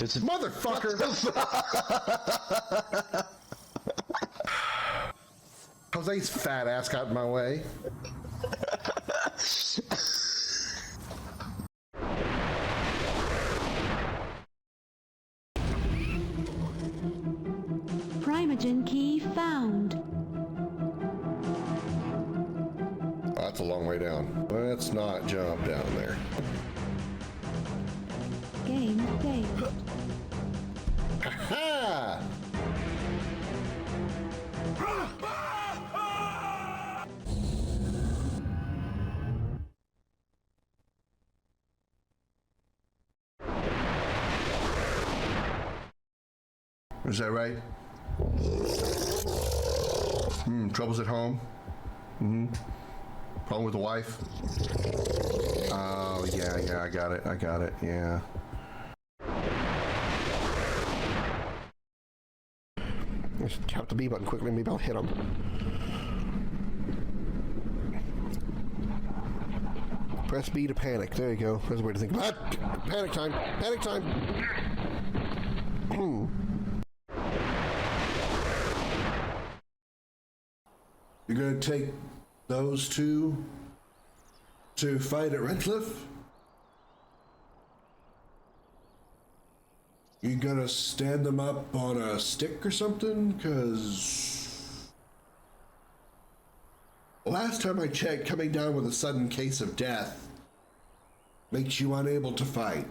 This is Motherfucker! Jose's fat ass got in my way. Primogen key found. Oh, that's a long way down. Let's not jump down there. Game failed. Ha! Is that right? Troubles at home? Problem with the wife? Oh, yeah, I got it, yeah. Just tap the B button quickly, maybe I'll hit him. Press B to panic. There you go. That's a way to think about it. Panic time. Panic time. You're going to take those two to fight at Redcliffe? You gonna stand them up on a stick or something? Cause last time I checked, coming down with a sudden case of death makes you unable to fight.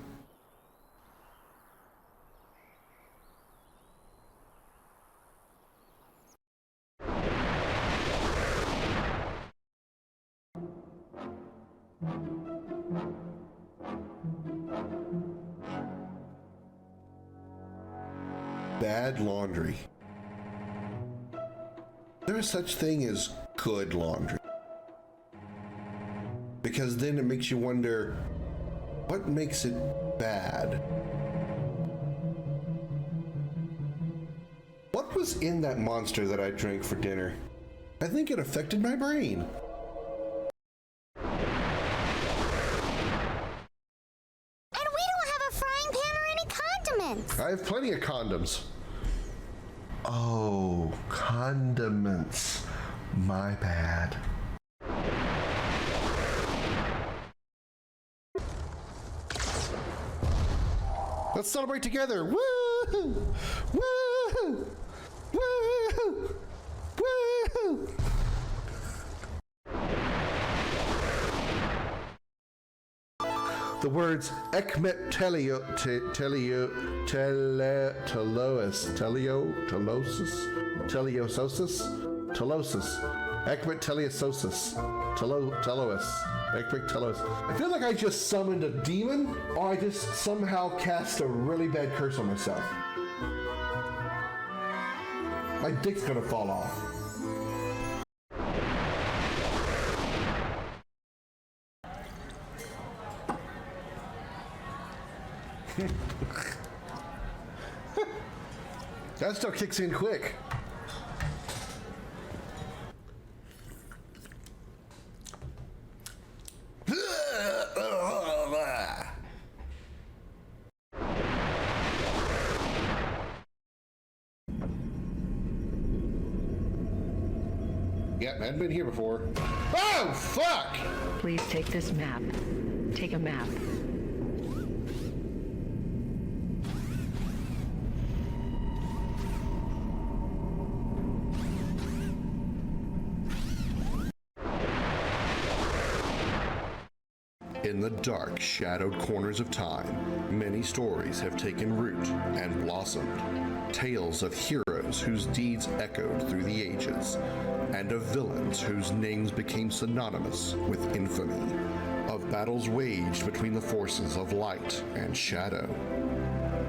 Bad laundry. There is such thing as good laundry. Because then it makes you wonder, what makes it bad? What was in that monster that I drank for dinner? I think it affected my brain. I have plenty of condoms. Oh, condiments. My bad. Let's celebrate together. Woo! Woo! Woo! Woo! The words ekmet telio, telosis, ekmet teliososis, telois, ekmet telos. I feel like I just summoned a demon, or I just somehow cast a really bad curse on myself. My dick's gonna fall off. That still kicks in quick. Yep, hadn't been here before. Oh, fuck! Please take this map. Take a map. In the dark, shadowed corners of time, many stories have taken root and blossomed. Tales of heroes whose deeds echoed through the ages, and of villains whose names became synonymous with infamy. Of battles waged between the forces of light and shadow.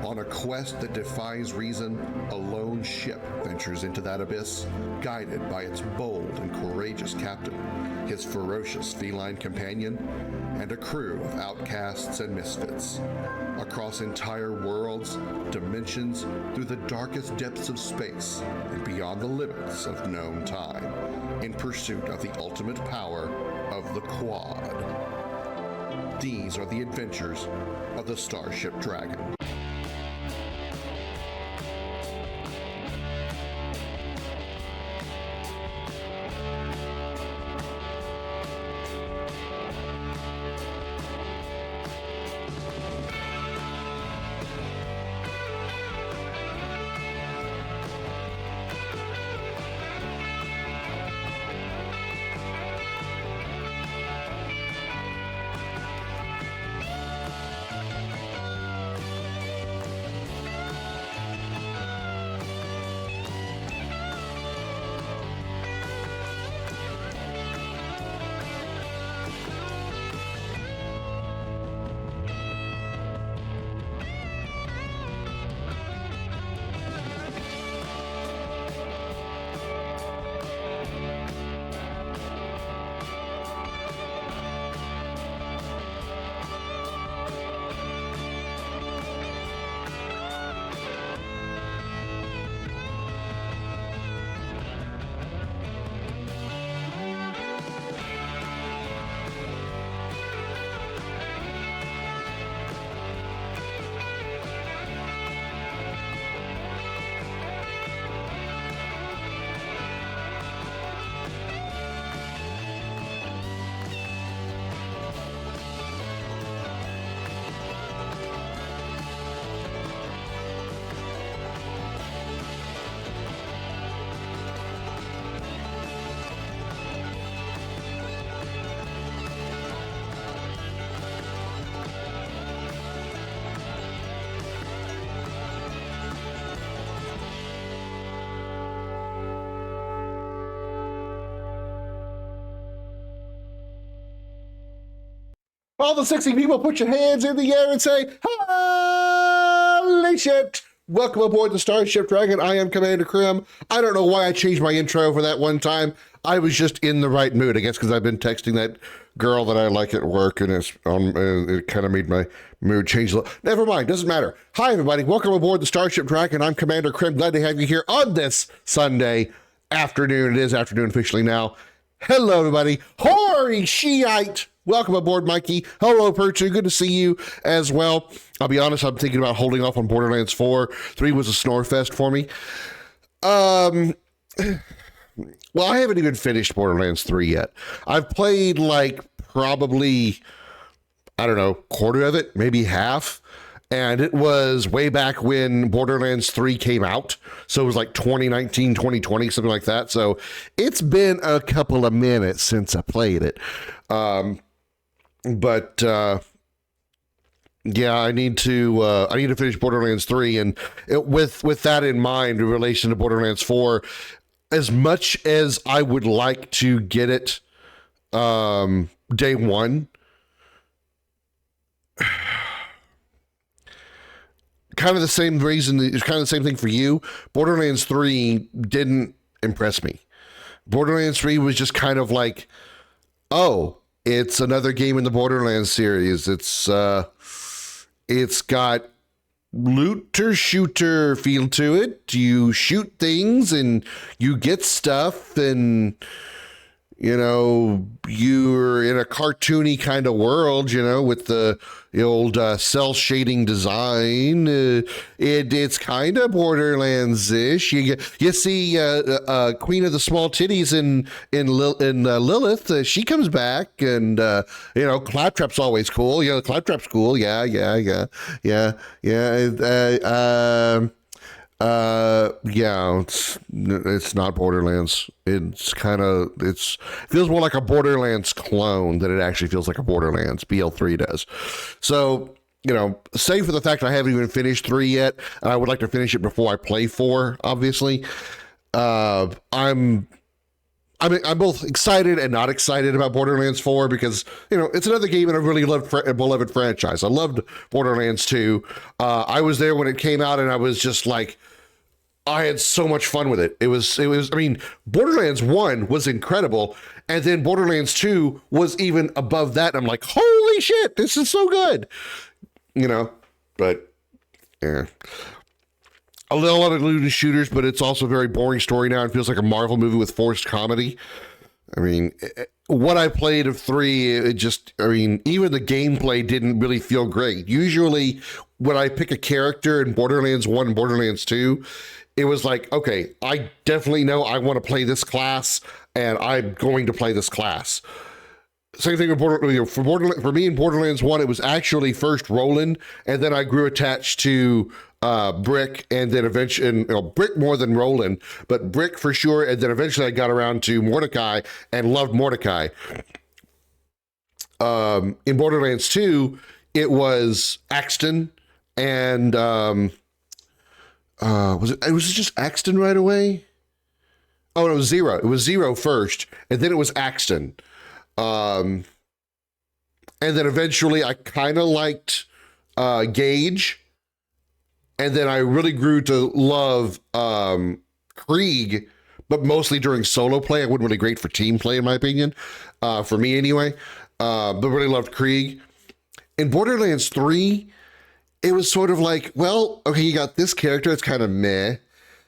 On a quest that defies reason, a lone ship ventures into that abyss, guided by its bold and courageous captain, his ferocious feline companion, and a crew of outcasts and misfits. Across entire worlds, dimensions, through the darkest depths of space, and beyond the limits of known time, in pursuit of the ultimate power of the Quad. These are the adventures of the Starship Dragon. All the sexy people, put your hands in the air and say, holy shit. Welcome aboard the Starship Dragon. I am Commander Krim. I don't know why I changed my intro for that one time. I was just in the right mood, I guess, because I've been texting that girl that I like at work, and it kind of made my mood change a little. Never mind, doesn't matter. Hi, everybody. Welcome aboard the Starship Dragon. I'm Commander Krim. Glad to have you here on this Sunday afternoon. It is afternoon officially now. Hello, everybody. Hoary Shiite. Welcome aboard, Mikey. Hello, Perchu. Good to see you as well. I'll be honest, I'm thinking about holding off on Borderlands 4. 3 was a snore fest for me. Well, I haven't even finished Borderlands 3 yet. I've played like probably, I don't know, quarter of it, maybe half. And it was way back when Borderlands 3 came out. So it was like 2019, 2020, something like that. So it's been a couple of minutes since I played it. Yeah, I need to finish Borderlands 3, and with that in mind, in relation to Borderlands 4, as much as I would like to get it day one, kind of the same reason, it's kind of the same thing for you. Borderlands 3 didn't impress me. Borderlands 3 was just kind of like, oh, it's another game in the Borderlands series. It's got looter shooter feel to it. You shoot things and you get stuff, and you know, you're in a cartoony kind of world, you know, with the old cell shading design. It's kind of Borderlands-ish. You see Queen of the Small Titties in Lilith. She comes back, and you know, Claptrap's always cool. You know, Claptrap's cool. Yeah. It's not Borderlands. It's feels more like a Borderlands clone than it actually feels like a Borderlands. BL3 does. So, you know, save for the fact I haven't even finished 3 yet, and I would like to finish it before I play 4, obviously. I'm both excited and not excited about Borderlands 4 because, you know, it's another game in a really beloved franchise. I loved Borderlands 2. I was there when it came out, and I was just like, I had so much fun with it. It was, I mean, Borderlands 1 was incredible, and then Borderlands 2 was even above that. I'm like, holy shit, this is so good. You know, but yeah. A lot of looting shooters, but it's also a very boring story now. It feels like a Marvel movie with forced comedy. I mean, what I played of 3, even the gameplay didn't really feel great. Usually, when I pick a character in Borderlands 1 and Borderlands 2, it was like, okay, I definitely know I want to play this class, and I'm going to play this class. Same thing with for me in Borderlands 1, it was actually first Roland, and then I grew attached to Brick, and then eventually, and, you know, Brick more than Roland, but Brick for sure, and then eventually I got around to Mordecai and loved Mordecai. In Borderlands 2, it was Axton, and was it just Axton right away? Oh, no, it was Zero. It was Zero first, and then it was Axton. And then eventually I kind of liked Gage, and then I really grew to love Krieg, but mostly during solo play. I wasn't really great for team play, in my opinion, for me anyway, but really loved Krieg. In Borderlands 3, it was sort of like, well, okay, you got this character, it's kind of meh.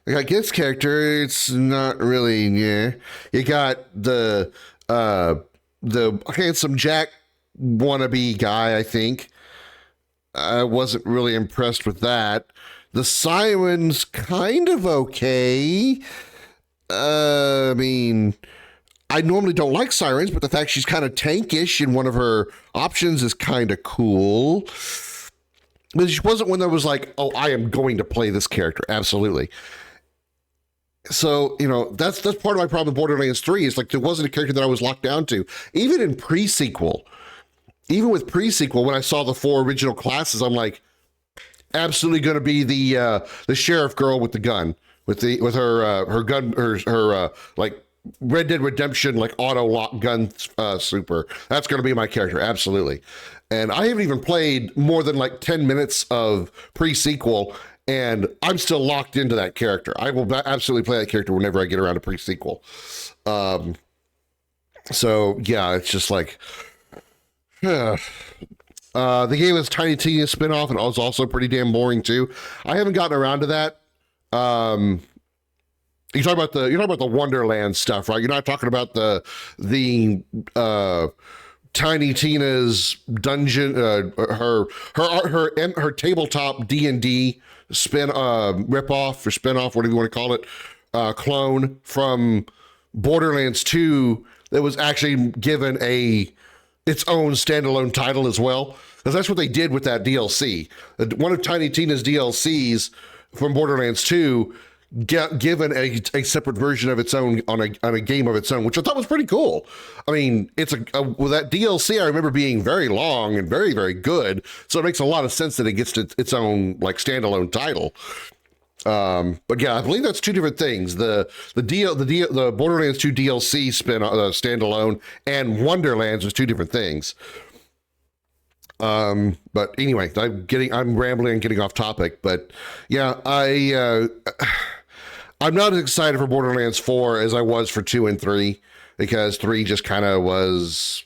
You got this character, it's not really, yeah. You got the handsome Jack wannabe guy, I think. I wasn't really impressed with that. The Siren's kind of okay. I mean, I normally don't like Sirens, but the fact she's kind of tankish in one of her options is kind of cool. But she wasn't one that was like, oh, I am going to play this character. Absolutely. So, you know, that's part of my problem with Borderlands 3 is like there wasn't a character that I was locked down to. Even in pre-sequel, when I saw the 4 original classes, I'm like, absolutely going to be the sheriff girl with the gun, with her gun, her like Red Dead Redemption like auto lock gun super. That's going to be my character, absolutely. And I haven't even played more than like 10 minutes of pre-sequel, and I'm still locked into that character. I will absolutely play that character whenever I get around to pre-sequel. So yeah, it's just like, the game is Tiny Tina's spinoff, and it was also pretty damn boring too. I haven't gotten around to that. You're talking about the Wonderland stuff, right? You're not talking about the Tiny Tina's dungeon, her tabletop D&D spin ripoff or spinoff, whatever you want to call it, clone from Borderlands 2 that was actually given its own standalone title as well, because that's what they did with that DLC. One of Tiny Tina's DLCs from Borderlands 2 given a separate version of its own on a game of its own, which I thought was pretty cool. I mean, well, that DLC I remember being very long and very, very good, so it makes a lot of sense that it gets to its own like standalone title. But yeah, I believe that's two different things. The Borderlands 2 DLC standalone and Wonderlands was two different things. But anyway, I'm rambling and getting off topic, but yeah, I'm not as excited for Borderlands 4 as I was for 2 and 3, because 3 just kind of was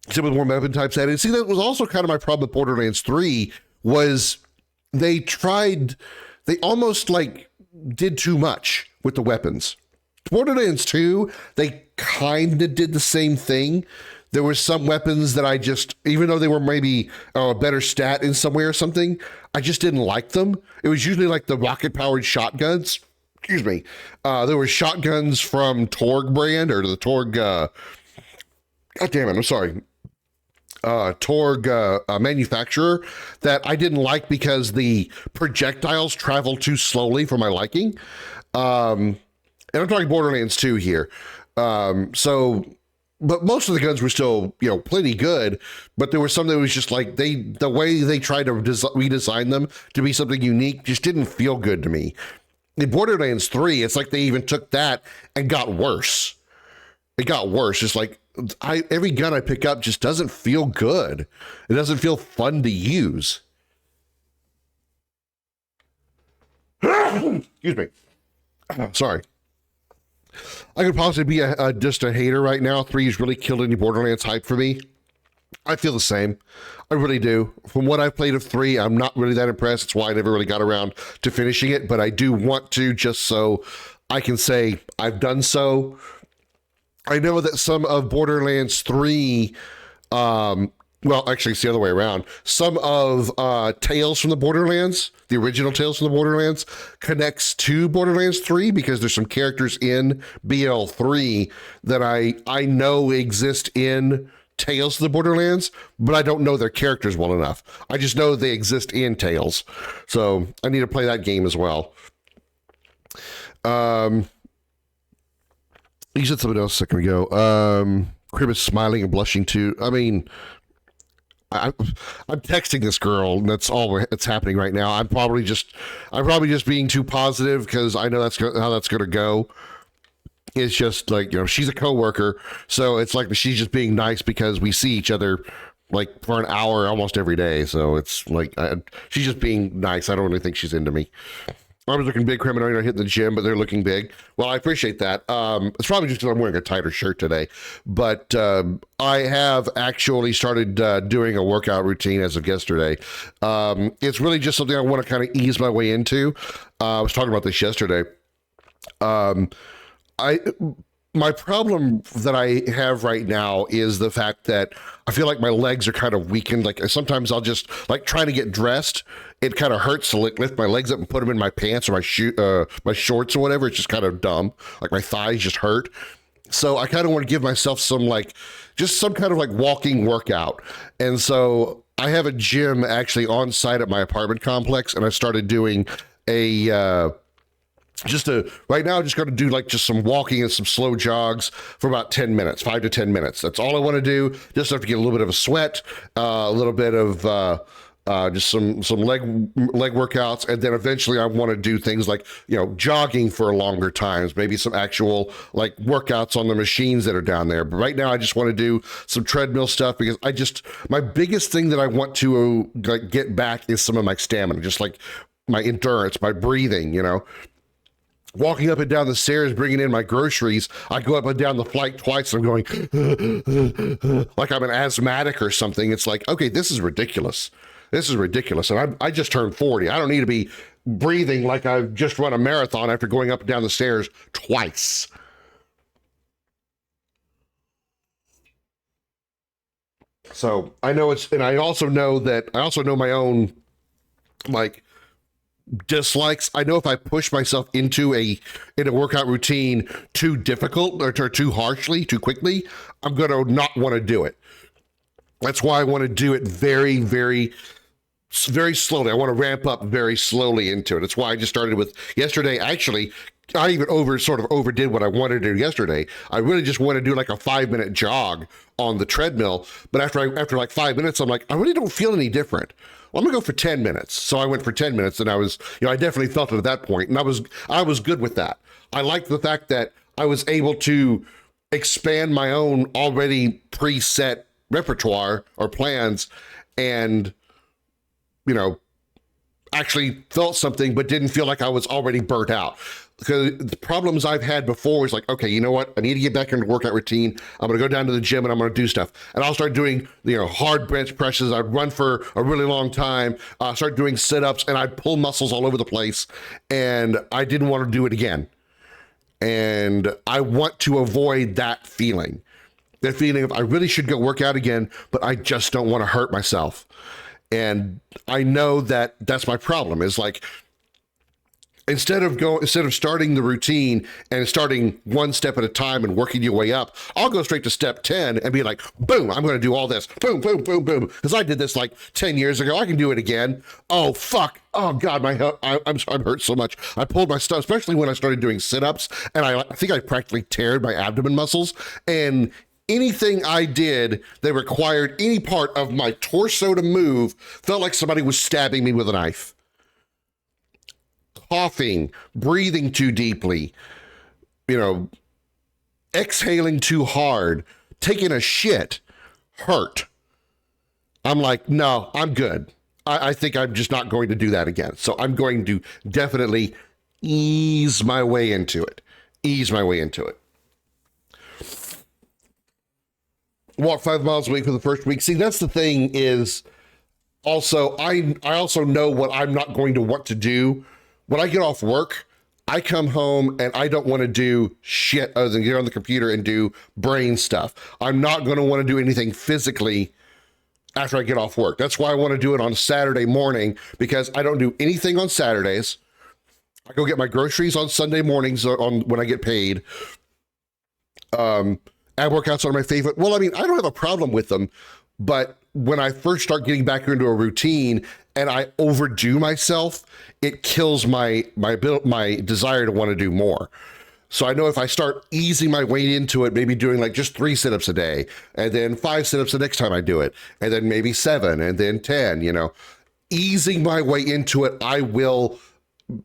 except with more weapon types added. See, that was also kind of my problem with Borderlands 3 was they almost like did too much with the weapons. Borderlands 2, they kind of did the same thing. There were some weapons that I just, even though they were maybe a better stat in some way or something, I just didn't like them. It was usually like the rocket-powered shotguns. Excuse me. There were shotguns from Torg brand, or the Torg, God damn it, I'm sorry. Torg manufacturer that I didn't like because the projectiles travel too slowly for my liking. And I'm talking Borderlands 2 here. But most of the guns were still, plenty good, but there was some that was just like the way they tried to redesign them to be something unique just didn't feel good to me. In Borderlands 3, it's like they even took that and got worse. It got worse. It's like every gun I pick up just doesn't feel good. It doesn't feel fun to use. Excuse me. Sorry. I could possibly be just a hater right now. 3's really killed any Borderlands hype for me. I feel the same. I really do. From what I've played of 3, I'm not really that impressed. That's why I never really got around to finishing it, but I do want to, just so I can say I've done so. I know that some of Borderlands 3, well, actually, it's the other way around. Some of Tales from the Borderlands, the original Tales from the Borderlands, connects to Borderlands 3 because there's some characters in BL3 that I know exist in Tales of the Borderlands, but I don't know their characters well enough. I just know they exist in Tales. So I need to play that game as well. You said something else a second ago. Krim is smiling and blushing too. I mean, I'm texting this girl, and that's all that's happening right now. I'm probably just being too positive because I know that's how that's going to go. It's just like, she's a coworker, so it's like she's just being nice because we see each other like for an hour almost every day. So it's like she's just being nice. I don't really think she's into me. I was looking big, Krim, and I hit the gym, but they're looking big. Well, I appreciate that. It's probably just because I'm wearing a tighter shirt today. But I have actually started doing a workout routine as of yesterday. It's really just something I want to kind of ease my way into. I was talking about this yesterday. My problem that I have right now is the fact that I feel like my legs are kind of weakened. Like sometimes I'll just like trying to get dressed. It kind of hurts to lift my legs up and put them in my pants or my shorts or whatever. It's just kind of dumb. Like my thighs just hurt. So I kind of want to give myself some kind of walking workout. And so I have a gym actually on site at my apartment complex, and I started doing right now, I'm just going to do just some walking and some slow jogs for about 10 minutes, 5 to 10 minutes. That's all I want to do. Just have to get a little bit of a sweat, a little bit of just some leg workouts, and then eventually I want to do things like, you know, jogging for longer times, maybe some actual like workouts on the machines that are down there. But right now I just want to do some treadmill stuff because my biggest thing that I want to like get back is some of my stamina, just like my endurance, my breathing, you know. Walking up and down the stairs, bringing in my groceries, I go up and down the flight twice and I'm going like I'm an asthmatic or something. It's like, okay, this is ridiculous. This is ridiculous. And I just turned 40. I don't need to be breathing like I've just run a marathon after going up and down the stairs twice. So I know and I also know my own like dislikes. I know if I push myself in a workout routine too difficult or too harshly, too quickly, I'm going to not want to do it. That's why I want to do it very, very, very slowly. I want to ramp up very slowly into it. That's why I just started with yesterday. Actually, I even overdid what I wanted to do yesterday. I really just want to do like a 5-minute jog on the treadmill. But after like 5 minutes, I'm like, I really don't feel any different. Well, I'm gonna go for 10 minutes. So I went for 10 minutes and I was, you know, I definitely felt it at that point, and I was good with that. I liked the fact that I was able to expand my own already preset repertoire or plans and, you know, actually felt something but didn't feel like I was already burnt out. Because the problems I've had before is like, okay, you know what? I need to get back into workout routine. I'm going to go down to the gym and I'm going to do stuff. And I'll start doing, you know, hard bench presses. I'd run for a really long time, start doing sit-ups, and I'd pull muscles all over the place. And I didn't want to do it again. And I want to avoid that feeling. That feeling of I really should go work out again, but I just don't want to hurt myself. And I know that that's my problem is like, instead of starting the routine and starting one step at a time and working your way up, I'll go straight to step 10 and be like, boom, I'm going to do all this. Boom, boom, boom, boom. Because I did this like 10 years ago. I can do it again. Oh, fuck. Oh, God, I'm hurt so much. I pulled my stuff, especially when I started doing sit-ups, and I think I practically teared my abdomen muscles. And anything I did that required any part of my torso to move felt like somebody was stabbing me with a knife. Coughing, breathing too deeply, you know, exhaling too hard, taking a shit hurt. I'm like, no, I'm good. I think I'm just not going to do that again. So I'm going to definitely ease my way into it. Walk 5 miles a week for the first week. See, that's the thing is also, I also know what I'm not going to want to do. When I get off work, I come home and I don't want to do shit other than get on the computer and do brain stuff. I'm not going to want to do anything physically after I get off work. That's why I want to do it on Saturday morning, because I don't do anything on Saturdays. I go get my groceries on Sunday mornings when I get paid. Ab workouts are my favorite. Well, I mean, I don't have a problem with them, but when I first start getting back into a routine and I overdo myself, it kills my desire to want to do more. So I know if I start easing my way into it, maybe doing like just 3 sit-ups a day, and then 5 sit-ups the next time I do it, and then maybe 7, and then 10, you know, easing my way into it, I will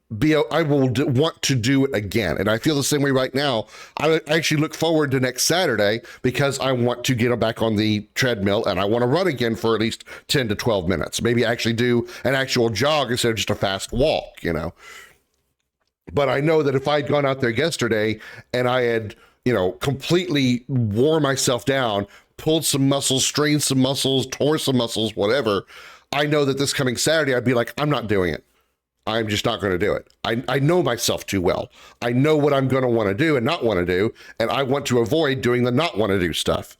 want to do it again. And I feel the same way right now. I actually look forward to next Saturday because I want to get back on the treadmill and I want to run again for at least 10 to 12 minutes. Maybe actually do an actual jog instead of just a fast walk, you know. But I know that if I'd gone out there yesterday and I had, you know, completely wore myself down, pulled some muscles, strained some muscles, tore some muscles, whatever, I know that this coming Saturday, I'd be like, I'm not doing it. I'm just not going to do it. I know myself too well. I know what I'm going to want to do and not want to do, and I want to avoid doing the not want to do stuff.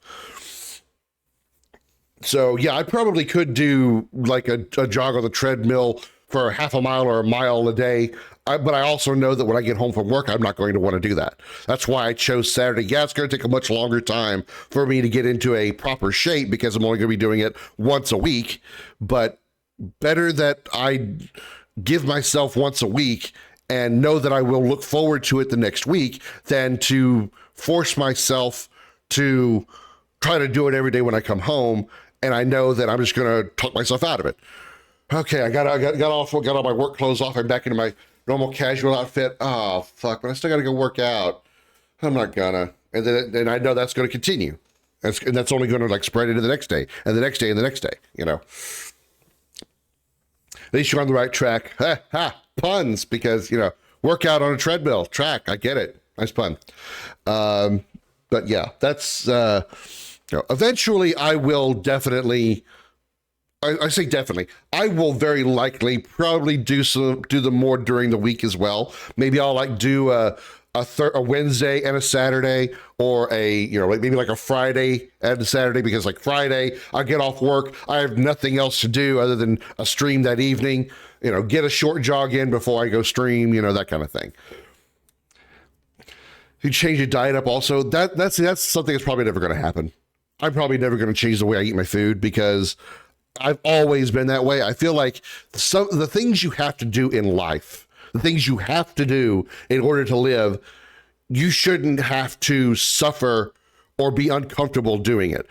So yeah, I probably could do like a jog on the treadmill for half a mile or a mile a day, but I also know that when I get home from work, I'm not going to want to do that. That's why I chose Saturday. Yeah, it's going to take a much longer time for me to get into a proper shape because I'm only going to be doing it once a week, but better that I give myself once a week and know that I will look forward to it the next week than to force myself to try to do it every day when I come home and I know that I'm just going to talk myself out of it. Okay, I got all my work clothes off. I'm back into my normal casual outfit. Oh fuck, but I still got to go work out. I'm not gonna. And then I know that's going to continue. And that's only going to like spread into the next day and the next day and the next day. You know. At least you're on the right track. Ha ha! Puns, because workout on a treadmill track. I get it. Nice pun. But yeah, that's eventually I will definitely. I say definitely. I will very likely probably do them more during the week as well. Maybe I'll like do a Wednesday and a Saturday, or maybe like a Friday and a Saturday, because like Friday I get off work, I have nothing else to do other than a stream that evening. Get a short jog in before I go stream. That kind of thing. You change your diet up also. That's something that's probably never going to happen. I'm probably never going to change the way I eat my food, because I've always been that way. I feel like the things you have to do in life, the things you have to do in order to live, you shouldn't have to suffer or be uncomfortable doing it.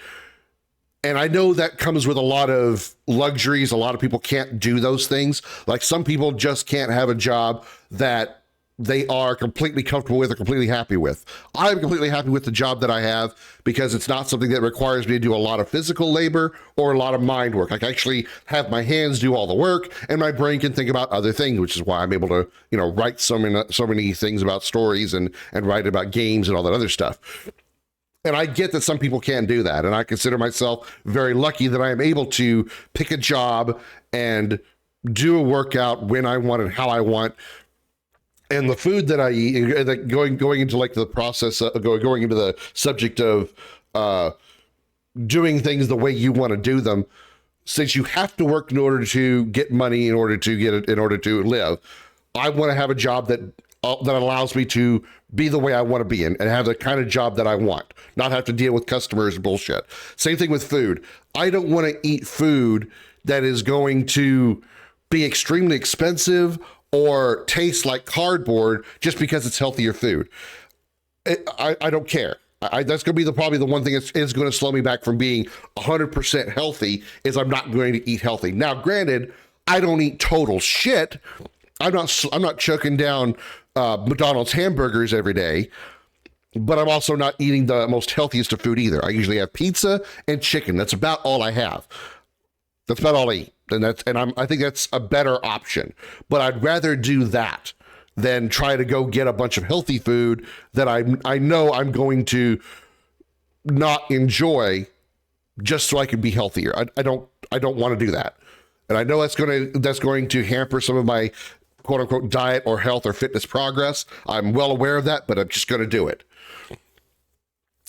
And I know that comes with a lot of luxuries. A lot of people can't do those things. Like some people just can't have a job that they are completely comfortable with or completely happy with. I'm completely happy with the job that I have, because it's not something that requires me to do a lot of physical labor or a lot of mind work. I can actually have my hands do all the work, and my brain can think about other things, which is why I'm able to, write so many things about stories and write about games and all that other stuff. And I get that some people can't do that. And I consider myself very lucky that I am able to pick a job and do a workout when I want and how I want. And the food that I eat, and going into like the process of going into the subject of doing things the way you want to do them, since you have to work in order to get money, in order to live, I want to have a job that allows me to be the way I want to be and have the kind of job that I want, not have to deal with customers and bullshit. Same thing with food. I don't want to eat food that is going to be extremely expensive or taste like cardboard just because it's healthier food. I don't care. That's going to be probably the one thing that is going to slow me back from being 100% healthy, is I'm not going to eat healthy. Now, granted, I don't eat total shit. I'm not choking down McDonald's hamburgers every day, but I'm also not eating the most healthiest of food either. I usually have pizza and chicken. That's about all I have. That's about all I eat. I think that's a better option, but I'd rather do that than try to go get a bunch of healthy food that I know I'm going to not enjoy just so I can be healthier. I don't want to do that. And I know that's going to hamper some of my quote unquote diet or health or fitness progress. I'm well aware of that, but I'm just going to do it.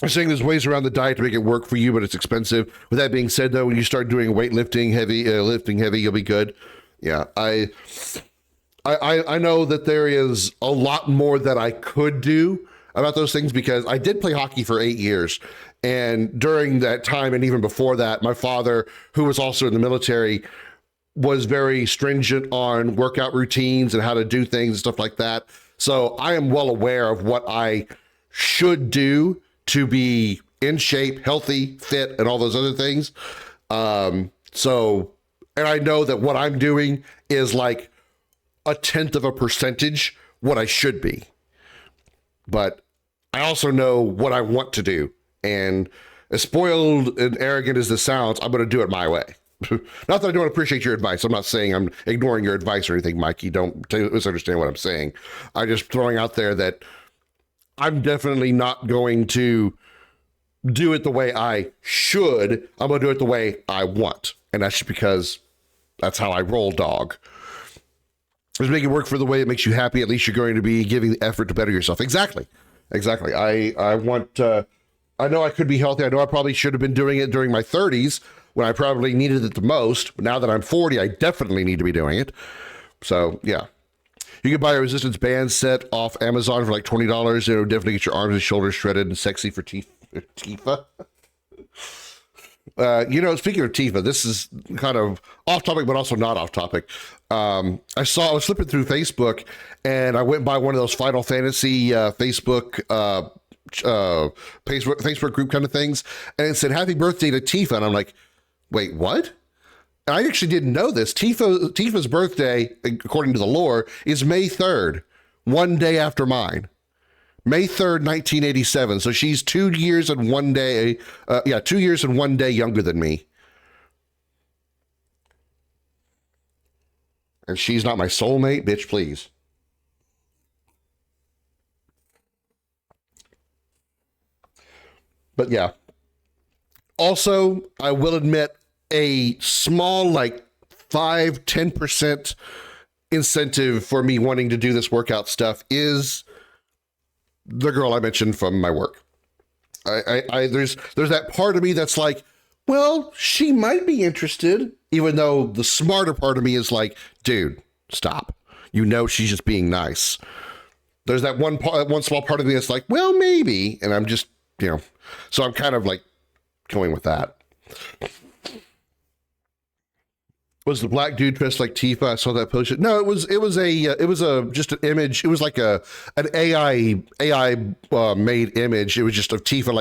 I'm saying there's ways around the diet to make it work for you, but it's expensive. With that being said, though, when you start doing lifting heavy, you'll be good. Yeah, I know that there is a lot more that I could do about those things, because I did play hockey for 8 years. And during that time, and even before that, my father, who was also in the military, was very stringent on workout routines and how to do things and stuff like that. So I am well aware of what I should do to be in shape, healthy, fit, and all those other things. And I know that what I'm doing is like 0.1% what I should be. But I also know what I want to do. And as spoiled and arrogant as this sounds, I'm going to do it my way. Not that I don't appreciate your advice. I'm not saying I'm ignoring your advice or anything, Mikey. Don't misunderstand what I'm saying. I'm just throwing out there that I'm definitely not going to do it the way I should. I'm going to do it the way I want. And that's just because that's how I roll, dog. Just make it work for the way it makes you happy. At least you're going to be giving the effort to better yourself. Exactly. I want, I know I could be healthy. I know I probably should have been doing it during my 30s when I probably needed it the most. But now that I'm 40, I definitely need to be doing it. So yeah. You can buy a resistance band set off Amazon for like $20. It'll definitely get your arms and shoulders shredded and sexy for Tifa. Speaking of Tifa, this is kind of off topic, but also not off topic. I was flipping through Facebook, and I went by one of those Final Fantasy Facebook group kind of things, and it said "Happy Birthday to Tifa," and I'm like, "Wait, what?" I actually didn't know this. Tifa's birthday, according to the lore, is May 3rd, one day after mine. May 3rd, 1987. So she's 2 years and 1 day, 2 years and 1 day younger than me. And she's not my soulmate? Bitch, please. But yeah. Also, I will admit, a small, like 5-10% incentive for me wanting to do this workout stuff is the girl I mentioned from my work. There's that part of me that's like, well, she might be interested, even though the smarter part of me is like, dude, stop. You know she's just being nice. There's that one small part of me that's like, well, maybe, and I'm just, so I'm kind of like going with that. Was the black dude dressed like Tifa? I saw that post. No, it was just an image. It was like an AI made image. It was just of Tifa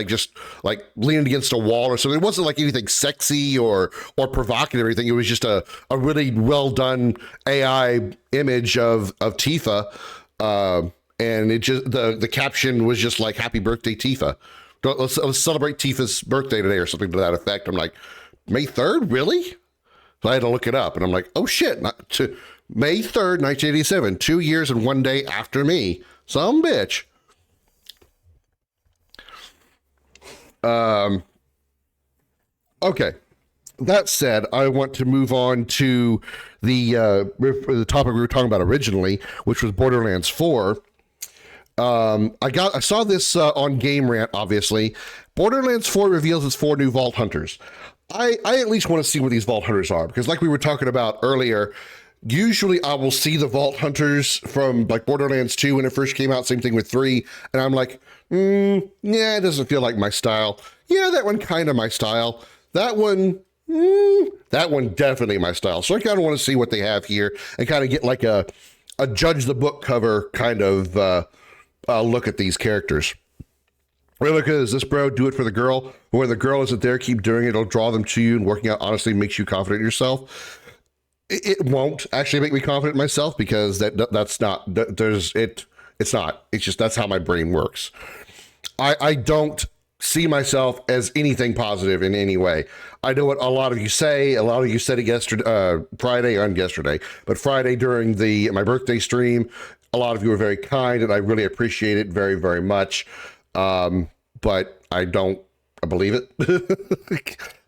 like leaning against a wall or something. It wasn't like anything sexy or provocative or anything. It was just a really well done AI image of Tifa, and it just the caption was just like "Happy Birthday, Tifa." Let's celebrate Tifa's birthday today or something to that effect. I'm like, May 3rd, really? So I had to look it up, and I'm like, oh shit, to May 3rd, 1987, 2 years and 1 day after me. Some bitch. Okay. That said, I want to move on to the topic we were talking about originally, which was Borderlands 4. I saw this on Game Rant, obviously. Borderlands 4 reveals its 4 new Vault Hunters. I at least want to see what these Vault Hunters are, because like we were talking about earlier, usually I will see the Vault Hunters from like Borderlands 2 when it first came out, same thing with 3, and I'm like, yeah, it doesn't feel like my style. Yeah, that one kind of my style. That one definitely my style. So I kind of want to see what they have here and kind of get like a judge the book cover kind of look at these characters. Really look at is this, bro? Do it for the girl. When the girl isn't there, keep doing it. It'll draw them to you, and working out honestly makes you confident in yourself. It won't actually make me confident in myself, because that's not, it's not. It's just, that's how my brain works. I don't see myself as anything positive in any way. I know what a lot of you say. A lot of you said it yesterday, Friday during my birthday stream. A lot of you were very kind, and I really appreciate it very, very much. But I believe it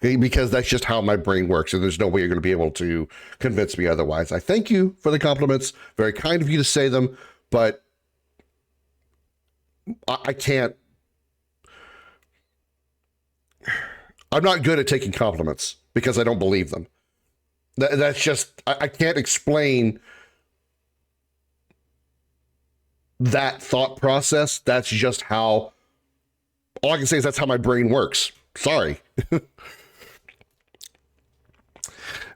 because that's just how my brain works, and there's no way you're going to be able to convince me otherwise. I thank you for the compliments. Very kind of you to say them, but I can't. I'm not good at taking compliments because I don't believe them. That's just, I can't explain that thought process. That's just how, all I can say is that's how my brain works. Sorry.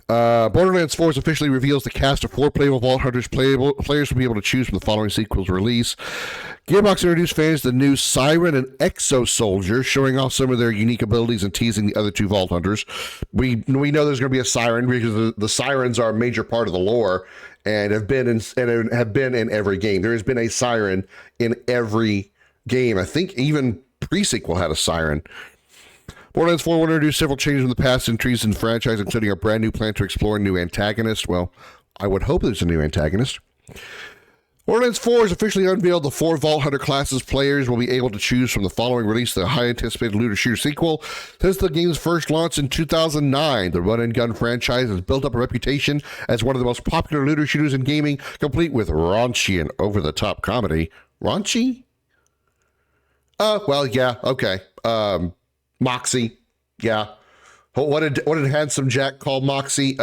Borderlands 4 officially reveals the cast of 4 playable Vault Hunters. Players will be able to choose from the following sequels release. Gearbox introduced fans to the new Siren and Exo Soldier, showing off some of their unique abilities and teasing the other 2 Vault Hunters. We know there's going to be a Siren because the Sirens are a major part of the lore and have been in every game. There has been a Siren in every game. I think even pre-sequel had a Siren. Borderlands 4 will introduce several changes in the past entries in the franchise, including a brand new plan to explore a new antagonist. Well, I would hope there's a new antagonist. Borderlands 4 has officially unveiled the 4 Vault Hunter classes players will be able to choose from the following release, the highly anticipated looter shooter sequel. Since the game's first launch in 2009, the Run and Gun franchise has built up a reputation as one of the most popular looter shooters in gaming, complete with raunchy and over-the-top comedy. Raunchy? Well, yeah, okay. Moxie, yeah. What did Handsome Jack call Moxie?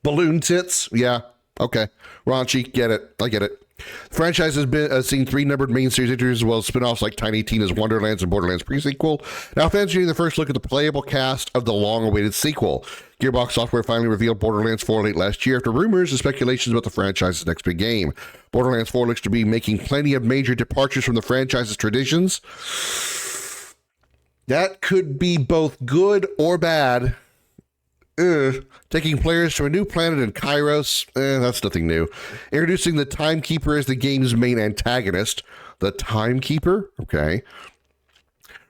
Balloon tits, yeah. Okay, raunchy, get it. I get it. The franchise has been seen 3 numbered main series entries as well as spin-offs like Tiny Tina's Wonderlands and Borderlands pre-sequel. Now fans are getting the first look at the playable cast of the long-awaited sequel. Gearbox Software finally revealed Borderlands 4 late last year after rumors and speculations about the franchise's next big game. Borderlands 4 looks to be making plenty of major departures from the franchise's traditions. That could be both good or bad. taking players to a new planet in Kairos. That's nothing new. Introducing the Timekeeper as the game's main antagonist. The Timekeeper? Okay.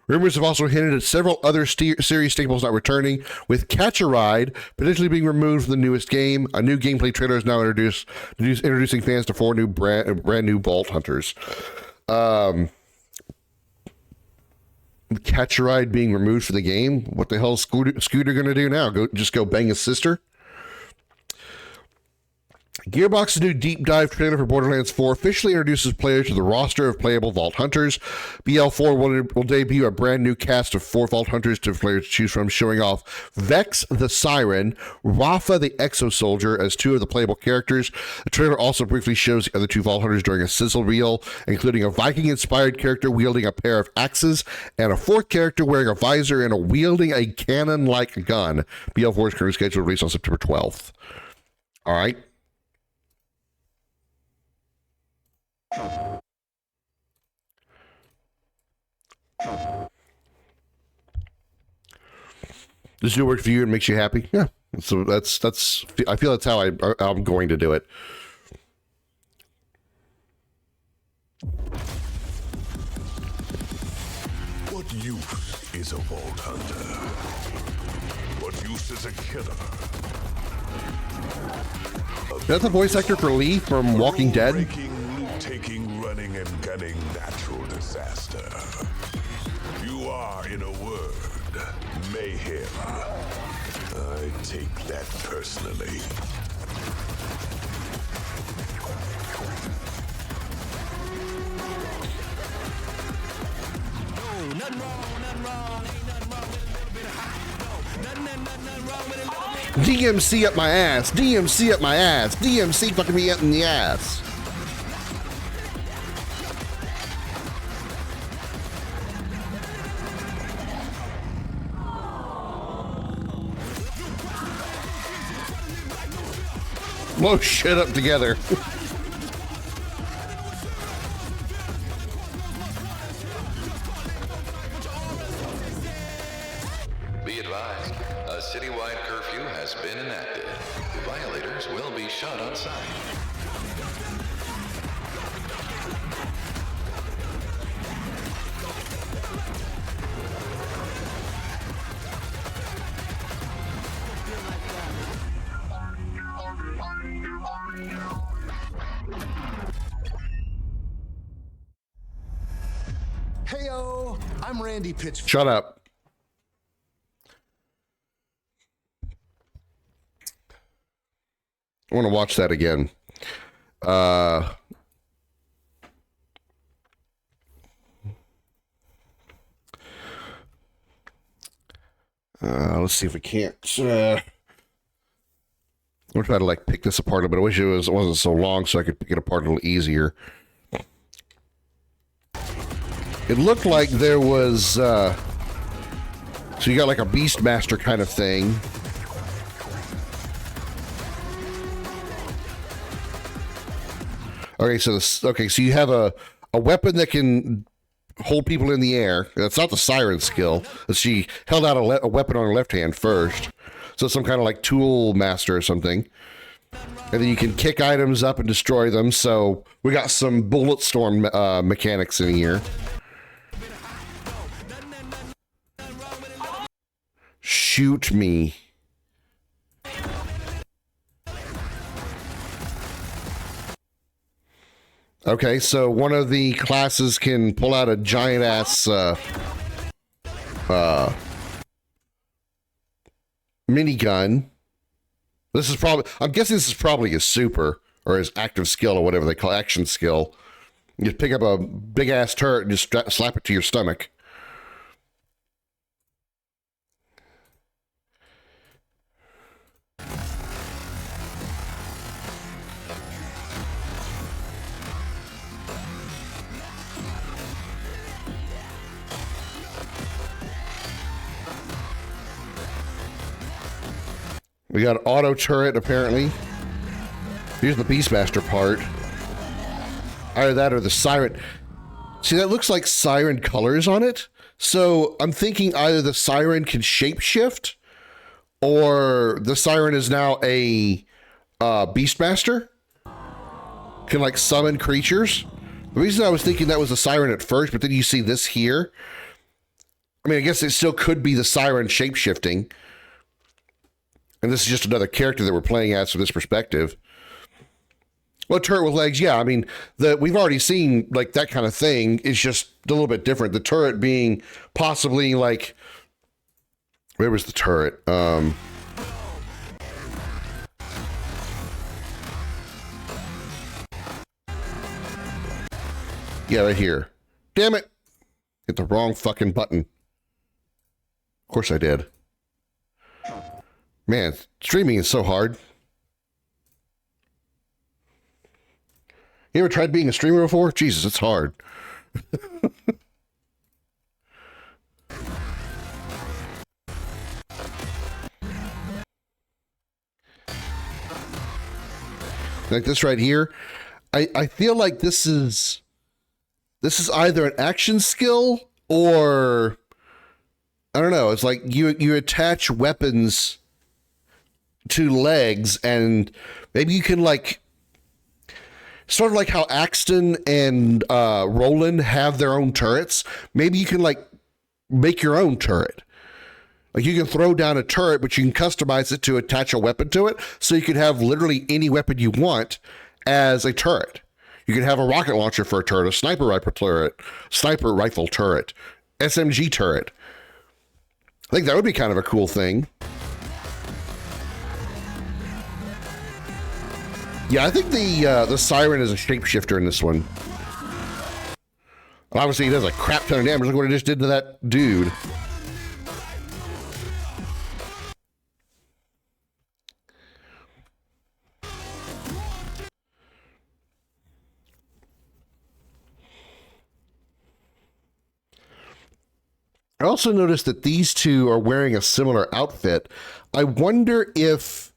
Rumors have also hinted at several other series staples not returning, with Catch a Ride potentially being removed from the newest game. A new gameplay trailer is now introducing fans to 4 new brand new Vault Hunters. Catch a Ride being removed from the game? What the hell is Scooter going to do now? Go bang his sister? Gearbox's new deep dive trailer for Borderlands 4 officially introduces players to the roster of playable Vault Hunters. BL4 will debut a brand new cast of 4 Vault Hunters to players to choose from, showing off Vex the Siren, Rafa the Exo Soldier as 2 of the playable characters. The trailer also briefly shows the other 2 Vault Hunters during a sizzle reel, including a Viking-inspired character wielding a pair of axes, and a 4th character wearing a visor and wielding a cannon-like gun. BL4 is currently scheduled to release on September 12th. All right. Does it work for you and makes you happy? Yeah. So that's I feel that's how I'm going to do it. What use is a Vault Hunter? What use is a killer? Is that the voice actor for Lee from Walking Dead? Breaking, loot-taking, running, and gunning natural disaster. You are, in a word, mayhem. I take that personally. No, nothing wrong, ain't nothing wrong with a little bit of hot. No, nothing wrong with a little bit. DMC up my ass. DMC up my ass. DMC fucking me up in the ass. Blow shit up together. Be advised, a citywide curfew has been enacted. Violators will be shot on sight. Heyo, I'm Randy Pitchford. Shut up. I want to watch that again. Let's see if we can't. I'm gonna try to like pick this apart a bit. I wish it wasn't so long so I could pick it apart a little easier. It looked like there was so you got like a Beastmaster kind of thing. Okay, so you have a weapon that can hold people in the air. That's not the Siren skill. She held out a weapon on her left hand first. So some kind of like tool master or something. And then you can kick items up and destroy them. So we got some bullet storm mechanics in here. Shoot me. Okay, so one of the classes can pull out a giant ass minigun. This is probably, I'm guessing this is probably his super or his active skill or whatever they call action skill. You just pick up a big ass turret and just slap it to your stomach. We got auto turret, apparently. Here's the Beastmaster part. Either that or the Siren. See, that looks like Siren colors on it. So I'm thinking either the Siren can shapeshift, or the siren is now a beastmaster, can like summon creatures. The reason I was thinking that was a siren at first, but then you see this here. I mean, I guess it still could be the siren shapeshifting. And this is just another character that we're playing as from this perspective. Well, turret with legs, yeah. I mean, we've already seen like that kind of thing. It's just a little bit different. The turret being possibly like, where was the turret? Yeah, right here. Damn it. Hit the wrong fucking button. Of course I did. Man, streaming is so hard. You ever tried being a streamer before? Jesus, it's hard. Like this right here. I feel like this is either an action skill or I don't know. It's like you attach weapons to legs, and maybe you can like sort of like how Axton and Roland have their own turrets. Maybe you can like make your own turret. Like you can throw down a turret, but you can customize it to attach a weapon to it, so you can have literally any weapon you want as a turret. You can have a rocket launcher for a turret, a sniper rifle turret, SMG turret. I think that would be kind of a cool thing. Yeah, I think the siren is a shapeshifter in this one. Obviously, he does a crap ton of damage. Look what it just did to that dude. I also noticed that these two are wearing a similar outfit. I wonder if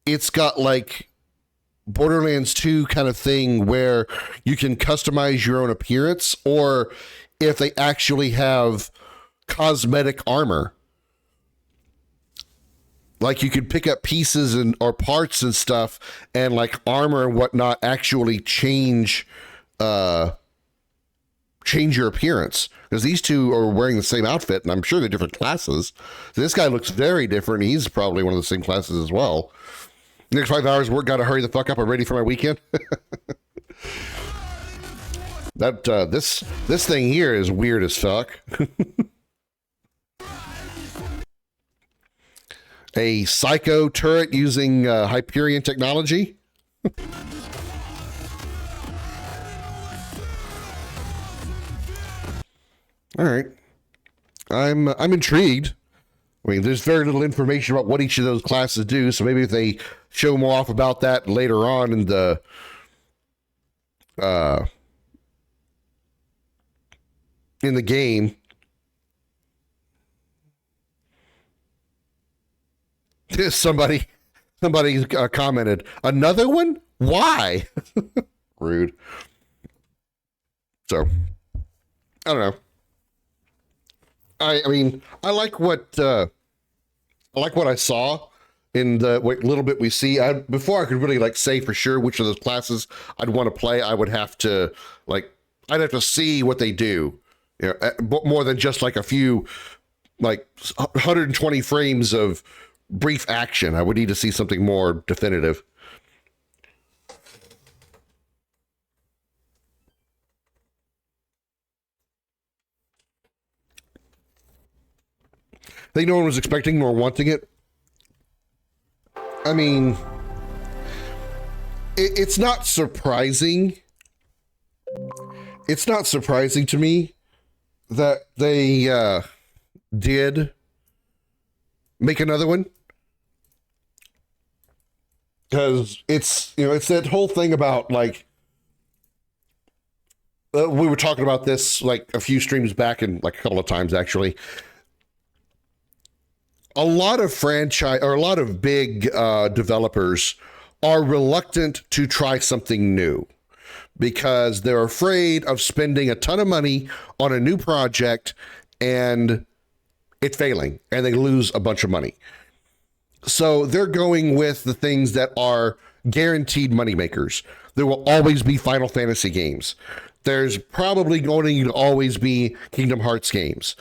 it's got like Borderlands 2 kind of thing where you can customize your own appearance, or if they actually have cosmetic armor. Like you could pick up pieces or parts and stuff, and like armor and whatnot actually change your appearance. Because these two are wearing the same outfit, and I'm sure they're different classes. So this guy looks very different. He's probably one of the same classes as well. Next 5 hours of work, gotta hurry the fuck up. I'm ready for my weekend. This thing here is weird as fuck. A psycho turret using Hyperion technology. All right, I'm intrigued. I mean, there's very little information about what each of those classes do, so maybe if they show more off about that later on in the game. Somebody commented, another one? Why? Rude. So, I don't know. I mean, I like what I saw in the little bit we see. Before I could really like say for sure which of those classes I'd want to play, I'd have to see what they do, you know, more than just like a few like 120 frames of brief action. I would need to see something more definitive. I think no one was expecting nor wanting it. I mean, it's not surprising. It's not surprising to me that they did make another one. Because it's that whole thing about like, we were talking about this like a few streams back and like a couple of times actually. A lot of big developers are reluctant to try something new because they're afraid of spending a ton of money on a new project and it's failing and they lose a bunch of money. So they're going with the things that are guaranteed moneymakers. There will always be Final Fantasy games. There's probably going to always be Kingdom Hearts games.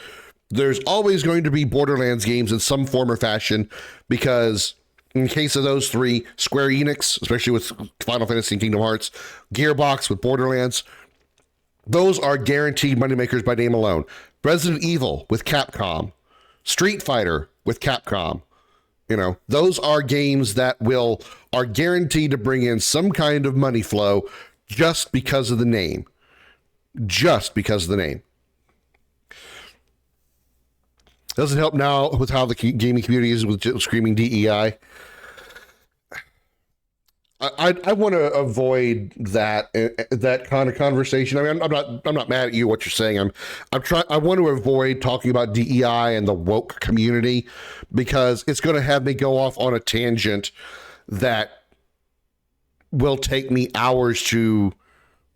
There's always going to be Borderlands games in some form or fashion, because in case of those three, Square Enix, especially with Final Fantasy and Kingdom Hearts, Gearbox with Borderlands, those are guaranteed moneymakers by name alone. Resident Evil with Capcom, Street Fighter with Capcom, those are games that are guaranteed to bring in some kind of money flow just because of the name. Just because of the name. Doesn't help now with how the gaming community is with screaming DEI. I want to avoid that kind of conversation. I mean, I'm not mad at you what you're saying. I want to avoid talking about DEI and the woke community, because it's going to have me go off on a tangent that will take me hours to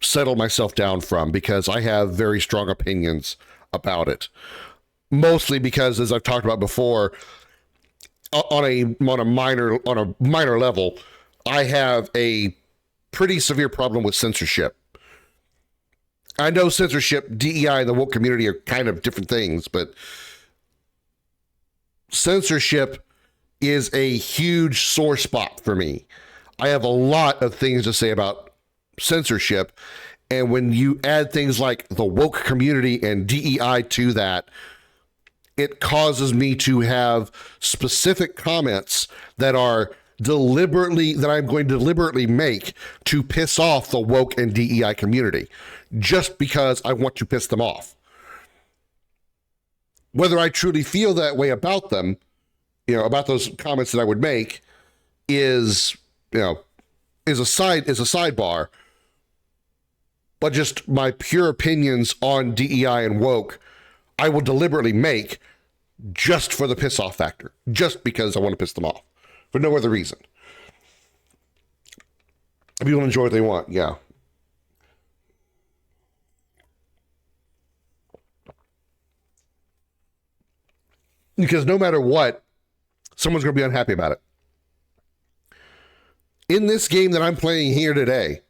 settle myself down from, because I have very strong opinions about it. Mostly because, as I've talked about before, on a minor level, I have a pretty severe problem with censorship. I know censorship, DEI, and the woke community are kind of different things, but censorship is a huge sore spot for me. I have a lot of things to say about censorship, and when you add things like the woke community and DEI to that, it causes me to have specific comments that I'm going to deliberately make to piss off the woke and DEI community, just because I want to piss them off. Whether I truly feel that way about them, about those comments that I would make, is a sidebar. But just my pure opinions on DEI and woke, I will deliberately make just for the piss off factor, just because I want to piss them off, for no other reason. People enjoy what they want, yeah. Because no matter what, someone's going to be unhappy about it. In this game that I'm playing here today,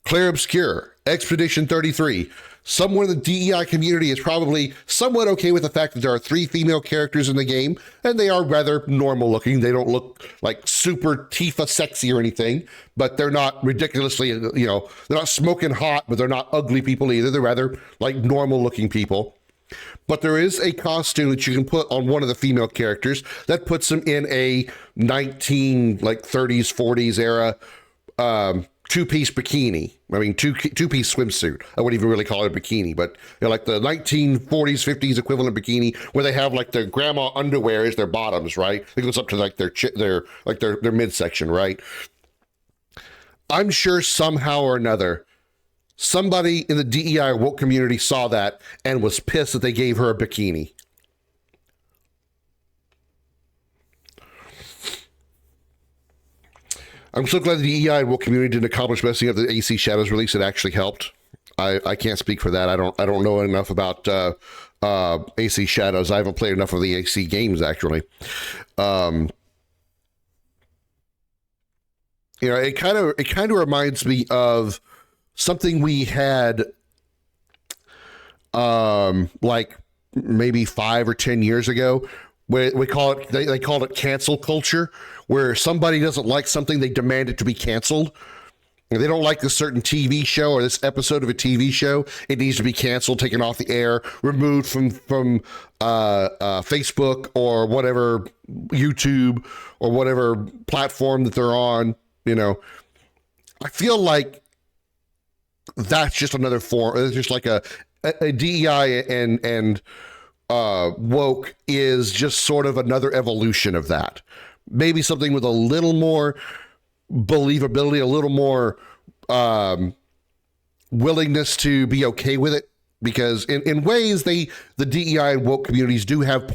Clair Obscur, Expedition 33, someone in the DEI community is probably somewhat okay with the fact that there are 3 female characters in the game, and they are rather normal looking. They don't look like super Tifa sexy or anything, but they're not ridiculously, they're not smoking hot, but they're not ugly people either. They're rather like normal looking people. But there is a costume that you can put on one of the female characters that puts them in a 30s, 40s era two-piece bikini. I mean, two-piece swimsuit. I wouldn't even really call it a bikini, but like the 1940s, 50s equivalent bikini, where they have like their grandma underwear as their bottoms, right? It goes up to like their midsection, right? I'm sure somehow or another, somebody in the DEI woke community saw that and was pissed that they gave her a bikini. I'm so glad the DEI woke community didn't accomplish messing up the AC Shadows release. It actually helped. I can't speak for that. I don't know enough about AC Shadows. I haven't played enough of the AC games, actually. It kind of reminds me of something we had like maybe 5 or 10 years ago, where they called it cancel culture, where somebody doesn't like something, they demand it to be canceled. If they don't like this certain TV show or this episode of a TV show, it needs to be canceled, taken off the air, removed from Facebook or whatever, YouTube or whatever platform that they're on. I feel like that's just another form. It's just like a DEI and woke is just sort of another evolution of that. Maybe something with a little more believability, a little more willingness to be okay with it, because in ways the DEI and woke communities do have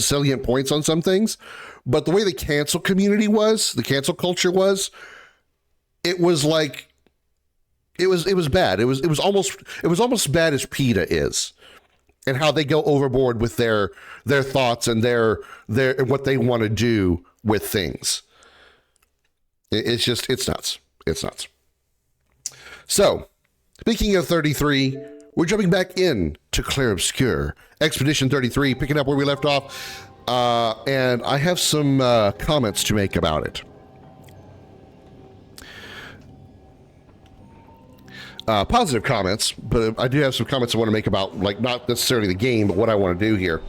salient points on some things, but the way the cancel community was, the cancel culture was, it was like it was bad. It was almost bad as PETA is. and how they go overboard with their thoughts and their what they want to do with things. It's nuts. It's nuts. So, speaking of 33, we're jumping back in to Clair Obscur, Expedition 33, picking up where we left off, and I have some comments to make about it. Positive comments, but I do have some comments I want to make about, like, not necessarily the game, but what I want to do here.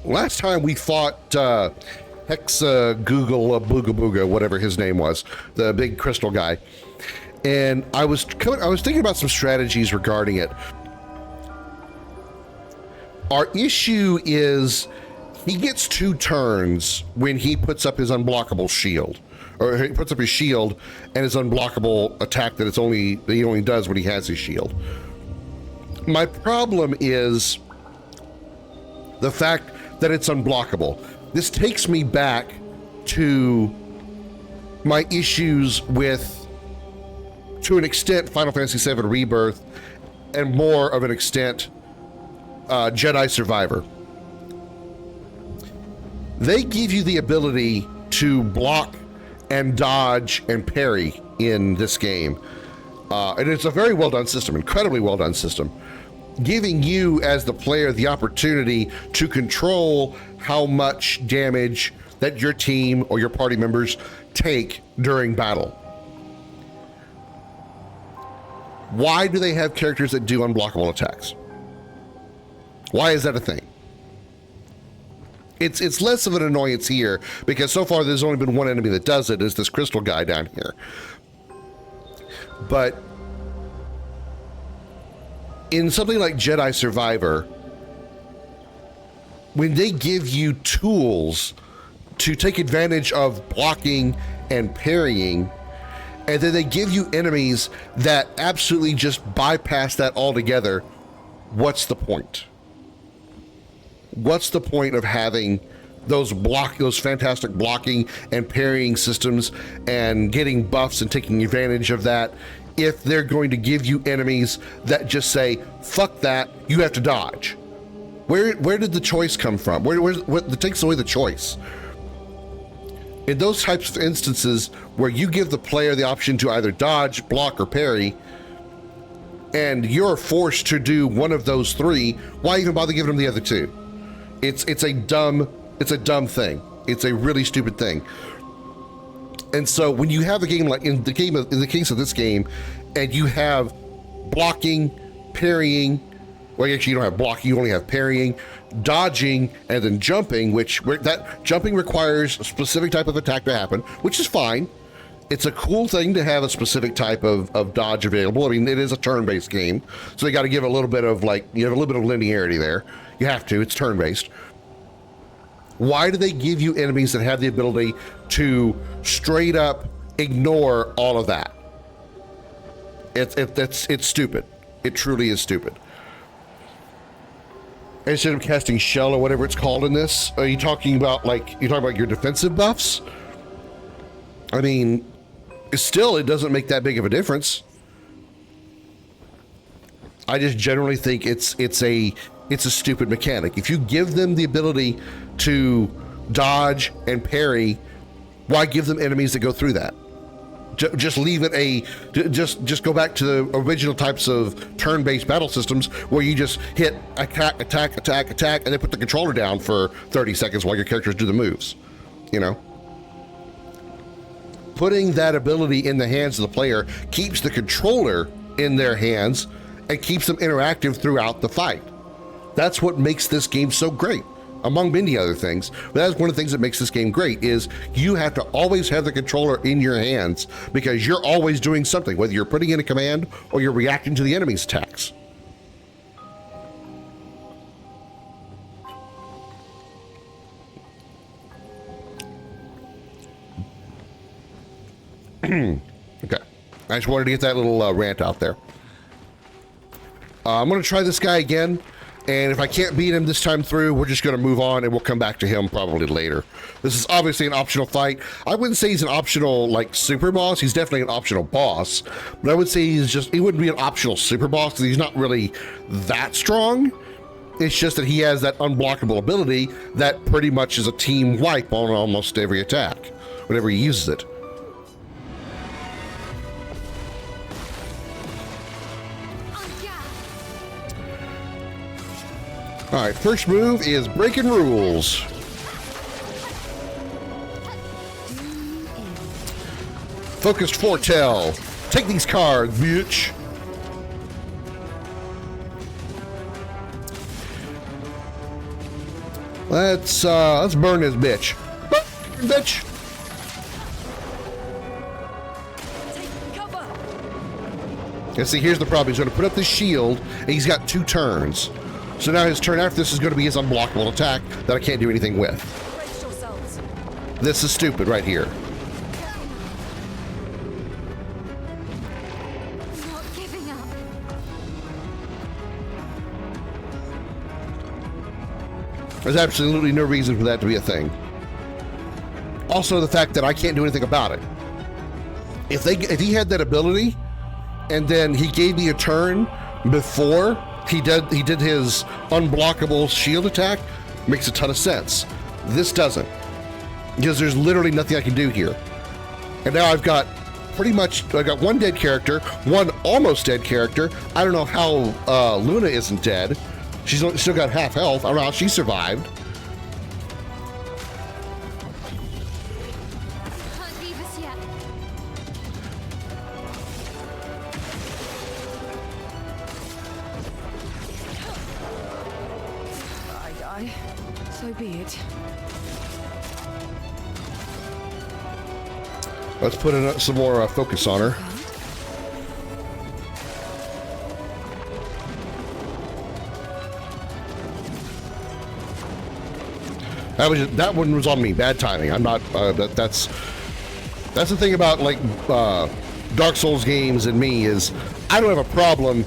Last time we fought Hexa Google Booga Booga, whatever his name was, the big crystal guy, and I was thinking about some strategies regarding it. Our issue is he gets 2 turns when he puts up his unblockable shield, or he puts up his shield and his unblockable attack that he only does when he has his shield. My problem is the fact that it's unblockable. This takes me back to my issues with, to an extent, Final Fantasy VII Rebirth, and more of an extent, Jedi Survivor. They give you the ability to block and dodge and parry in this game. And it's a very well done system, incredibly well done system, giving you as the player the opportunity to control how much damage that your team or your party members take during battle. Why do they have characters that do unblockable attacks? Why is that a thing? It's less of an annoyance here, because so far there's only been one enemy that does it, is this crystal guy down here. But in something like Jedi Survivor, when they give you tools to take advantage of blocking and parrying, and then they give you enemies that absolutely just bypass that altogether, what's the point? What's the point of having those fantastic blocking and parrying systems and getting buffs and taking advantage of that if they're going to give you enemies that just say, fuck that, you have to dodge? Where did the choice come from? What takes away the choice? In those types of instances where you give the player the option to either dodge, block, or parry, and you're forced to do one of those 3, why even bother giving them the other 2? It's a dumb thing. It's a really stupid thing. And so when you have a game like in the case of this game, and you have blocking, parrying, well, actually you don't have blocking, you only have parrying, dodging, and then jumping, that jumping requires a specific type of attack to happen, which is fine. It's a cool thing to have a specific type of dodge available. I mean, it is a turn-based game, so you got to give a little bit of, like, you have a little bit of linearity there. You have to, it's turn-based. Why do they give you enemies that have the ability to straight up ignore all of that? It's stupid. It truly is stupid. Instead of casting shell or whatever it's called in this, are you talking about, your defensive buffs? I mean, still, it doesn't make that big of a difference. I just generally think it's a stupid mechanic. If you give them the ability to dodge and parry, why give them enemies that go through that? Just leave it just go back to the original types of turn-based battle systems where you just hit attack, and then put the controller down for 30 seconds while your characters do the moves, you know? Putting that ability in the hands of the player keeps the controller in their hands and keeps them interactive throughout the fight. That's what makes this game so great, among many other things. But that's one of the things that makes this game great, is you have to always have the controller in your hands because you're always doing something, whether you're putting in a command or you're reacting to the enemy's attacks. Okay, I just wanted to get that little rant out there. I'm going to try this guy again. And if I can't beat him this time through, we're just going to move on and we'll come back to him probably later. This is obviously an optional fight. I wouldn't say he's an optional, like, super boss. He's definitely an optional boss. But I would say he wouldn't be an optional super boss because he's not really that strong. It's just that he has that unblockable ability that pretty much is a team wipe on almost every attack, whenever he uses it. All right, first move is breaking rules. Focused foretell. Take these cards, bitch. Let's burn this bitch. Burn, bitch. And see, here's the problem. He's going to put up this shield, and he's got 2 turns. So now his turn after this is going to be his unblockable attack that I can't do anything with. This is stupid right here. Not giving up. There's absolutely no reason for that to be a thing. Also, the fact that I can't do anything about it. If he had that ability, and then he gave me a turn before he did his unblockable shield attack, makes a ton of sense. This doesn't, because there's literally nothing I can do here. And now I've got one dead character, one almost dead character. I don't know how Luna isn't dead. She's still got half health. I don't know how she survived. Can't leave us yet. I die. So be it. Let's put in some more focus on her. That one was on me. Bad timing. I'm not. That's the thing about like Dark Souls games and me is I don't have a problem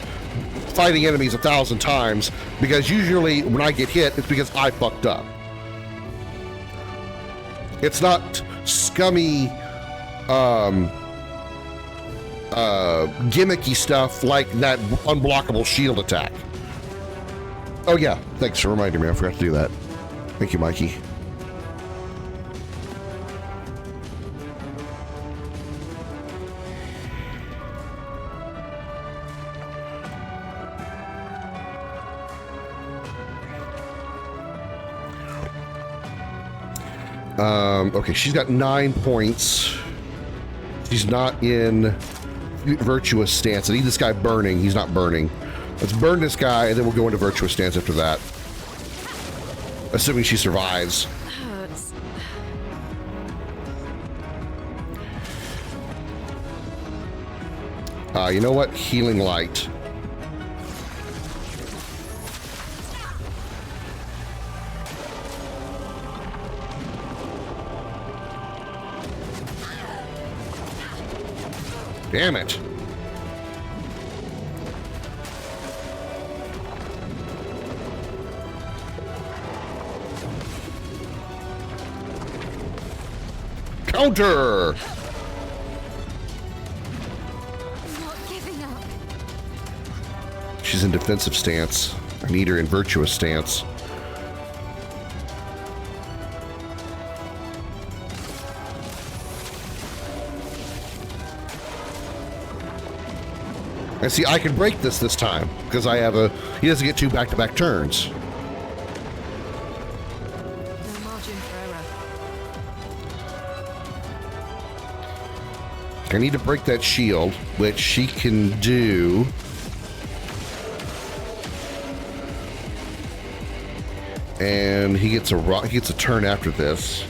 fighting enemies 1,000 times because usually when I get hit, it's because I fucked up. It's not scummy, gimmicky stuff like that unblockable shield attack. Oh yeah, thanks for reminding me. I forgot to do that. Thank you, Mikey. Okay, she's got 9 points. She's not in virtuous stance. I need this guy burning. He's not burning. Let's burn this guy, and then we'll go into virtuous stance after that. Assuming she survives. Hurts. You know what? Healing light. Damn it. Counter! Not giving up. She's in defensive stance. I need her in virtuous stance. And see, I can break this time because I have he doesn't get 2 back-to-back turns. No margin for error. I need to break that shield, which she can do. And he gets a turn after this.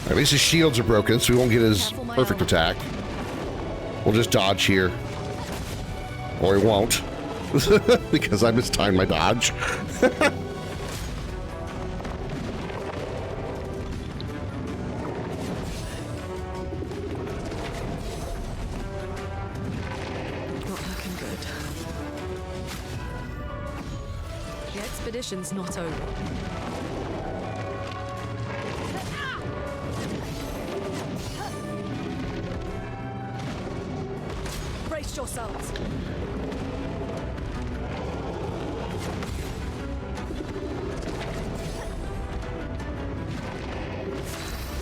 At least his shields are broken, so we won't get his perfect attack. We'll just dodge here. Or he won't. Because I mistimed my dodge. Not looking good. mission's not over. Brace yourselves.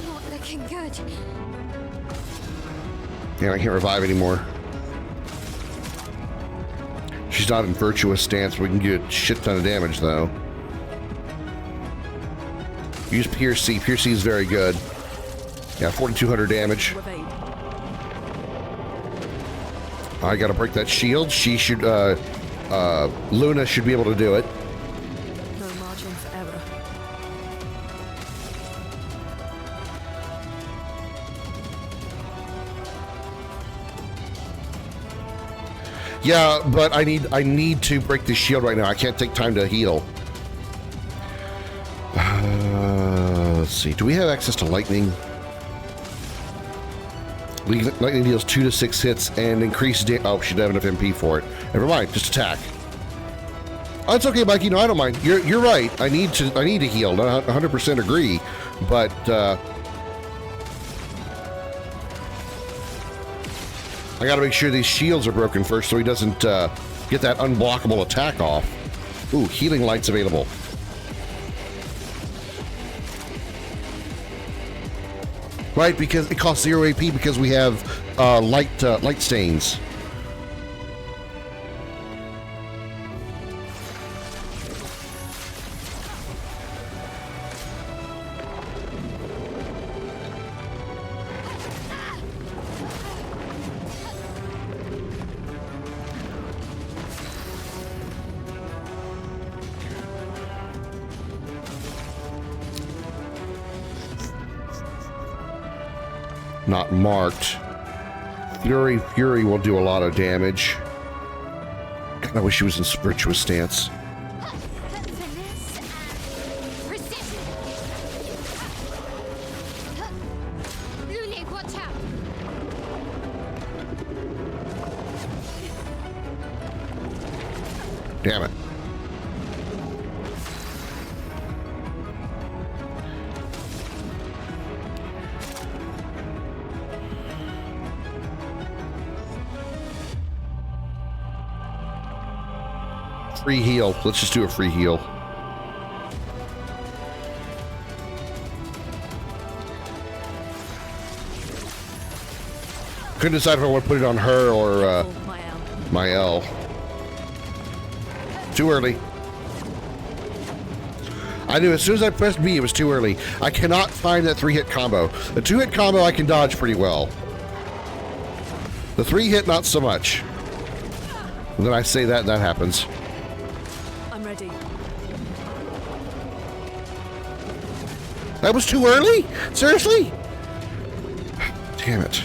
Not looking good. Yeah, I can't revive anymore. She's not in virtuous stance. We can get a shit ton of damage, though. Use Pierce C. Pierce C is very good. Yeah, 4,200 damage. I gotta break that shield. She should, Luna should be able to do it. No margin for error. Yeah, but I need to break this shield right now. I can't take time to heal. Let's see. Do we have access to lightning? Lightning deals 2 to 6 hits and increases damage. Oh, she doesn't have enough MP for it. Never mind. Just attack. Oh, it's okay, Mikey. No, I don't mind. You're right. I need to heal. I 100% agree. But I got to make sure these shields are broken first so he doesn't get that unblockable attack off. Ooh, healing lights available. Right, because it costs 0 AP because we have light stains. Not marked. Fury will do a lot of damage. God, I wish she was in virtuous stance. Damn it. Free heal. Let's just do a free heal. Couldn't decide if I want to put it on her or my L. Too early. I knew as soon as I pressed B, it was too early. I cannot find that 3-hit combo. The 2-hit combo I can dodge pretty well. The 3-hit, not so much. And then I say that, and that happens. I'm ready. That was too early? Seriously? Damn it.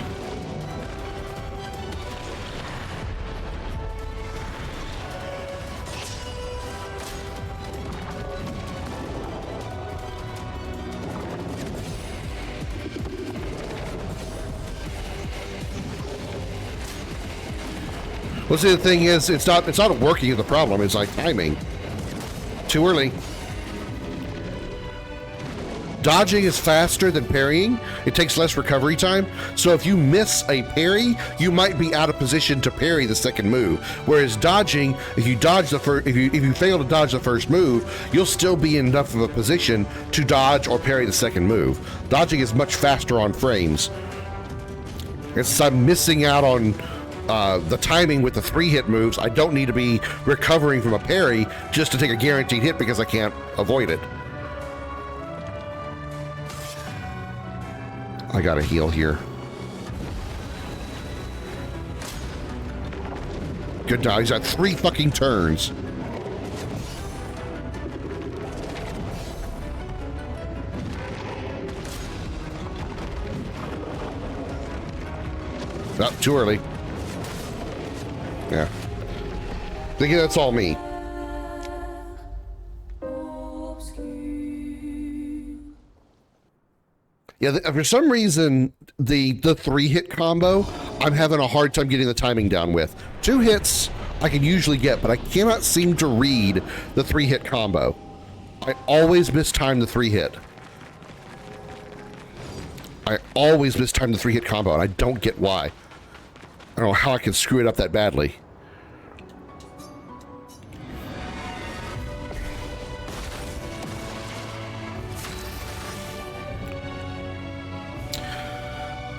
Well, see, the thing is, it's not working. The problem is like timing. Too early. Dodging is faster than parrying. It takes less recovery time. So if you miss a parry, you might be out of position to parry the second move. Whereas dodging, if you dodge the first, if you fail to dodge the first move, you'll still be in enough of a position to dodge or parry the second move. Dodging is much faster on frames. And since I'm missing out on the timing with the 3-hit moves, I don't need to be recovering from a parry just to take a guaranteed hit because I can't avoid it. I gotta heal here. Good dog. He's got 3 fucking turns. Oh, too early. Yeah. Thinking that's all me. Yeah, for some reason, the 3-hit combo, I'm having a hard time getting the timing down with. 2 hits, I can usually get, but I cannot seem to read the 3-hit combo. I always mistime the 3-hit. I always mistime the 3-hit combo, and I don't get why. I don't know how I can screw it up that badly.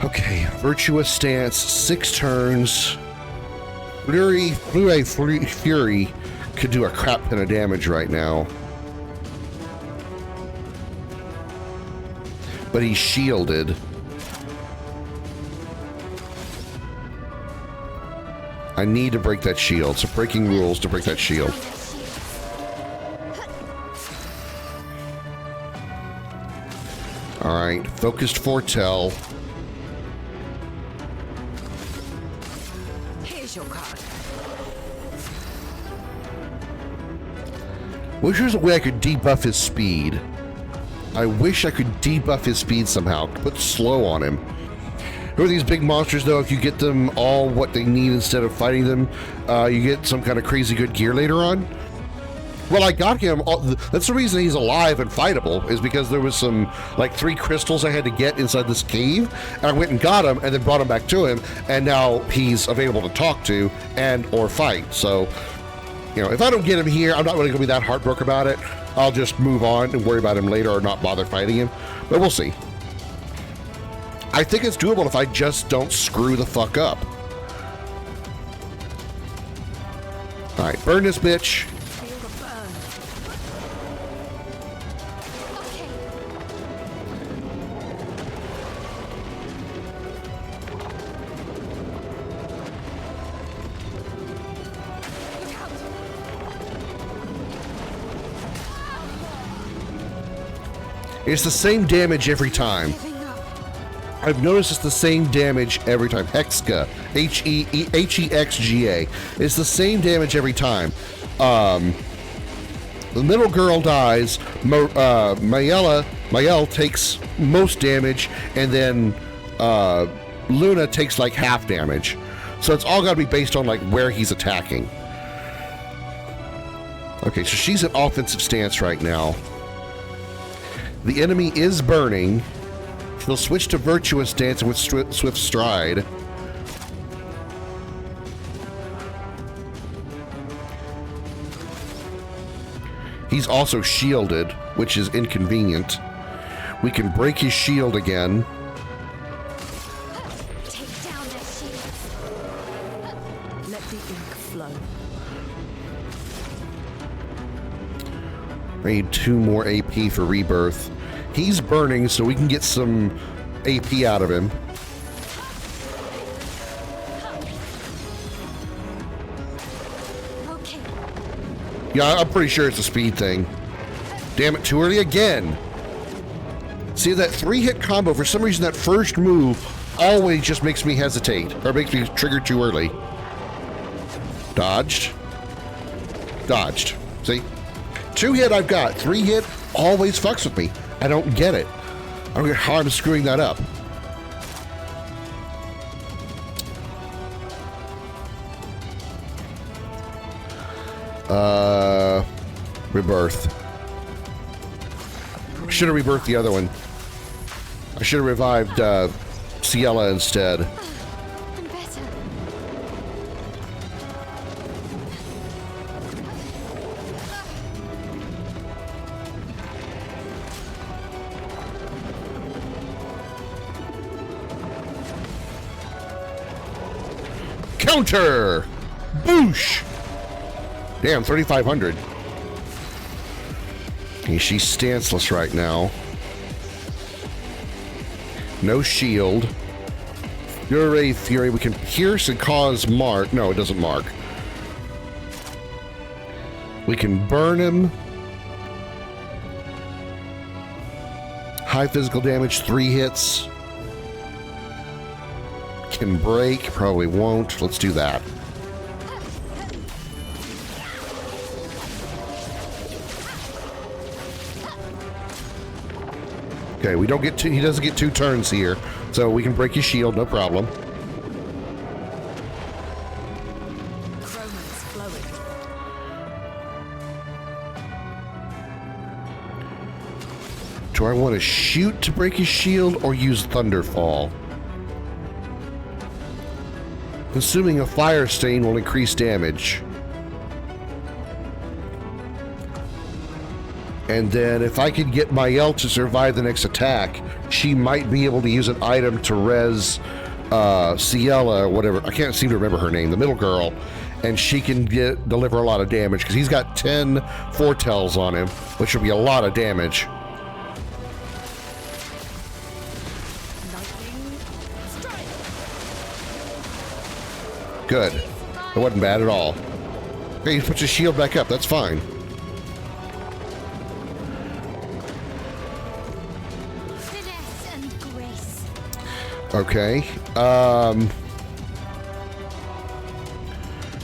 Okay, Virtuous Stance, 6 turns. Fury could do a crap ton of damage right now. But he's shielded. I need to break that shield, so breaking rules to break that shield. Alright, focused foretell. Here's your card. Wish there was a way I could debuff his speed. I wish I could debuff his speed somehow. Put slow on him. Who are these big monsters, though? If you get them all what they need instead of fighting them, you get some kind of crazy good gear later on. Well, I got him. That's the reason he's alive and fightable, is because there was some, like, 3 crystals I had to get inside this cave, and I went and got him, and then brought him back to him, and now he's available to talk to and or fight. So, you know, if I don't get him here, I'm not really going to be that heartbroken about it. I'll just move on and worry about him later or not bother fighting him. But we'll see. I think it's doable if I just don't screw the fuck up. Alright, burn this bitch. It's the same damage every time. I've noticed it's the same damage every time. Hexga. Hexga. It's the same damage every time. The middle girl dies. Mael takes most damage, and then Luna takes like half damage. So it's all got to be based on like where he's attacking. Okay, so she's in offensive stance right now. The enemy is burning. She'll switch to virtuous stance with swift stride. He's also shielded, which is inconvenient. We can break his shield again. Take down their shields. Let the ink flow. I need 2 more AP for rebirth. He's burning, so we can get some AP out of him. Okay. Yeah, I'm pretty sure it's a speed thing. Damn it, too early again. See, that 3-hit combo, for some reason that first move always just makes me hesitate, or makes me trigger too early. Dodged. Dodged. See? 2-hit I've got. 3-hit always fucks with me. I don't get it. I don't get how I'm screwing that up. Rebirth. I should have rebirthed the other one. I should have revived Ciela instead. I'm better. Counter! Boosh! Damn, 3,500. She's stanceless right now. No shield. Fury, Fury. We can pierce and cause mark. No, it doesn't mark. We can burn him. High physical damage, 3 hits. Can break, probably won't. Let's do that. Okay, we don't get he doesn't get 2 turns here, so we can break his shield, no problem. Chroma's flowing. Do I want to shoot to break his shield or use Thunderfall? Consuming a fire stain will increase damage. And then if I could get Mael to survive the next attack, she might be able to use an item to res Ciela or whatever. I can't seem to remember her name, the middle girl. And she can deliver a lot of damage because he's got 10 foretells on him, which will be a lot of damage. Good. It wasn't bad at all. Okay, he puts his shield back up. That's fine. Finesse and grace. Okay.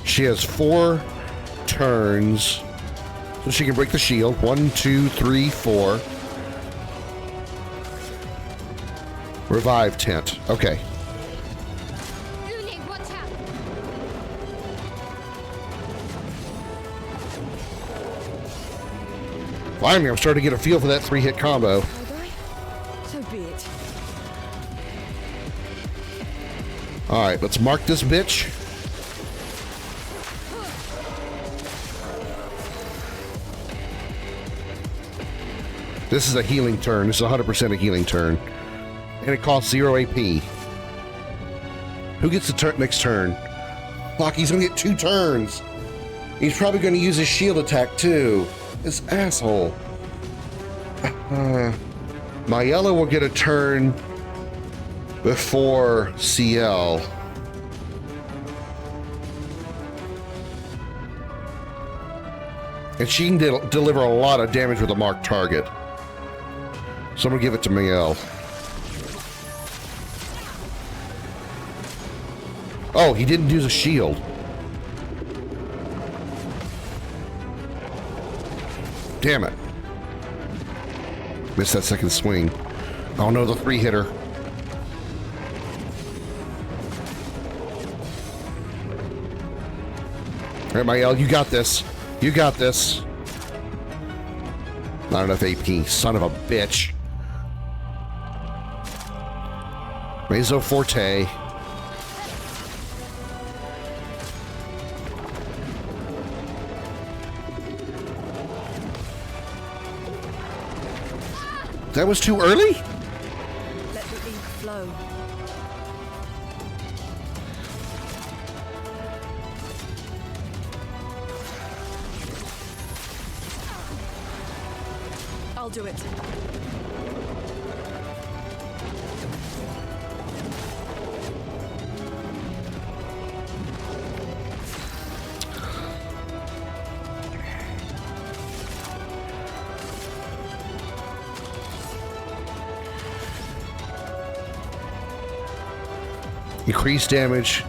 She has 4 turns, so she can break the shield. 1, 2, 3, 4. Revive tent. Okay. Uli, watch out. Finally, I'm starting to get a feel for that 3-hit combo. So be it. All right, let's mark this bitch. This is a healing turn. This is 100% a healing turn. And it costs 0 AP. Who gets the next turn? Fuck, he's gonna get 2 turns. He's probably gonna use his shield attack too. This asshole. Maela will get a turn before CL. And she can deliver a lot of damage with a marked target. So I'm gonna give it to Mael. Oh, he didn't use a shield. Damn it. Missed that second swing. Oh no, the 3-hitter. All right, Mael, you got this. You got this. Not enough AP, son of a bitch. Mezzo Forte. That was too early? Let the ink flow. I'll do it. Increased damage.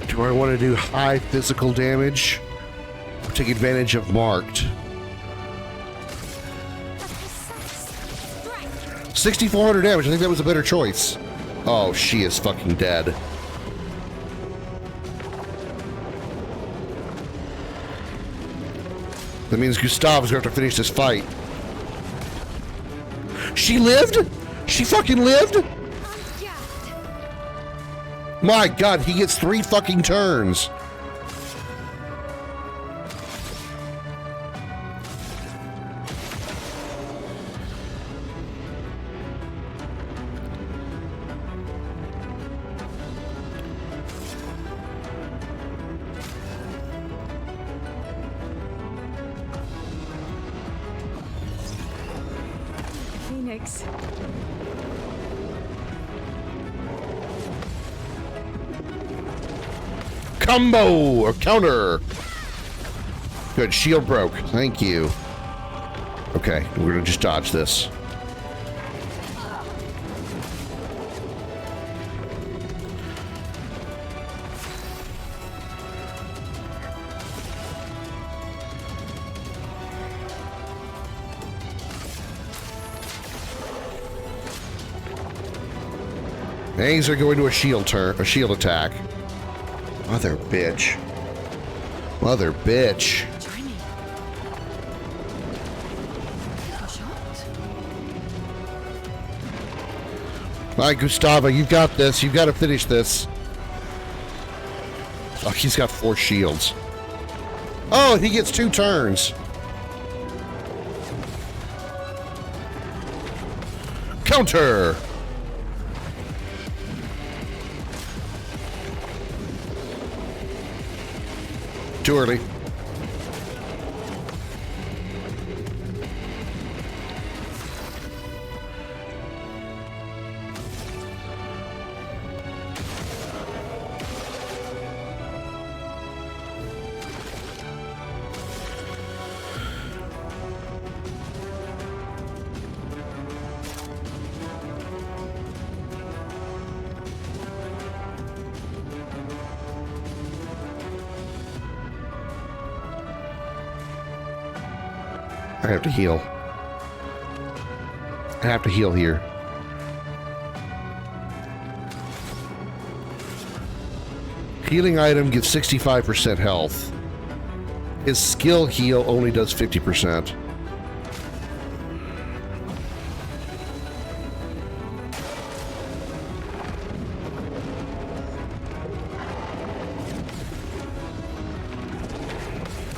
Do I want to do high physical damage? Or take advantage of marked? 6,400 damage. I think that was a better choice. Oh, she is fucking dead. That means Gustav's gonna have to finish this fight. She lived? She fucking lived? My God, he gets 3 fucking turns. Phoenix. Combo or counter. Good, shield broke. Thank you. Okay, we're gonna just dodge this. These are going to a shield attack. Mother bitch. Mother bitch. Join me. A shot? All right, Gustavo, you've got this. You've got to finish this. Oh, he's got 4 shields. Oh, he gets 2 turns. Counter. Too early. I have to heal. I have to heal here. Healing item gives 65% health. His skill heal only does 50%.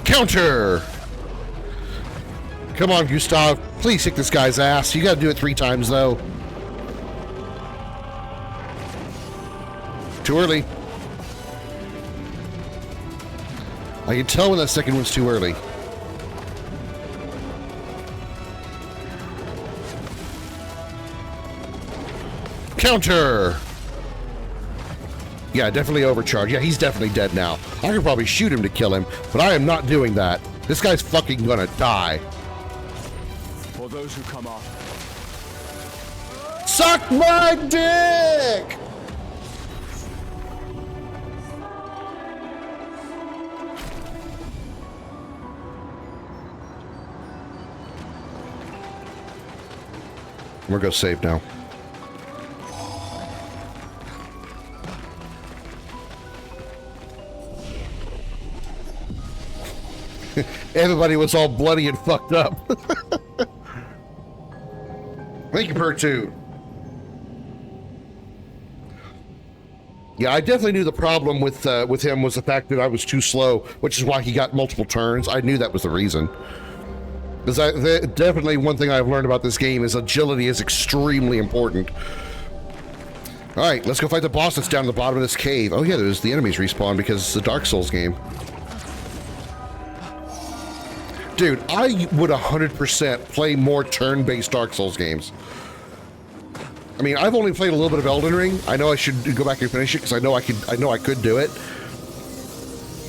Counter! Come on, Gustav. Please kick this guy's ass. You gotta do it 3 times, though. Too early. I can tell when that second one's too early. Counter! Yeah, definitely overcharge. Yeah, he's definitely dead now. I could probably shoot him to kill him, but I am not doing that. This guy's fucking gonna die. For those who come off. Suck my dick! We're gonna save now. Everybody was all bloody and fucked up. Thank you, Per2. Yeah, I definitely knew the problem with him was the fact that I was too slow, which is why he got multiple turns. I knew that was the reason. Because definitely one thing I've learned about this game is agility is extremely important. All right, let's go fight the boss that's down at the bottom of this cave. Oh yeah, there's the enemies respawn because it's a Dark Souls game. Dude, I would 100% play more turn-based Dark Souls games. I mean, I've only played a little bit of Elden Ring. I know I should go back and finish it because I know I could do it.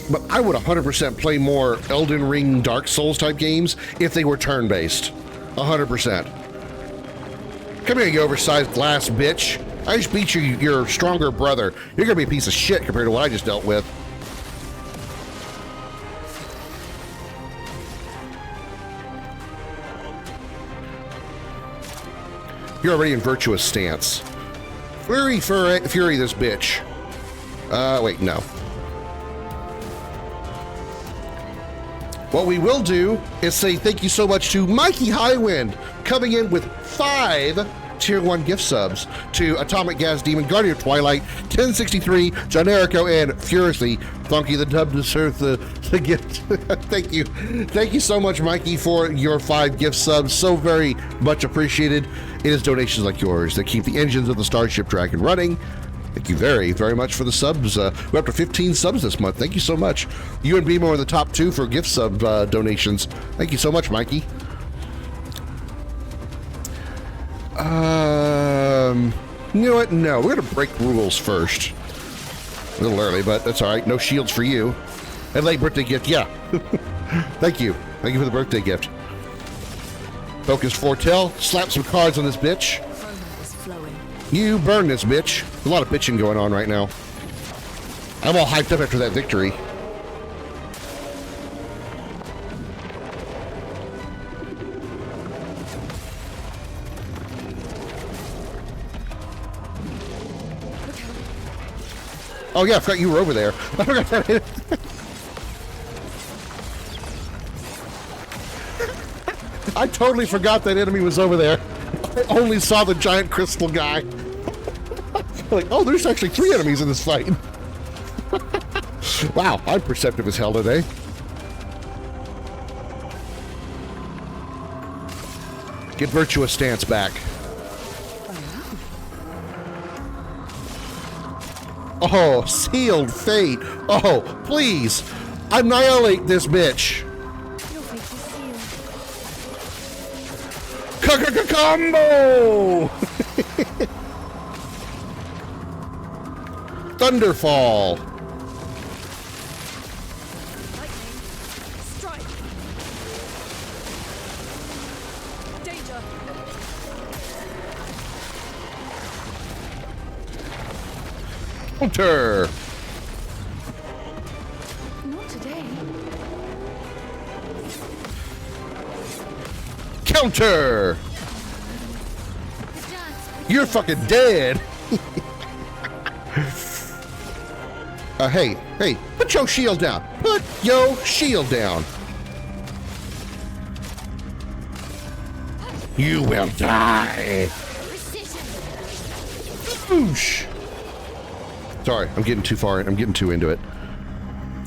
But I would 100% play more Elden Ring Dark Souls type games if they were turn-based. 100%. Come here, you oversized glass bitch. I just beat your stronger brother. You're gonna be a piece of shit compared to what I just dealt with. You're already in virtuous stance. Fury this bitch. Wait, no. What we will do is say thank you so much to Mikey Highwind, coming in with 5 Tier 1 gift subs, to Atomic Gas Demon, Guardian of Twilight, 1063, John Erico, and Furiously. Funky the Dub deserves the gift. Thank you. Thank you so much, Mikey, for your 5 gift subs. So very much appreciated. It is donations like yours that keep the engines of the Starship Dragon running. Thank you very, very much for the subs. We're up to 15 subs this month. Thank you so much. You and Beamo are the top 2 for gift sub donations. Thank you so much, Mikey. You know what? No, we're gonna break rules first. A little early, but that's all right. No shields for you. And late birthday gift, yeah. Thank you. Thank you for the birthday gift. Focused foretell. Slap some cards on this bitch. You burn this bitch. There's a lot of bitching going on right now. I'm all hyped up after that victory. Oh yeah, I forgot you were over there. I forgot that. I totally forgot that enemy was over there. I only saw the giant crystal guy. Like, oh, there's actually 3 enemies in this fight. Wow, I'm perceptive as hell today. Get Virtuous Stance back. Oh, Sealed Fate. Oh, please. Annihilate this bitch. Your fate is sealed. Combo! Thunderfall. Lightning. Strike. Danger. Counter. Not today. Counter. You're fucking dead. Hey, put your shield down. Put your shield down. You will die. Whoosh. Sorry, I'm getting too far. I'm getting too into it.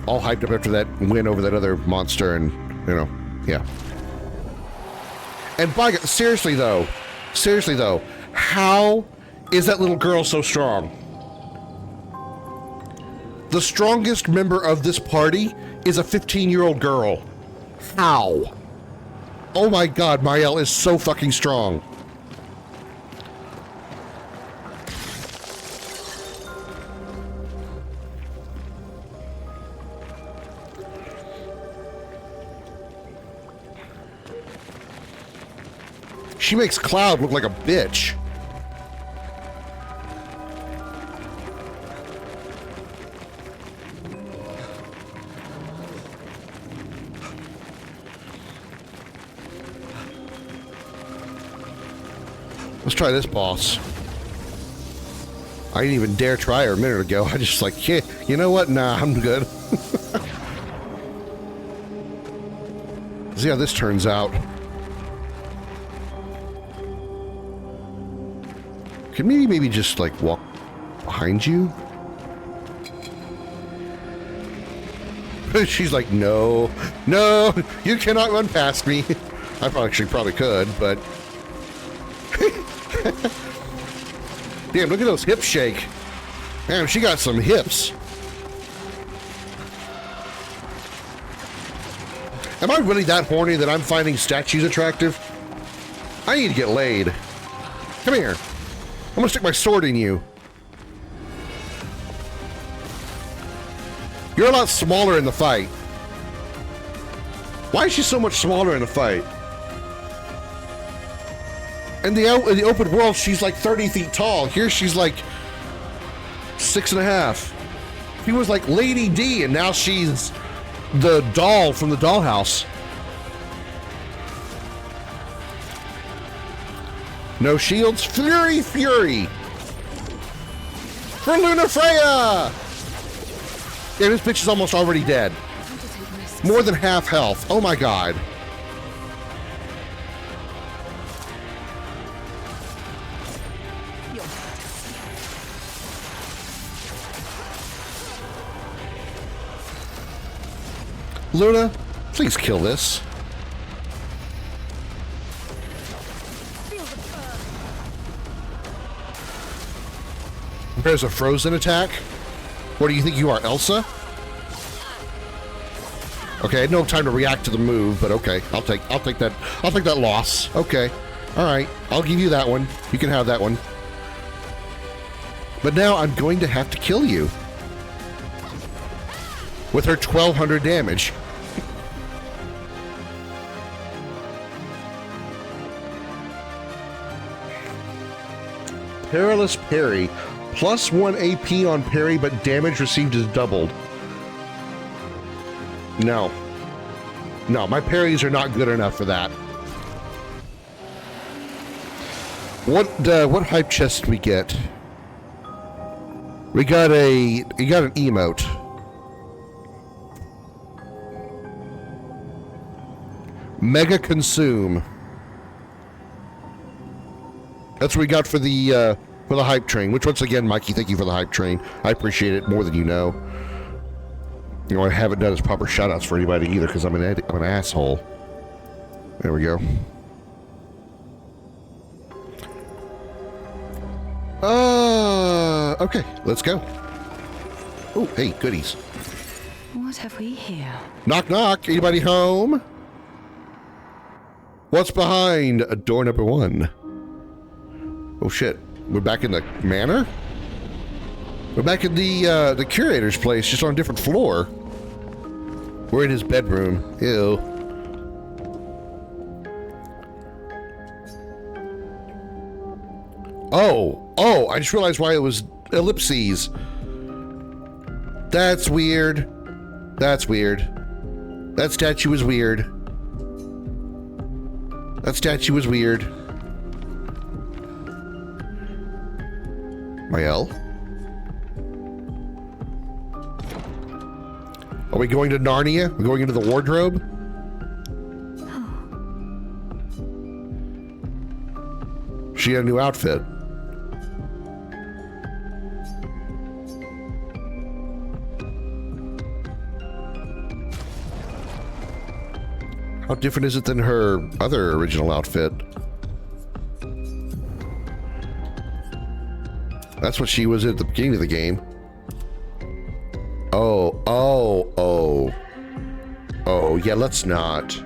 All hyped up after that win over that other monster, and you know, yeah. And by God, seriously though, how is that little girl so strong? The strongest member of this party is a 15-year-old girl. How? Oh my God, Mael is so fucking strong. She makes Cloud look like a bitch. Let's try this boss. I didn't even dare try her a minute ago. I just like, yeah, you know what? Nah, I'm good. See how this turns out. Can maybe just like walk behind you? She's like, no, you cannot run past me. I probably could, but damn, look at those hips shake. Damn, she got some hips. Am I really that horny that I'm finding statues attractive? I need to get laid. Come here. I'm gonna stick my sword in you. You're a lot smaller in the fight. Why is she so much smaller in the fight? In the open world, she's like 30 feet tall. Here she's like 6.5. She was like Lady D, and now she's the doll from the dollhouse. No shields. Fury! For Luna Freya! Yeah, this bitch is almost already dead. More than half health. Oh my God. Luna, please kill this. There's a frozen attack. What do you think you are, Elsa? Okay, I had no time to react to the move, but okay, I'll take that loss. Okay, all right, I'll give you that one. You can have that one. But now I'm going to have to kill you with her 1,200 damage. Perilous parry. +1 AP on parry, but damage received is doubled. No, my parries are not good enough for that. What hype chest we get? We got an emote. Mega consume. That's what we got for the hype train. Which, once again, Mikey, thank you for the hype train. I appreciate it more than you know. You know, I haven't done his proper shoutouts for anybody either because I'm an asshole. There we go. Okay, let's go. Oh, hey, goodies. What have we here? Knock, knock. Anybody home? What's behind door number 1? Oh shit, we're back in the manor? We're back in the curator's place, just on a different floor. We're in his bedroom. Ew. Oh, I just realized why it was ellipses. That's weird. That's weird. That statue is weird. That statue is weird. Mael? Are we going to Narnia? We're going into the wardrobe? She had a new outfit. How different is it than her other original outfit? That's what she was at the beginning of the game. Oh, yeah, let's not.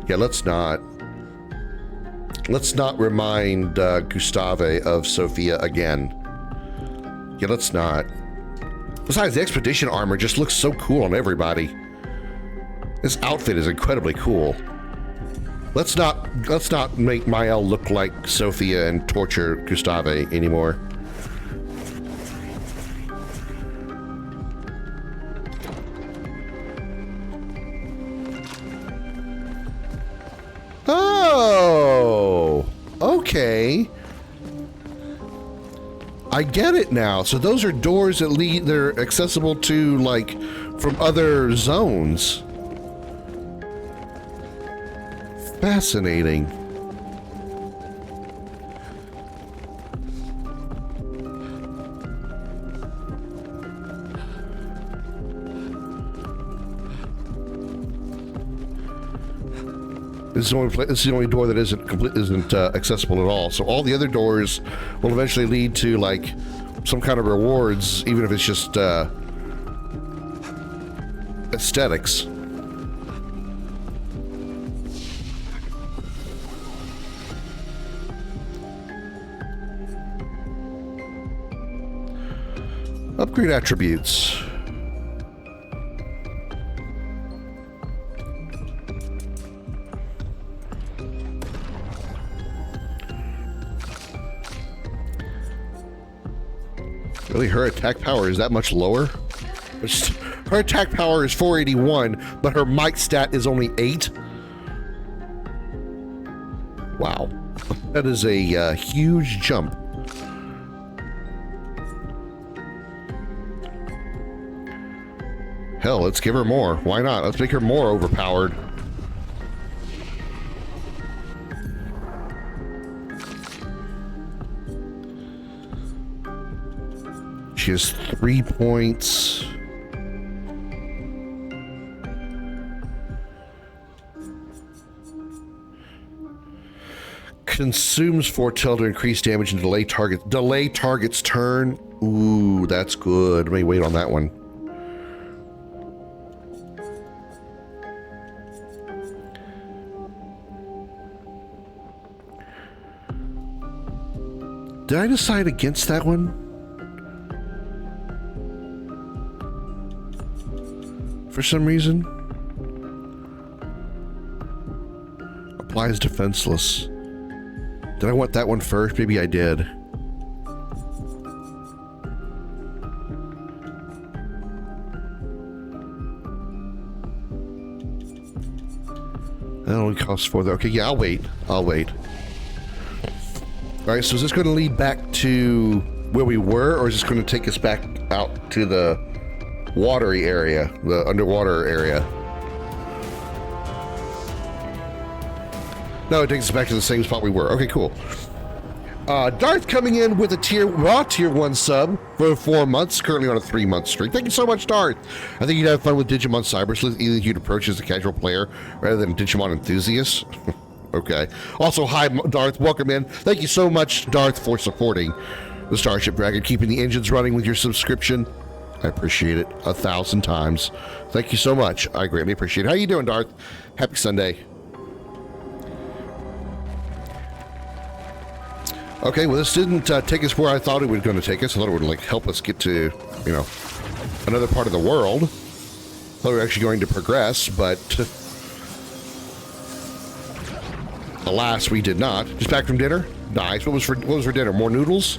Yeah, let's not. Let's not remind Gustave of Sophia again. Yeah, let's not. Besides, the expedition armor just looks so cool on everybody. This outfit is incredibly cool. Let's not make Mael look like Sophia and torture Gustave anymore. Oh, okay. I get it now. So those are doors that lead, they're accessible to, like, from other zones. Fascinating. This is the only door that isn't accessible at all. So all the other doors will eventually lead to like some kind of rewards, even if it's just aesthetics. Upgrade attributes. Really, her attack power is that much lower? Her attack power is 481, but her might stat is only 8? Wow. That is a huge jump. Hell, let's give her more. Why not? Let's make her more overpowered. She has 3 points. Consumes foretell to increase damage and delay target's turn. Ooh, that's good. Let me wait on that one. Did I decide against that one? For some reason? Applies defenseless. Did I want that one first? Maybe I did. That only costs 4. Okay, yeah, I'll wait. All right, so is this going to lead back to where we were, or is this going to take us back out to the watery area, the underwater area? No, it takes us back to the same spot we were. Okay, cool. Darth coming in with a raw tier 1 sub for 4 months, currently on a 3-month streak. Thank you so much, Darth. I think you'd have fun with Digimon Cyber Sleuth, either you'd approach as a casual player rather than a Digimon enthusiast. Okay. Also, hi, Darth. Welcome in. Thank you so much, Darth, for supporting the Starship Dragon, keeping the engines running with your subscription. I appreciate it 1,000 times. Thank you so much. I greatly appreciate it. How you doing, Darth? Happy Sunday. Okay, well, this didn't take us where I thought it was going to take us. I thought it would, like, help us get to, you know, another part of the world. I thought we were actually going to progress, but alas, we did not. Just back from dinner? Nice. What was for dinner? More noodles?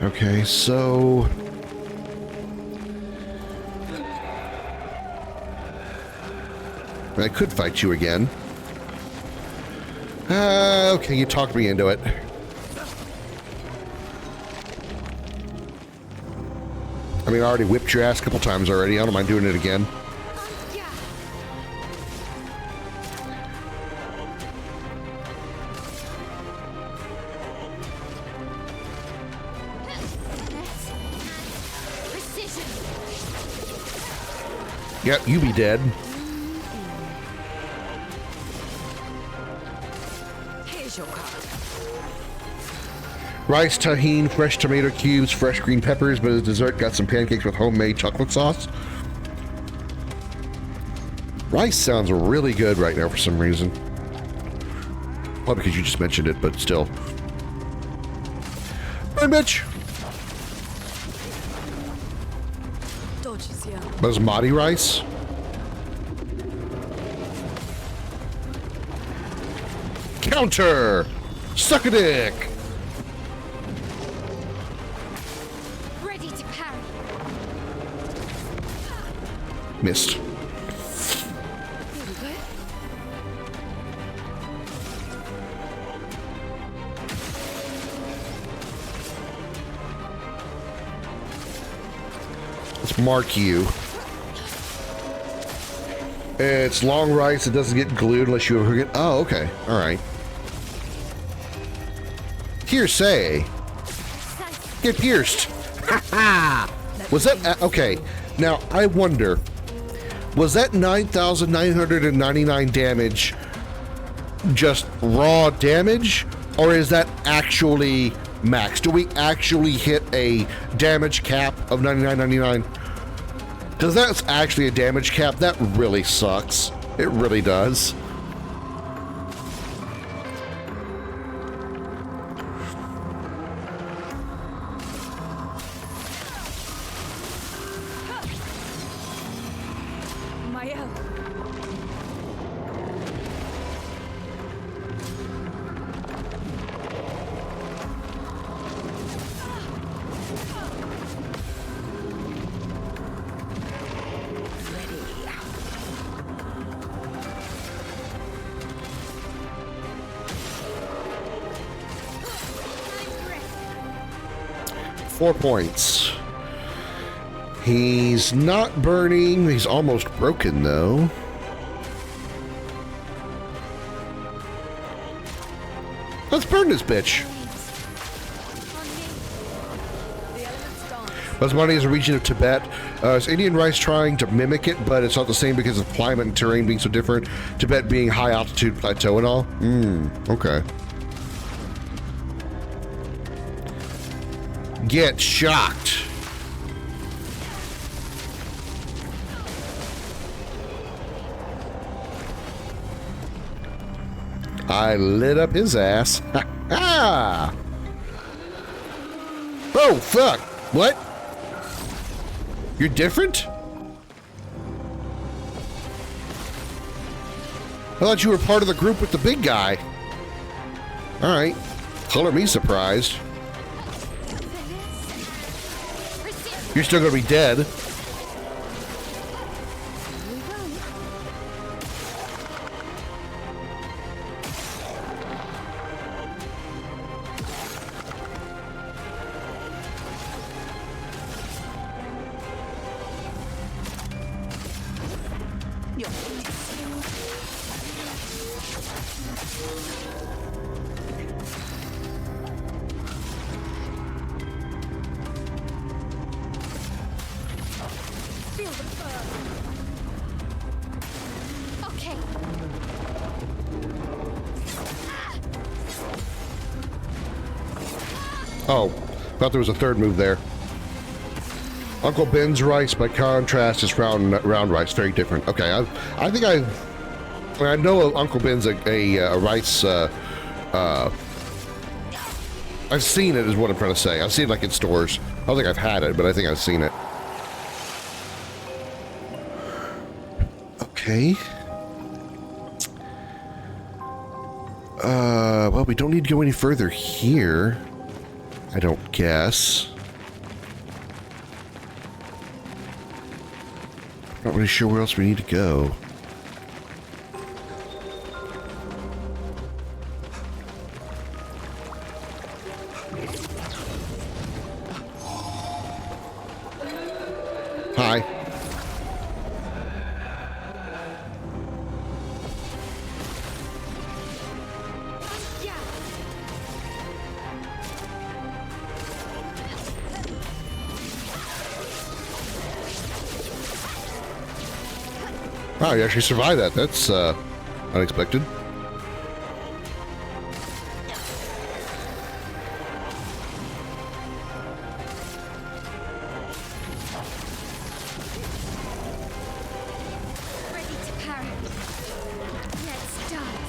Okay, so I could fight you again. Okay, you talked me into it. I mean, I already whipped your ass a couple times already. I don't mind doing it again. Yep, you be dead. Rice, tahini, fresh tomato cubes, fresh green peppers, but as dessert, got some pancakes with homemade chocolate sauce. Rice sounds really good right now for some reason. Probably because you just mentioned it, but still. Hey, bitch! Basmati rice? Counter! Suck a dick! Ready to parry. Missed. Let's mark you. It's long rice. It doesn't get glued unless you ever get... Oh, okay. All right. Hearsay. Get pierced. Was that... Okay. Now, I wonder... Was that 9,999 damage just raw damage? Or is that actually max? Do we actually hit a damage cap of 99.99? Because that's actually a damage cap. That really sucks. It really does. Points. He's not burning. He's almost broken, though. Let's burn this bitch. Basmati is a region of Tibet. It's Indian rice trying to mimic it, but it's not the same because of climate and terrain being so different. Tibet being high altitude plateau and all. Okay. Get shocked. I lit up his ass. Ha! Oh, fuck. What? You're different? I thought you were part of the group with the big guy. Alright. Color me surprised. You're still gonna be dead. Okay. Oh, thought there was a third move there. Uncle Ben's rice, by contrast, is round rice. Very different. Okay, I think I know Uncle Ben's a rice. I've seen it, is what I'm trying to say. I've seen it like in stores. I don't think I've had it, but I think I've seen it. Okay. Well, we don't need to go any further here. I don't guess. Not really sure where else we need to go. Hi. Wow, you actually survived that. That's unexpected. Ready to parry. Let's start.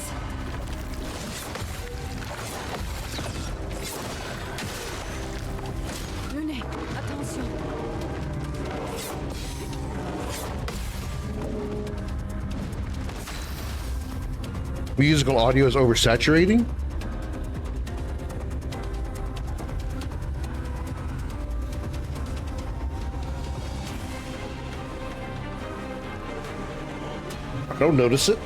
Venez, attention. Musical audio is oversaturating? I don't notice it.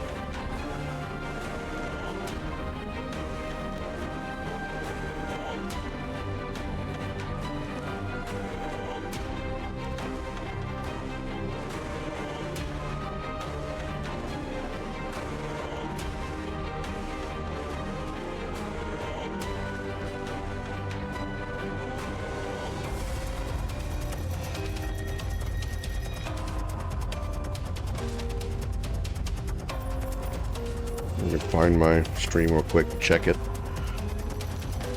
Let me find my stream real quick, check it.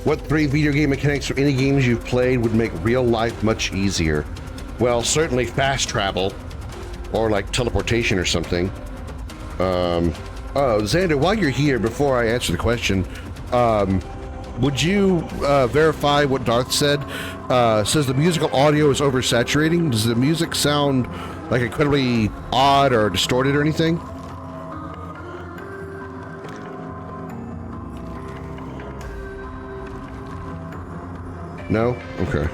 What 3 video game mechanics or any games you've played would make real life much easier? Well, certainly fast travel, or like teleportation or something. Oh, Xander, while you're here, before I answer the question, would you verify what Darth said? Says the musical audio is oversaturating. Does the music sound like incredibly odd or distorted or anything? No? Okay.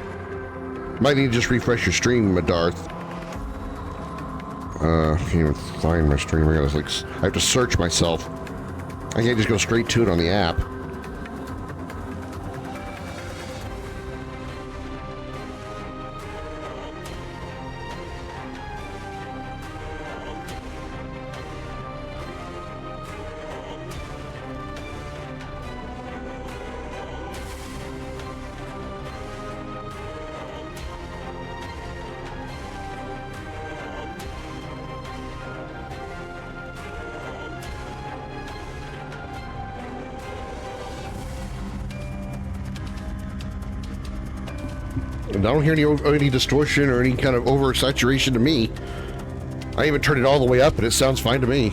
Might need to just refresh your stream, Darth. I can't even find my stream. I have to search myself. I can't just go straight to it on the app. And I don't hear any distortion or any kind of oversaturation to me. I even turned it all the way up and it sounds fine to me.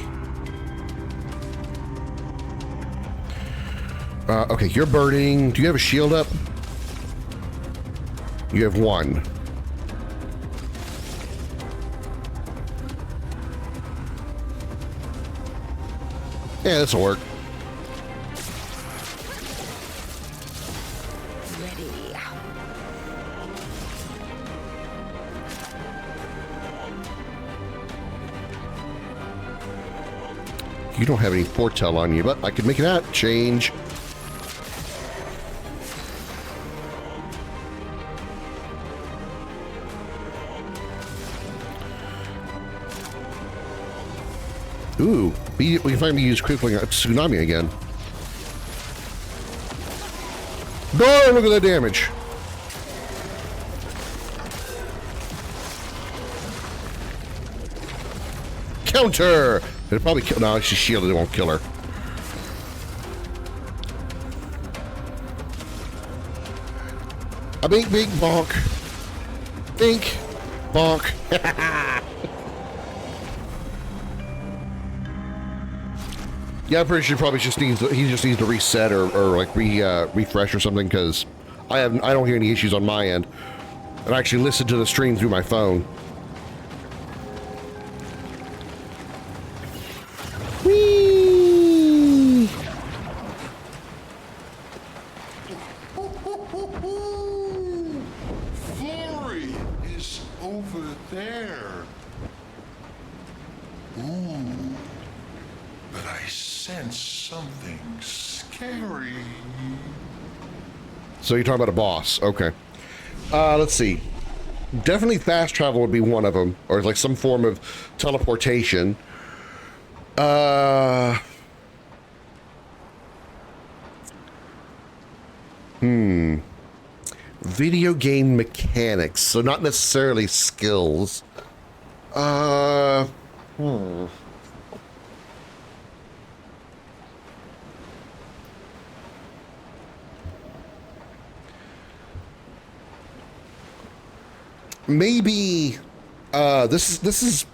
Okay, you're burning. Do you have a shield up? You have one. Yeah, this'll work. You don't have any foretell on you, but I could make it out. Change. Ooh, we can finally use crippling tsunami again. No, look at that damage. Counter! It'll probably kill. No, she's shielded. It won't kill her. A bink, bink, bonk. Bink, bonk. Yeah, I'm pretty sure probably just needs he just needs to reset or like refresh or something because I don't hear any issues on my end. And I actually listen to the stream through my phone. Whee! Flurry is over there. Ooh. But I sense something scary. So you're talking about a boss. Okay. Let's see. Definitely fast travel would be one of them. Or like some form of teleportation. Video game mechanics. So not necessarily skills. Maybe this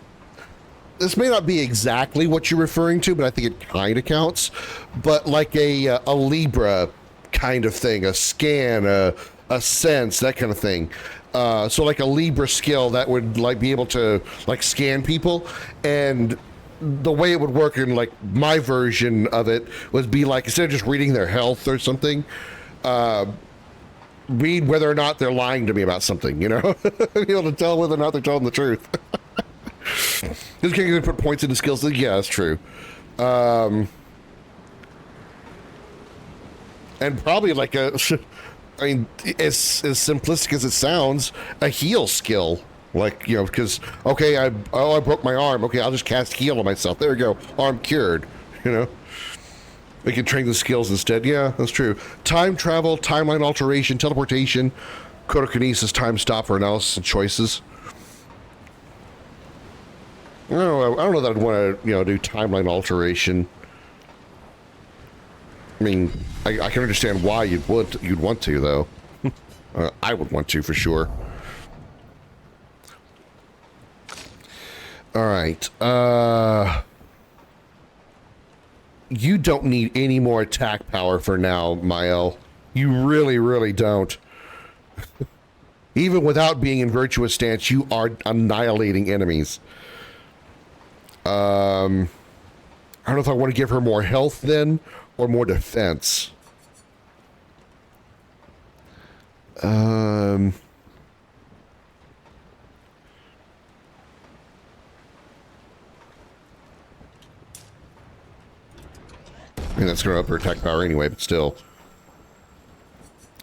may not be exactly what you're referring to, but I think it kind of counts. But like a Libra kind of thing, a scan, a sense, that kind of thing. So like a Libra skill that would like be able to like scan people, and the way it would work in like my version of it would be like instead of just reading their health or something, read whether or not they're lying to me about something, you know? Be able to tell whether or not they're telling the truth. Just can't even put points into skills. Yeah, that's true. And probably like a, I mean, as simplistic as it sounds, a heal skill. Like, you know, because, okay, I broke my arm. Okay, I'll just cast heal on myself. There we go. Arm cured, you know? We can train the skills instead. Yeah, that's true. Time travel, timeline alteration, teleportation, codokinesis, time stop for analysis and choices. I don't know that I'd want to, you know, do timeline alteration. I mean, I can understand why you'd want to, though. I would want to, for sure. All right. You don't need any more attack power for now, Mael. You really, really don't. Even without being in virtuous stance, you are annihilating enemies. I don't know if I want to give her more health then, or more defense. I mean, that's going to up her attack power anyway, but still.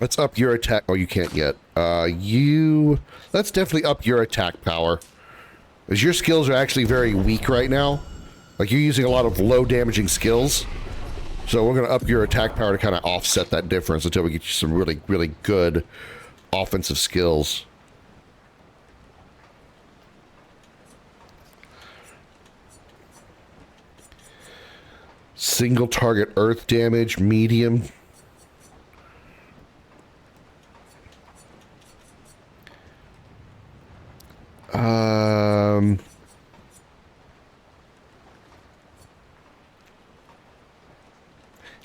Let's up your attack. Oh, you can't yet. Let's definitely up your attack power. Because your skills are actually very weak right now. Like, you're using a lot of low damaging skills. So we're going to up your attack power to kind of offset that difference until we get you some really, really good offensive skills. Single target earth damage, medium.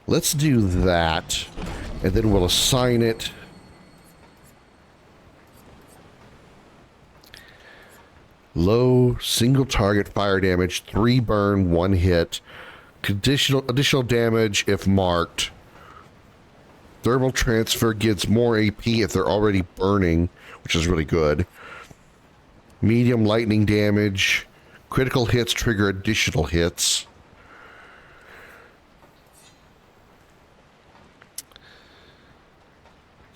Let's do that, and then we'll assign it. Low single target fire damage, 3 burn, 1 hit. Additional damage if marked. Thermal transfer gives more AP if they're already burning, which is really good. Medium lightning damage. Critical hits trigger additional hits.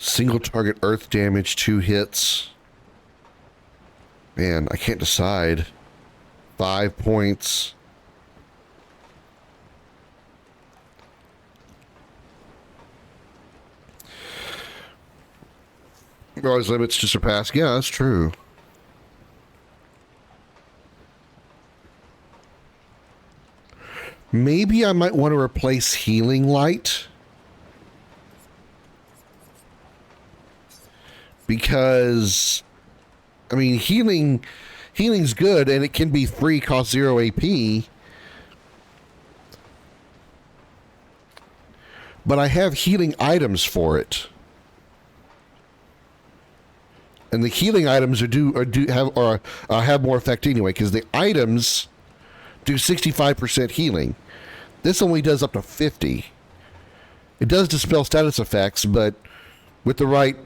Single target earth damage, 2 hits. Man, I can't decide. 5 points. Always limits to surpass. Yeah, that's true. Maybe I might want to replace Healing Light. Because, I mean, healing's good, and it can be free, cost 0 AP. But I have healing items for it. And the healing items have more effect anyway, because the items do 65% healing. This only does up to 50. It does dispel status effects, but with the right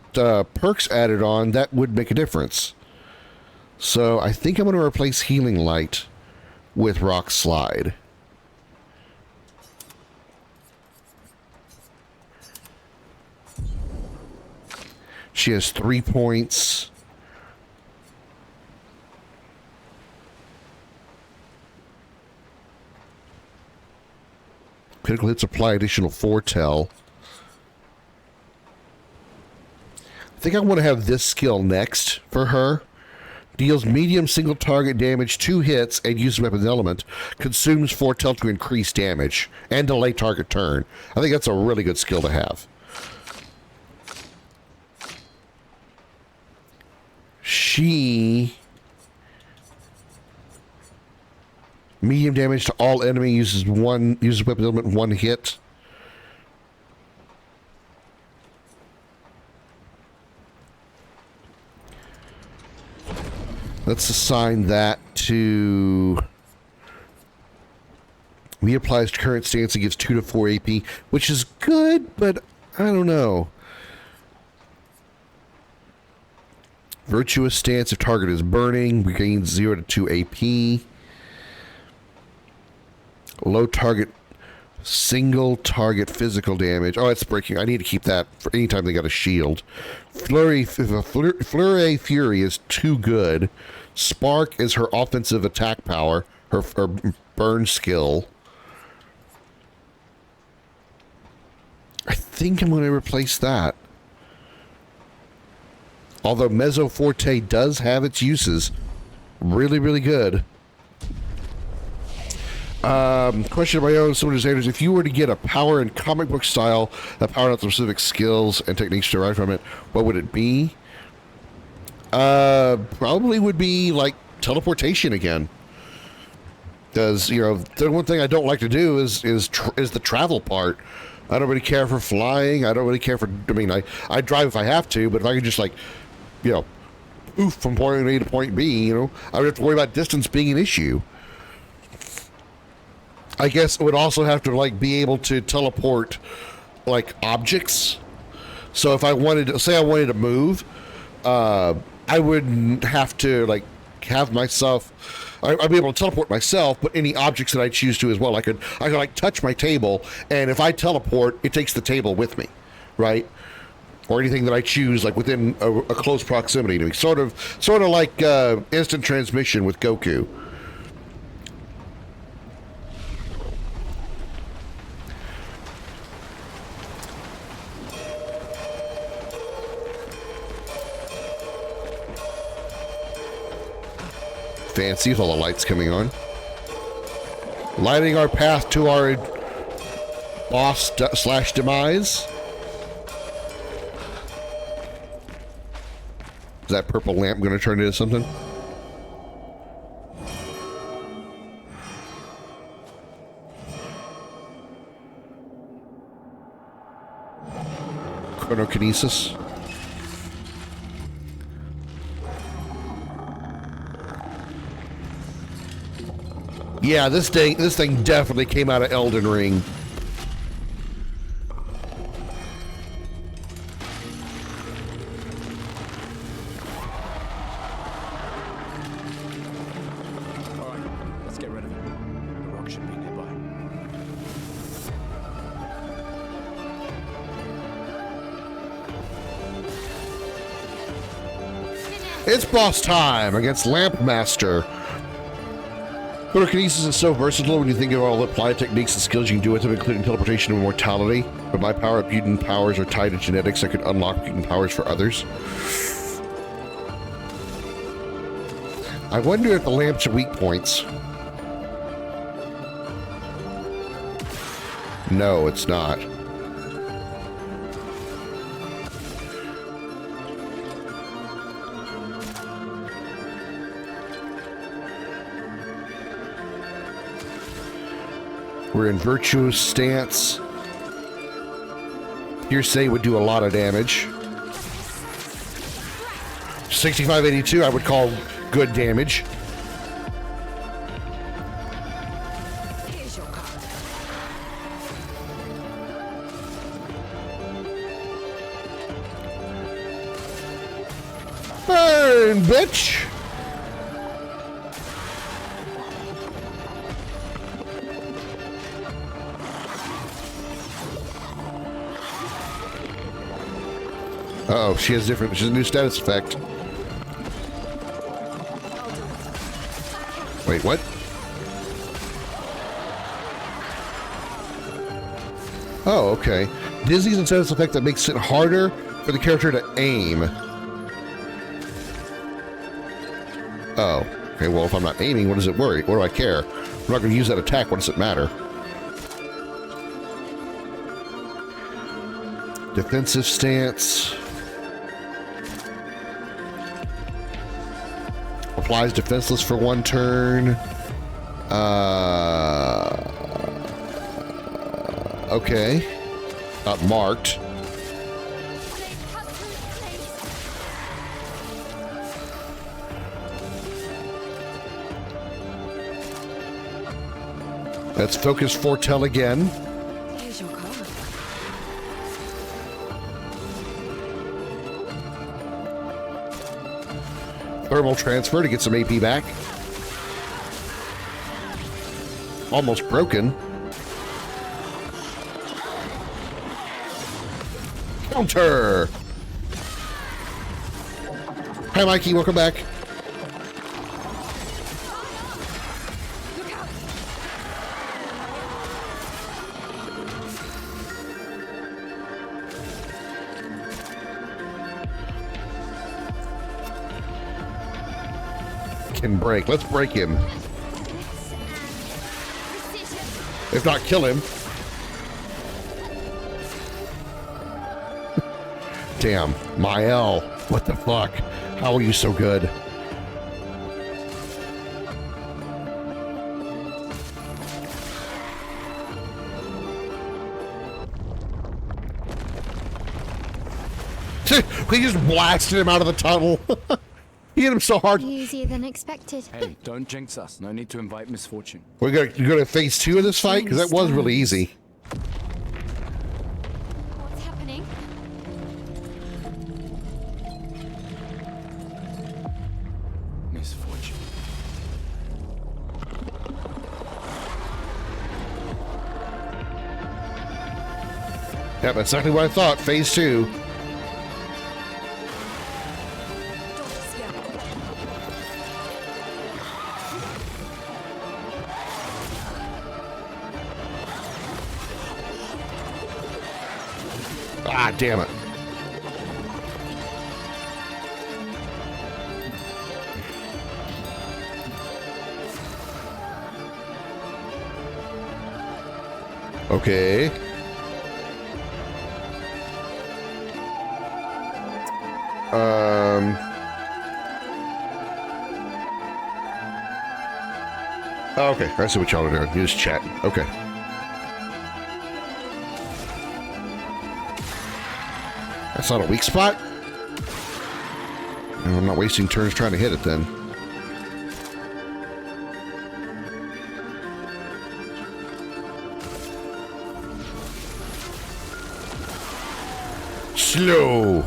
perks added on, that would make a difference. So I think I'm going to replace Healing Light with Rock Slide. She has 3 points. Critical hits apply additional foretell. I think I want to have this skill next for her. Deals medium single target damage, 2 hits, and uses weapons element. Consumes foretell to increase damage and delay target turn. I think that's a really good skill to have. She... medium damage to all enemy, uses weapon element 1 hit. Let's assign that to... reapplies to current stance and gives 2 to 4 AP, which is good, but I don't know. Virtuous stance if target is burning, regains 0 to 2 AP. Low target, single target physical damage. Oh, it's breaking. I need to keep that for any time they got a shield. Flurry Fury is too good. Spark is her offensive attack power, her burn skill. I think I'm going to replace that. Although Mezzo Forte does have its uses. Really, really good. Question of my own, similar designers. If you were to get a power in comic book style, that power out the specific skills and techniques derived from it, what would it be? Probably would be like teleportation again. Because, you know, the one thing I don't like to do is the travel part. I don't really care for flying. I don't really care for, I mean, I drive if I have to, but if I could just like, you know, oof from point A to point B, you know, I would have to worry about distance being an issue. I guess it would also have to like be able to teleport like objects. So if I wanted to, say I wanted to move, I wouldn't have to like have myself, I'd be able to teleport myself, but any objects that I choose to as well. I could like touch my table, and if I teleport, it takes the table with me, right? Or anything that I choose like within a close proximity to me. Sort of like instant transmission with Goku. Fancy with all the lights coming on. Lighting our path to our boss / demise. Is that purple lamp going to turn into something? Chronokinesis. Yeah, this thing definitely came out of Elden Ring. Alright, let's get rid of it. The rock should be nearby. It's boss time against Lamp Master. Chronokinesis is so versatile when you think of all the applied techniques and skills you can do with them, including teleportation and immortality. But my power, mutant powers are tied to genetics. I could unlock mutant powers for others. I wonder if the lamps are weak points. No, it's not. We're in virtuous stance. Hearsay would do a lot of damage. 6582 I would call good damage. Burn, bitch! Uh-oh, she has different, she has a new status effect. Wait, what? Oh, okay. Disney's a status effect that makes it harder for the character to aim. Oh, okay, well, if I'm not aiming, what does it worry? What do I care? I'm not going to use that attack. What does it matter? Defensive stance. Applies defenseless for 1 turn. Okay. Not marked. Let's focus foretell again. Here's your card. Thermal transfer to get some AP back. Almost broken. Counter. Hi, Mikey. Welcome back. Can break. Let's break him. If not, kill him. Damn, Mael. What the fuck? How are you so good? We just blasted him out of the tunnel. He hit him so hard. Easier than expected. Hey, don't jinx us. No need to invite misfortune. We're gonna go to phase 2 of this fight because that was really easy. What's happening? Misfortune. Yeah, that's exactly what I thought. Phase 2. Ah, damn it. Okay. Okay, I see what y'all are doing. You just chat. Okay. That's not a weak spot. No, I'm not wasting turns trying to hit it then. Slow.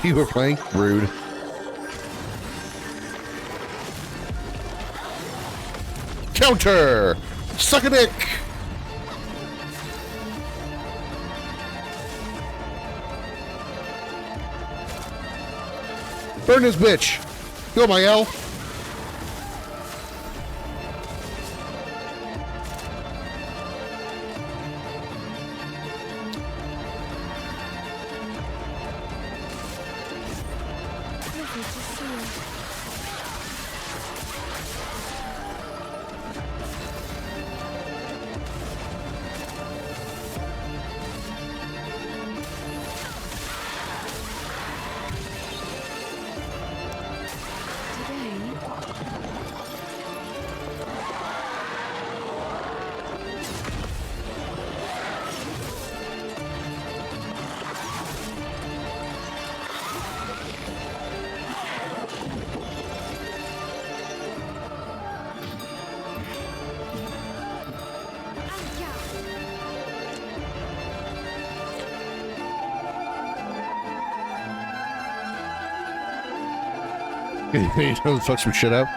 You were playing? Rude. Counter! Suck a dick! Burn this bitch! Go, Mael! You know, fuck some shit up.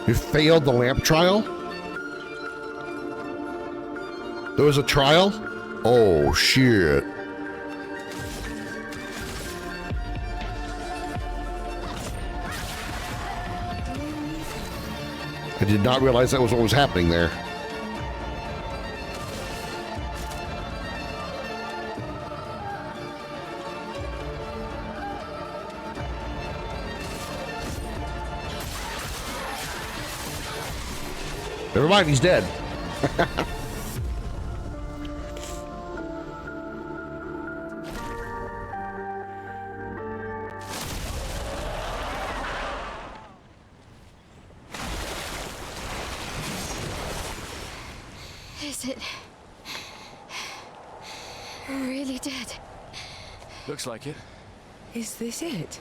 You failed the lamp trial? There was a trial? Oh, shit. I did not realize that was what was happening there. Never mind, he's dead. Is it really dead? Looks like it. Is this it?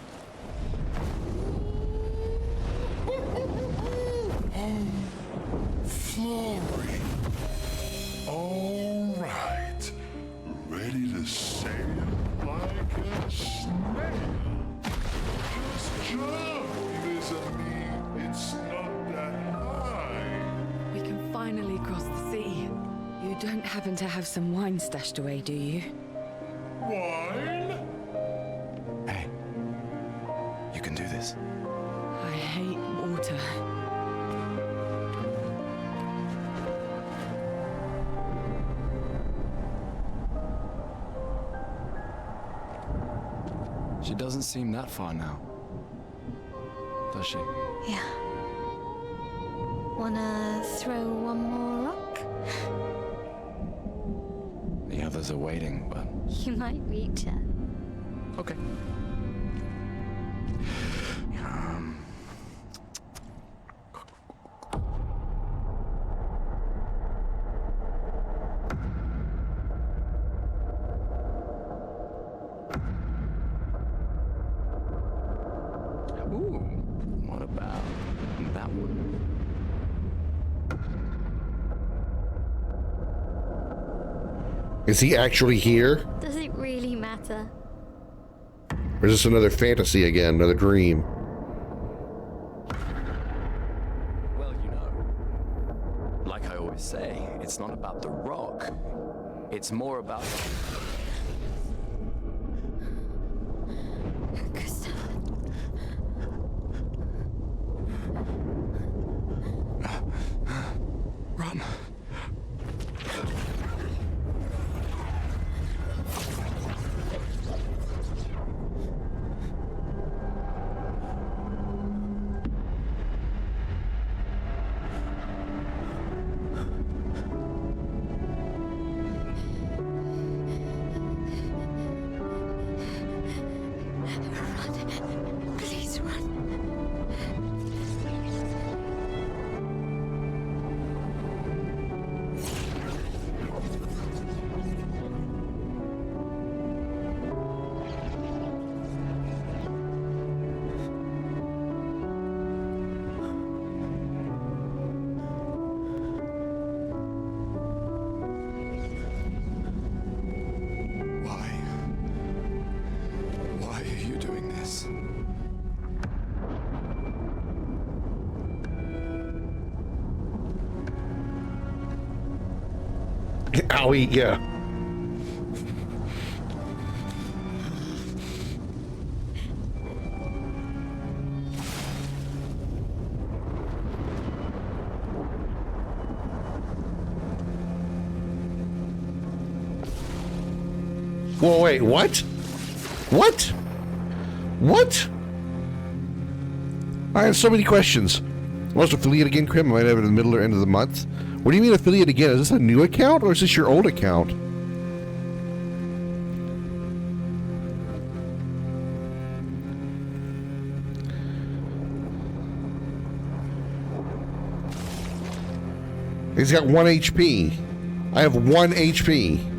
Flory. All right. Ready to sail like a snail. Just jump, mes amis. It's not that high. We can finally cross the sea. You don't happen to have some wine stashed away, do you? Wine? Hey, you can do this. I hate water. She doesn't seem that far now, does she? Yeah. Wanna throw one more rock? The others are waiting, but You might reach her. okay. Ooh, what about that one? Is he actually here? Does it really matter? Or is this another fantasy again, another dream? Well, you know, like I always say, it's not about the rock. It's more about... Gustav. Run. Run. Please run. Why are you doing this? Owie, yeah. Whoa, wait, what? What? What? I have so many questions. Most affiliate again, Krim? I might have it in the middle or end of the month. What do you mean affiliate again? Is this a new account or is this your old account? He's got 1 HP. I have 1 HP.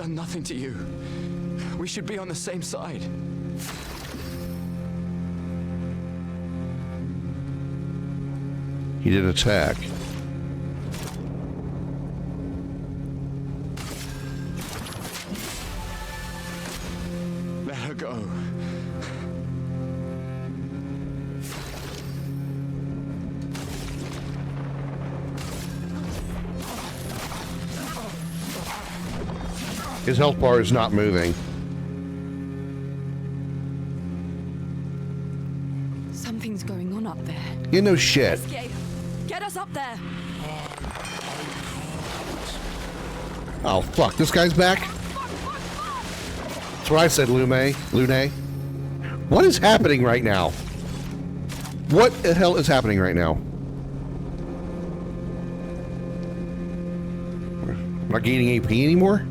done nothing to you. We should be on the same side. He didn't attack. Let her go. His health bar is not moving. Something's going on up there. You know shit. Get us up there. Oh fuck, this guy's back? That's what I said, Lune. What is happening right now? What the hell is happening right now? I'm not gaining AP anymore?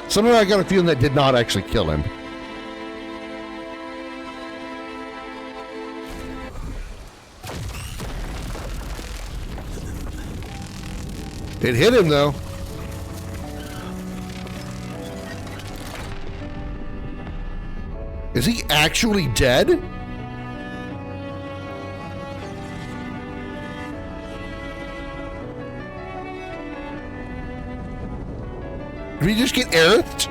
Somehow I got a feeling that did not actually kill him. It hit him though. Is he actually dead? Did we just get earthed?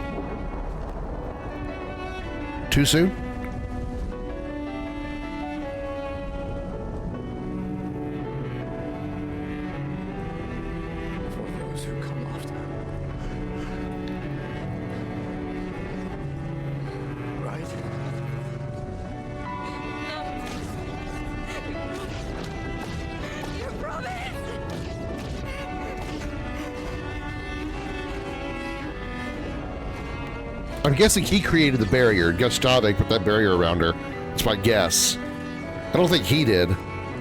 Too soon? For those who come after. Right? You promised! I'm guessing he created the barrier. Gustave put that barrier around her. That's my guess. I don't think he did.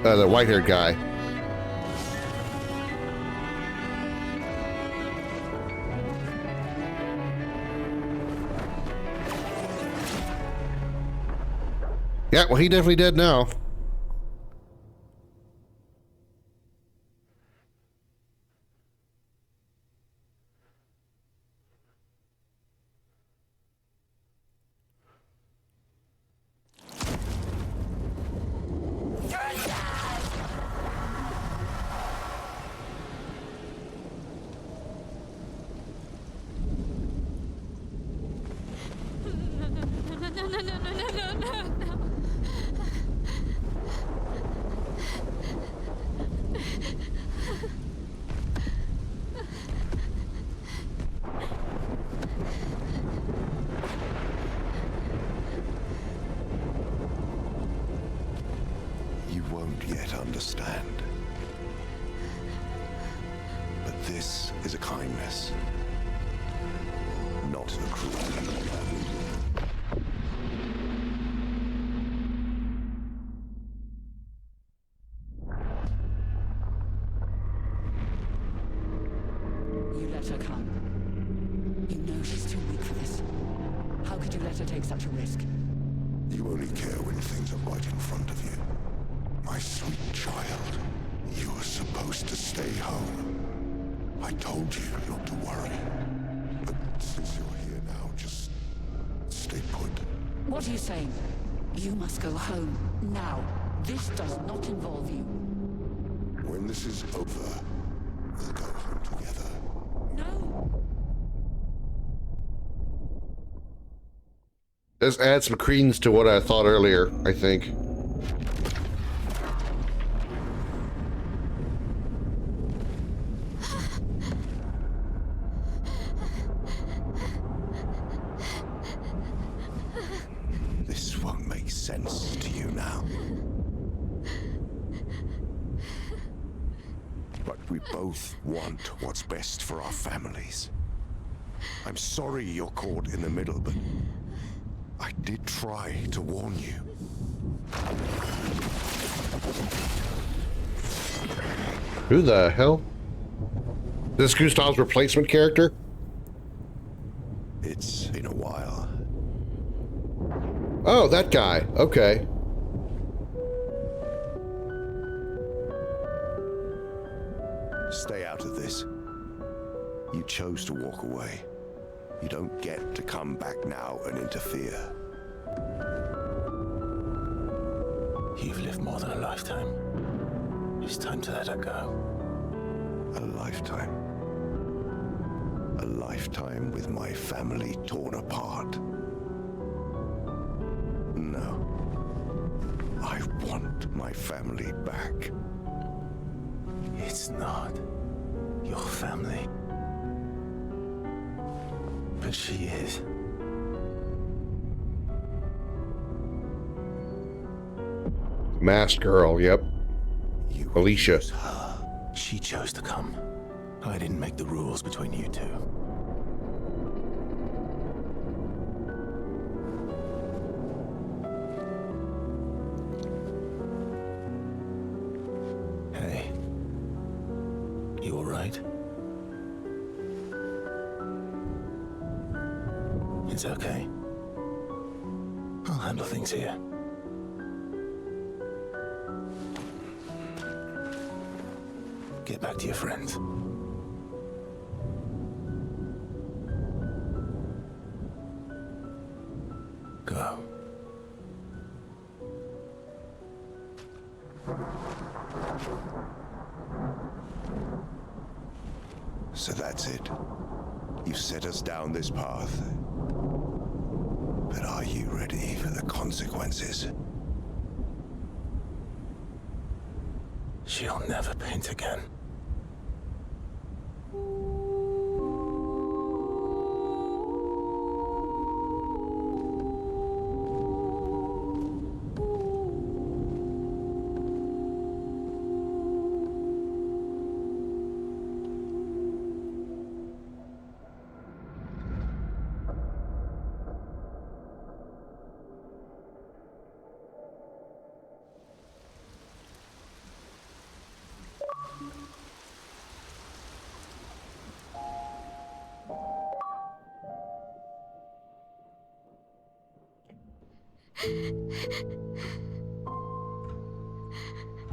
The white-haired guy. Yeah, well, he definitely did now. You won't yet understand. But this is a kindness, not a cruelty. You let her come. You know she's too weak for this. How could you let her take such a risk? You only care when things are right in front of you. My sweet child, you are supposed to stay home. I told you not to worry. But since you're here now, just stay put. What are you saying? You must go home, now. This does not involve you. When this is over, we'll go home together. No! This adds some credence to what I thought earlier, I think. This won't make sense to you now. But we both want what's best for our families. I'm sorry you're caught in the middle, but I did try to warn you. Who the hell? This Gustav's replacement character? It's been a while. Oh, that guy. Okay. Stay out of this. You chose to walk away. You don't get to come back now and interfere. You've lived more than a lifetime. It's time to let her go. A lifetime. A lifetime with my family torn apart. No. I want my family back. It's not your family. But she is. Masked girl, yep. Alicia. She chose to come. I didn't make the rules between you two. Hey. You all right? It's okay. I'll handle things here. Get back to your friends. Go. So that's it. You've set us down this path. But are you ready for the consequences? She'll never paint again.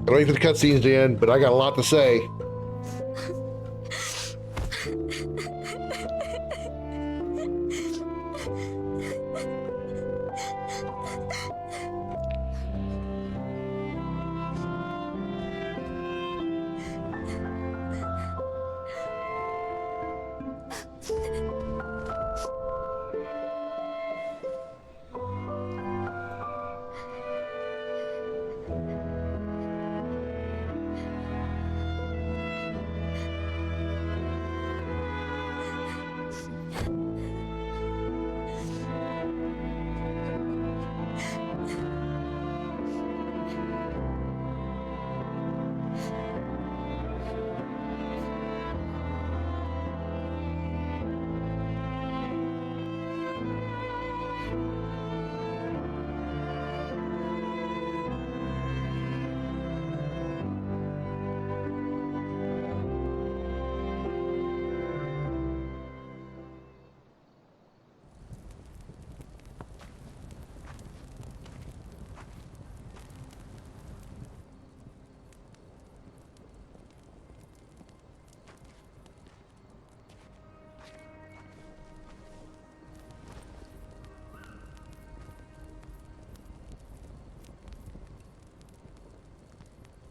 I'm waiting for the cutscenes to end, but I got a lot to say.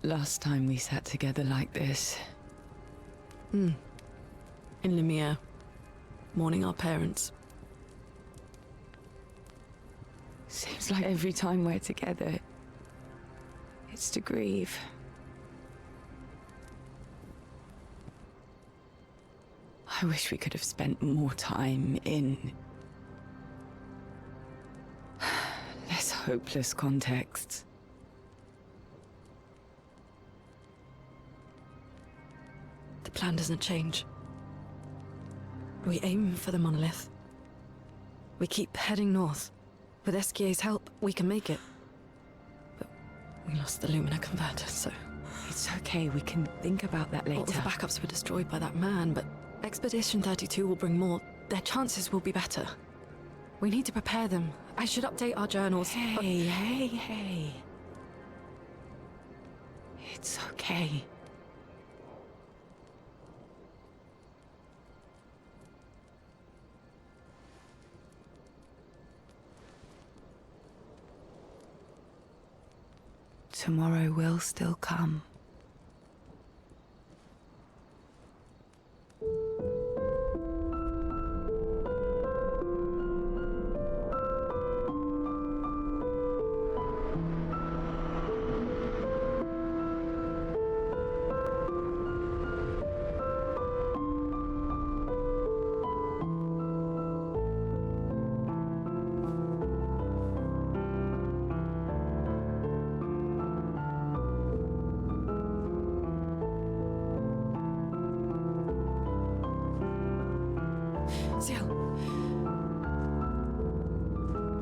Last time we sat together like this. In Lumiere, mourning our parents. Seems like every time we're together, it's to grieve. I wish we could have spent more time in less hopeless contexts. The plan doesn't change. We aim for the monolith. We keep heading north. With SKA's help, we can make it. But We lost the Lumina converter, so... It's okay, we can think about that later. All the backups were destroyed by that man, but Expedition 32 will bring more. Their chances will be better. We need to prepare them. I should update our journals. Hey. It's okay. Tomorrow will still come.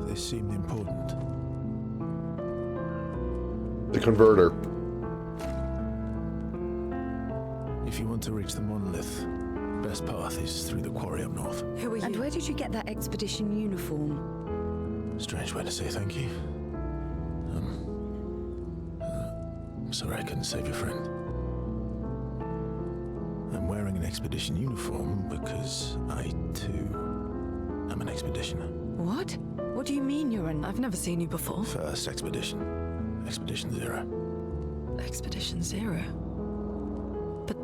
This seemed important. The converter. If you want to reach the monolith, best path is through the quarry up north. Who are you? And where did you get that expedition uniform? Strange way to say thank you. I'm sorry I couldn't save your friend. I'm wearing an expedition uniform because I, too, am an expeditioner. What? What do you mean you're an... I've never seen you before. First expedition. Expedition 0. Expedition 0? But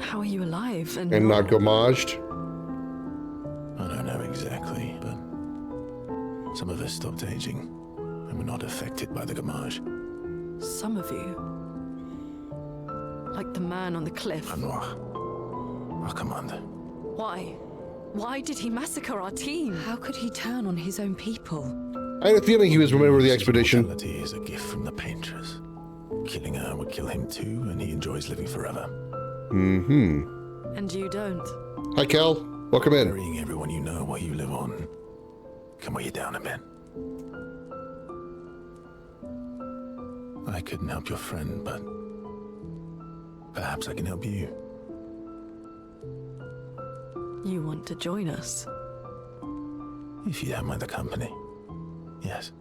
how are you alive and not gommaged? I don't know exactly, but some of us stopped aging and were not affected by the gommage. Some of you? Like the man on the cliff? Anwar, our commander. Why? Why did he massacre our team? How could he turn on his own people? I had a feeling he was a member of the expedition. Immortality is a gift from the painters. Killing her would kill him too, and he enjoys living forever. Mm-hmm. And you don't. Hi, Kel. Welcome in. Burying everyone you know while you live on can weigh you down a bit. I couldn't help your friend, but perhaps I can help you. You want to join us? If you don't mind the company, yes.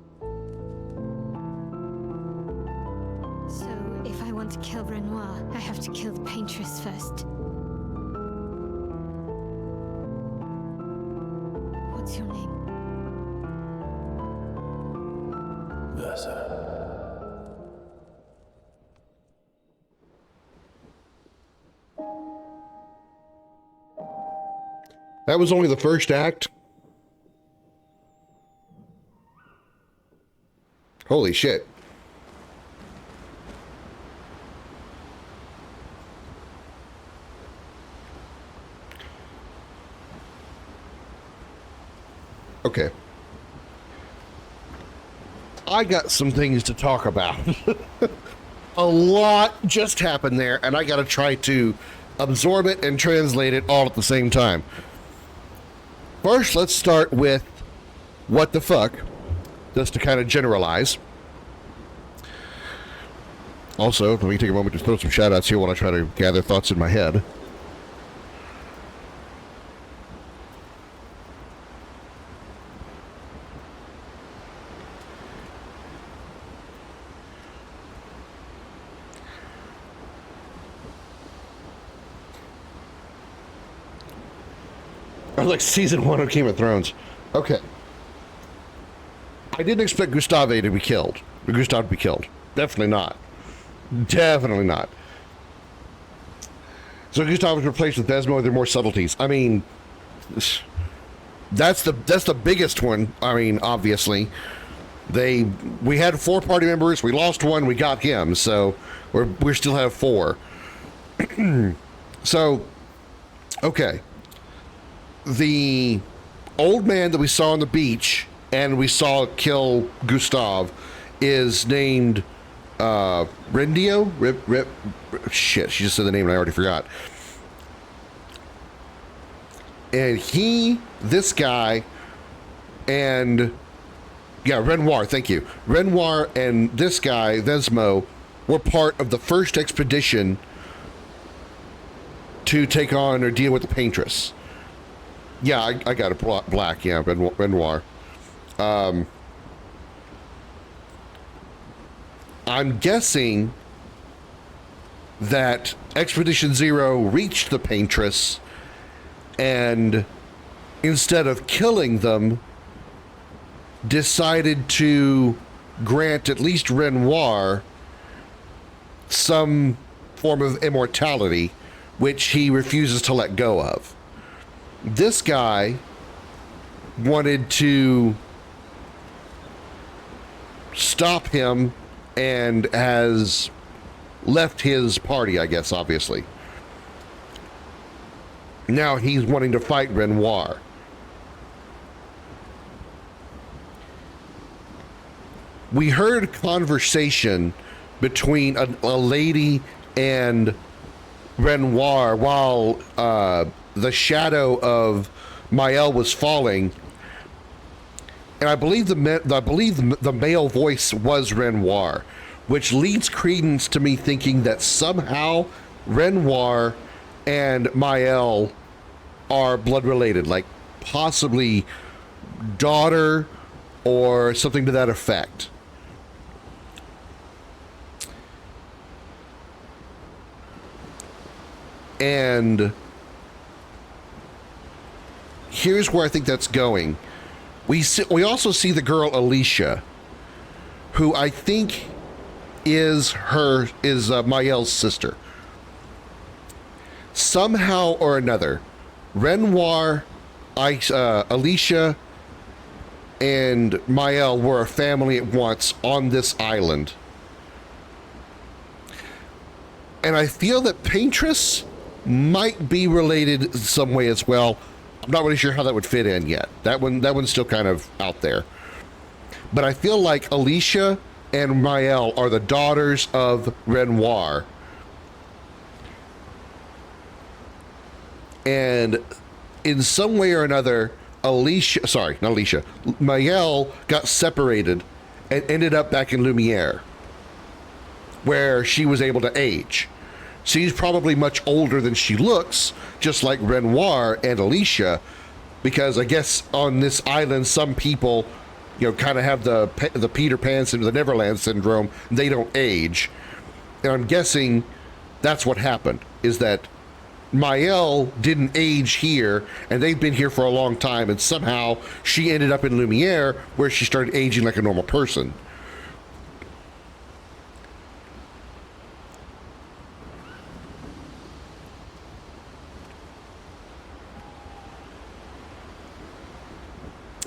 So, if I want to kill Renoir, I have to kill the paintress first. What's your name? Versa. That was only the first act. Holy shit. Okay. I got some things to talk about. A lot just happened there, and I got to try to absorb it and translate it all at the same time. First, let's start with what the fuck, just to kind of generalize. Also, let me take a moment to throw some shout-outs here while I try to gather thoughts in my head. I was like season 1 of Game of Thrones. Okay. I didn't expect Gustave to be killed. Gustave to be killed. Definitely not. Definitely not. So Gustave was replaced with Desmo. There are more subtleties. I mean, that's the biggest one. I mean, obviously, we had 4 party members. We lost 1. We got him. So we still have 4. So, okay. The old man that we saw on the beach and we saw kill Gustave is named Rendio? Shit, she just said the name and I already forgot. And this guy, and Yeah, Renoir, thank you. Renoir and this guy, Vesmo, were part of the first expedition to take on or deal with the Paintress. Yeah, I got it. Black, yeah, Renoir. I'm guessing that Expedition Zero reached the Paintress, and instead of killing them, decided to grant at least Renoir some form of immortality, which he refuses to let go of. This guy wanted to stop him and has left his party, I guess, obviously. Now he's wanting to fight Renoir. We heard conversation between a lady and Renoir while the shadow of Mael was falling, and I believe the male voice was Renoir, which leads credence to me thinking that somehow Renoir and Mael are blood related, like possibly daughter or something to that effect. And here's where I think that's going. We also see the girl Alicia, who I think is Mael's sister. Somehow or another, Renoir, Alicia, and Mael were a family at once on this island. And I feel that Paintress might be related in some way as well. I'm not really sure how that would fit in yet. That one's still kind of out there. But I feel like Alicia and Mael are the daughters of Renoir. And in some way or another, Mael got separated and ended up back in Lumiere, where she was able to age. She's probably much older than she looks, just like Renoir and Alicia, because I guess on this island, some people, kind of have the Peter Pan syndrome, the Neverland syndrome. They don't age. And I'm guessing that's what happened, is that Mael didn't age here, and they've been here for a long time, and somehow she ended up in Lumiere, where she started aging like a normal person.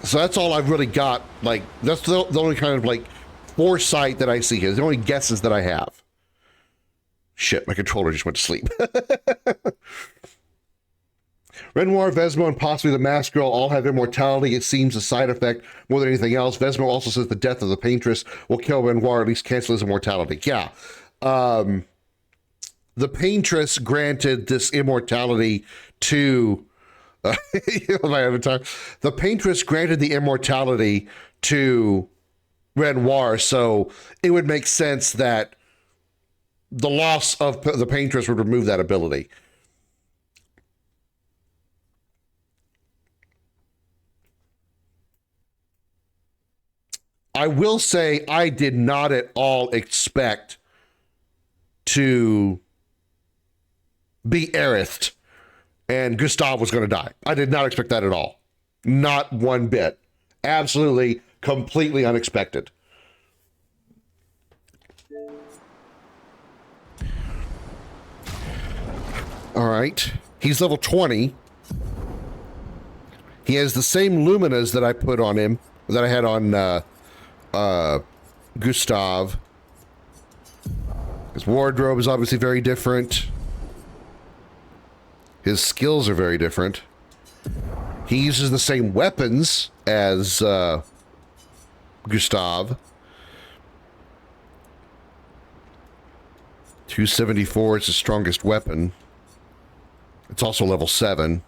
So that's all I've really got. Like, that's the only kind of foresight that I see here. The only guesses that I have. Shit, my controller just went to sleep. Renoir, Vesmo, and possibly the Masked Girl all have immortality. It seems a side effect more than anything else. Vesmo also says the death of the Paintress will kill Renoir, or at least cancel his immortality. Yeah. The Paintress granted this immortality to... my avatar. The Paintress granted the immortality to Renoir, so it would make sense that the loss of the Paintress would remove that ability. I will say I did not at all expect to be Aerith and Gustav was going to die. I did not expect that at all. Not one bit. Absolutely, completely unexpected. All right. He's level 20. He has the same luminas that I put on him, that I had on Gustav. His wardrobe is obviously very different. His skills are very different. He uses the same weapons as Gustav. 274 is his strongest weapon. It's also level 7.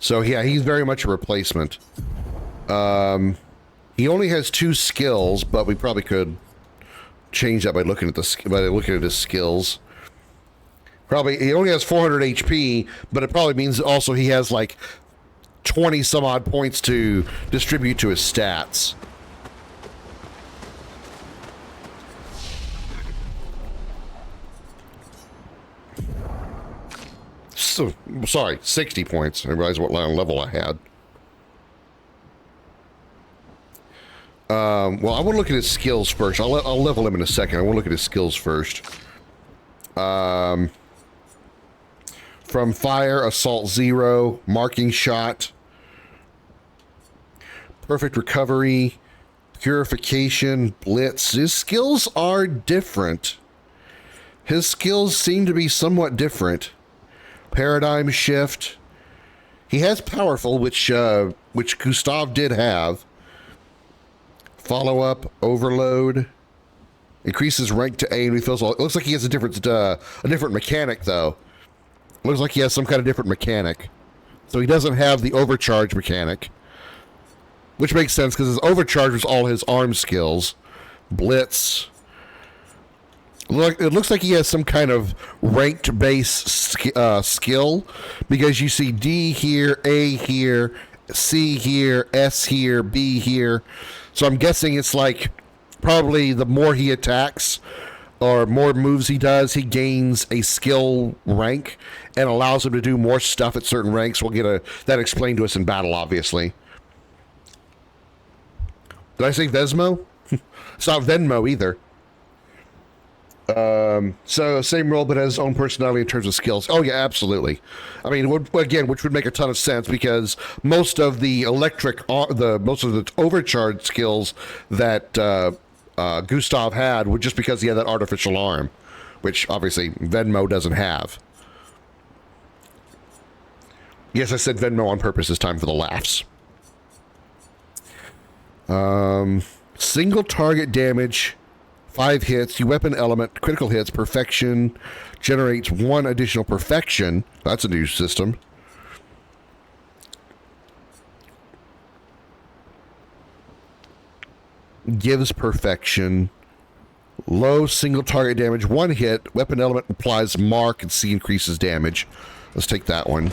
So yeah, he's very much a replacement. He only has 2 skills, but we probably could change that by looking at his skills. Probably he only has 400 HP, but it probably means also he has like 20 some odd points to distribute to his stats. So, sorry, 60 points. I realized what level I had. Well, I want to look at his skills first. I'll level him in a second. I want to look at his skills first. From fire, assault 0, marking shot, perfect recovery, purification, blitz. His skills are different. His skills seem to be somewhat different. Paradigm shift. He has powerful, which Gustav did have. Follow up, overload, increases rank to A and refills all. It looks like he has a different mechanic though. Looks like he has some kind of different mechanic. So he doesn't have the overcharge mechanic, which makes sense because his overcharge was all his arm skills. Blitz. It looks like he has some kind of ranked base skill, because you see D here, A here, C here, S here, B here. So I'm guessing it's like probably the more he attacks or more moves he does, he gains a skill rank and allows him to do more stuff at certain ranks. We'll get that explained to us in battle, obviously. Did I say Vesmo? It's not Venmo either. So same role, but has his own personality in terms of skills. Oh yeah, absolutely. I mean, which would make a ton of sense because most of the most of the overcharge skills that Gustav had were just because he had that artificial arm, which obviously Venmo doesn't have. Yes, I said Venmo on purpose this time for the laughs. Single target damage. 5 hits, you weapon element, critical hits, perfection, generates 1 additional perfection. That's a new system. Gives perfection. Low single target damage, 1 hit, weapon element applies mark, and C increases damage. Let's take that one.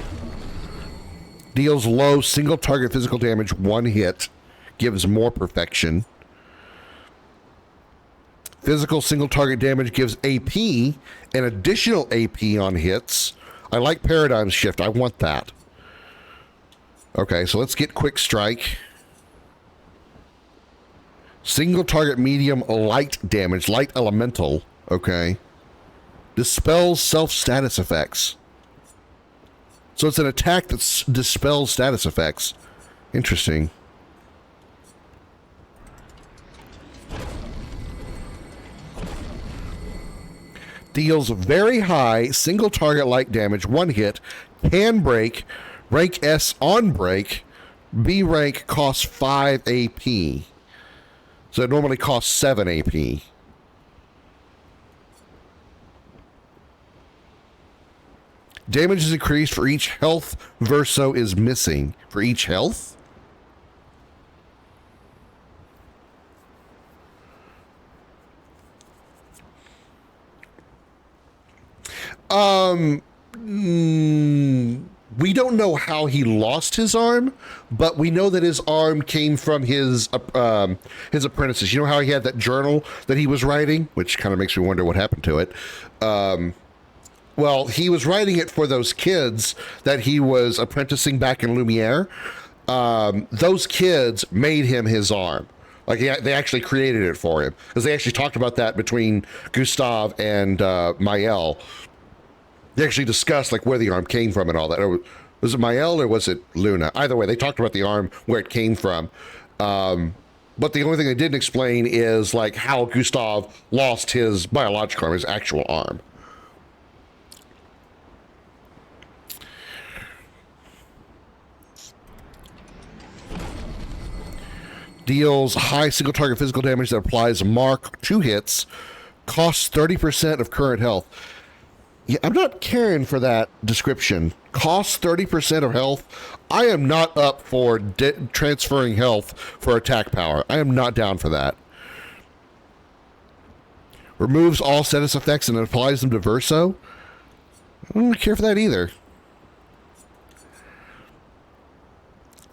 Deals low single target physical damage, 1 hit, gives more perfection. Physical single target damage gives AP, an additional AP on hits. I like paradigm shift. I want that. Okay, so let's get quick strike. Single target medium light damage, light elemental. Okay. Dispels self status effects. So it's an attack that dispels status effects. Interesting. Deals very high single target light damage, 1 hit, can break, rank S on break, B rank costs 5 AP. So it normally costs 7 AP. Damage is increased for each health Verso is missing. For each health? We don't know how he lost his arm, but we know that his arm came from his apprentices. You know how he had that journal that he was writing, which kind of makes me wonder what happened to it. Well, he was writing it for those kids that he was apprenticing back in Lumiere. Those kids made him his arm. Like they actually created it for him, because they actually talked about that between Gustav and Mael. They actually discussed like where the arm came from and all that. Or was it Mael or was it Luna? Either way, they talked about the arm, where it came from. But the only thing they didn't explain is like how Gustav lost his biological arm, his actual arm. Deals high single target physical damage that applies mark 2 hits, costs 30% of current health. Yeah, I'm not caring for that description. Costs 30% of health. I am not up for transferring health for attack power. I am not down for that. Removes all status effects and applies them to Verso. I don't care for that either.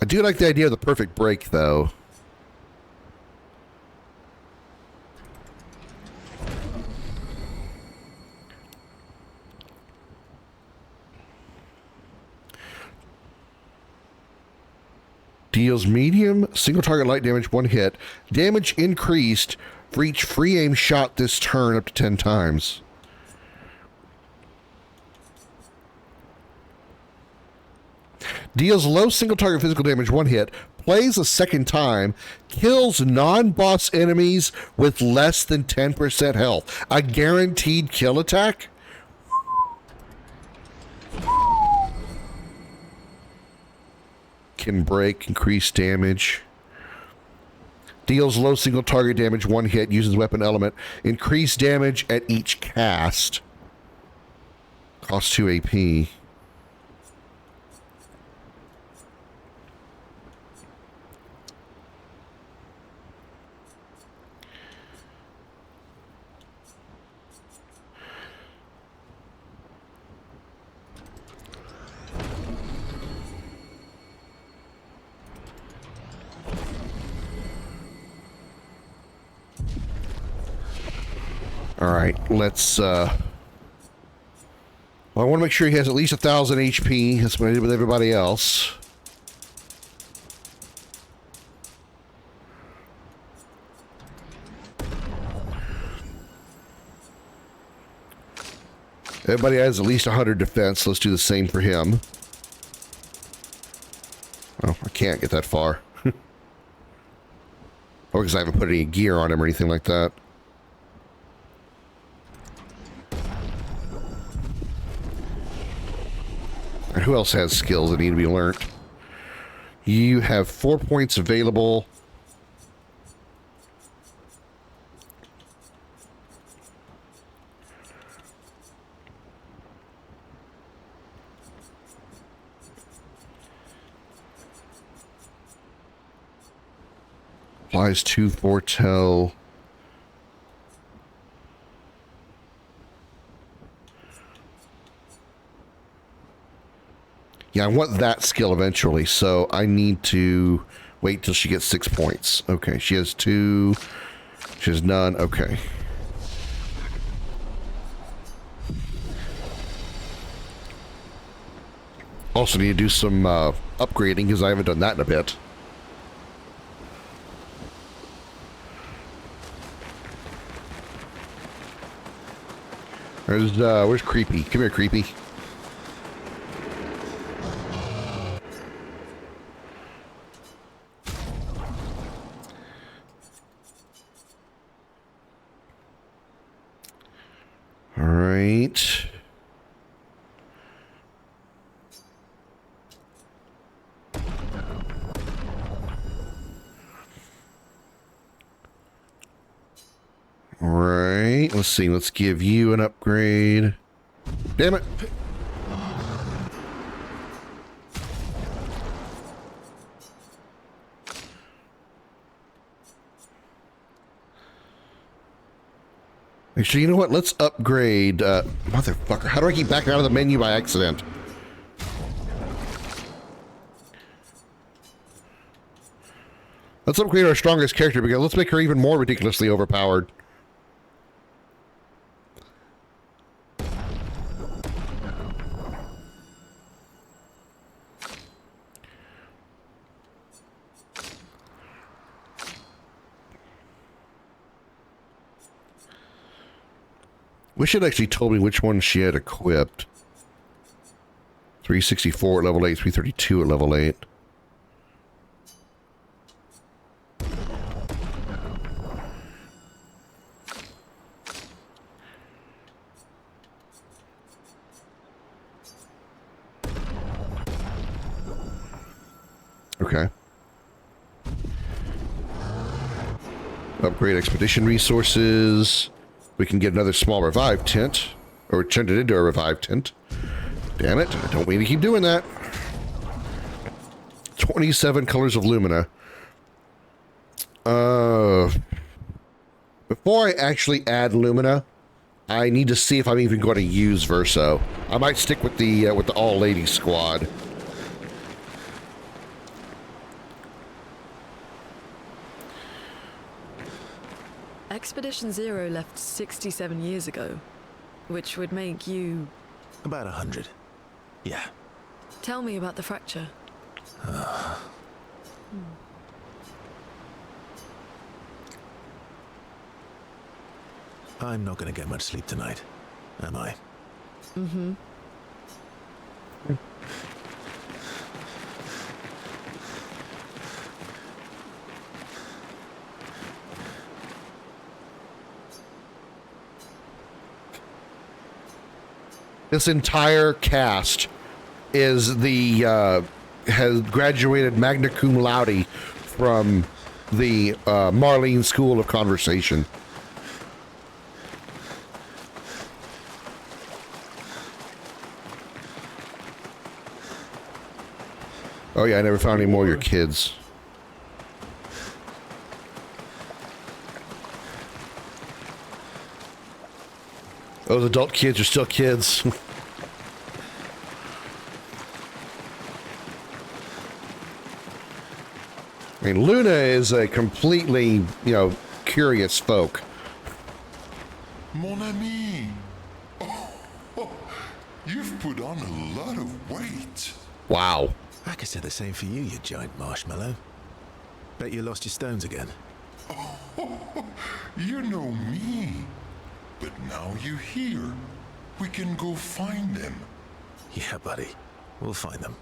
I do like the idea of the perfect break, though. Deals medium, single target light damage, 1 hit. Damage increased for each free aim shot this turn up to 10 times. Deals low single target physical damage, 1 hit. Plays a second time. Kills non-boss enemies with less than 10% health. A guaranteed kill attack? Can break, increase damage. Deals low single target damage, 1 hit, uses weapon element. Increase damage at each cast. Costs 2 AP. All right, let's, well, I want to make sure he has at least 1,000 HP. That's what I did with everybody else. Everybody has at least 100 defense. Let's do the same for him. Oh, I can't get that far. Or because I haven't put any gear on him or anything like that. And who else has skills that need to be learned? You have 4 points available. Applies to foretell. Yeah, I want that skill eventually, so I need to wait till she gets 6 points. Okay, she has 2. She has none. Okay. Also need to do some upgrading because I haven't done that in a bit. Where's Creepy? Come here, Creepy. All right. All right. Let's see. Let's give you an upgrade. Damn it. Actually, you know what? Let's upgrade... motherfucker, how do I keep backing out of the menu by accident? Let's upgrade our strongest character because let's make her even more ridiculously overpowered. Wish it actually told me which one she had equipped. 364 at level 8, 332 at level 8. Okay. Upgrade expedition resources. We can get another small revive tent. Or turned it into a revive tint. Damn it. I don't mean to keep doing that. 27 colors of Lumina. Before I actually add Lumina, I need to see if I'm even going to use Verso. I might stick with the all-ladies squad. Expedition Zero left 67 years ago, which would make you... About 100. Yeah. Tell me about the fracture. I'm not going to get much sleep tonight, am I? Mm-hmm. This entire cast is has graduated magna cum laude from the Marlene School of Conversation. Oh yeah, I never found any more of your kids. Those adult kids are still kids. I mean, Luna is a completely, curious folk. Mon ami. Oh, you've put on a lot of weight. Wow. I could say the same for you, you giant marshmallow. Bet you lost your stones again. Oh, you know me. But now you're here. We can go find them. Yeah, buddy. We'll find them.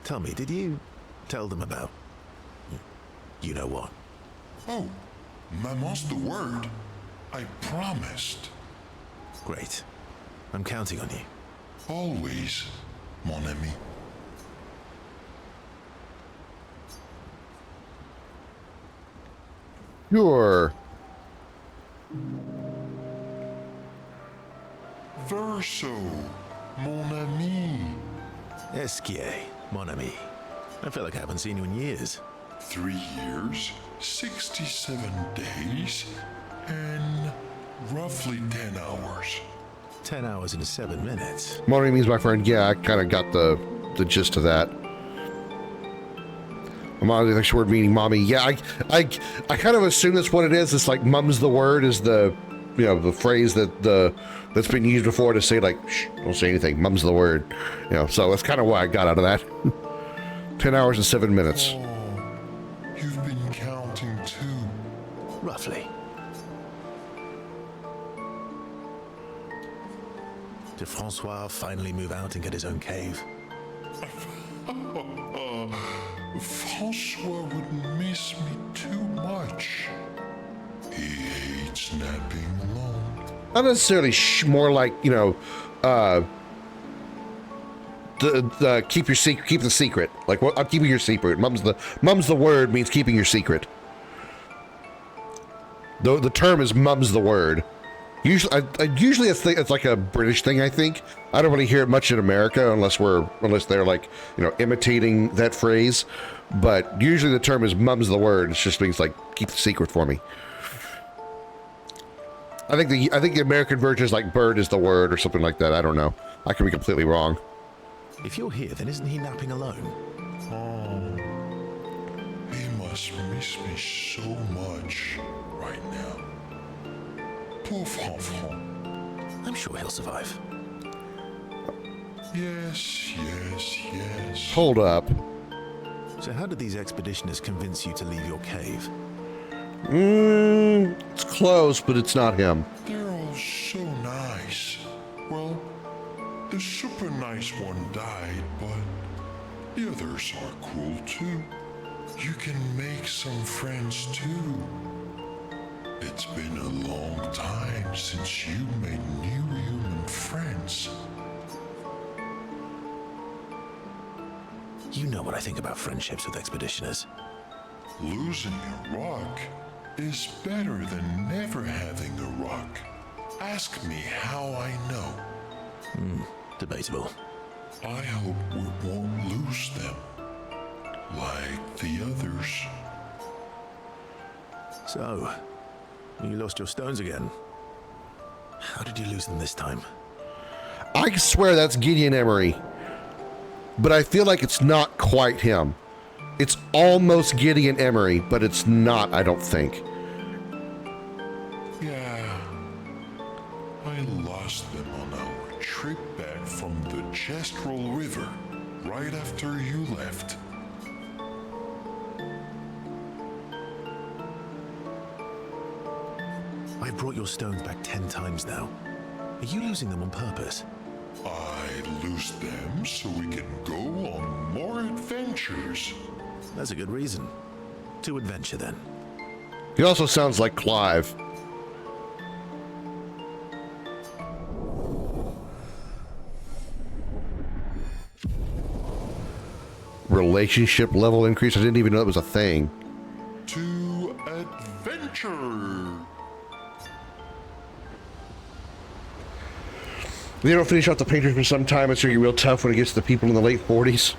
Tell me, did you tell them about... you know what? Oh, Maman's the word. I promised. Great. I'm counting on you. Always, mon ami. Sure. Verso, mon ami. Esquier, mon ami. I feel like I haven't seen you in years. 3 years, 67 days, and roughly 10 hours. 10 hours and 7 minutes. Mommy means my friend. Yeah, I kind of got the gist of that. Mommy, the word meaning mommy. Yeah, I kind of assume that's what it is. It's like mum's the word is the, the phrase that's been used before to say like, shh, don't say anything. Mum's the word. So that's kind of what I got out of that. 10 hours and 7 minutes. Oh, you've been counting too. Roughly. Did Francois finally move out and get his own cave? Francois would miss me too much. He hates napping alone. Not necessarily more like, keep the secret. Like, I'm keeping your secret. Mum's the word means keeping your secret. The term is mum's the word. Usually it's like a British thing. I think I don't really hear it much in America unless they're like imitating that phrase. But usually the term is mum's the word. It just means like keep the secret for me. I think the American version is like bird is the word or something like that. I don't know. I could be completely wrong. If you're here, then isn't he napping alone? Oh, he must miss me so much right now. Pauvre enfant. I'm sure he'll survive. Yes. Hold up. So how did these expeditioners convince you to leave your cave? It's close, but it's not him. They're all so nice. Well, the super nice one died, but the others are cool too. You can make some friends too. It's been a long time since you made new human friends. You know what I think about friendships with expeditioners. Losing a rock is better than never having a rock. ask me how I know. Debatable. I hope we won't lose them. Like the others. So, you lost your stones again. How did you lose them this time? I swear that's Gideon Emery. But I feel like it's not quite him. It's almost Gideon Emery, but it's not, I don't think. Yeah. I lost them on our trip back from the Jestrel River, right after you left. I've brought your stones back 10 times now. Are you losing them on purpose? I lose them so we can go on more adventures. That's a good reason. To adventure, then. He also sounds like Clive. Relationship level increase? I didn't even know that was a thing. To adventure. They don't finish off the painters for some time. It's going to get real tough when it gets to the people in the late 40s.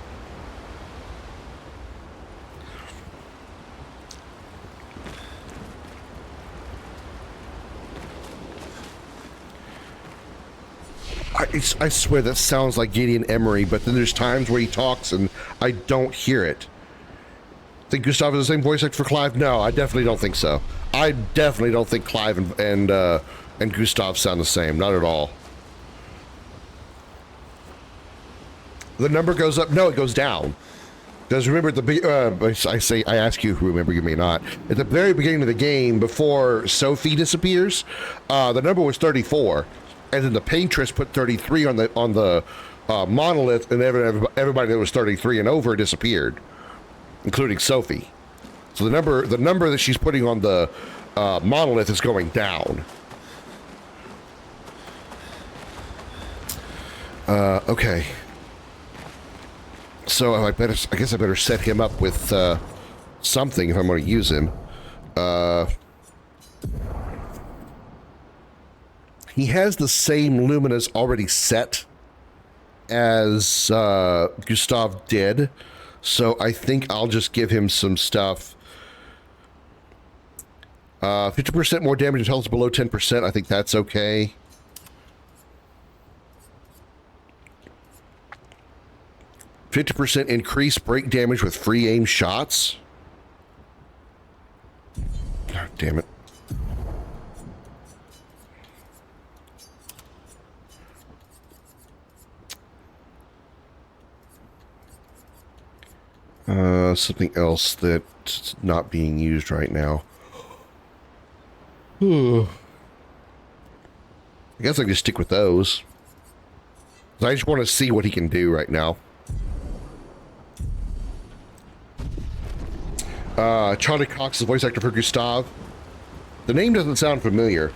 I swear that sounds like Gideon Emery, but then there's times where he talks and I don't hear it. Think Gustav is the same voice actor for Clive? No, I definitely don't think so. I definitely don't think Clive and Gustav sound the same. Not at all. The number goes up. No, it goes down. Because remember, I ask you who remember, you may not. At the very beginning of the game, before Sophie disappears, the number was 34. And then the paintress put 33 on the monolith, and everybody that was 33 and over disappeared, including Sophie. So the number that she's putting on the monolith is going down. Okay. So I guess I better set him up with something if I'm going to use him. He has the same luminous already set as Gustav did, so I think I'll just give him some stuff. 50% more damage until it's below 10%. I think that's okay. %, increased break damage with free aim shots. God damn it. Something else that's not being used right now. I guess I can just stick with those. I just want to see what he can do right now. Charlie Cox is the voice actor for Gustav. The name doesn't sound familiar.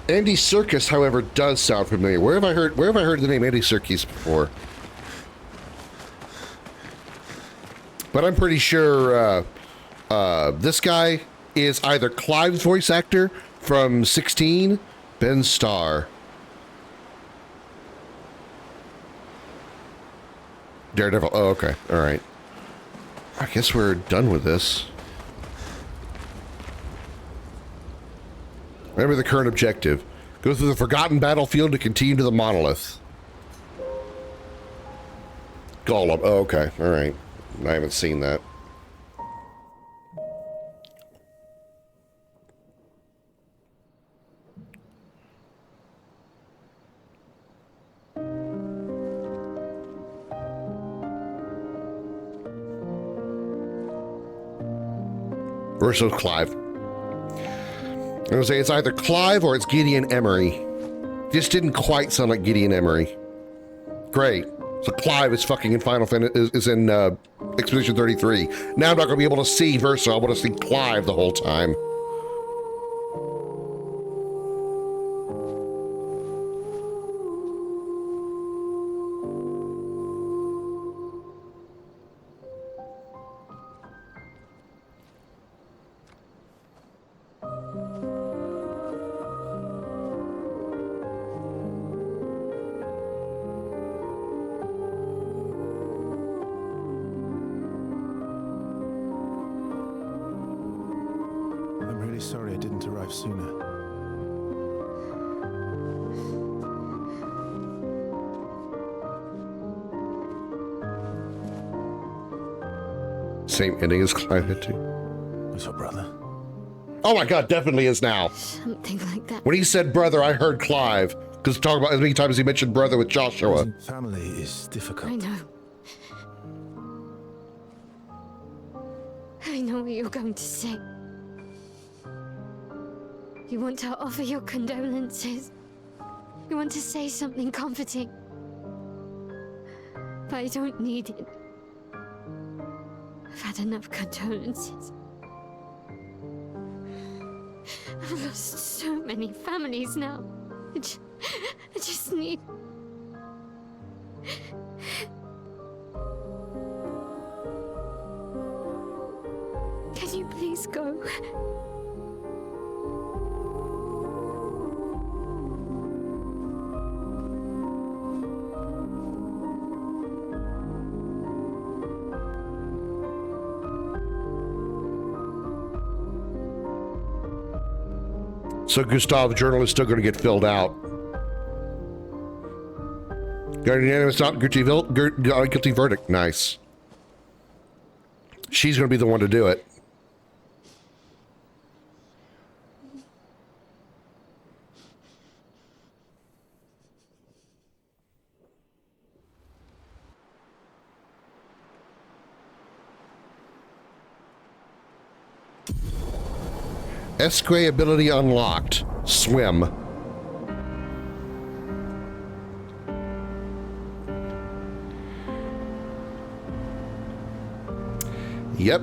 Andy Serkis, however, does sound familiar. Where have I heard the name Andy Serkis before? But I'm pretty sure this guy is either Clive's voice actor from 16, Ben Starr. Daredevil. Oh, okay. All right. I guess we're done with this. Remember the current objective. Go through the forgotten battlefield to continue to the monolith. Golem. Oh, okay. All right. I haven't seen that. Versus Clive. I'm gonna say it's either Clive or it's Gideon Emery. Just didn't quite sound like Gideon Emery. Great. So Clive is fucking in Final Fantasy, is in Expedition 33. Now I'm not gonna be able to see Versa. I want to see Clive the whole time. arrive sooner. Same ending as Clive had too. Was your brother? Oh my god, definitely is now. Something like that. When he said brother, I heard Clive. Because talk about as many times as he mentioned brother with Joshua. Family is difficult. I know. I know what you're going to say. You want to offer your condolences. You want to say something comforting. But I don't need it. I've had enough condolences. I've lost so many families now. I just need... Can you please go? So Gustav, the journal is still going to get filled out. Got a unanimous not guilty verdict. Nice. She's going to be the one to do it. Esque ability unlocked. Swim. Yep.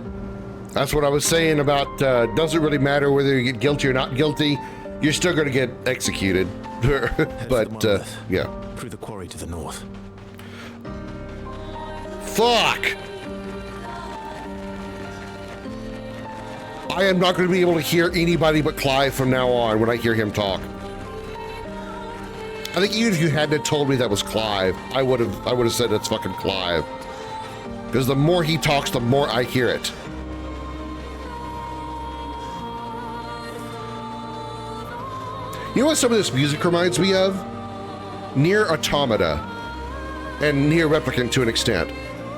That's what I was saying about doesn't really matter whether you get guilty or not guilty. You're still going to get executed. But, yeah. Through the quarry to the north. Fuck! I am not going to be able to hear anybody but Clive from now on when I hear him talk. I think even if you hadn't told me that was Clive, I would have said it's fucking Clive. Because the more he talks, the more I hear it. You know what some of this music reminds me of? Nier Automata and Nier Replicant to an extent.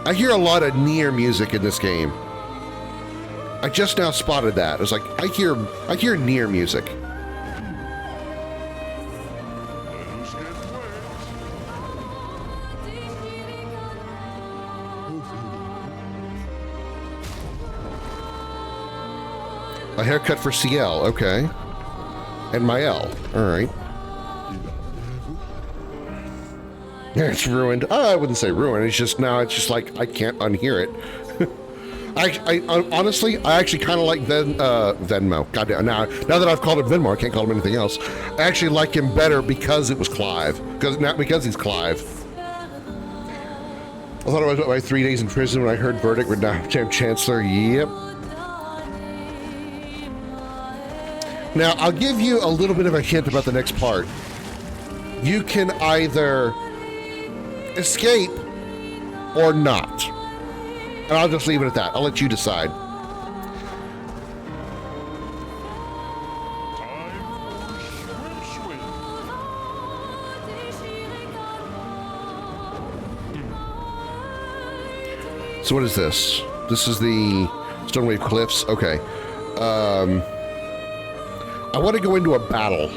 I hear a lot of Nier music in this game. I just now spotted that. It's like I hear Nier music. A haircut for CL, okay. And my L, all right. Yeah, it's ruined. Oh, I wouldn't say ruined. It's just now. It's just like I can't unhear it. I honestly, I actually kind of like Venmo. Goddamn. Now that I've called him Venmo, I can't call him anything else. I actually like him better because it was Clive. Not because he's Clive. I thought I was about my 3 days in prison when I heard verdict with Chancellor. Yep. Now, I'll give you a little bit of a hint about the next part. You can either escape or not. And I'll just leave it at that. I'll let you decide. So what is this? This is the Stonewave Cliffs? Okay. I want to go into a battle.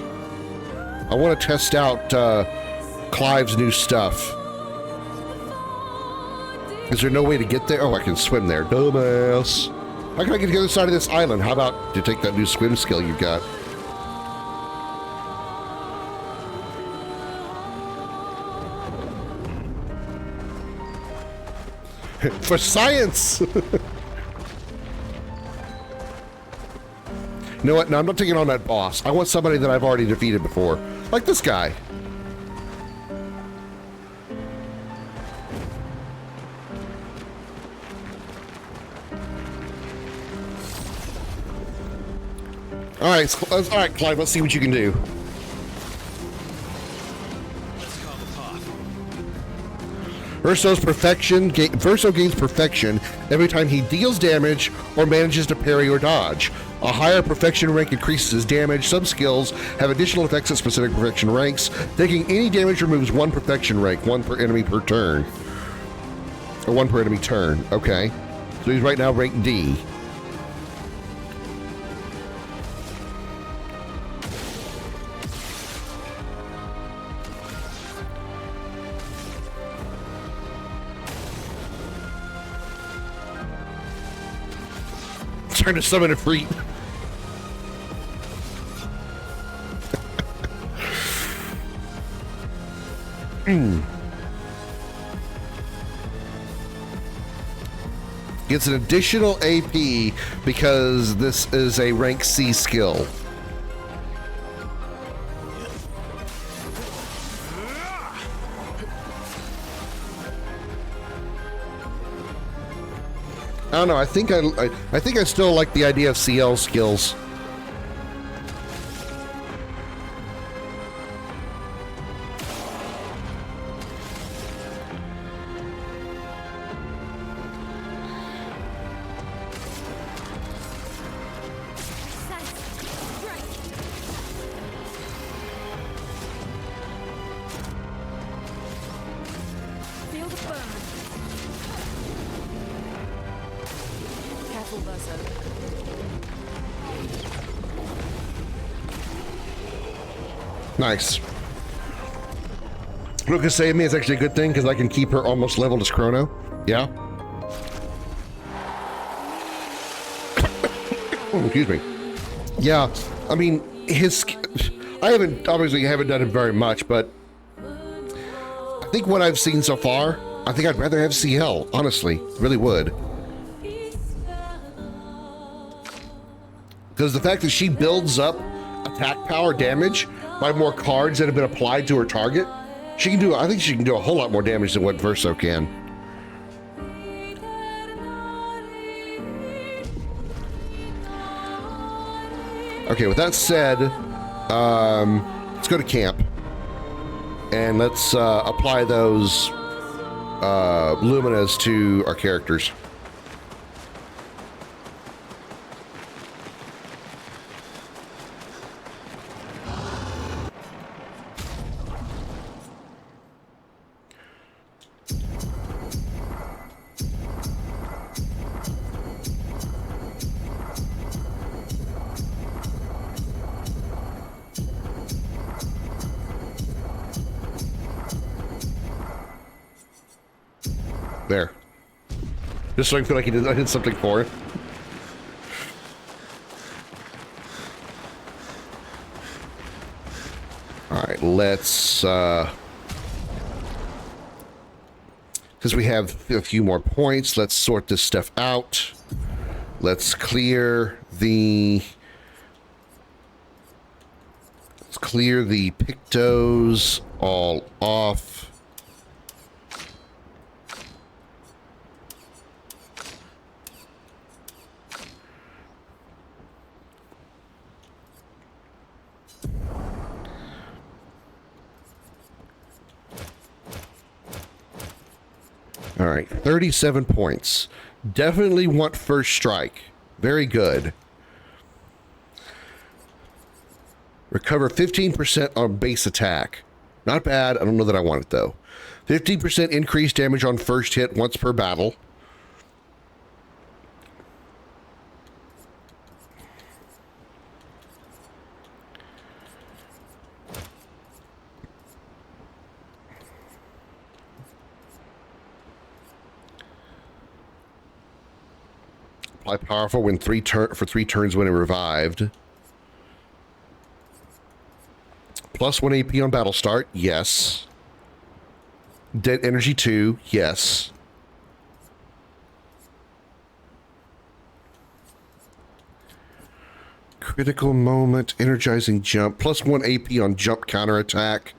I want to test out Clive's new stuff. Is there no way to get there? Oh, I can swim there. Dumbass. How can I get to the other side of this island? How about to take that new swim skill you've got? For science! You know what? No, I'm not taking on that boss. I want somebody that I've already defeated before. Like this guy. All right, Clive, let's see what you can do. Verso's perfection. Verso gains perfection every time he deals damage or manages to parry or dodge. A higher perfection rank increases his damage. Some skills have additional effects at specific perfection ranks. Taking any damage removes 1 perfection rank, 1 per enemy per turn. Or 1 per enemy turn. Okay. So he's right now rank D. Trying to summon a freak. Gets an additional AP because this is a rank C skill. I don't know. I think I still like the idea of CL skills. Nice. Look, save me is actually a good thing because I can keep her almost leveled as Chrono. Yeah. Oh, excuse me. Yeah. I mean, I obviously haven't done it very much, but I think what I've seen so far, I think I'd rather have CL. Honestly, really would. Because the fact that she builds up attack power damage by more cards that have been applied to her target, she can do. I think she can do a whole lot more damage than what Verso can. Okay, with that said, let's go to camp and let's apply those Luminas to our characters. There. Just so I feel like I did something for it. Alright, let's because we have a few more points, let's sort this stuff out. Let's clear the Pictos all off. All right, 37 points. Definitely want first strike. Very good. Recover 15% on base attack. Not bad. I don't know that I want it, though. 15% increased damage on first hit once per battle. Apply powerful when for 3 turns when it revived. Plus 1 AP on battle start, yes. Dead energy 2, yes. Critical moment, energizing jump, plus 1 AP on jump counterattack.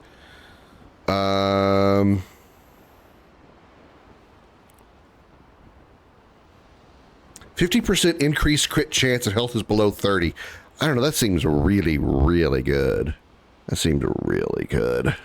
50% increased crit chance if health is below 30. I don't know, that seems really, really good. That seemed really good.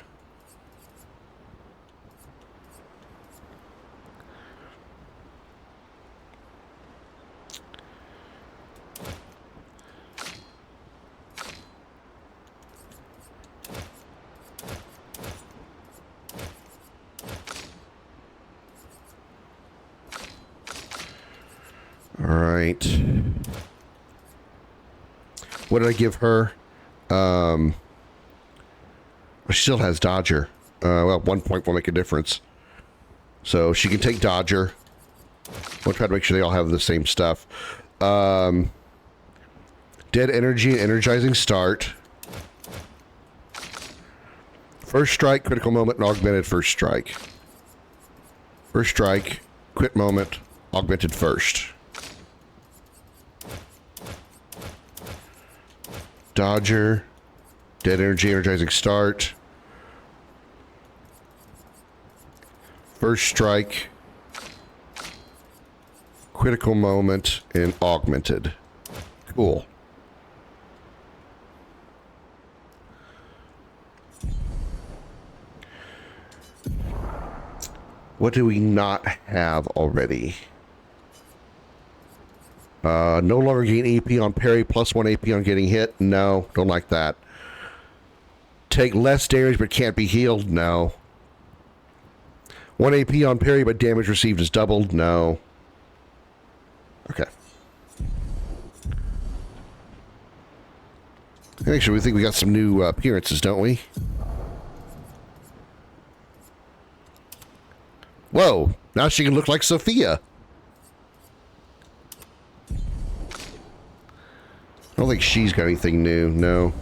right. What did I give her? She still has Dodger. Well, 1 point will make a difference. So she can take Dodger. We'll try to make sure they all have the same stuff. Dead Energy and Energizing Start. First Strike, Critical Moment, and Augmented First Strike. First Strike, Crit Moment, Augmented First. Dodger, Dead Energy, Energizing Start. First Strike, Critical Moment, and Augmented. Cool. What do we not have already? No longer gain AP on parry, plus 1 AP on getting hit. No, don't like that. Take less damage but can't be healed. No. 1 AP on parry but damage received is doubled. No. Okay. Actually, we think we got some new appearances, don't we? Whoa, now she can look like Sophia. I don't think she's got anything new, no.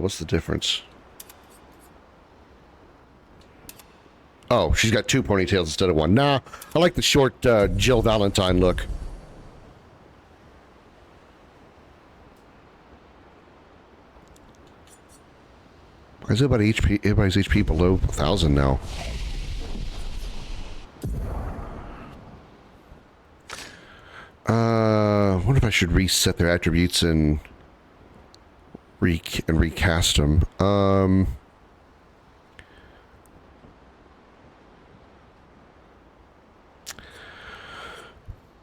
What's the difference? Oh, she's got 2 ponytails instead of 1. Nah, I like the short Jill Valentine look. Why is everybody's HP below 1,000 now? I wonder if I should reset their attributes and recast them.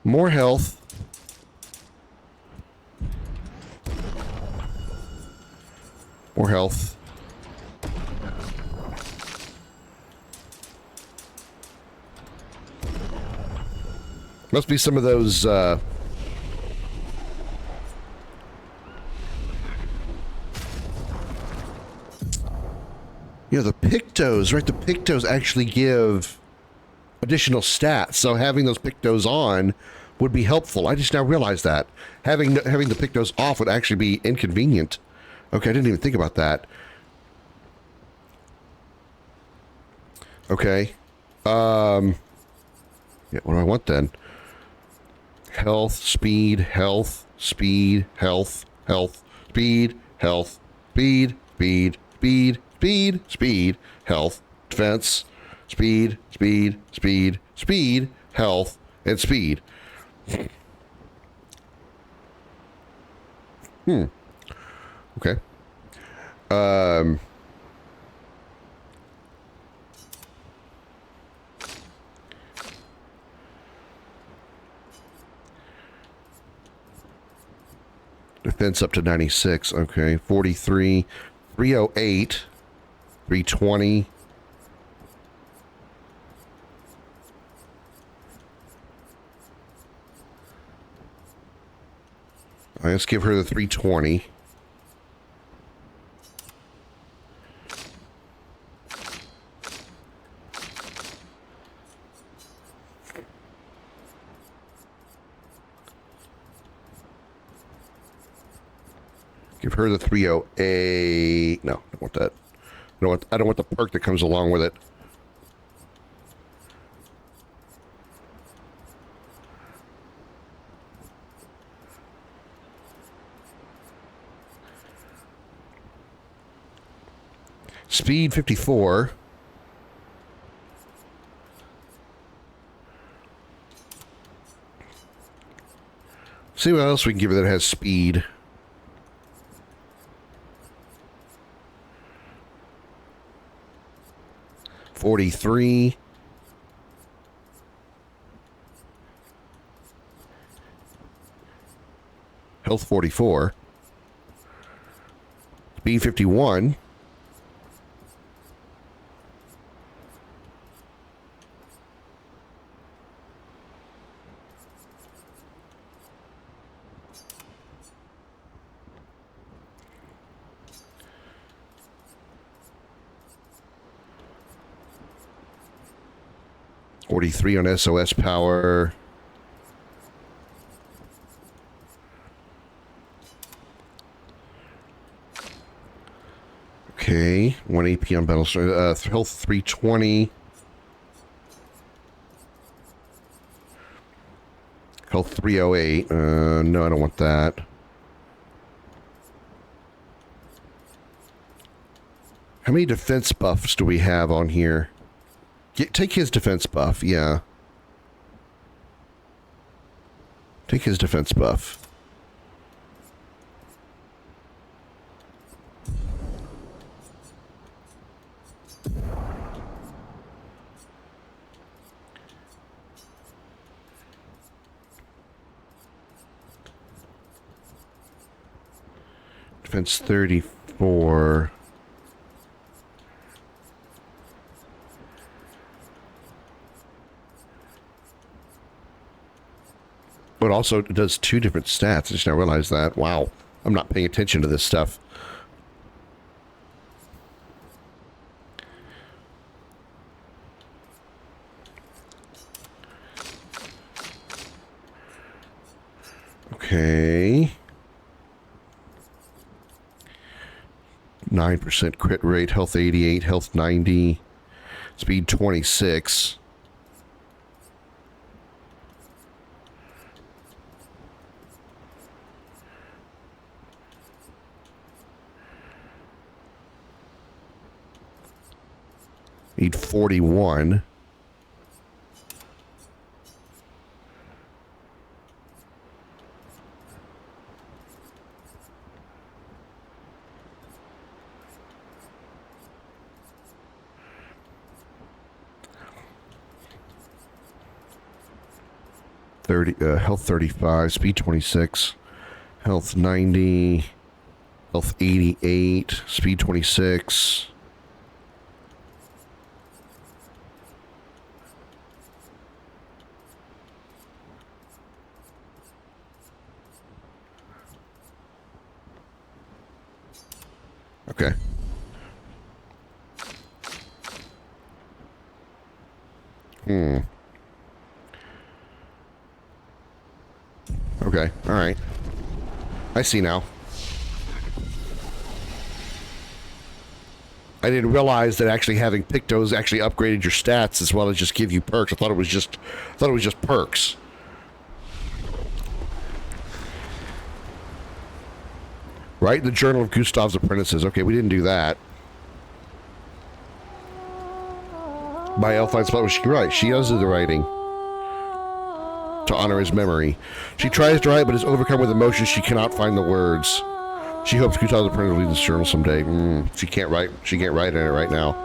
More health. More health. Must be some of those, yeah, the Pictos, right? The Pictos actually give additional stats, so having those Pictos on would be helpful. I just now realized that. Having the Pictos off would actually be inconvenient. Okay, I didn't even think about that. Okay. Yeah, what do I want then? Health, speed, health, speed, health, health, speed, health, speed, speed, speed, speed, speed, health, defense, speed, speed, speed, speed, health, and speed. Okay. Defense up to 96. Okay. 43. 308. 320. All right, let's give her the 320. Give her the 308. No, I don't want that. I don't want the perk that comes along with it. Speed 54. See what else we can give her that has speed. $43. Health 44. Speed 51. 43 on SOS power. Okay, 1 AP on battle strength. Health 320. Health 308. No, I don't want that. How many defense buffs do we have on here? Take his defense buff, yeah. Take his defense buff. Defense 34. But also it does 2 different stats. I just now realized that. Wow. I'm not paying attention to this stuff. Okay. 9% crit rate, health 88, health 90, speed 26. Need 41. Health 35, speed 26, health 90, health 88, speed 26. Okay. Okay, alright. I see now. I didn't realize that actually having Pictos actually upgraded your stats as well as just give you perks. I thought it was just perks. Right? The Journal of Gustav's Apprentices. Okay, we didn't do that. By Elfine Spot was she right? She does do the writing. To honor his memory. She tries to write, but is overcome with emotion. She cannot find the words. She hopes Gustav's Apprentice will read this journal someday. She can't write. She can't write in it right now.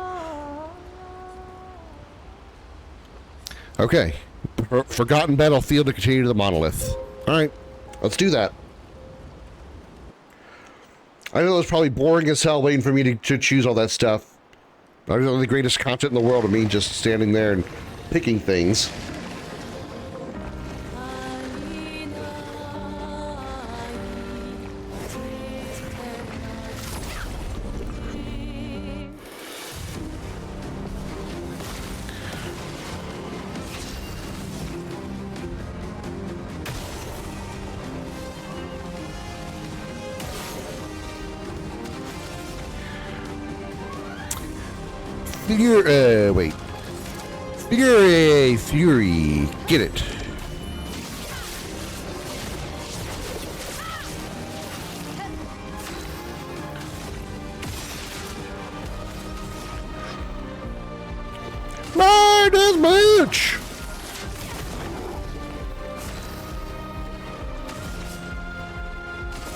Okay. Forgotten battlefield to continue to the monolith. Alright. Let's do that. I know it's probably boring as hell waiting for me to choose all that stuff. I don't know the greatest content in the world of me just standing there and picking things. Wait. Fury. Get it. Midas Mooch!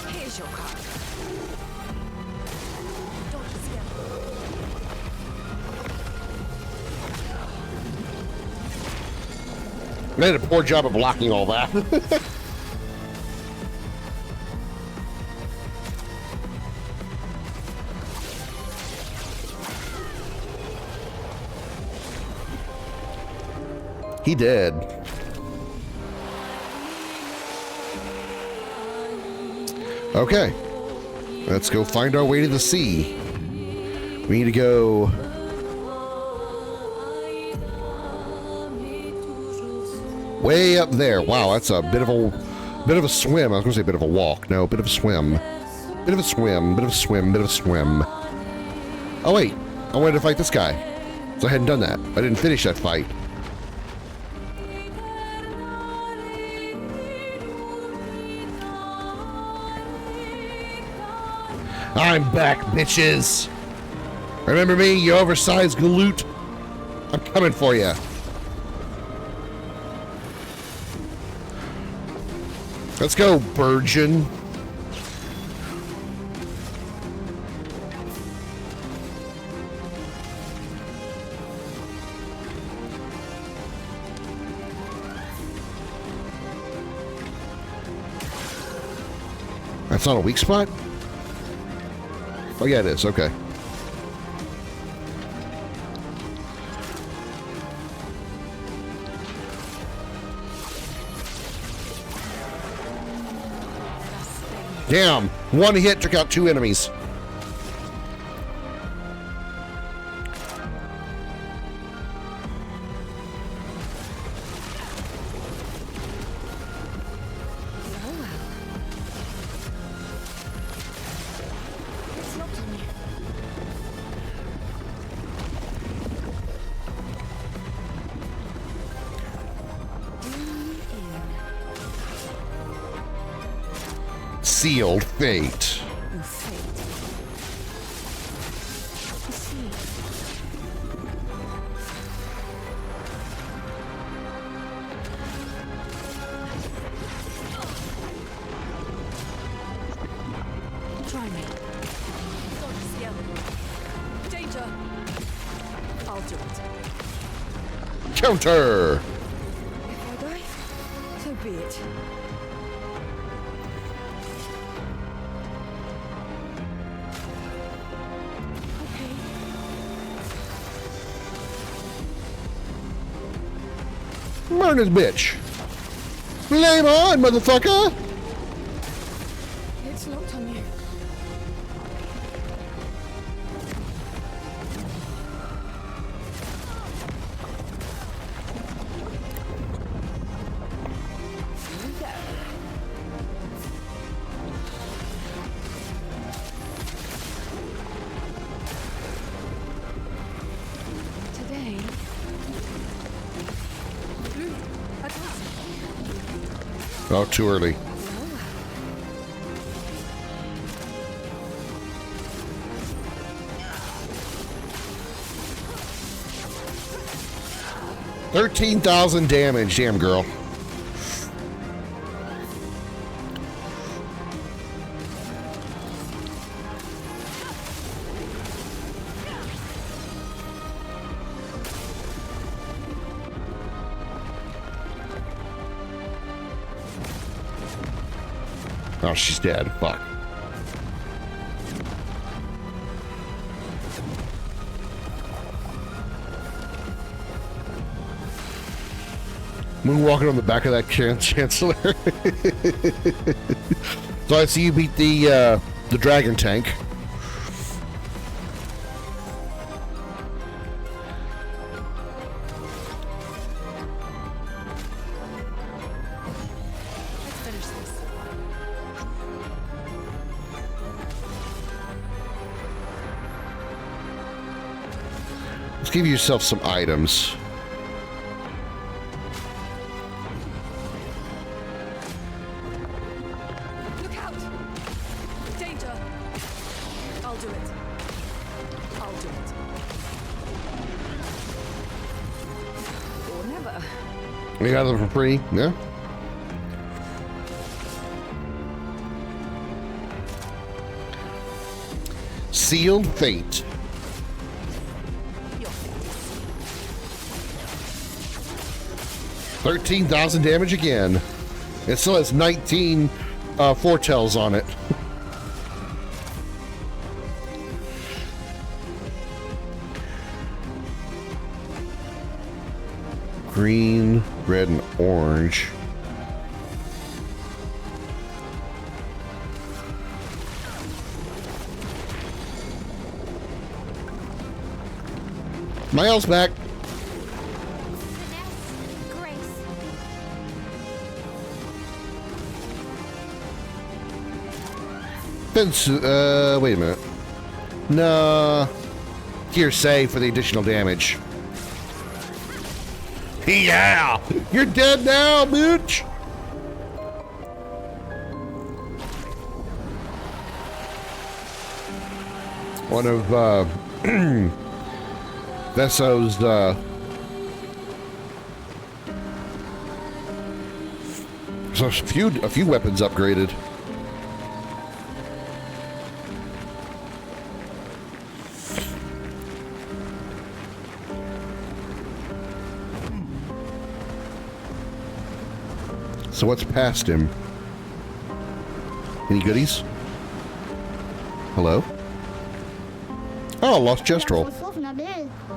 Here's your card. I did a poor job of blocking all that. He did. Okay. Let's go find our way to the sea. We need to go... Way up there. Wow, that's a bit of a swim. I was gonna say bit of a walk. No, bit of a swim. Bit of a swim. Bit of a swim. Bit of a swim. Oh wait, I wanted to fight this guy, so I hadn't done that. I didn't finish that fight. I'm back, bitches. Remember me, you oversized galoot? I'm coming for you. Let's go, virgin. That's not a weak spot? Oh yeah, it is. Okay. Damn! One hit took out 2 enemies. Sealed fate. Try me. Danger. I'll do it. Counter. If I die, so be it. Murder this bitch. Flame on, motherfucker. It's locked on you. Today. Oh, too early. $13,000 damage, damn girl. Oh, she's dead. Fuck. Moonwalking on the back of that Chancellor. So I see you beat the dragon tank. Let's give yourself some items. Look out! Danger! I'll do it. I'll do it. Or never. You got them for free, yeah? Sealed fate. 13,000 damage again. It still has 19 foretells on it. Green, red, and orange. My health's back. Wait a minute. No. Gear save for the additional damage. Yeah! You're dead now, bitch! One of, Vesso's, so a few weapons upgraded. So what's past him? Any goodies? Hello? Oh, lost Gestrel.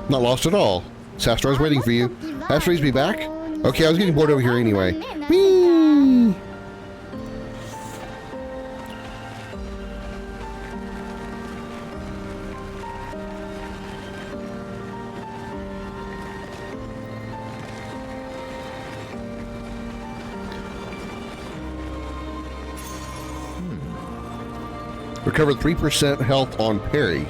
Not lost at all. Sastro's waiting for you. Astro's be back? Okay, I was getting bored over here anyway. Whee! Recovered 3% health on parry.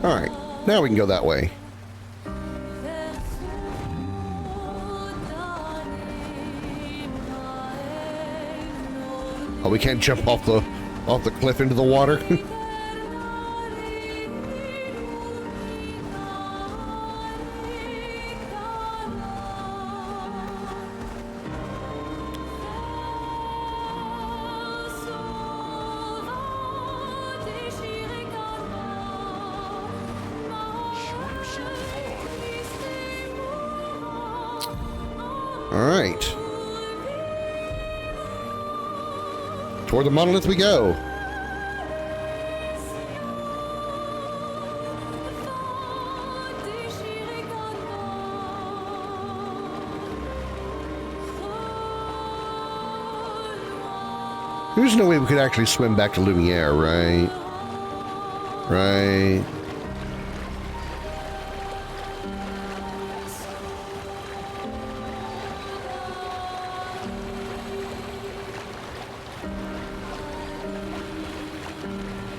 Alright, now we can go that way. Oh, we can't jump off the cliff into the water? Alright. Toward the monolith we go. There's no way we could actually swim back to Lumiere, right? Right.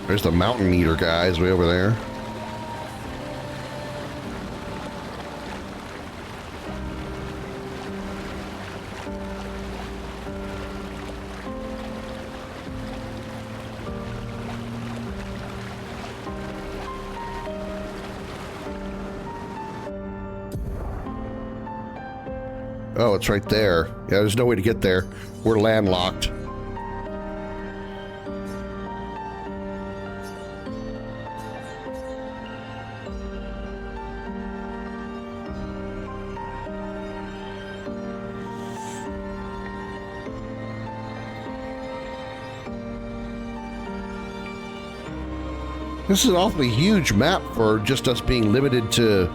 There's the mountain eater guys way over there. Oh, it's right there. Yeah, there's no way to get there. We're landlocked. This is an awfully huge map for just us being limited to...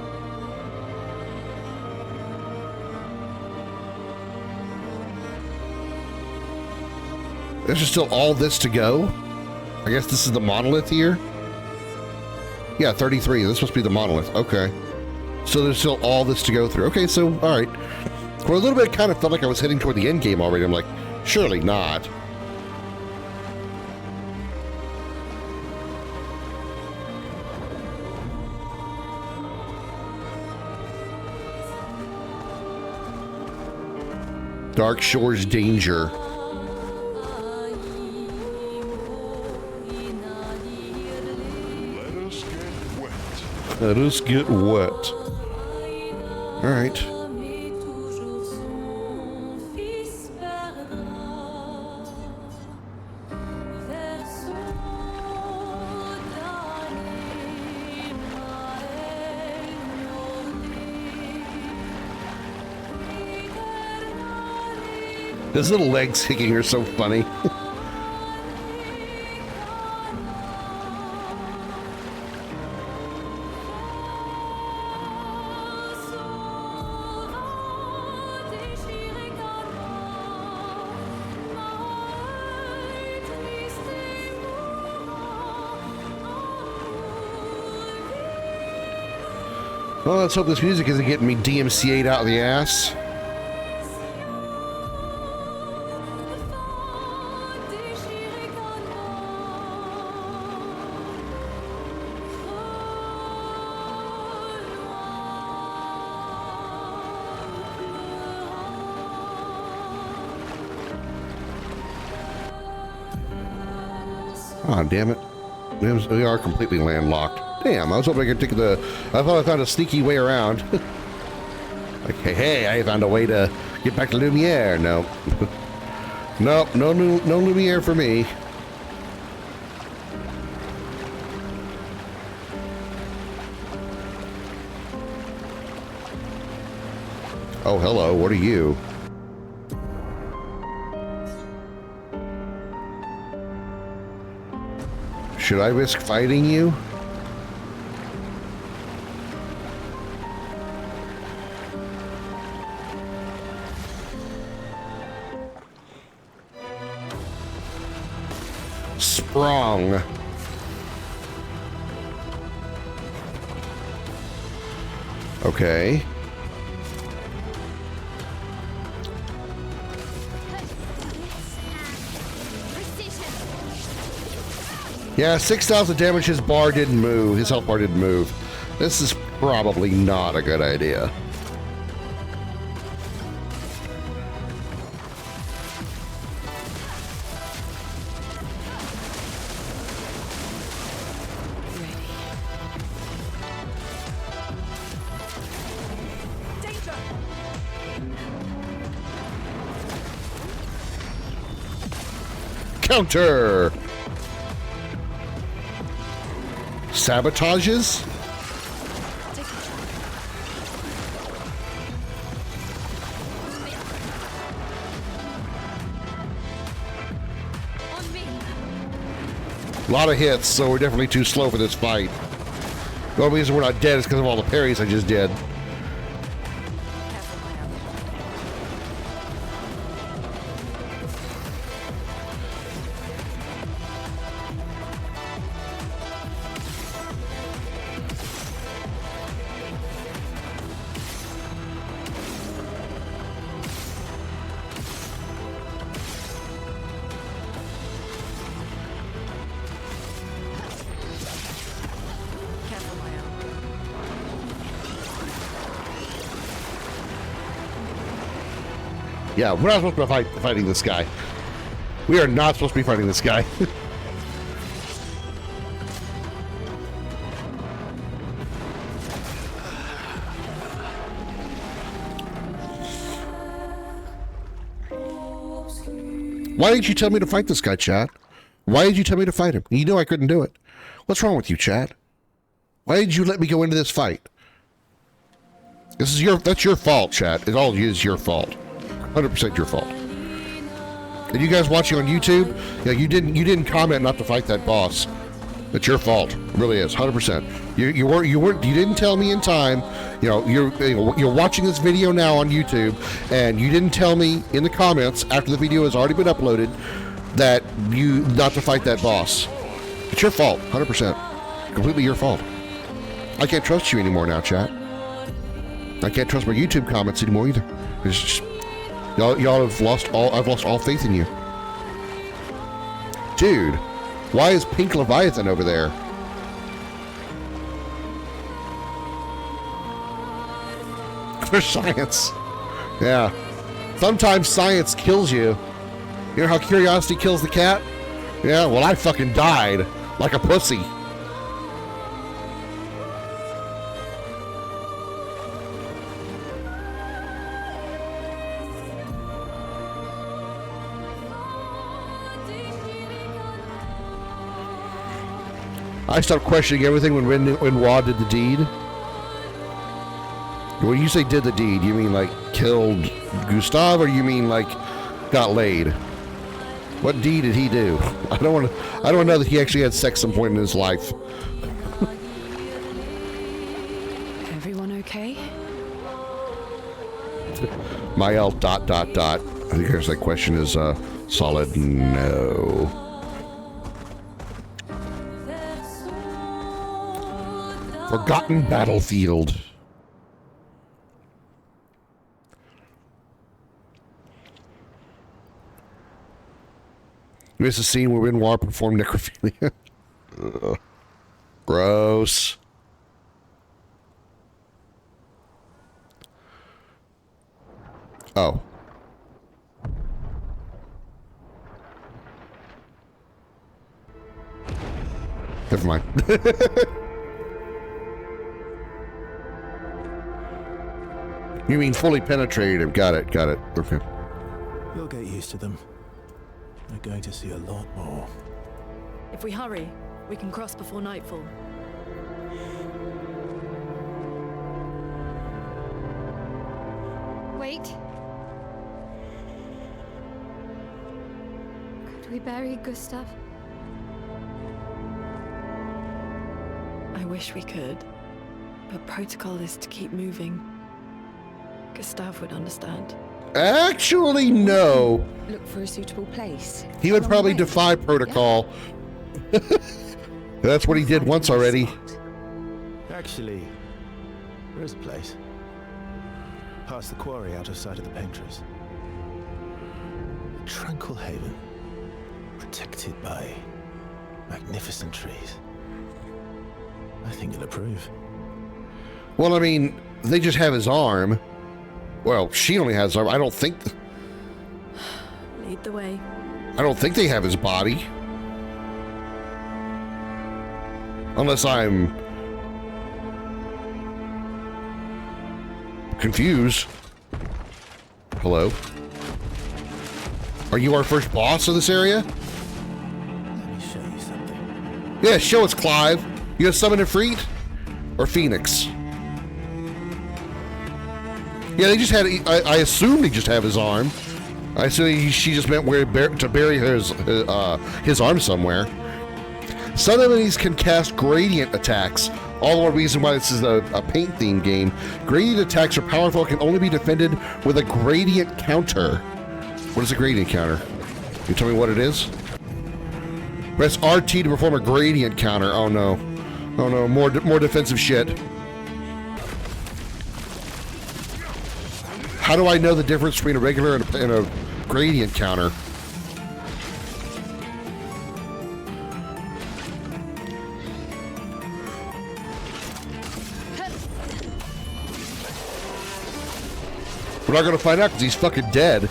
There's still all this to go? I guess this is the monolith here? Yeah, 33. This must be the monolith. Okay. So there's still all this to go through. Okay, so, alright. For a little bit, it kind of felt like I was heading toward the end game already. I'm like, surely not. Dark Shores Danger. Let us get wet. All right. His little legs kicking are so funny. Well, let's hope this music isn't getting me DMCA'd out of the ass. Oh, damn it. We are completely landlocked. Damn, I was hoping I could take the... I thought I found a sneaky way around. Like, hey, I found a way to get back to Lumiere. No. Nope, no Lumiere for me. Oh, hello, what are you? Should I risk fighting you? Sprung. Okay. Yeah, 6,000 damage. His bar didn't move. His health bar didn't move. This is probably not a good idea. Counter! Sabotages? A lot of hits, so we're definitely too slow for this fight. The only reason we're not dead is because of all the parries I just did. Yeah, we're not supposed to be fighting this guy. We are not supposed to be fighting this guy. Why didn't you tell me to fight this guy, Chad? Why did you tell me to fight him? You know I couldn't do it. What's wrong with you, Chad? Why did you let me go into this fight? That's your fault, Chad. It all is your fault. 100% your fault. And you guys watching on YouTube, yeah, you didn't comment not to fight that boss. It's your fault. It really is. 100%. You didn't tell me in time. You know, you're watching this video now on YouTube, and you didn't tell me in the comments after the video has already been uploaded that you not to fight that boss. It's your fault. 100%. Completely your fault. I can't trust you anymore now, chat. I can't trust my YouTube comments anymore either. It's just, y'all have lost all. I've lost all faith in you, dude. Why is Pink Leviathan over there? For science. Yeah. Sometimes science kills you. You know how curiosity kills the cat? Yeah, well, I fucking died like a pussy. I stopped questioning everything when Renoir did the deed. When you say did the deed, you mean like killed Gustave, or you mean like got laid. What deed did he do? I don't want to know that he actually had sex some point in his life. Everyone okay? My L ... I think here's that question is solid no. Forgotten battlefield. Here's a scene where Renoir performed necrophilia. Ugh. Gross. Oh. Never mind. You mean fully penetrative. Got it. Okay. You'll get used to them. We're going to see a lot more. If we hurry, we can cross before nightfall. Wait. Could we bury Gustav? I wish we could, but protocol is to keep moving. Gustav would understand. Actually, no. Look for a suitable place. He would probably defy protocol. Yeah. That's what he did once already. Actually, there is a place. Past the quarry, out of sight of the painters. A tranquil haven, protected by magnificent trees. I think you'll approve. Well, I mean, they just have his arm. Well, she only has his arm. I don't think Lead the way. I don't think they have his body. Unless I'm confused. Hello? Are you our first boss of this area? Let me show you something. Yeah, show us, Clive. You gonna summon Ifrit? Or Phoenix? Yeah, they just had. I assumed they just have his arm. I assume she just meant to bury his arm somewhere. Some enemies can cast gradient attacks. All the more reason why this is a paint-themed game. Gradient attacks are powerful and can only be defended with a gradient counter. What is a gradient counter? Can you tell me what it is? Press RT to perform a gradient counter. Oh no. Oh no, more defensive shit. How do I know the difference between a regular and a gradient counter? We're not gonna find out because he's fucking dead.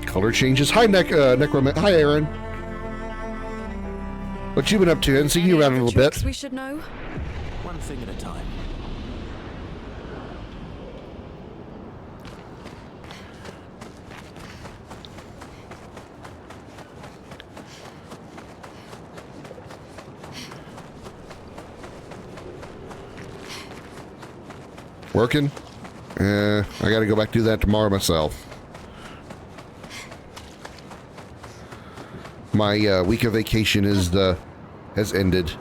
Color changes. Hi, Necroman. Hi, Aaron. What you been up to? I haven't seen you around in a little bit. We should know. One thing at a time. Working? I gotta go back do that tomorrow myself. My week of vacation has ended.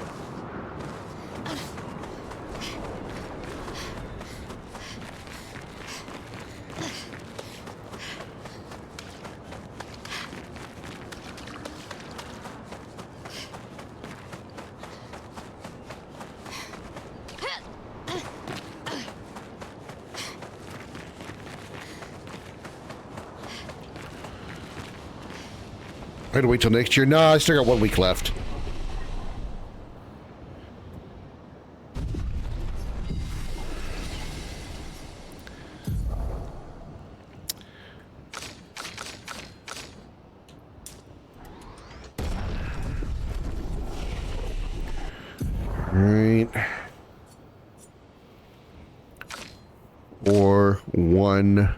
I had to wait till next year. No, I still got 1 week left. Right. Or 1.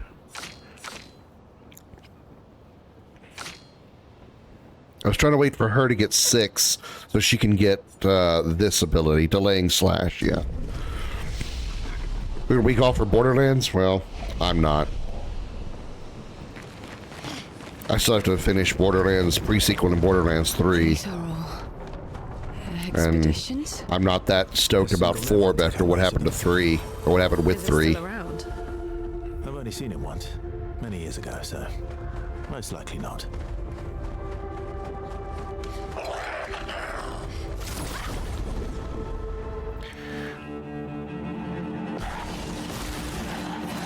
I was trying to wait for her to get 6 so she can get this ability, delaying slash, yeah. We're a week off for Borderlands? Well, I'm not. I still have to finish Borderlands pre-sequel and Borderlands 3. These are all expeditions? And I'm not that stoked about 4 after what happened to 3, or what happened with 3. Still around? I've only seen it once, many years ago, so most likely not.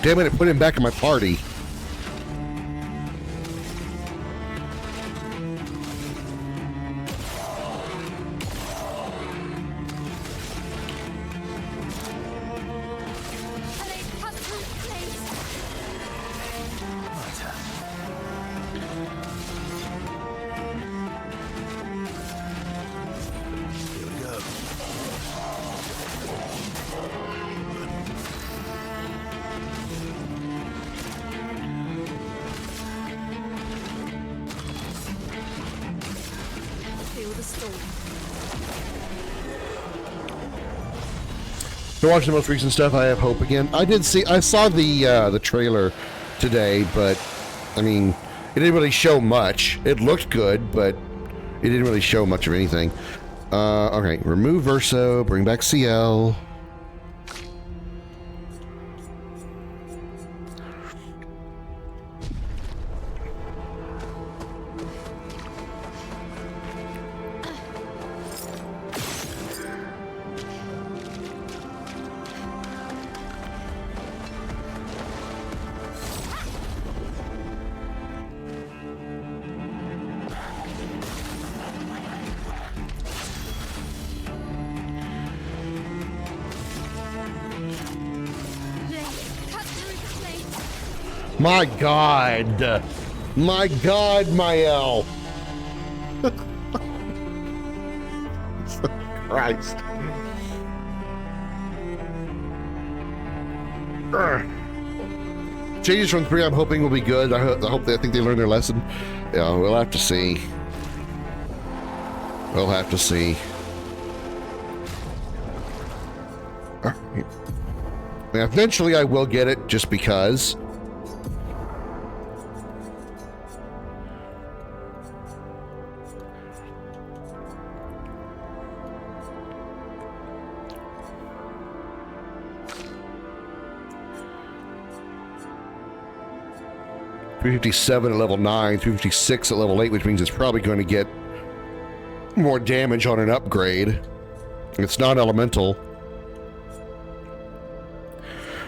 Damn it, it put him back in my party. To watch the most recent stuff, I have hope again. I saw the trailer today, but I mean, it didn't really show much. It looked good, but it didn't really show much of anything. Okay, remove Verso, bring back CL. My God. My God, Mael. Christ. Changes from 3 I'm hoping will be good. I think they learned their lesson. Yeah, we'll have to see. We'll have to see. Eventually I will get it just because. .357 at level 9, 356 at level 8, which means it's probably going to get more damage on an upgrade. It's not elemental.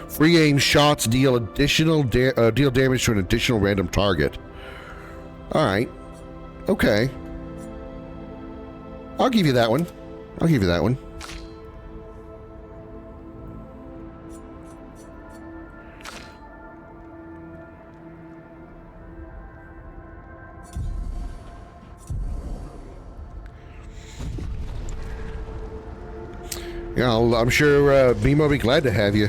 Free aim shots deal additional deal damage to an additional random target. All right. Okay. I'll give you that one. I'll give you that one. Yeah, I'm sure Beam will be glad to have you.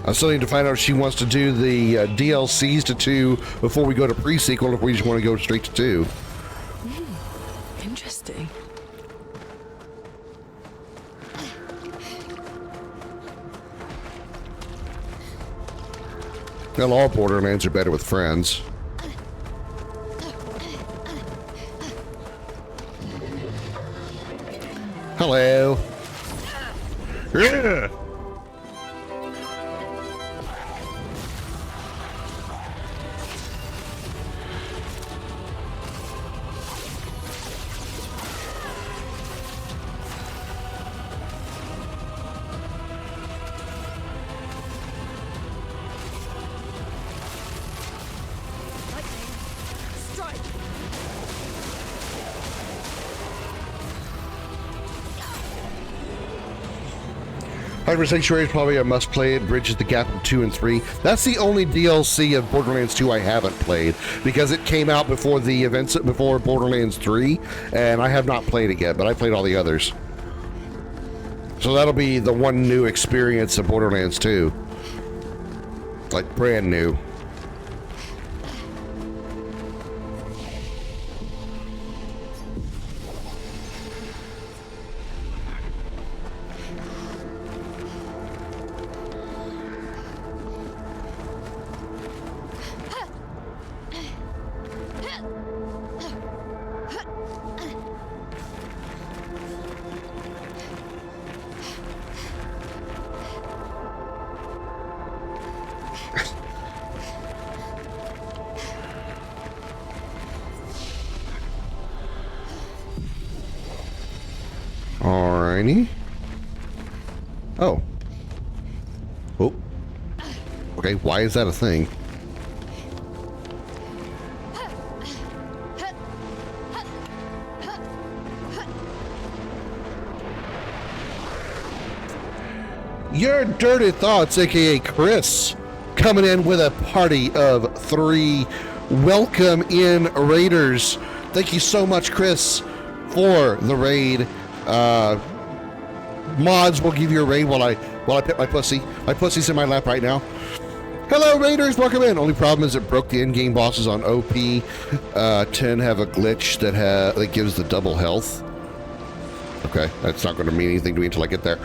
I still need to find out if she wants to do the DLCs to 2 before we go to pre-sequel, if we just want to go straight to 2. Interesting. Well, all Borderlands are better with friends. Hello. Yeah. Hyper Sanctuary is probably a must-play. It bridges the gap of 2 and 3. That's the only DLC of Borderlands 2 I haven't played, because it came out before the events, before Borderlands 3, and I have not played it yet, but I played all the others. So that'll be the one new experience of Borderlands 2. Like, brand new. Alrighty. Oh. Oh. Okay, why is that a thing? Your Dirty Thoughts, aka Chris, coming in with a party of 3. Welcome in, Raiders. Thank you so much, Chris, for the raid. Mods will give you a raid while I pet my pussy. My pussy's in my lap right now. Hello, Raiders. Welcome in. Only problem is it broke the in-game bosses on OP. 10 have a glitch that gives the double health. Okay, that's not going to mean anything to me until I get there.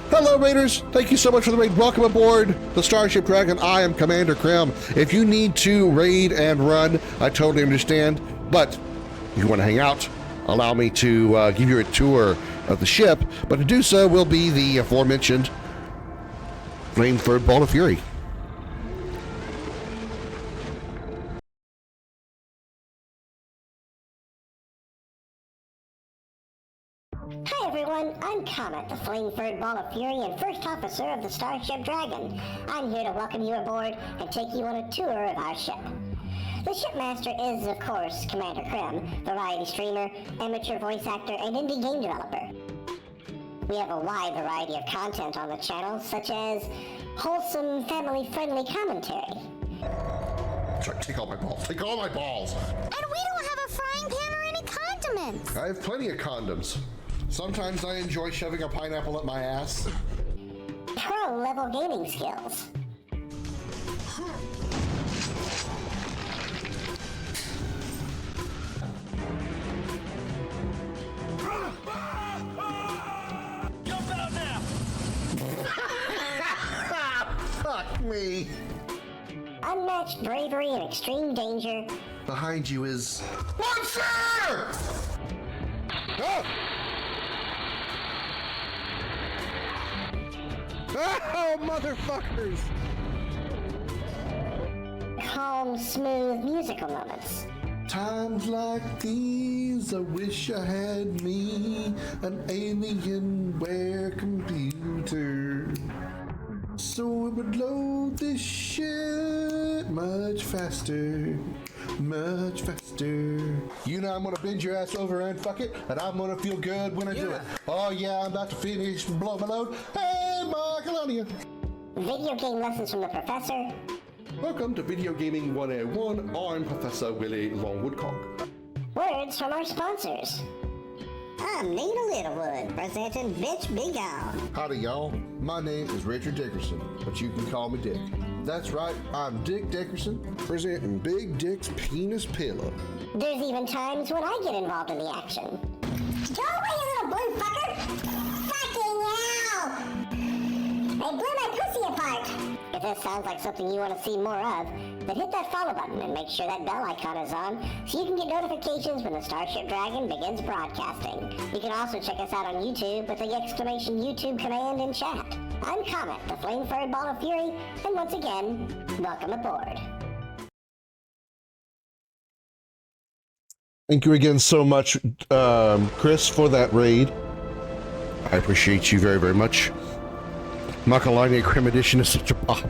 Hello, Raiders. Thank you so much for the raid. Welcome aboard the Starship Dragon. I am Commander Krim. If you need to raid and run, I totally understand. But if you want to hang out, allow me to give you a tour of the ship. But to do so will be the aforementioned Flame-Third Ball of Fury. Hi everyone, I'm Comet, the Flame-Third Ball of Fury and First Officer of the Starship Dragon. I'm here to welcome you aboard and take you on a tour of our ship. The shipmaster is, of course, Commander Krim, variety streamer, amateur voice actor, and indie game developer. We have a wide variety of content on the channel, such as wholesome, family-friendly commentary. Sorry, take all my balls. Take all my balls! And we don't have a frying pan or any condiments! I have plenty of condoms. Sometimes I enjoy shoving a pineapple up my ass. Pro-level gaming skills. Fuck me. Unmatched bravery and extreme danger. Behind you is... Monster! Oh! Oh, motherfuckers! Calm, smooth musical moments. Times like these, I wish I had me an Alienware computer. So it would load this shit much faster, much faster. You know I'm gonna bend your ass over and fuck it, and I'm gonna feel good when I do it. Oh yeah, I'm about to finish and blow my load. Hey, Michaelonia! Video game lessons from the professor. Welcome to Video Gaming 101. I'm Professor Willie Longwoodcock. Words from our sponsors. I'm Nina Littlewood, presenting Bitch Be Gone. Howdy, y'all. My name is Richard Dickerson, but you can call me Dick. That's right, I'm Dick Dickerson, presenting Big Dick's Penis Pillow. There's even times when I get involved in the action. Go away, you little blue fucker! Fucking hell! They blew my pussy apart! If this sounds like something you want to see more of, then hit that follow button and make sure that bell icon is on so you can get notifications when the Starship Dragon begins broadcasting. You can also check us out on YouTube with the exclamation YouTube command in chat. I'm Comet, the Flame-Third Ball of Fury, and once again, welcome aboard. Thank you again so much, Chris, for that raid. I appreciate you very, very much. Michaelonia Krim Edition is such a pop.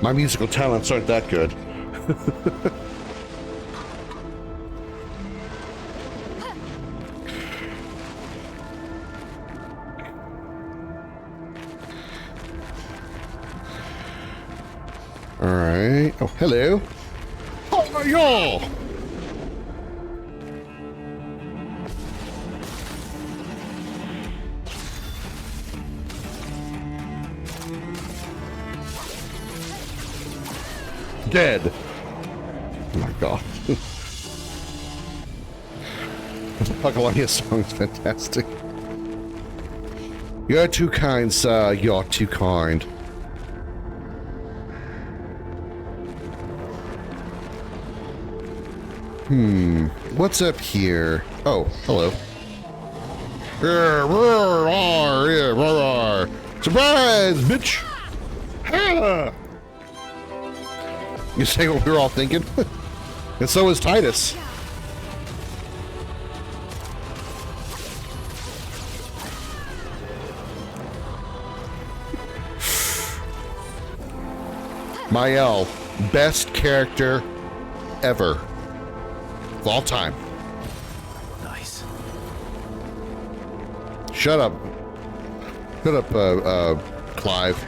My musical talents aren't that good. All right. Oh, hello. Oh, y'all. Dead. Oh my god. The Michaelonia song's fantastic. You're too kind, sir. You're too kind. What's up here? Oh, hello. Surprise, bitch! Ha! You say what we were all thinking? And so is Titus. Mael, best character ever. Of all time. Nice. Shut up. Shut up, Clive.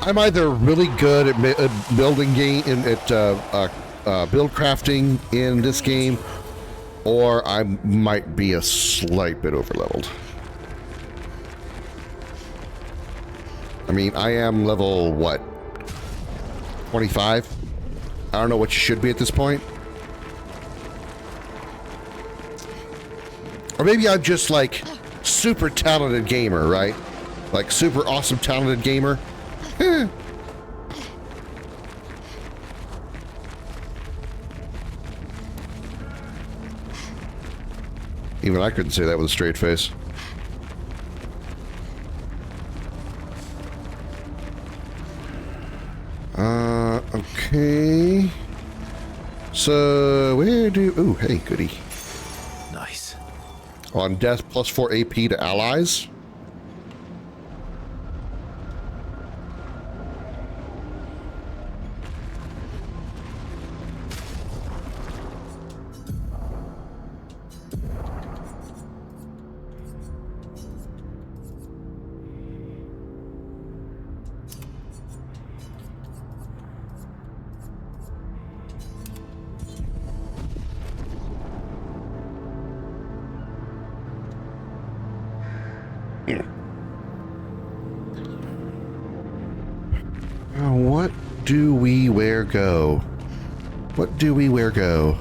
I'm either really good at building game at build crafting in this game, or I might be a slight bit overleveled. I mean, I am level what? 25? I don't know what you should be at this point. Or maybe I'm just like super talented gamer, right? Like super awesome talented gamer. Even I couldn't say that with a straight face. Okay. So, where do... Ooh, hey, goody. Nice. On death, plus 4 AP to allies. What do we where go? What do we where go?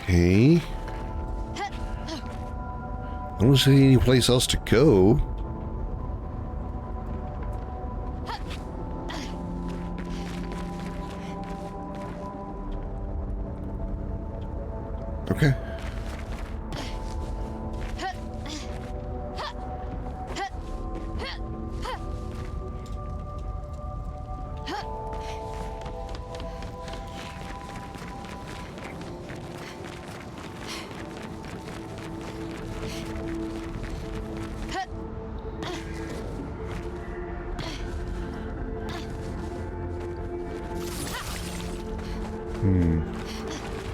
Okay. I don't see any place else to go. Okay.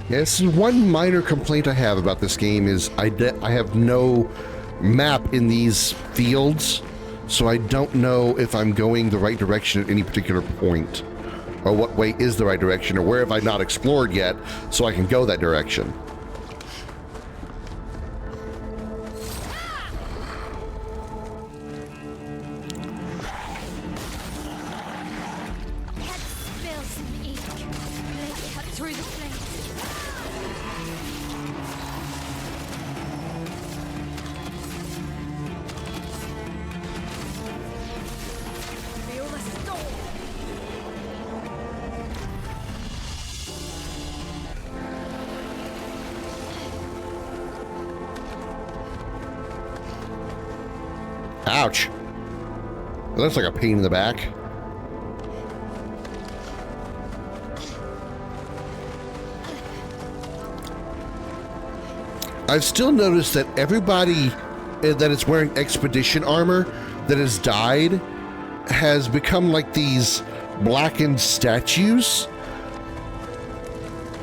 Yes, one minor complaint I have about this game is I have no map in these fields, so I don't know if I'm going the right direction at any particular point, or what way is the right direction, or where have I not explored yet, so I can go that direction. Ouch. That looks like a pain in the back. I've still noticed that everybody that is wearing expedition armor that has died has become like these blackened statues.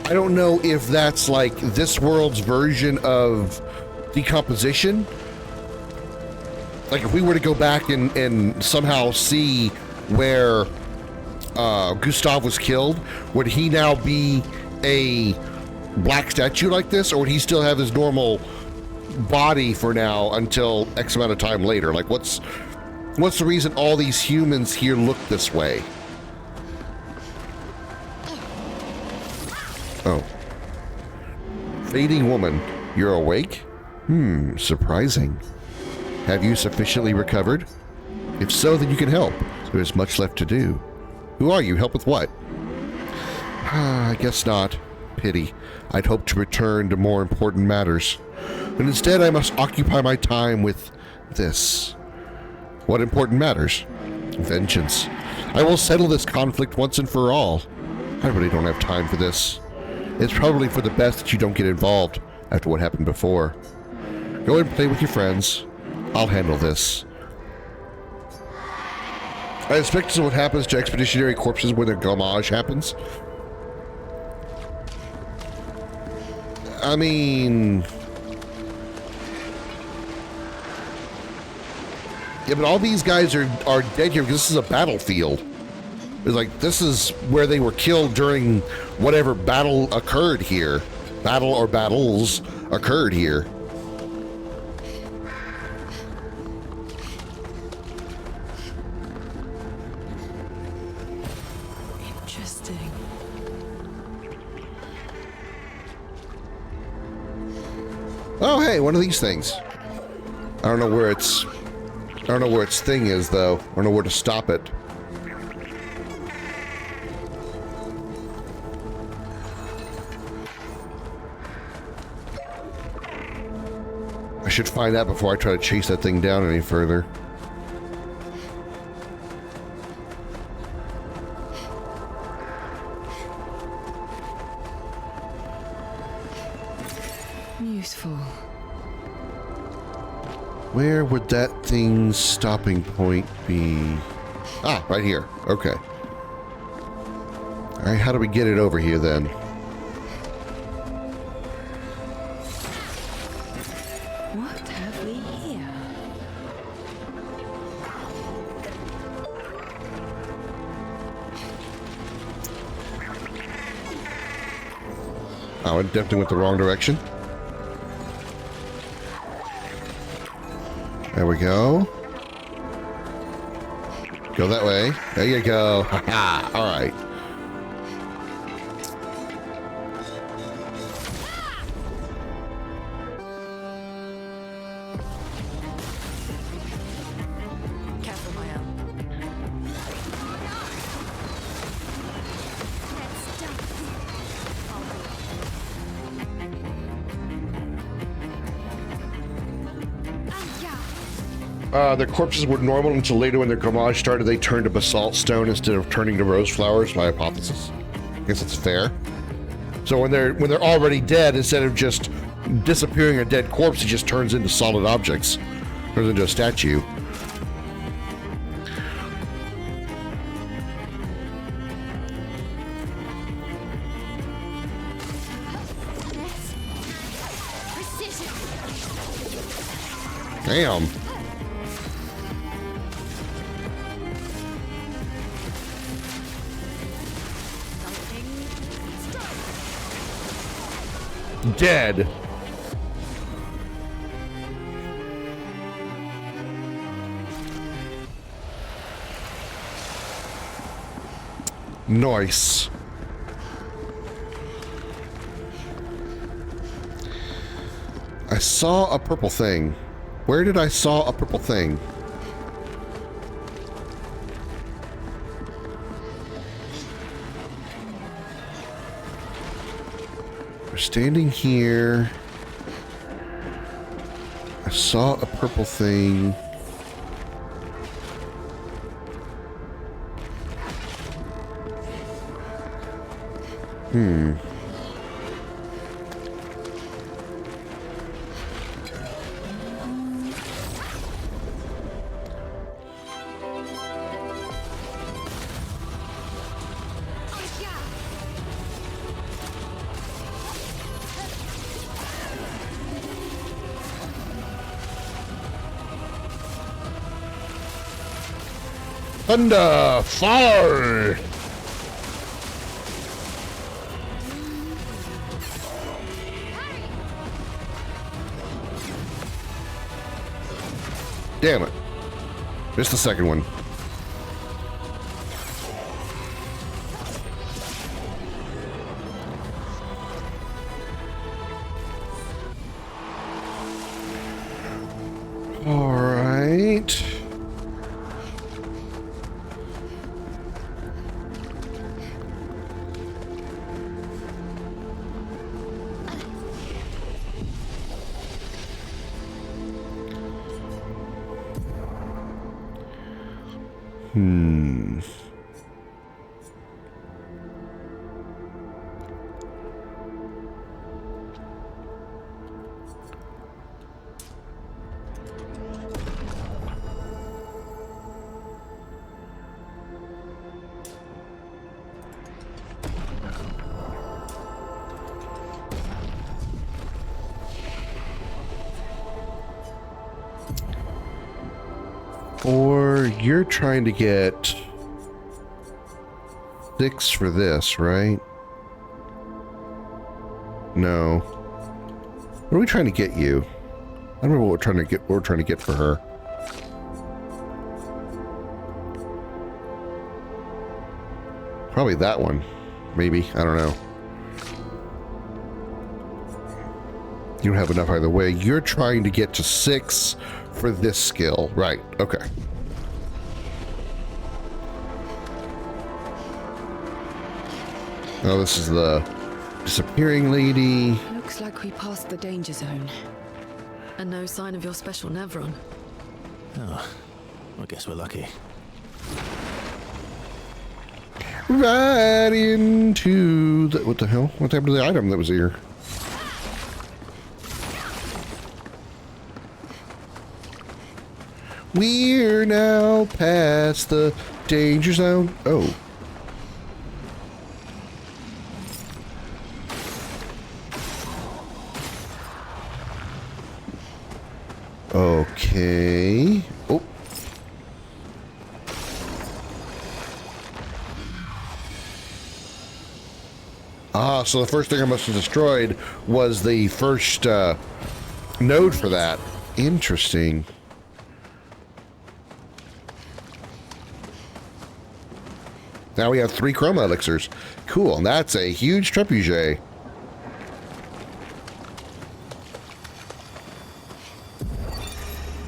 I don't know if that's like this world's version of decomposition. Like if we were to go back and somehow see where Gustav was killed, would he now be a black statue like this, or would he still have his normal body for now until X amount of time later? Like, what's the reason all these humans here look this way? Oh. Fading woman, you're awake? Surprising. Have you sufficiently recovered? If so, then you can help. There's much left to do. Who are you? Help with what? I guess not. Pity. I'd hoped to return to more important matters. But instead, I must occupy my time with this. What important matters? Vengeance. I will settle this conflict once and for all. I really don't have time for this. It's probably for the best that you don't get involved after what happened before. Go and play with your friends. I'll handle this. I expect this is what happens to expeditionary corpses when their gamage happens. I mean... yeah, but all these guys are dead here because this is a battlefield. It's like, this is where they were killed during whatever battle occurred here. Battle or battles occurred here. Interesting. Oh, hey, one of these things. I don't know where its thing is, though. I don't know where to stop it. I should find out before I try to chase that thing down any further. Useful. Where would that thing's stopping point be? Ah, right here. Okay. All right, how do we get it over here then? What have we here? Oh, it definitely went the wrong direction. There we go. Go that way. There you go. Haha. All right. Careful, Maya. Their corpses were normal until later when their gamage started. They turned to basalt stone instead of turning to rose flowers. My hypothesis. I guess it's fair. So when they're already dead, instead of just disappearing a dead corpse, it just turns into solid objects. Turns into a statue. Damn. Dead. Nice. I saw a purple thing. Where did I saw a purple thing? We're standing here. I saw a purple thing. Thunder, fire! Damn it. Missed the second one. All right. Or you're trying to get 6 for this, right? No. What are we trying to get you? I don't remember what we're trying to get for her. Probably that one. Maybe. I don't know. You don't have enough either way. You're trying to get to 6 for this skill. Right. Okay. Oh, this is the disappearing lady. Looks like we passed the danger zone. And no sign of your special Nevron. Oh, I guess we're lucky. Right into the... What the hell? What happened to the item that was here? We're now past the danger zone. Oh. Okay. Oh. Ah, so the first thing I must have destroyed was the first node for that. Interesting. Now we have 3 chroma elixirs. Cool, and that's a huge trebuchet.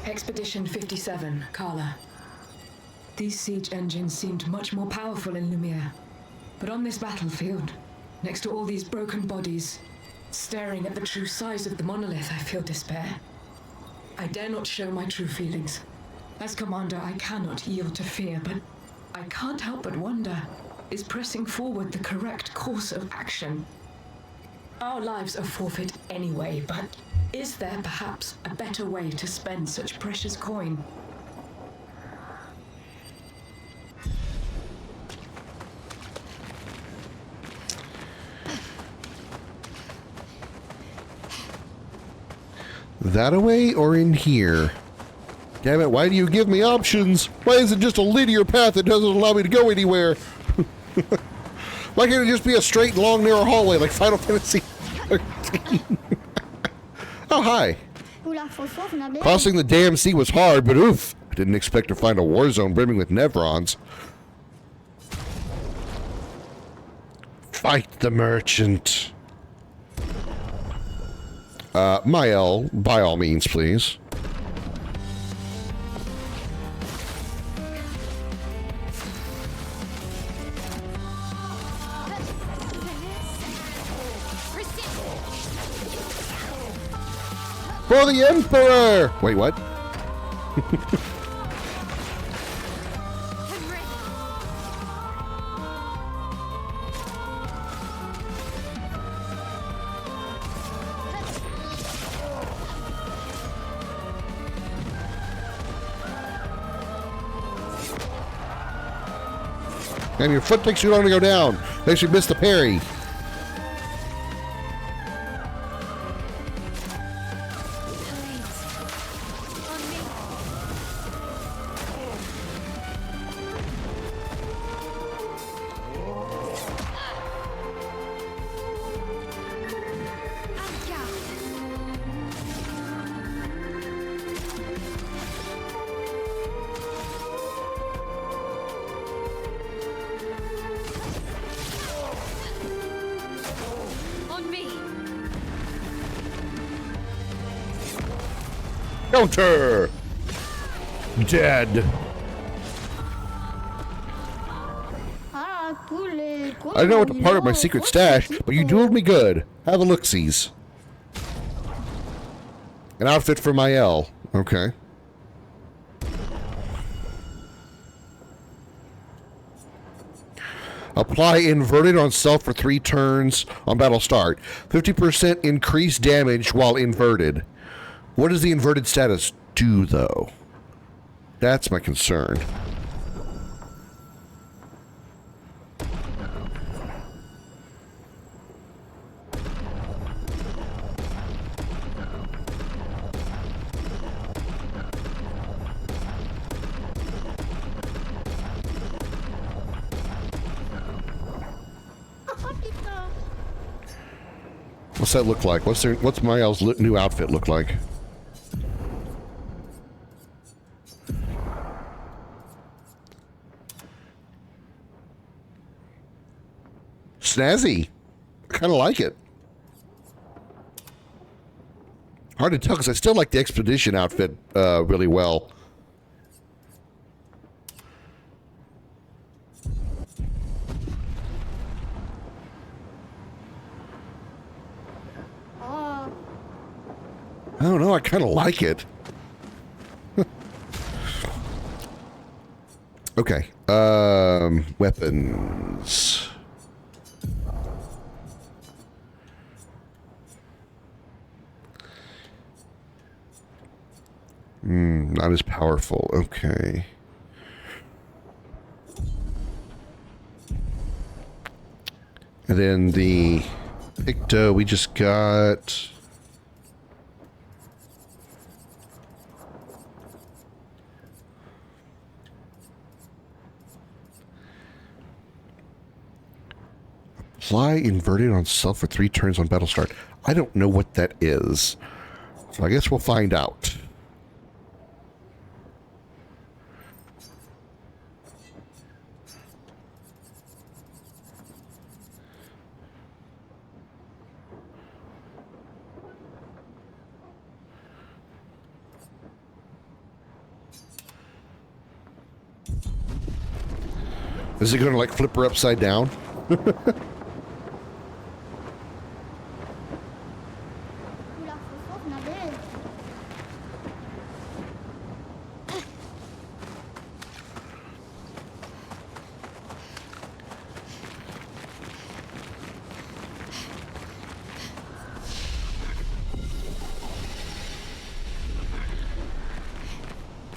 Expedition 57, Carla. These siege engines seemed much more powerful in Lumiere. But on this battlefield, next to all these broken bodies, staring at the true size of the monolith, I feel despair. I dare not show my true feelings. As commander, I cannot yield to fear, but I can't help but wonder, is pressing forward the correct course of action? Our lives are forfeit anyway, but is there perhaps a better way to spend such precious coin? That away or in here? Damn it, why do you give me options? Why is it just a linear path that doesn't allow me to go anywhere? Why can't it just be a straight, long, narrow hallway like Final Fantasy 13? Oh, hi. Crossing the damn sea was hard, but oof. I didn't expect to find a war zone brimming with Nevrons. Fight the merchant. Mael, by all means, please. For the Emperor! Wait, what? And your foot takes too long to go down. Makes you miss the parry. Counter! Dead. I don't know what to part of my secret stash, but you dueled me good. Have a look-sees. An outfit for my L. Okay. Apply inverted on self for 3 turns on battle start. 50% increased damage while inverted. What does the inverted status do, though? That's my concern. What's that look like? What's Mael's new outfit look like? Snazzy. I kind of like it. Hard to tell because I still like the expedition outfit really well. I don't know, I kind of like it. Okay. Weapons. Not as powerful. Okay. And then the Picto we just got. Apply inverted on self for 3 turns on battle start. I don't know what that is. So I guess we'll find out. Is it going to like flip her upside down?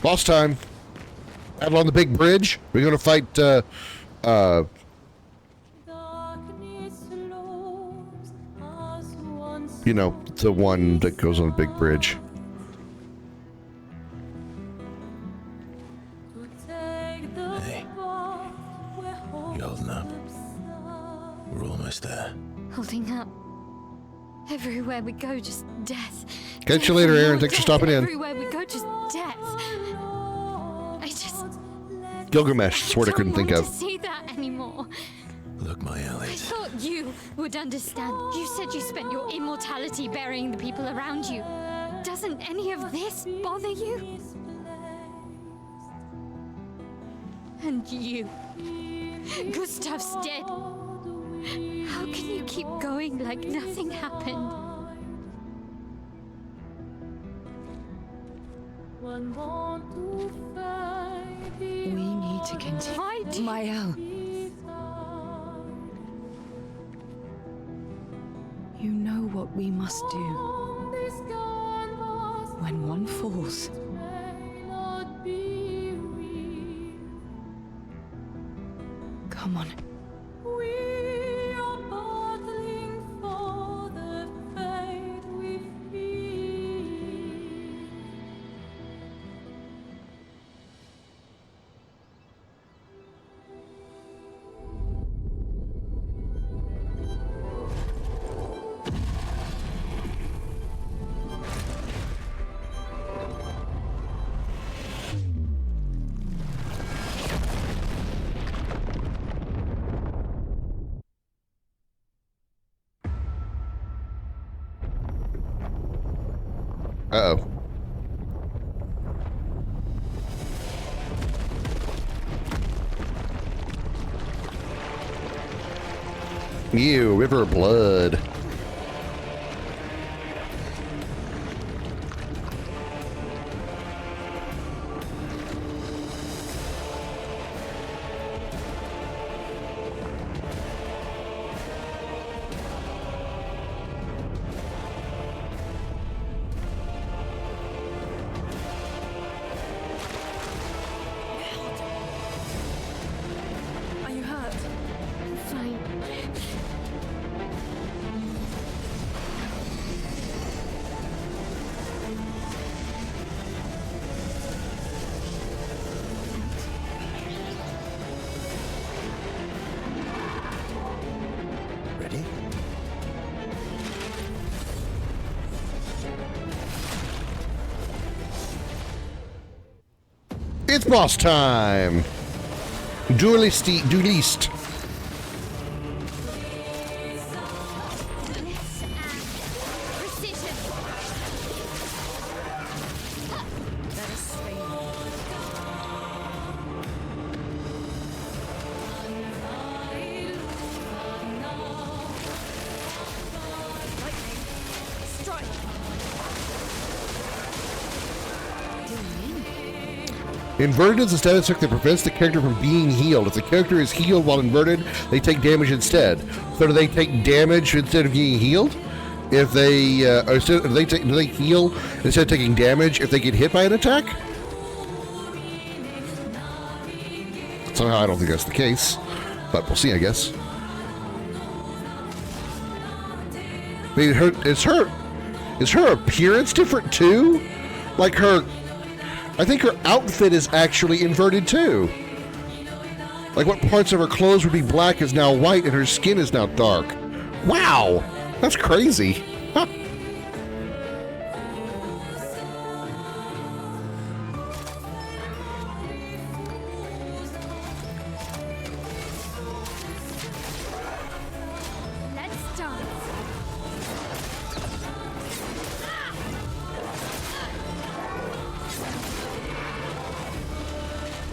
Boss time. Battle on the big bridge. We're going to fight, you know, the one that goes on the big bridge. Hey, you holding up? We're almost there. Holding up. Everywhere we go, just death. Catch you later, Aaron. Thanks for stopping in. Everywhere we go, just death. I just... Gilgamesh, that's what I couldn't think I of. don't want to see that anymore. Look, my I allies. thought you would understand. You said you spent your immortality burying the people around you. Doesn't any of this bother you? And you. Gustav's dead. How can you keep going like nothing happened? We need to continue. Mael. You know what we must do. When one falls, come on. Uh-oh. Ew, river of blood. Are you hurt? Fine. Ready? It's boss time. Duelist. Precision. Let us swing. Lightning. Strike. Inverted is a status effect that prevents the character from being healed. If the character is healed while inverted, they take damage instead. So do they take damage instead of being healed? If they do they heal instead of taking damage if they get hit by an attack? Somehow I don't think that's the case, but we'll see, I guess. I mean, is her appearance different too? Like I think her outfit is actually inverted too. Like what parts of her clothes would be black is now white and her skin is now dark. Wow, that's crazy. Huh. Let's dance.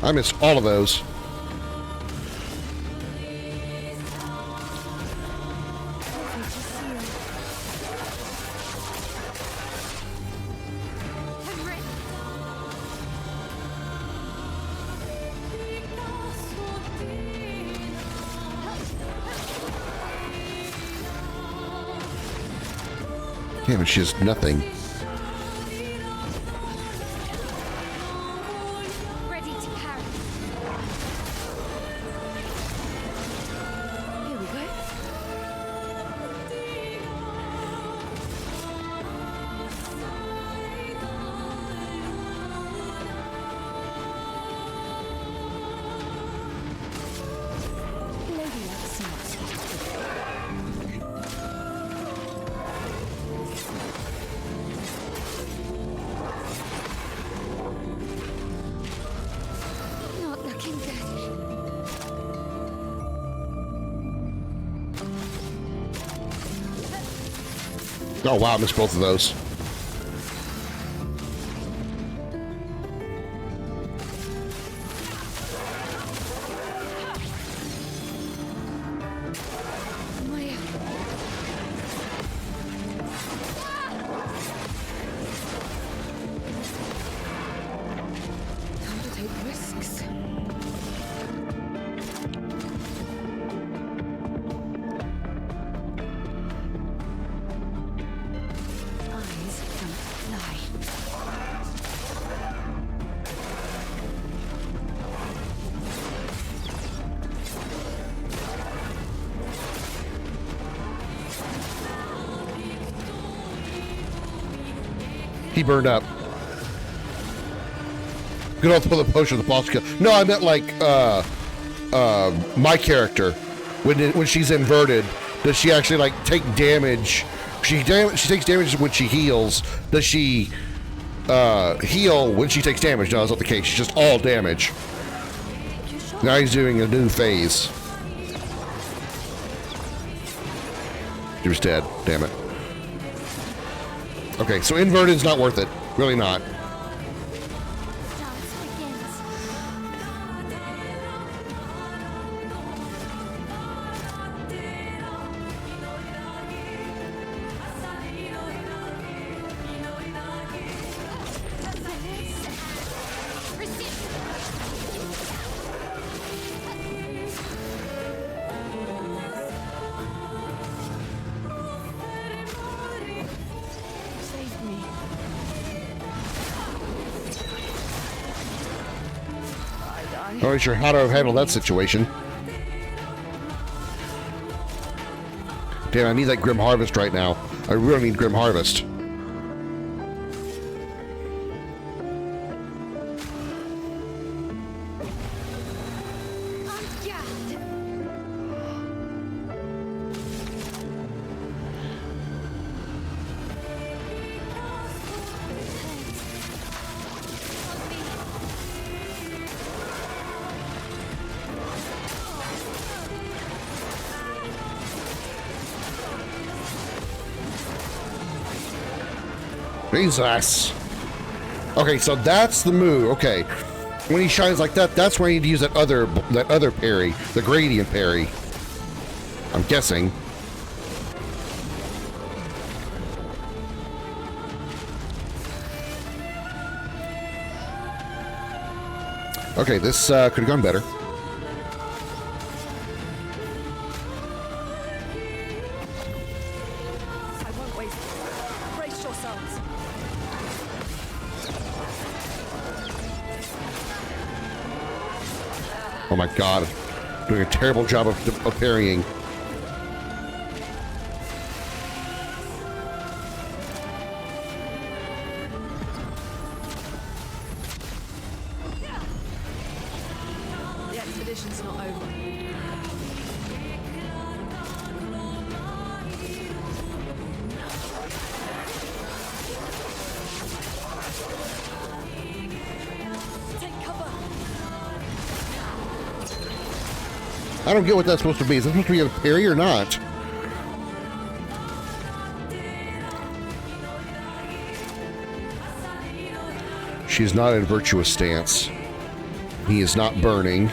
I missed all of those. Yeah, but she has nothing. Ready to carry. Here we go. Lady Luck's not looking good. Oh wow, I missed both of those. Maya. Time to take risks. Eyes don't lie. He burned up. Good old pull the potion of the boss kill. No, I meant like my character. When she's inverted, does she actually like take damage? She takes damage when she heals. Does she heal when she takes damage? No, that's not the case. She's just all damage. Now he's doing a new phase. He was dead. Damn it. Okay, so inverted is not worth it. Really not. Dance begins. Not really sure how to handle that situation. Damn, I need that Grim Harvest right now. I really need Grim Harvest. Jesus. Okay, so that's the move. Okay. When he shines like that, that's when I need to use that other parry, the gradient parry. I'm guessing. Okay, this could have gone better. Oh my god, doing a terrible job of parrying. The expedition's not over. I don't get what that's supposed to be. Is that supposed to be a parry or not? She's not in virtuous stance. He is not burning.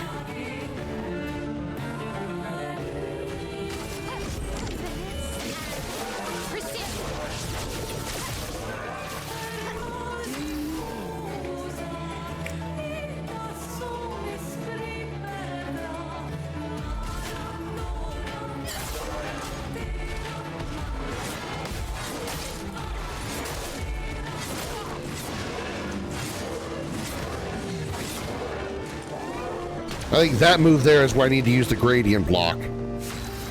I think that move there is where I need to use the gradient block.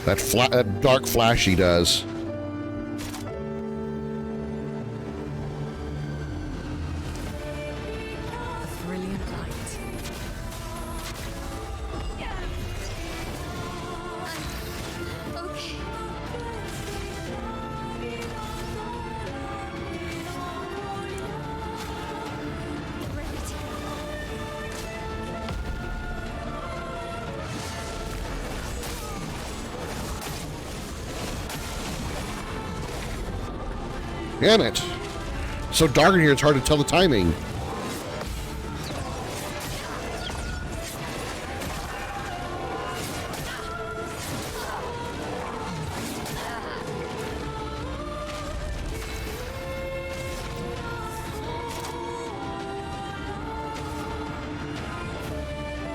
That dark flash he does. Brilliant light. Damn it. So dark in here, it's hard to tell the timing.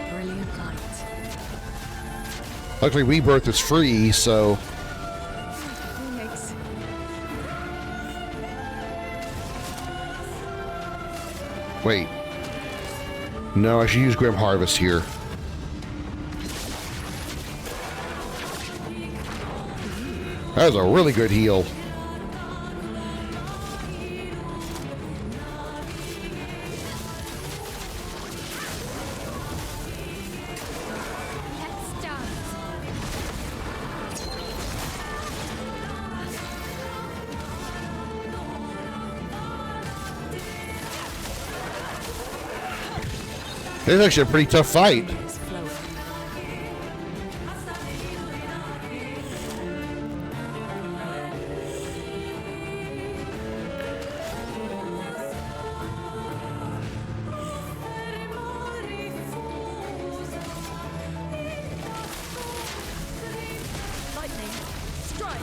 Brilliant light. Luckily, Rebirth is free, so... Wait. No, I should use Grim Harvest here. That was a really good heal. It's actually a pretty tough fight. Lightning, strike.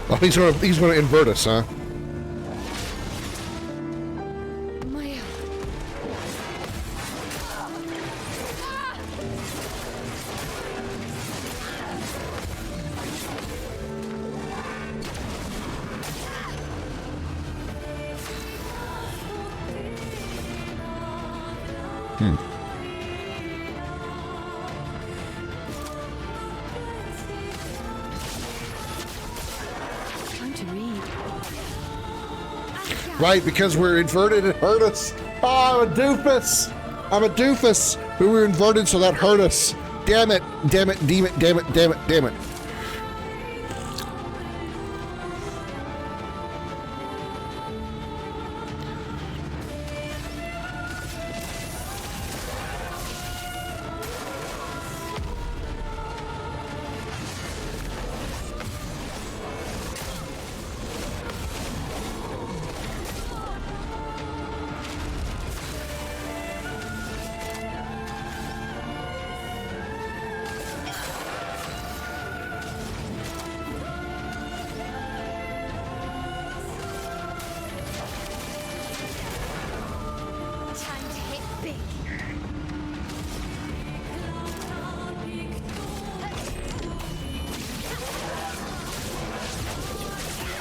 Oh, he's gonna invert us, huh? Right, because we're inverted, it hurt us. Oh, I'm a doofus. I'm a doofus. We were inverted, so that hurt us. Damn it, damn it, damn it, damn it, damn it, damn it.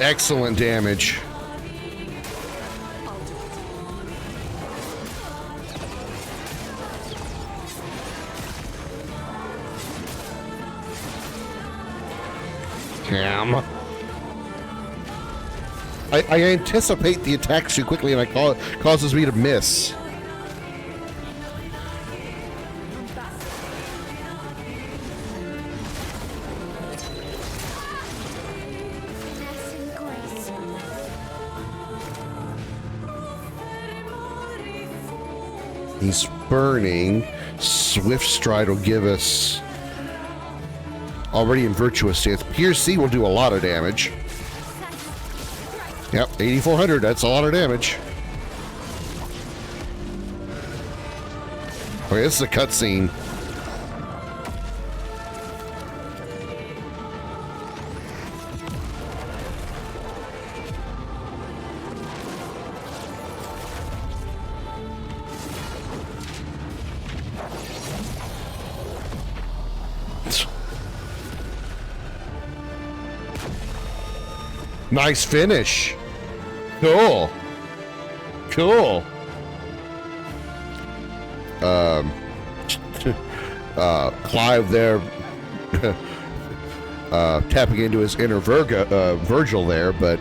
Excellent damage. Damn. I anticipate the attacks too quickly and causes me to miss. He's burning. Swift Stride will give us already in Virtuous Stance. Pierce C will do a lot of damage. Yep, 8,400. That's a lot of damage. Okay, this is a cutscene. Nice finish. Cool. Cool. Clive there tapping into his inner Virgil there, but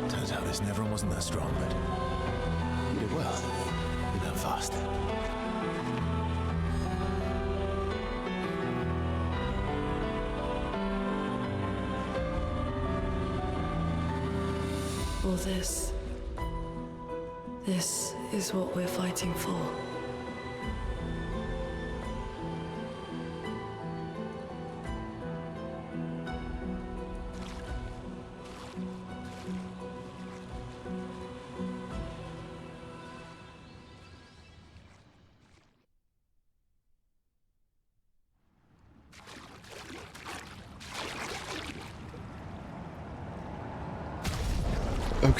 turns out this Neverin wasn't that strong, but you did well. You learned fast. All this is what we're fighting for.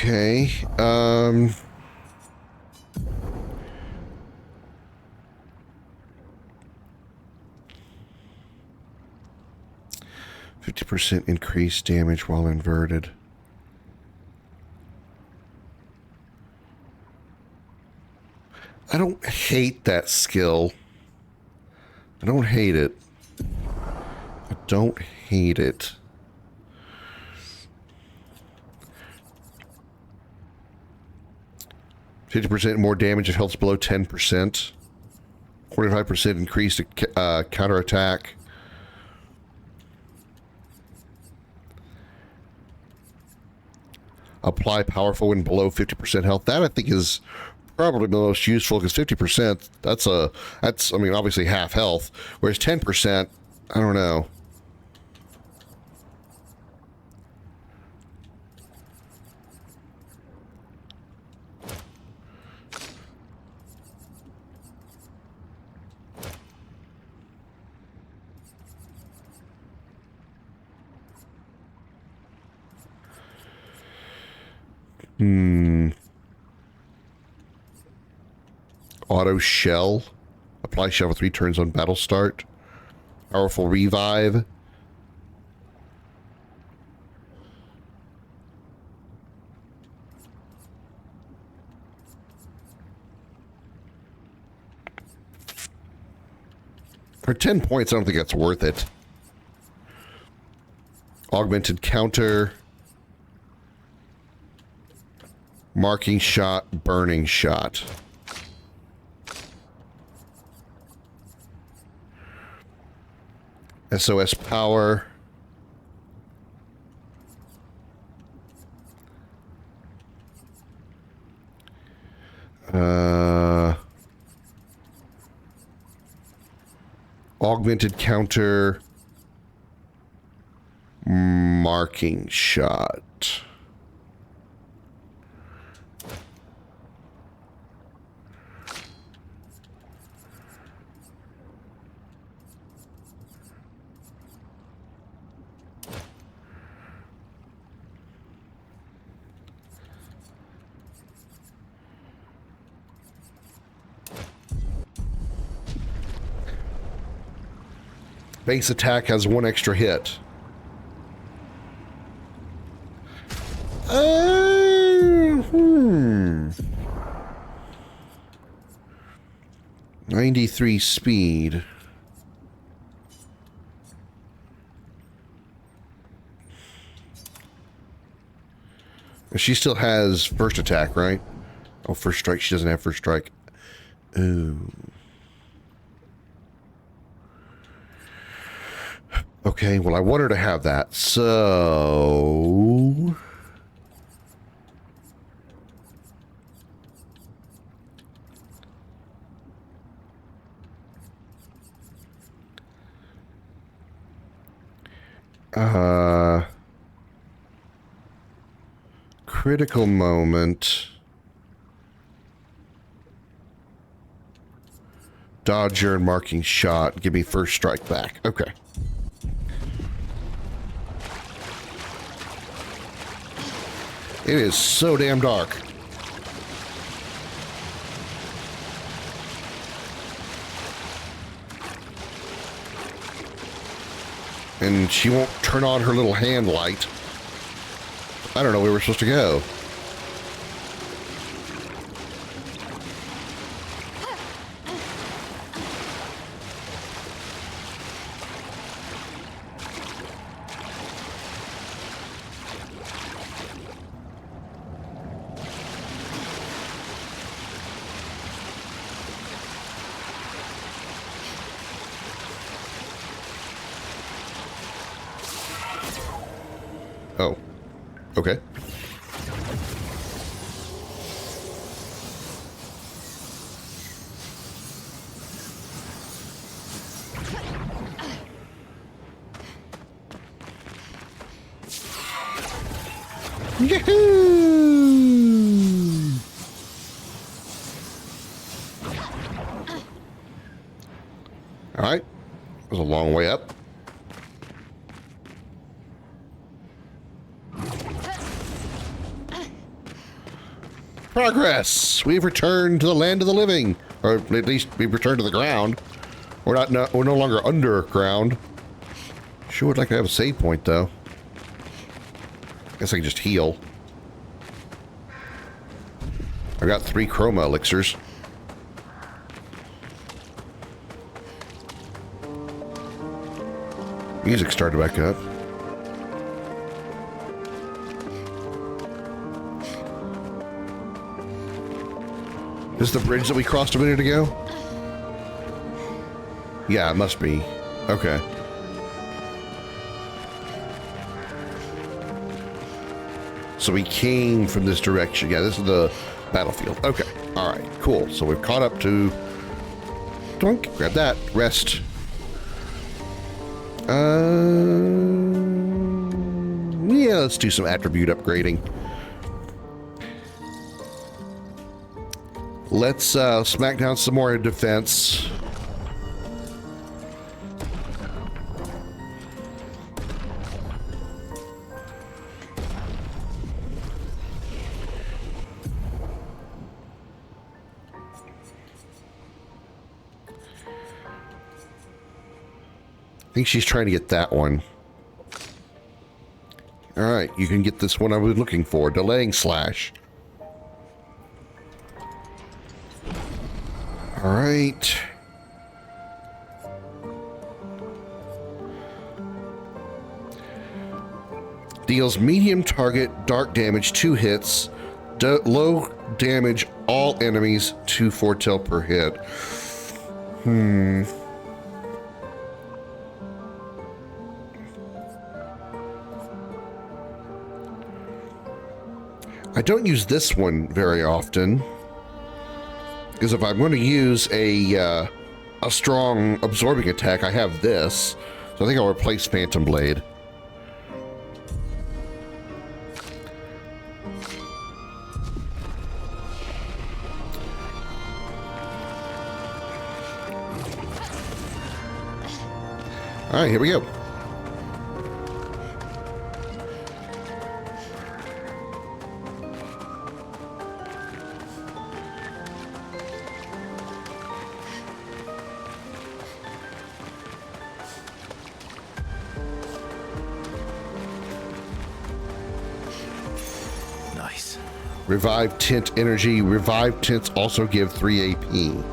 okay. 50% increased damage while inverted. I don't hate that skill. I don't hate it. I don't hate it. %50 more damage if health's below 10%. 45% increased counterattack. Apply powerful when below 50% health. That I think is probably the most useful because 50%, that's I mean, obviously half health, whereas 10%, I don't know. Auto shell. Apply shell for 3 turns on battle start. Powerful revive. For 10 points, I don't think that's worth it. Augmented counter. Marking shot, burning shot. SOS power. Augmented counter. Marking shot. Base attack has 1 extra hit. 93 speed. She still has first attack, right? Oh, first strike. She doesn't have first strike. Ooh. Okay, well, I want her to have that, so... Critical moment. Dodger and marking shot. Give me first strike back. Okay. It is so damn dark. And she won't turn on her little hand light. I don't know where we're supposed to go. Oh. Okay. Yahoo! All right. That was a long way up. Progress! We've returned to the land of the living. Or at least we've returned to the ground. We're no longer underground. Sure would like to have a save point, though. Guess I can just heal. I got 3 chroma elixirs. Music started back up. This is the bridge that we crossed a minute ago? Yeah, it must be. Okay. So we came from this direction. Yeah, this is the battlefield. Okay. All right. Cool. So we've caught up to... Doink. Grab that. Rest. Yeah, let's do some attribute upgrading. Let's smack down some more defense. I think she's trying to get that one. All right, you can get this one I was looking for. Delaying slash. All right. Deals medium target dark damage 2 hits. Low damage all enemies 2 foretell per hit. I don't use this one very often, because if I'm going to use a strong absorbing attack, I have this. So I think I'll replace Phantom Blade. All right, here we go. Nice. Revive Tint Energy. Revive Tints also give 3 AP.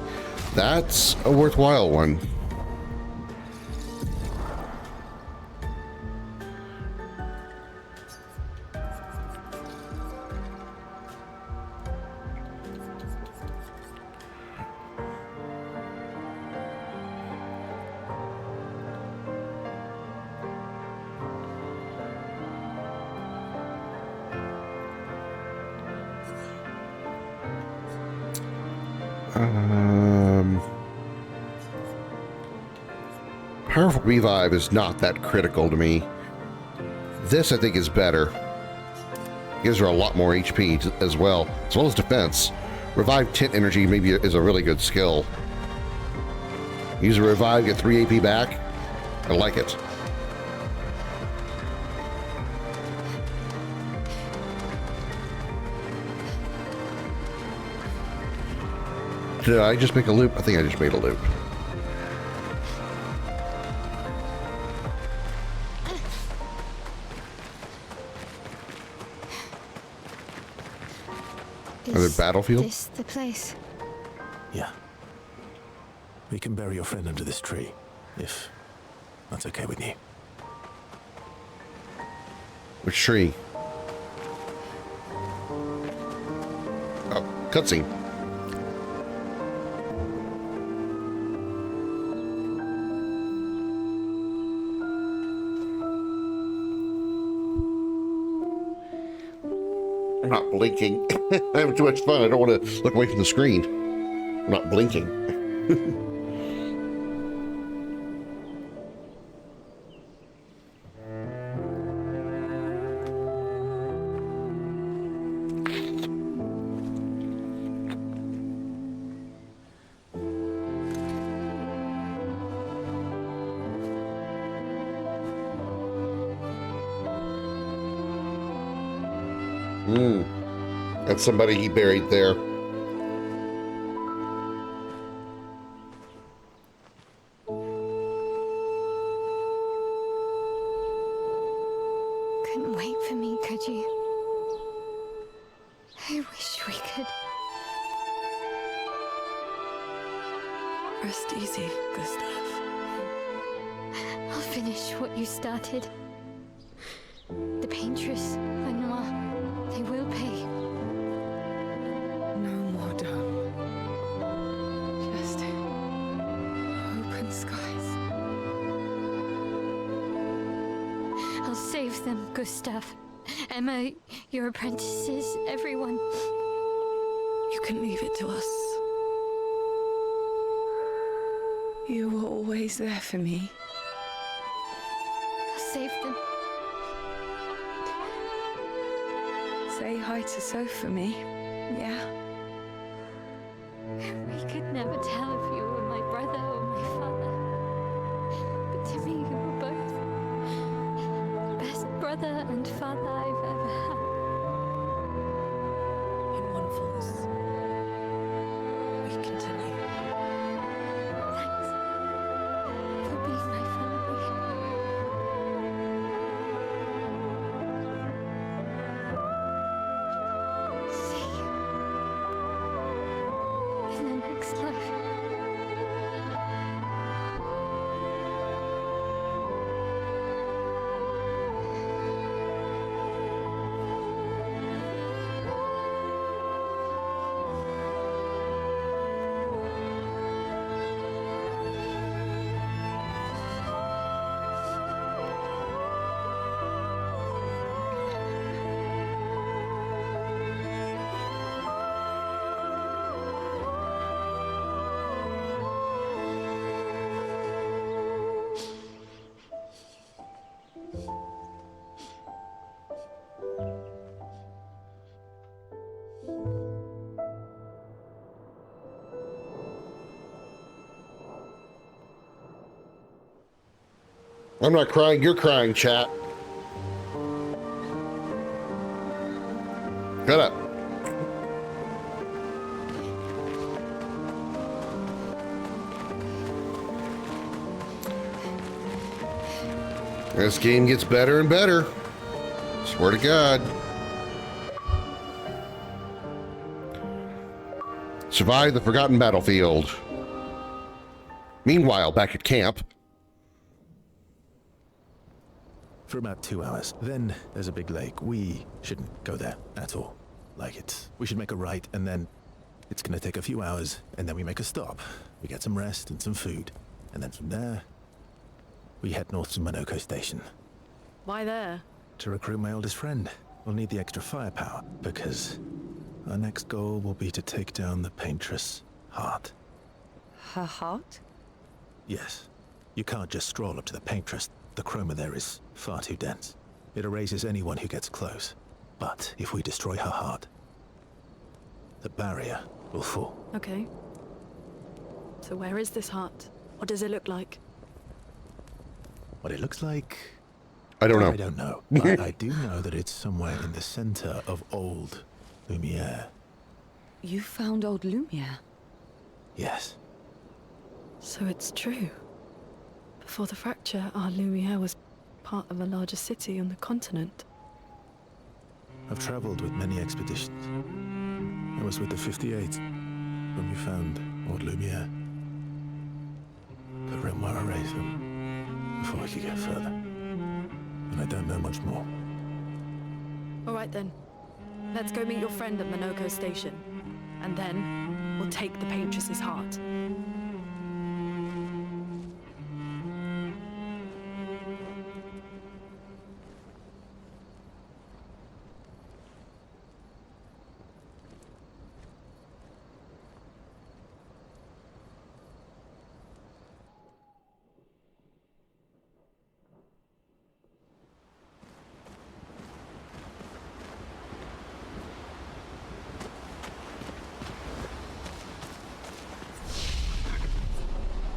That's a worthwhile one. Powerful Revive is not that critical to me. This, I think, is better. Gives her a lot more HP as well as defense. Revive Tint Energy maybe is a really good skill. Use a Revive, get 3 AP back. I like it. Did I just make a loop? I think I just made a loop. Another battlefield? Is this the place? Yeah. We can bury your friend under this tree, if that's okay with you. Which tree? Oh, cutscene. I'm not blinking. I'm having too much fun. I don't want to look away from the screen. I'm not blinking. That's somebody he buried there. Couldn't wait for me, could you? I wish we could. Rest easy, Gustav. I'll finish what you started. The paintress, Lenoir, they will pay. No more dome. Just open skies. I'll save them, Gustav. Emma, your apprentices, everyone. You can leave it to us. You were always there for me. I'll save them. Say hi to Soph for me, yeah? We could never tell if you were my brother or my father. But to me, you were both. Best brother and father I've ever had. When one falls, we continue. Thanks for being my family. See you in the next life. I'm not crying, you're crying, chat. Shut up. This game gets better and better. Swear to God. Survive the forgotten battlefield. Meanwhile, back at camp. For about 2 hours. Then there's a big lake. We shouldn't go there at all. We should make a right, and then it's gonna take a few hours, and then we make a stop. We get some rest and some food. And then from there, we head north to Monoko Station. Why there? To recruit my oldest friend. We'll need the extra firepower, because our next goal will be to take down the Paintress' heart. Her heart? Yes. You can't just stroll up to the Paintress. The chroma there is far too dense. It erases anyone who gets close. But if we destroy her heart, the barrier will fall. Okay. So where is this heart? What does it look like? What it looks like... I don't know. I don't know. But I do know that it's somewhere in the center of old Lumiere. You found old Lumiere? Yes. So it's true. Before the fracture, our Lumiere was part of a larger city on the continent. I've traveled with many expeditions. I was with the 58th when we found old Lumiere. The rim were erased them before we could get further. And I don't know much more. All right then. Let's go meet your friend at Monoko Station. And then we'll take the Paintress's heart.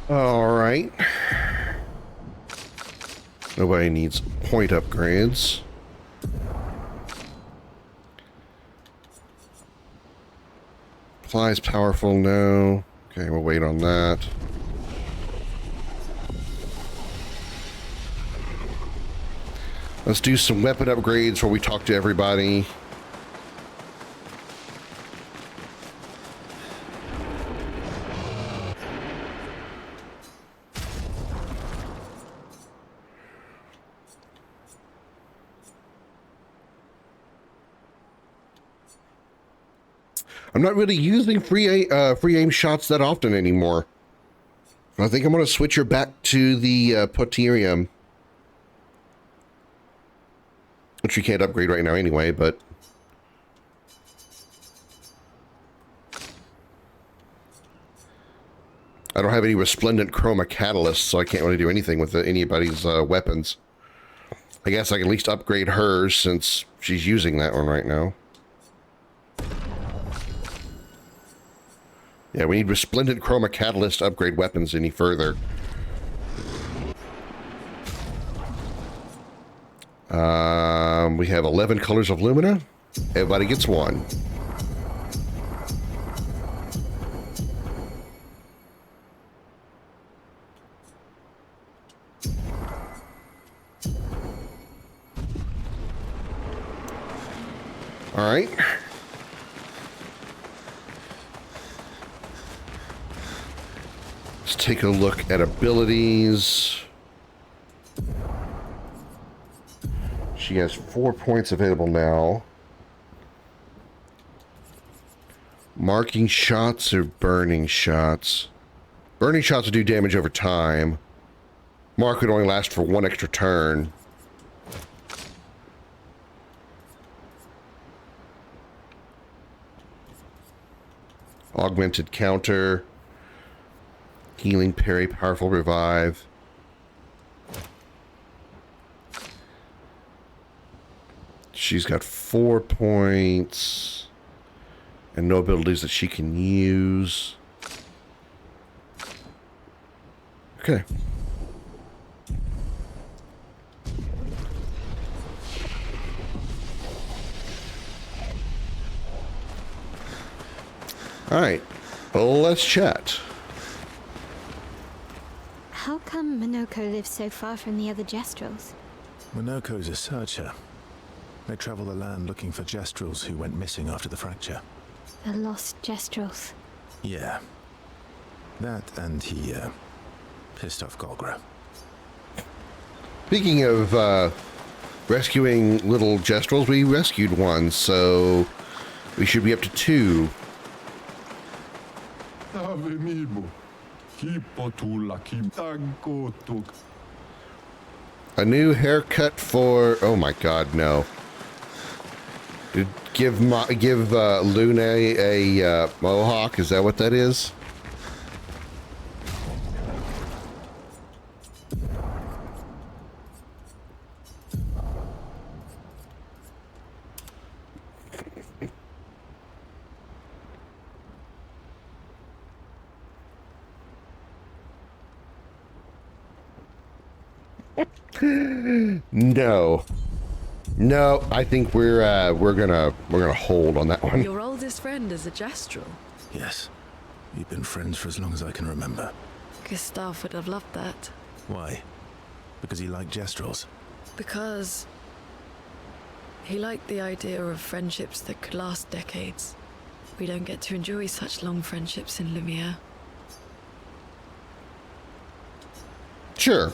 All right. Nobody needs point upgrades. Applies powerful, no. Okay, we'll wait on that. Let's do some weapon upgrades where we talk to everybody. I'm not really using free aim shots that often anymore. I think I'm going to switch her back to the Potirium. Which we can't upgrade right now anyway, but... I don't have any resplendent chroma catalysts, so I can't really do anything with anybody's weapons. I guess I can at least upgrade hers since she's using that one right now. Yeah, we need resplendent chroma catalyst to upgrade weapons any further. We have 11 colors of Lumina. Everybody gets one. All right. Let's take a look at abilities. She has 4 points available now. Marking shots or burning shots? Burning shots will do damage over time. Mark would only last for 1 extra turn. Augmented counter. Healing parry, powerful revive. She's got 4 points. And no abilities that she can use. Okay. Alright, well, let's chat. How come Minoko lives so far from the other Jestrels? Minoko's a searcher. They travel the land looking for Jestrels who went missing after the fracture. The lost Jestrels. Yeah. That and he, pissed off Golgra. Speaking of, rescuing little Jestrels, we rescued one, so we should be up to 2. A new haircut for... Oh my god, no. Give Lune a mohawk, is that what that is? No. No, I think we're gonna hold on that one. Your oldest friend is a Jestral. Yes. You've been friends for as long as I can remember. Gustav would have loved that. Why? Because he liked Jestrels? Because he liked the idea of friendships that could last decades. We don't get to enjoy such long friendships in Lumiere. Sure.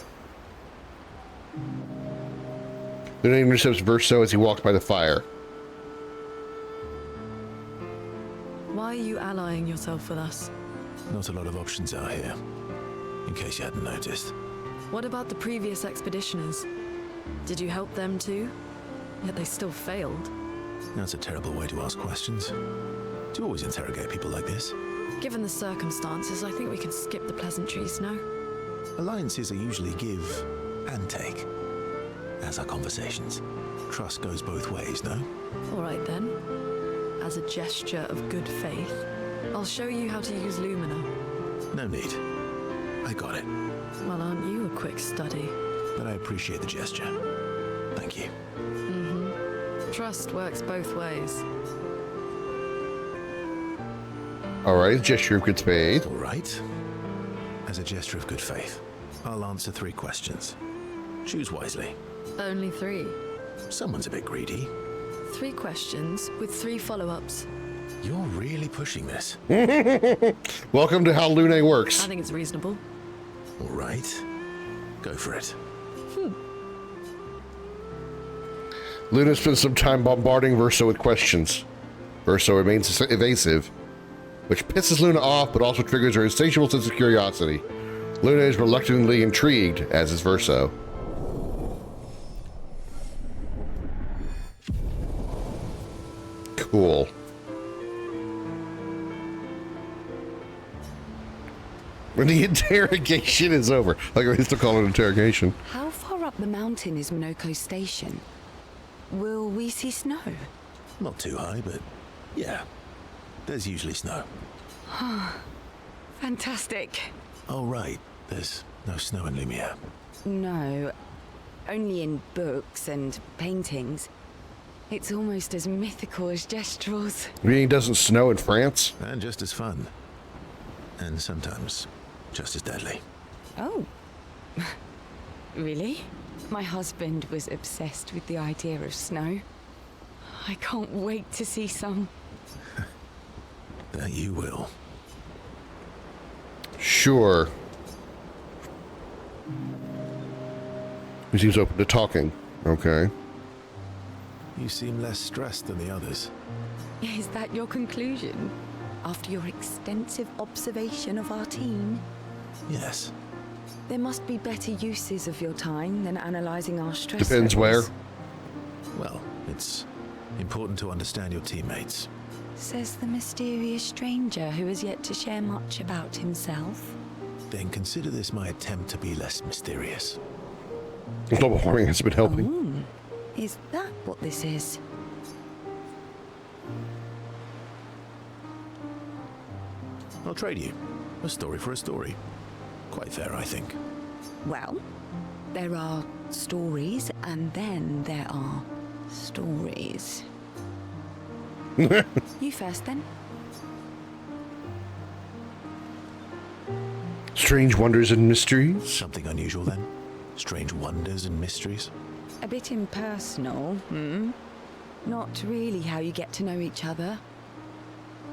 The name intercepts Verso as he walks by the fire. Why are you allying yourself with us? Not a lot of options out here, in case you hadn't noticed. What about the previous expeditioners? Did you help them too? Yet they still failed. That's a terrible way to ask questions. Do you always interrogate people like this? Given the circumstances, I think we can skip the pleasantries, no? Alliances are usually give and take, as are conversations. Trust goes both ways, no? All right then. As a gesture of good faith, I'll show you how to use Lumina. No need. I got it. Well, aren't you a quick study? But I appreciate the gesture. Thank you. Mm-hmm. Trust works both ways. Alright, gesture of good faith. Alright. As a gesture of good faith, I'll answer 3 questions. Choose wisely. Only 3. Someone's a bit greedy. 3 questions with 3 follow-ups. You're really pushing this. Welcome to how Lune works. I think it's reasonable. All right. Go for it. Luna spends some time bombarding Verso with questions. Verso remains evasive, which pisses Luna off but also triggers her insatiable sense of curiosity. Luna is reluctantly intrigued, as is Verso. Cool. When the interrogation is over. Like, I still call it an interrogation. How far up the mountain is Minoko's station? Will we see snow? Not too high, but yeah. There's usually snow. Fantastic. Oh, right. There's no snow in Lumiere. No, only in books and paintings. It's almost as mythical as Jestrels. You mean it doesn't snow in France? And just as fun. And sometimes just as deadly. Oh. Really? My husband was obsessed with the idea of snow. I can't wait to see some. That you will. Sure. He seems open to talking. Okay. You seem less stressed than the others. Is that your conclusion? After your extensive observation of our team? Yes. There must be better uses of your time than analyzing our stress Depends where. levels. Well, it's important to understand your teammates. Says the mysterious stranger who has yet to share much about himself. Then consider this my attempt to be less mysterious. Global warming has been helping. Is that what this is? I'll trade you. A story for a story. Quite fair, I think. Well, there are stories, and then there are stories. You first, then. Strange wonders and mysteries? Something unusual then? Strange wonders and mysteries? A bit impersonal, hmm? Not really how you get to know each other.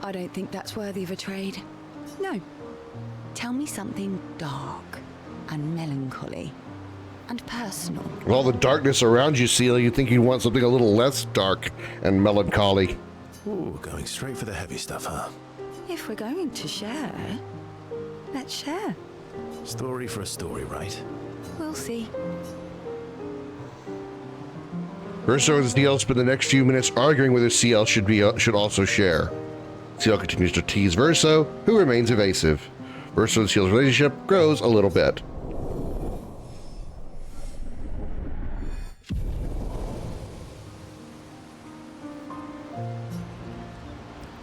I don't think that's worthy of a trade. No. Tell me something dark and melancholy and personal. With all the darkness around you, Seal, you think you want something a little less dark and melancholy. Ooh, going straight for the heavy stuff, huh? If we're going to share, let's share. Story for a story, right? We'll see. Verso and Seal spend the next few minutes arguing whether Seal should also share. Seal continues to tease Verso, who remains evasive. Verso and Seal's relationship grows a little bit.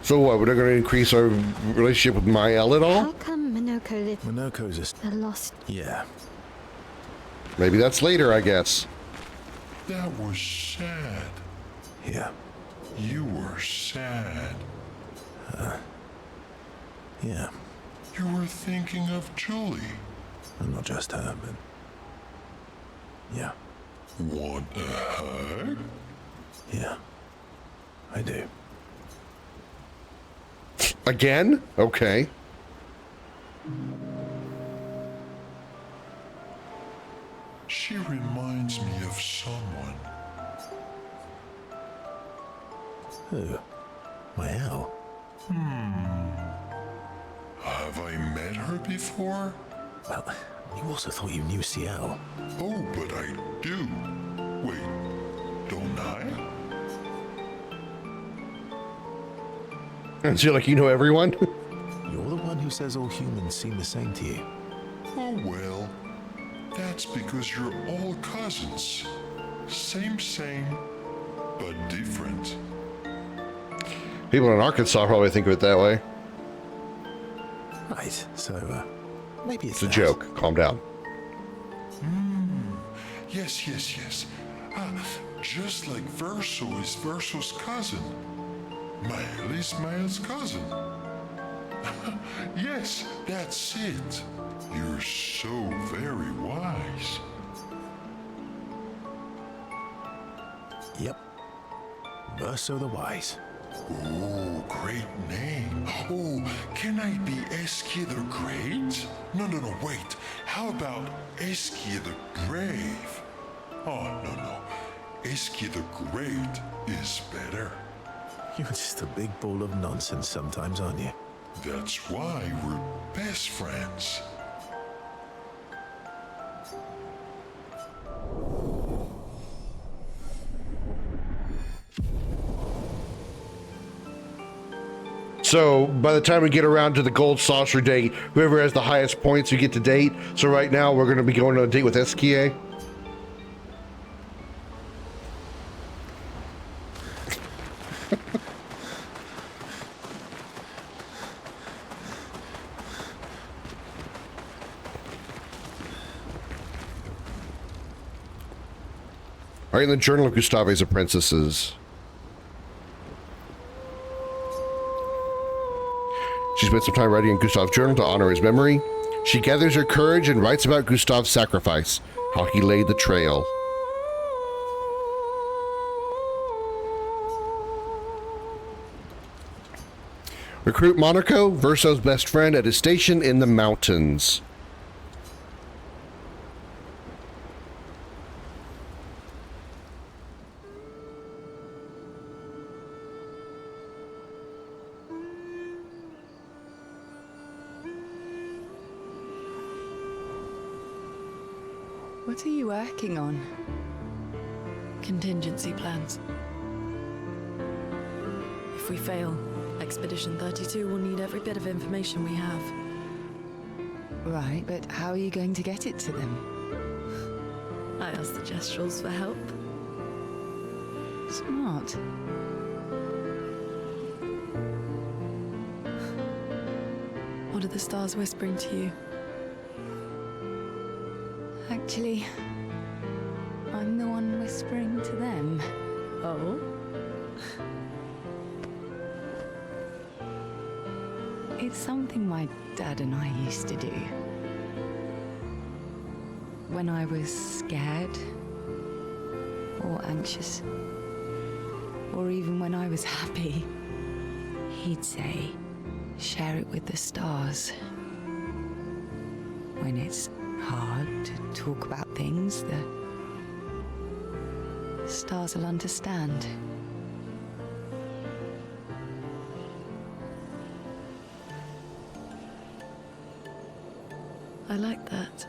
So what, we're not going to increase our relationship with Mael at all? How come Minoko lived Minoko's the lost? Yeah. Maybe that's later, I guess. That was sad. Yeah. You were sad. Yeah. You were thinking of Julie. And not just her, but... Yeah. Want a hug? Yeah. I do. Again? Okay. She reminds me of someone. Who? Well. Have I met her before? Well, you also thought you knew CL. Oh, but I do. Wait, don't I? And Seal, like, you know everyone? You're the one who says all humans seem the same to you. Oh, well, that's because you're all cousins. Same, but different. People in Arkansas probably think of it that way. Right, so, maybe It's a joke. Calm down. Yes. Just like Verso is Verso's cousin. Mael is Mael's cousin. Yes, that's it. You're so very wise. Yep. Verso the Wise. Oh, great name. Oh, can I be Eskia the Great? No, wait. How about Eskia the Brave? Oh, no. Eskia the Great is better. You're just a big ball of nonsense sometimes, aren't you? That's why we're best friends. So by the time we get around to the gold saucer date, whoever has the highest points you get to date. So right now we're going to be going on a date with Eskia. All right, in the Journal of Gustave's Apprentices. She spent some time writing in Gustave's journal to honor his memory. She gathers her courage and writes about Gustave's sacrifice, how he laid the trail. Recruit Monaco, Verso's best friend, at his station in the mountains. What are you working on? Contingency plans. If we fail, Expedition 32 will need every bit of information we have. Right, but how are you going to get it to them? I asked the Gestrals for help. Smart. What are the stars whispering to you? Actually, I'm the one whispering to them. Oh? It's something my dad and I used to do. when I was scared, or anxious, or even when I was happy, he'd say, share it with the stars. When it's hard to talk about things, the stars will understand. I like that.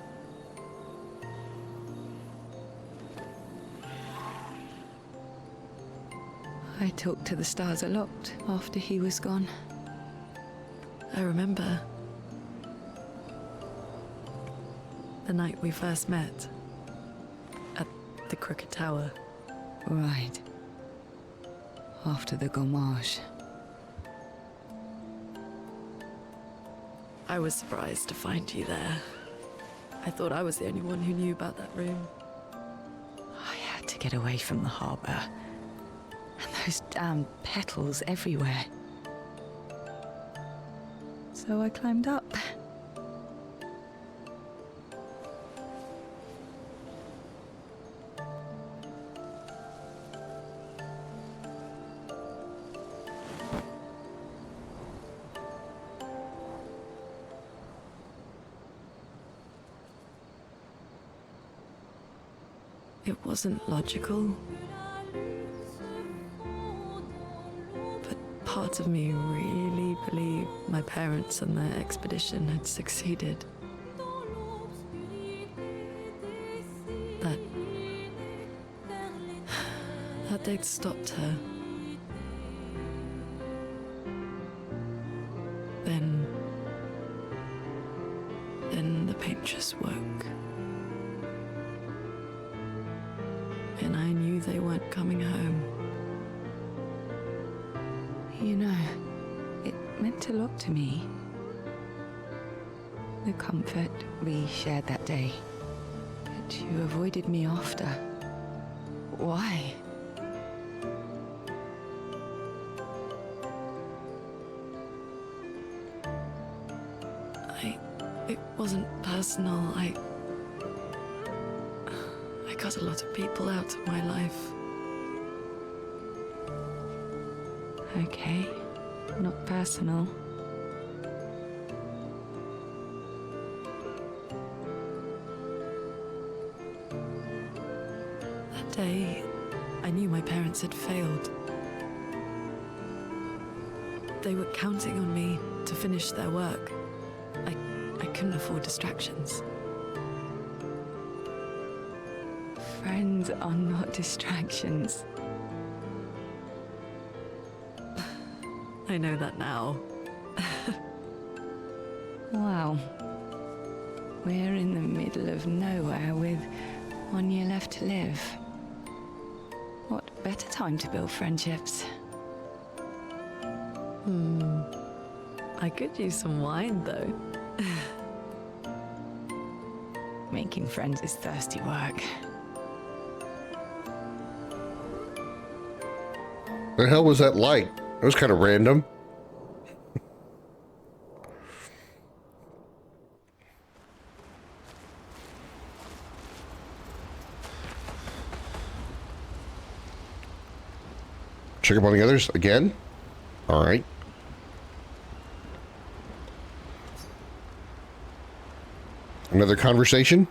I talked to the stars a lot after he was gone. I remember the night we first met at the Crooked Tower. Right. After the gommage. I was surprised to find you there. I thought I was the only one who knew about that room. I had to get away from the harbour. And those damn petals everywhere. So I climbed up. It wasn't logical, but part of me really believed my parents and their expedition had succeeded. That they'd stopped her. Then the painters woke. And I knew they weren't coming home. You know, it meant a lot to me. The comfort we shared that day. But you avoided me after. Why? It wasn't personal. I cut a lot of people out of my life. Okay, not personal. That day, I knew my parents had failed. They were counting on me to finish their work. I couldn't afford distractions. Friends are not distractions. I know that now. Wow. We're in the middle of nowhere with 1 year left to live. What better time to build friendships? I could use some wine, though. Making friends is thirsty work. The hell was that light? It was kind of random. Check up on the others again. All right. Another conversation?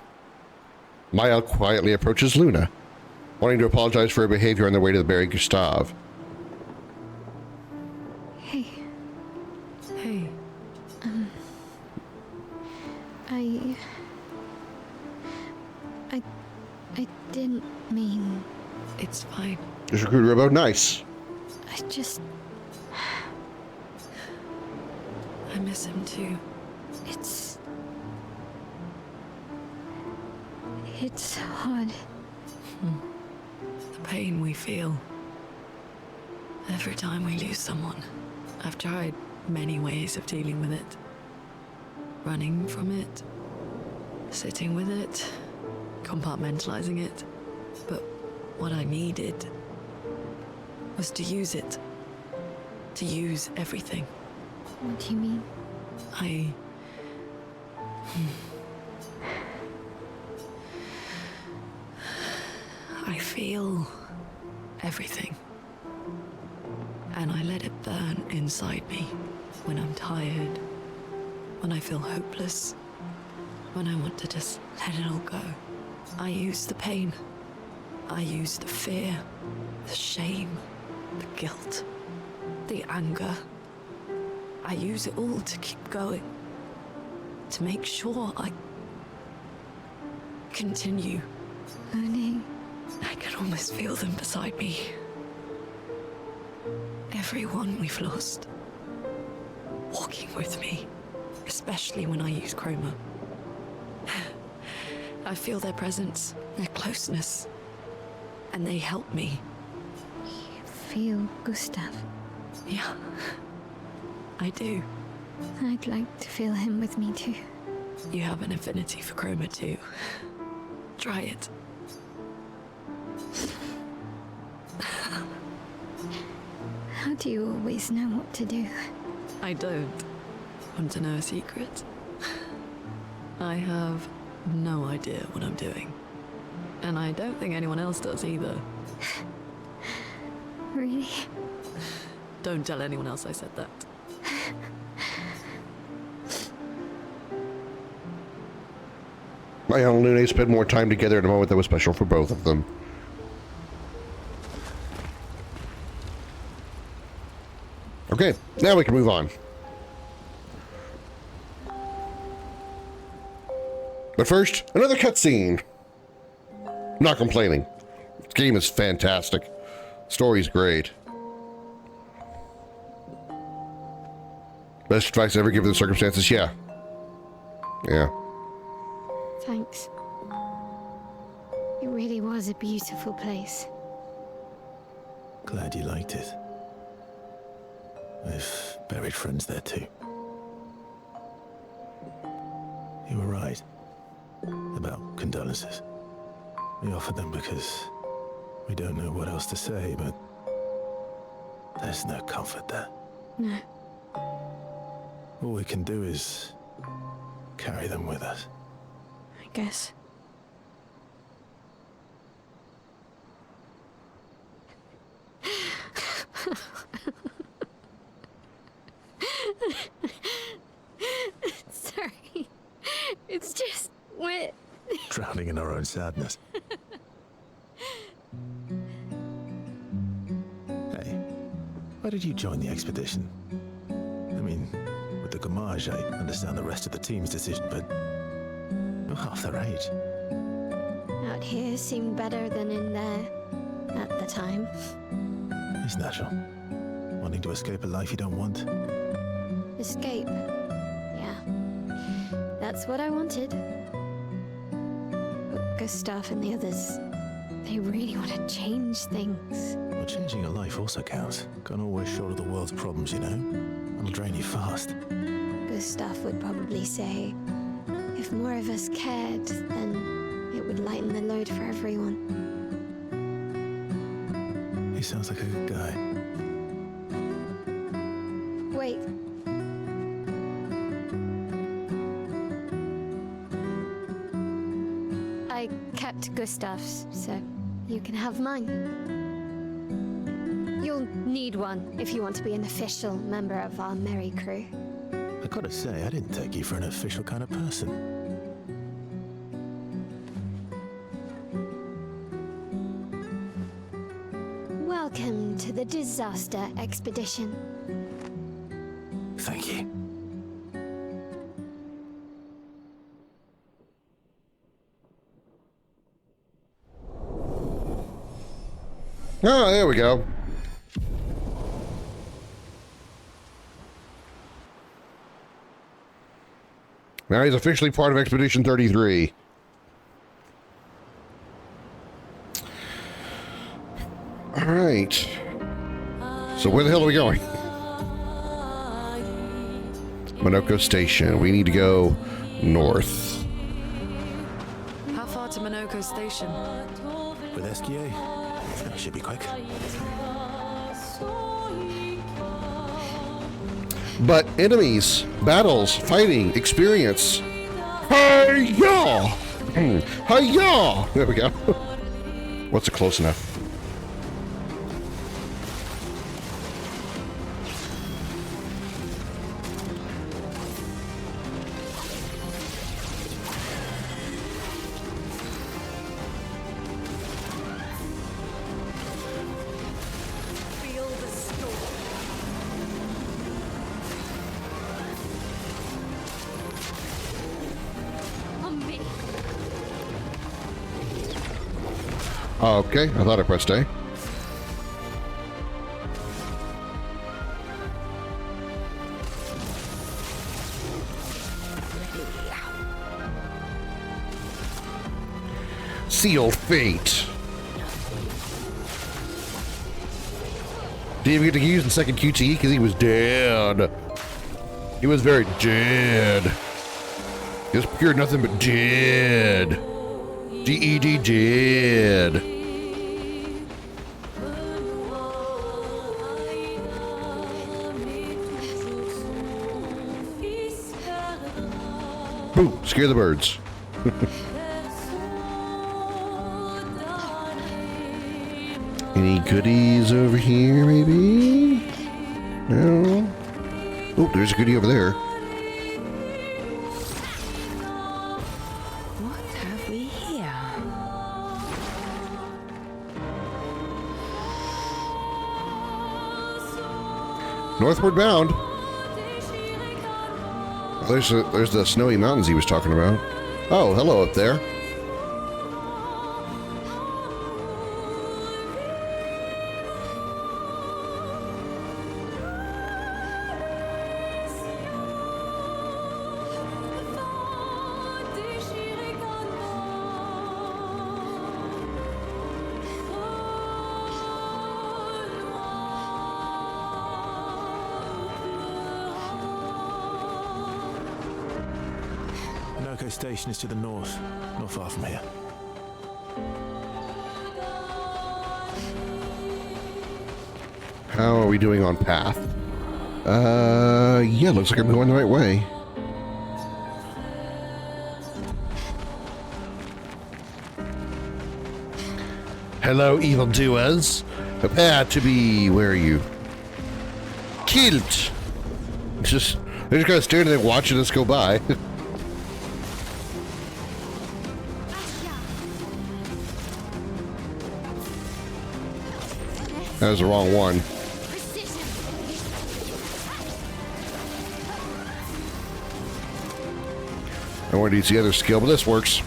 Maya quietly approaches Luna, wanting to apologize for her behavior on their way to the Barry Gustave. Hey. Hey. I didn't mean... It's fine. Is recruit Robo nice? I just... I miss him too. It's hard. The pain we feel every time we lose someone. I've tried many ways of dealing with it. Running from it, sitting with it, compartmentalizing it. But what I needed was to use it. To use everything. What do you mean? I feel everything. And I let it burn inside me when I'm tired, when I feel hopeless, when I want to just let it all go. I use the pain. I use the fear, the shame, the guilt, the anger. I use it all to keep going, to make sure I continue. Mooney. I can almost feel them beside me. Everyone we've lost, walking with me, especially when I use chroma. I feel their presence, their closeness, and they help me. You feel Gustav? Yeah, I do. I'd like to feel him with me too. You have an affinity for chroma too. Try it. How do you always know what to do? I don't. Want to know a secret? I have no idea what I'm doing. And I don't think anyone else does either. Really? Don't tell anyone else I said that. Maya and Lune spend more time together in a moment that was special for both of them. Okay, now we can move on. But first, another cutscene. Not complaining. This game is fantastic. Story's great. Best advice ever given the circumstances? Yeah. Yeah. Thanks. It really was a beautiful place. Glad you liked it. We've buried friends there too. You were right about condolences. We offered them because we don't know what else to say, but there's no comfort there. No. All we can do is carry them with us. I guess. Sorry. It's just wet. Drowning in our own sadness. Hey, why did you join the expedition? I mean, with the Gamage, I understand the rest of the team's decision, but you're half their age. Out here seemed better than in there at the time. It's natural. Wanting to escape a life you don't want. Escape. Yeah. That's what I wanted. But Gustav and the others, they really want to change things. Well, changing a life also counts. Can't always shoulder the world's problems, you know? It'll drain you fast. Gustav would probably say, if more of us cared, then it would lighten the load for everyone. He sounds like a good guy. Wait. I kept Gustav's, so you can have mine. You'll need one if you want to be an official member of our merry crew. I gotta say, I didn't take you for an official kind of person. Welcome to the disaster expedition. Thank you. Oh, there we go. Now he's officially part of Expedition 33. All right. So where the hell are we going? Minoko Station. We need to go north. How far to Minoko Station? With SKA? That should be quick. But enemies, battles, fighting, experience. Hi-ya! Hi-ya! There we go. What's it close enough? Feel the storm. On me. Okay, I thought I pressed A. Sealed fate. Didn't even get to use in second QTE because he was dead. He was very dead. He was pure nothing but dead. D-E-D dead. Boo! Scare the birds. Any goodies over here, maybe? No? Oh, there's a goodie over there. What have we here? Northward bound. Oh, there's the snowy mountains he was talking about. Oh, hello up there. Noko Station is to the north, not far from here. How are we doing on path? Yeah, looks like I'm going the right way. Hello, evildoers. Prepare to be, where are you? Killed. They're just kind of standing there watching us go by. That was the wrong one. I wanted to use the other skill, but this works.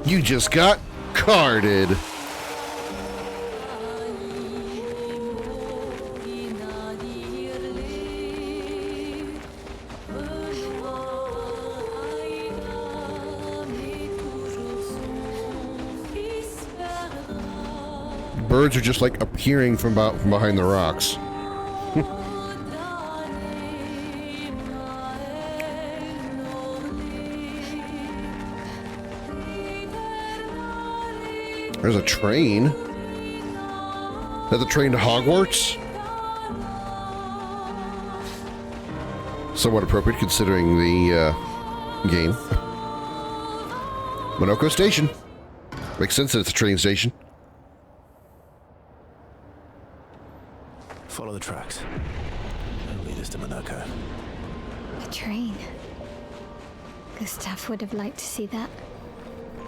You just got carded. Birds are just like appearing from behind the rocks. There's a train. Is that the train to Hogwarts? Somewhat appropriate considering the game. Monoko Station. Makes sense that it's a train station. Follow the tracks. That'll lead us to Monoko. A train. Gustav would have liked to see that.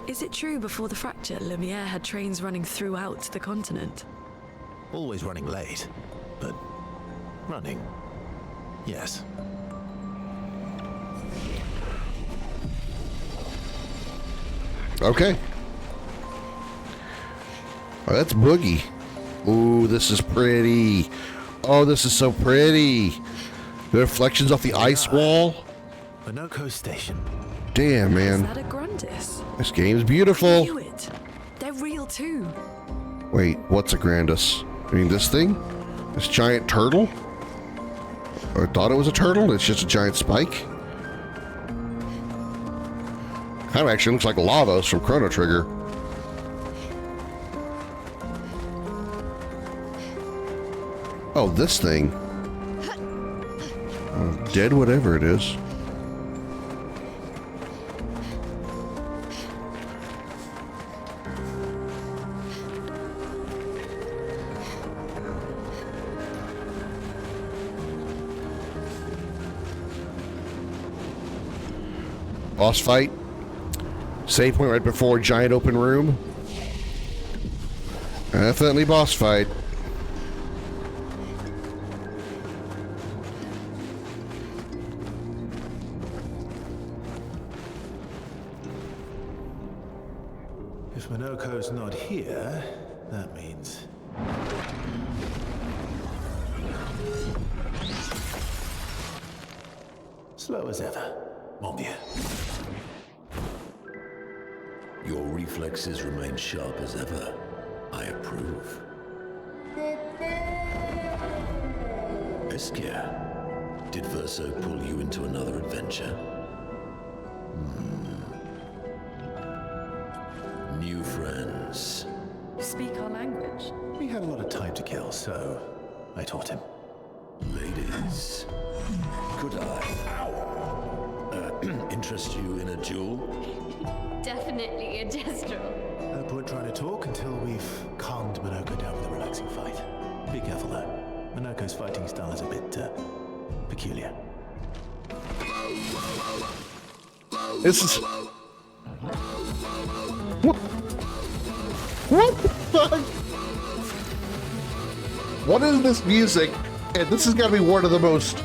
Is it true before the fracture, Lumiere had trains running throughout the continent? Always running late, but running, yes. Okay. Oh, that's Boogie. Ooh, this is pretty. Oh, this is so pretty. The reflections off the ice wall. Monoko Station. Damn, man. Is that a Grandis? This game's beautiful. I knew it. They're real too. Wait, what's a Grandis? I mean, this thing? This giant turtle? I thought it was a turtle. It's just a giant spike. Kind of actually looks like Lavos from Chrono Trigger. Oh, this thing. Oh, dead whatever it is. Boss fight. Save point right before giant open room. Definitely boss fight. If Minoko's not here, that means... slow as ever, mon vieux. Your reflexes remain sharp as ever. I approve. Obscur, did Verso pull you into another adventure? New friends. You speak our language? We had a lot of time to kill, so I taught him. Ladies, could I interest you in a duel? Definitely a gestural. No point trying to talk until we've calmed Minoko down with a relaxing fight. Be careful though. Minoko's fighting style is a bit peculiar. This is... What the fuck? What is this music? And this has got to be one of the most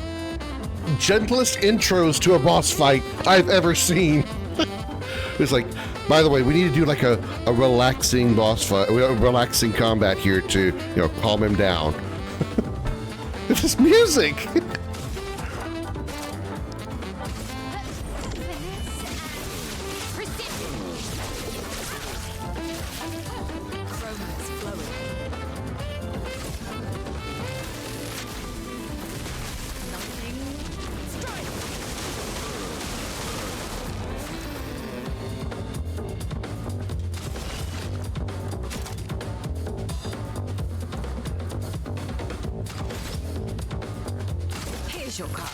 gentlest intros to a boss fight I've ever seen. It's like, by the way, we need to do like a relaxing boss fight, a relaxing combat here to, you know, calm him down. It's just music. Here's your card.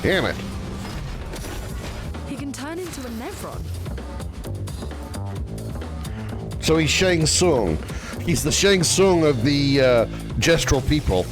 Damn it. He can turn into a Nevron. So he's Shang Tsung. He's the Shang Tsung of the gestural people.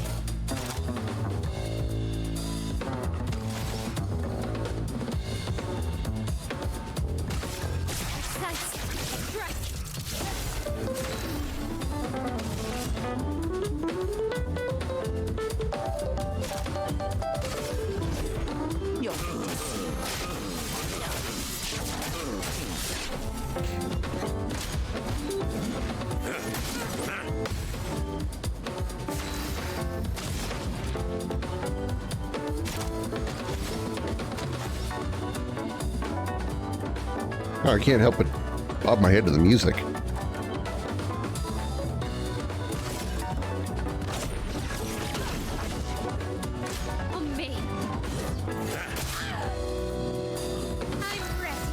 Oh, I can't help but bob my head to the music. On me. I'm ready.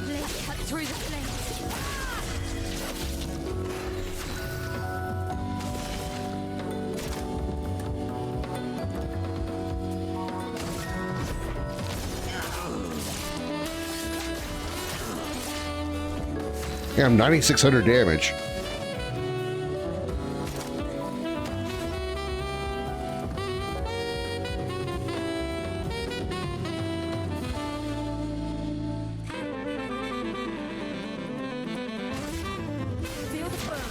Blade cut through the flames. Yeah, I'm 9,600 damage. Feel the burn.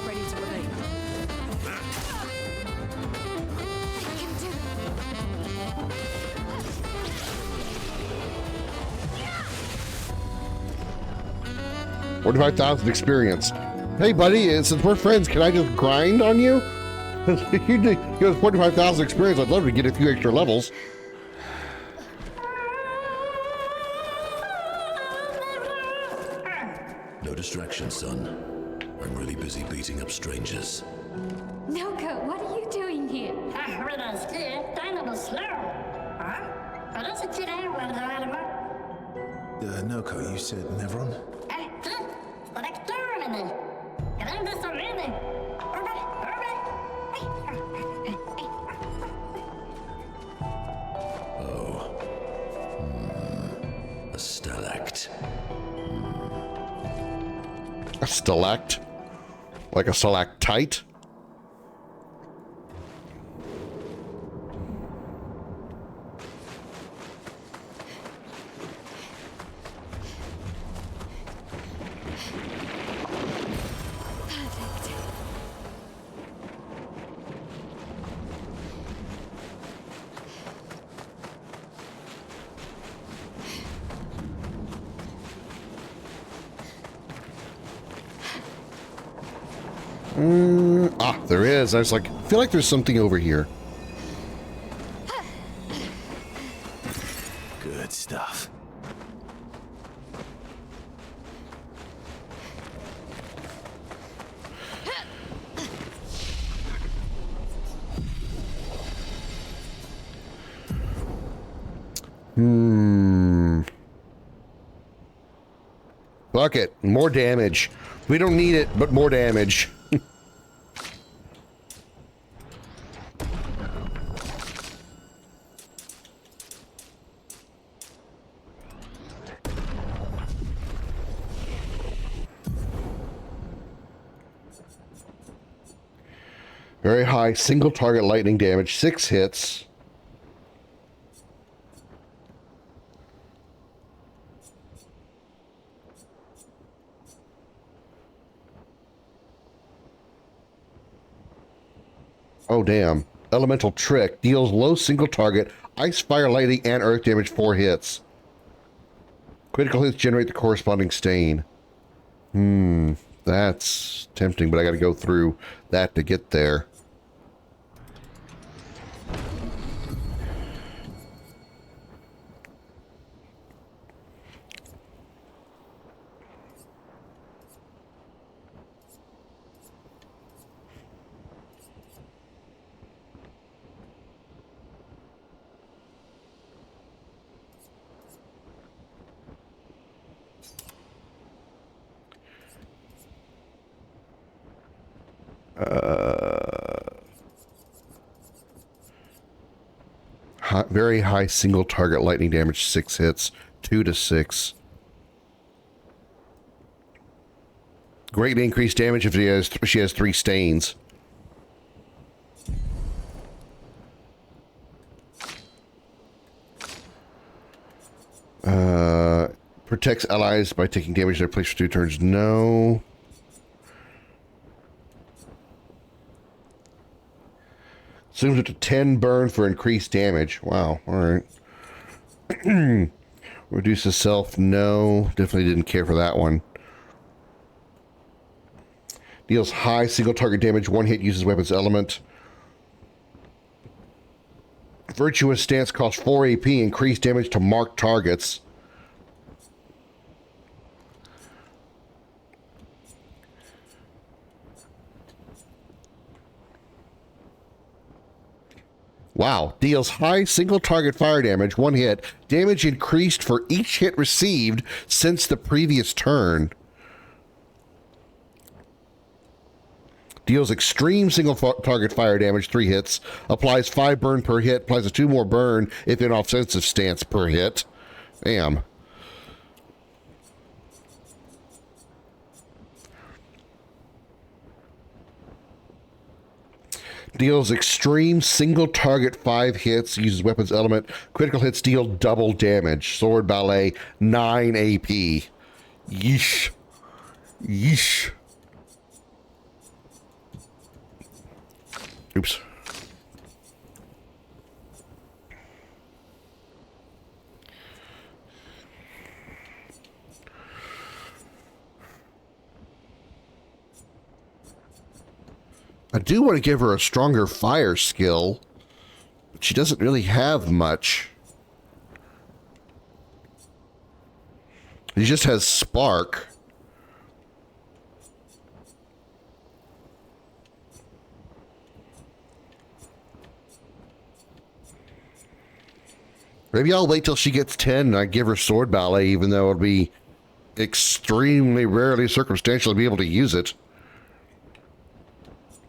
Ready to relate. I can do it. 45,000 experience. Hey, buddy, since we're friends, can I just grind on you? You have 45,000 experience. I'd love to get a few extra levels. No distraction, son. I'm really busy beating up strangers. Noko, what are you doing here? Noko, you said Nevron? Oh. A stalact. A stalact? Like a stalactite? There is. I was like, I feel like there's something over here. Good stuff. Fuck it. More damage. We don't need it, but more damage. Very high single target lightning damage, 6 hits. Oh, damn. Elemental Trick deals low single target, ice, fire, lightning, and earth damage, 4 hits. Critical hits generate the corresponding stain. That's tempting, but I gotta go through that to get there. Very high single target lightning damage, 6 hits, 2 to 6. Greatly increased damage if she has 3 stains. Protects allies by taking damage in their place for 2 turns. No. Zooms it to 10 burn for increased damage. Wow, alright. Reduces self. No. Definitely didn't care for that one. Deals high single target damage. 1 hit, uses weapons element. Virtuous Stance costs 4 AP. Increased damage to marked targets. Wow. Deals high single target fire damage, 1 hit. Damage increased for each hit received since the previous turn. Deals extreme single target fire damage, 3 hits. Applies 5 burn per hit. Applies a 2 more burn if in offensive stance per hit. Damn. Deals extreme single target 5 hits, uses weapons element. Critical hits deal double damage. Sword ballet, 9 AP. Yeesh. Yeesh. Oops. I do want to give her a stronger fire skill, but she doesn't really have much. She just has spark. Maybe I'll wait till she gets 10 and I give her sword ballet, even though it'll be extremely rarely circumstantial to be able to use it.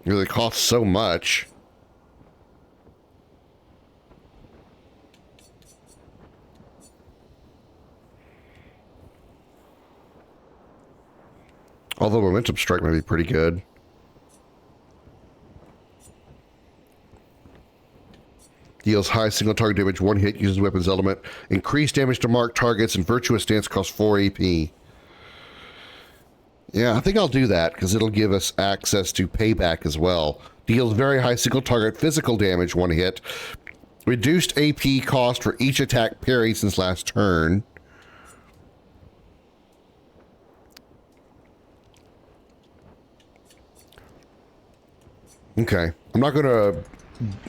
It really costs so much. Although momentum strike might be pretty good. Deals high single target damage, one hit, uses weapons element. Increased damage to marked targets, and virtuous stance costs 4 AP. Yeah, I think I'll do that, because it'll give us access to payback as well. Deals very high single target physical damage, one hit. Reduced AP cost for each attack parry since last turn. Okay, I'm not going to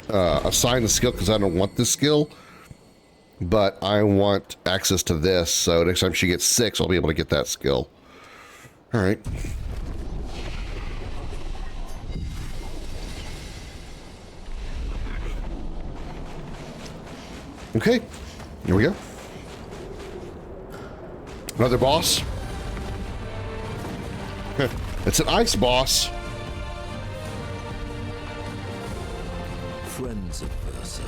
assign the skill because I don't want this skill, but I want access to this, so next time she gets 6, I'll be able to get that skill. All right. Okay, here we go. Another boss. It's an ice boss. Friends of Verso,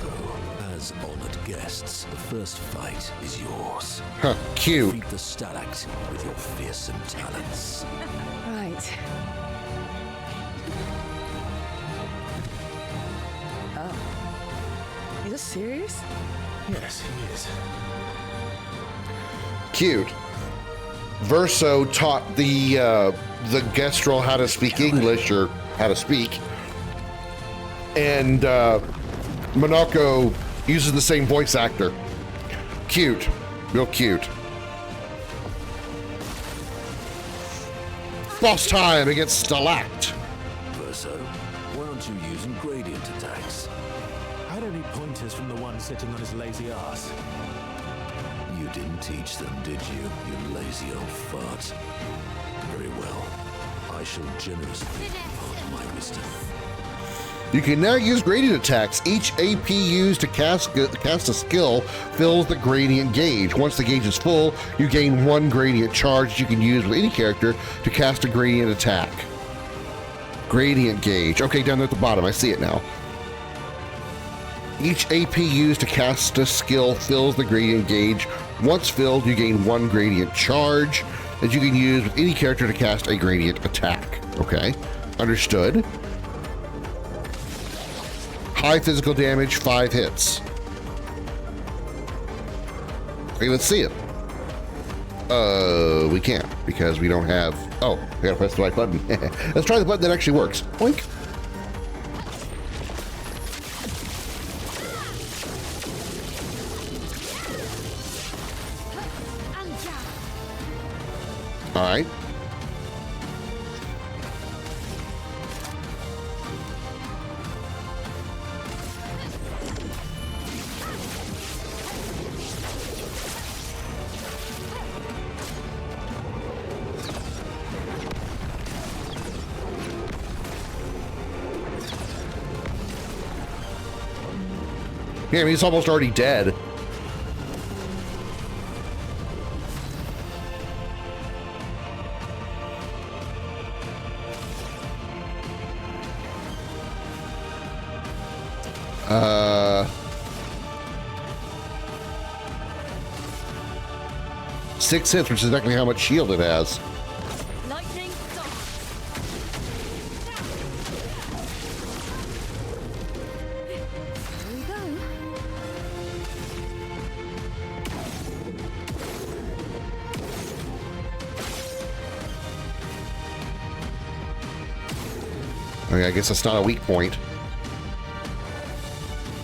as honored guests, the first fight is yours. Huh, cute. Defeat the Stalact with your fearsome talents. Right. Oh. Are you serious? Yes, he is. Cute. Verso taught the Gestrel how to speak English, or how to speak. And Monoko uses the same voice actor. Cute. Real cute. Boss time against Stalact. Verso, why aren't you using gradient attacks? I don't need pointers from the one sitting on his lazy ass. You didn't teach them, did you, you lazy old fart? Very well. I shall generously impart my wisdom. You can now use gradient attacks. Each AP used to cast a skill fills the gradient gauge. Once the gauge is full, you gain 1 gradient charge you can use with any character to cast a gradient attack. Gradient gauge. Okay, down there at the bottom, I see it now. Each AP used to cast a skill fills the gradient gauge. Once filled, you gain 1 gradient charge that you can use with any character to cast a gradient attack. Okay, understood. High physical damage, 5 hits. Okay, let's see it. We can't, because we don't have... Oh, we gotta press the right button. Let's try the button that actually works. Boink. All right. Yeah, I mean, he's almost already dead. Six hits, which is exactly how much shield it has. Lightning Here we go. Okay, I guess that's not a weak point.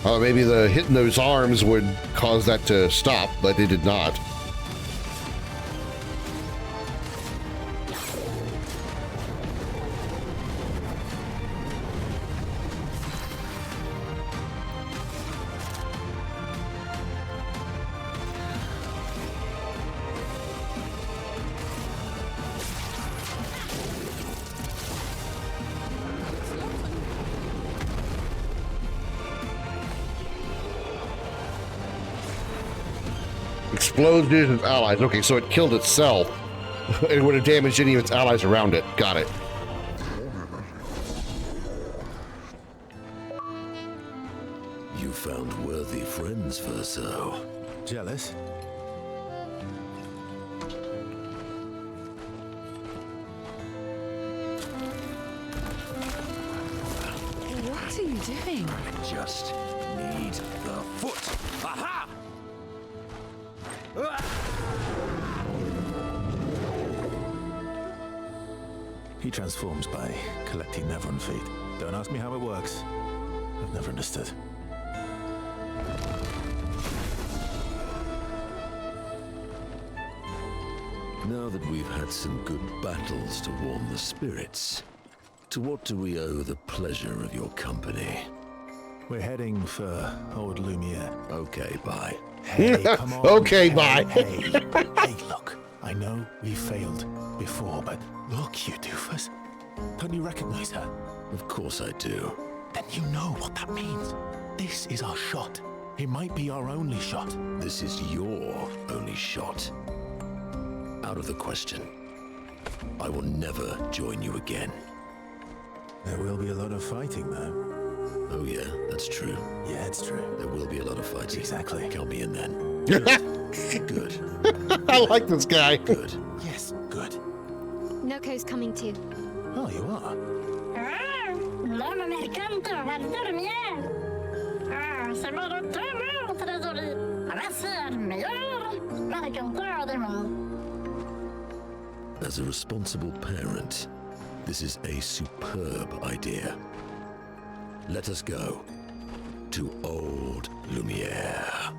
Maybe the hitting those arms would cause that to stop, but it did not. Explodes its allies. Okay, so it killed itself. It would have damaged any of its allies around it. Got it. You found worthy friends, Verso. Jealous? What are you doing? I just need the foot. Aha! He transforms by collecting Nevron feet. Don't ask me how it works. I've never understood. Now that we've had some good battles to warm the spirits, to what do we owe the pleasure of your company? We're heading for old Lumiere. Okay, bye. Hey, come on. Okay, bye. Hey, look. I know we failed before, but look, you doofus. Don't you recognize her? Of course I do. Then you know what that means. This is our shot. It might be our only shot. This is your only shot. Out of the question. I will never join you again. There will be a lot of fighting, though. Oh yeah, that's true. Yeah, it's true. There will be a lot of fighting. Exactly. Count me in then. Good. I like this guy. Good. Yes, good. Noko's coming too. Oh, you are? As a responsible parent, this is a superb idea. Let us go to old Lumiere.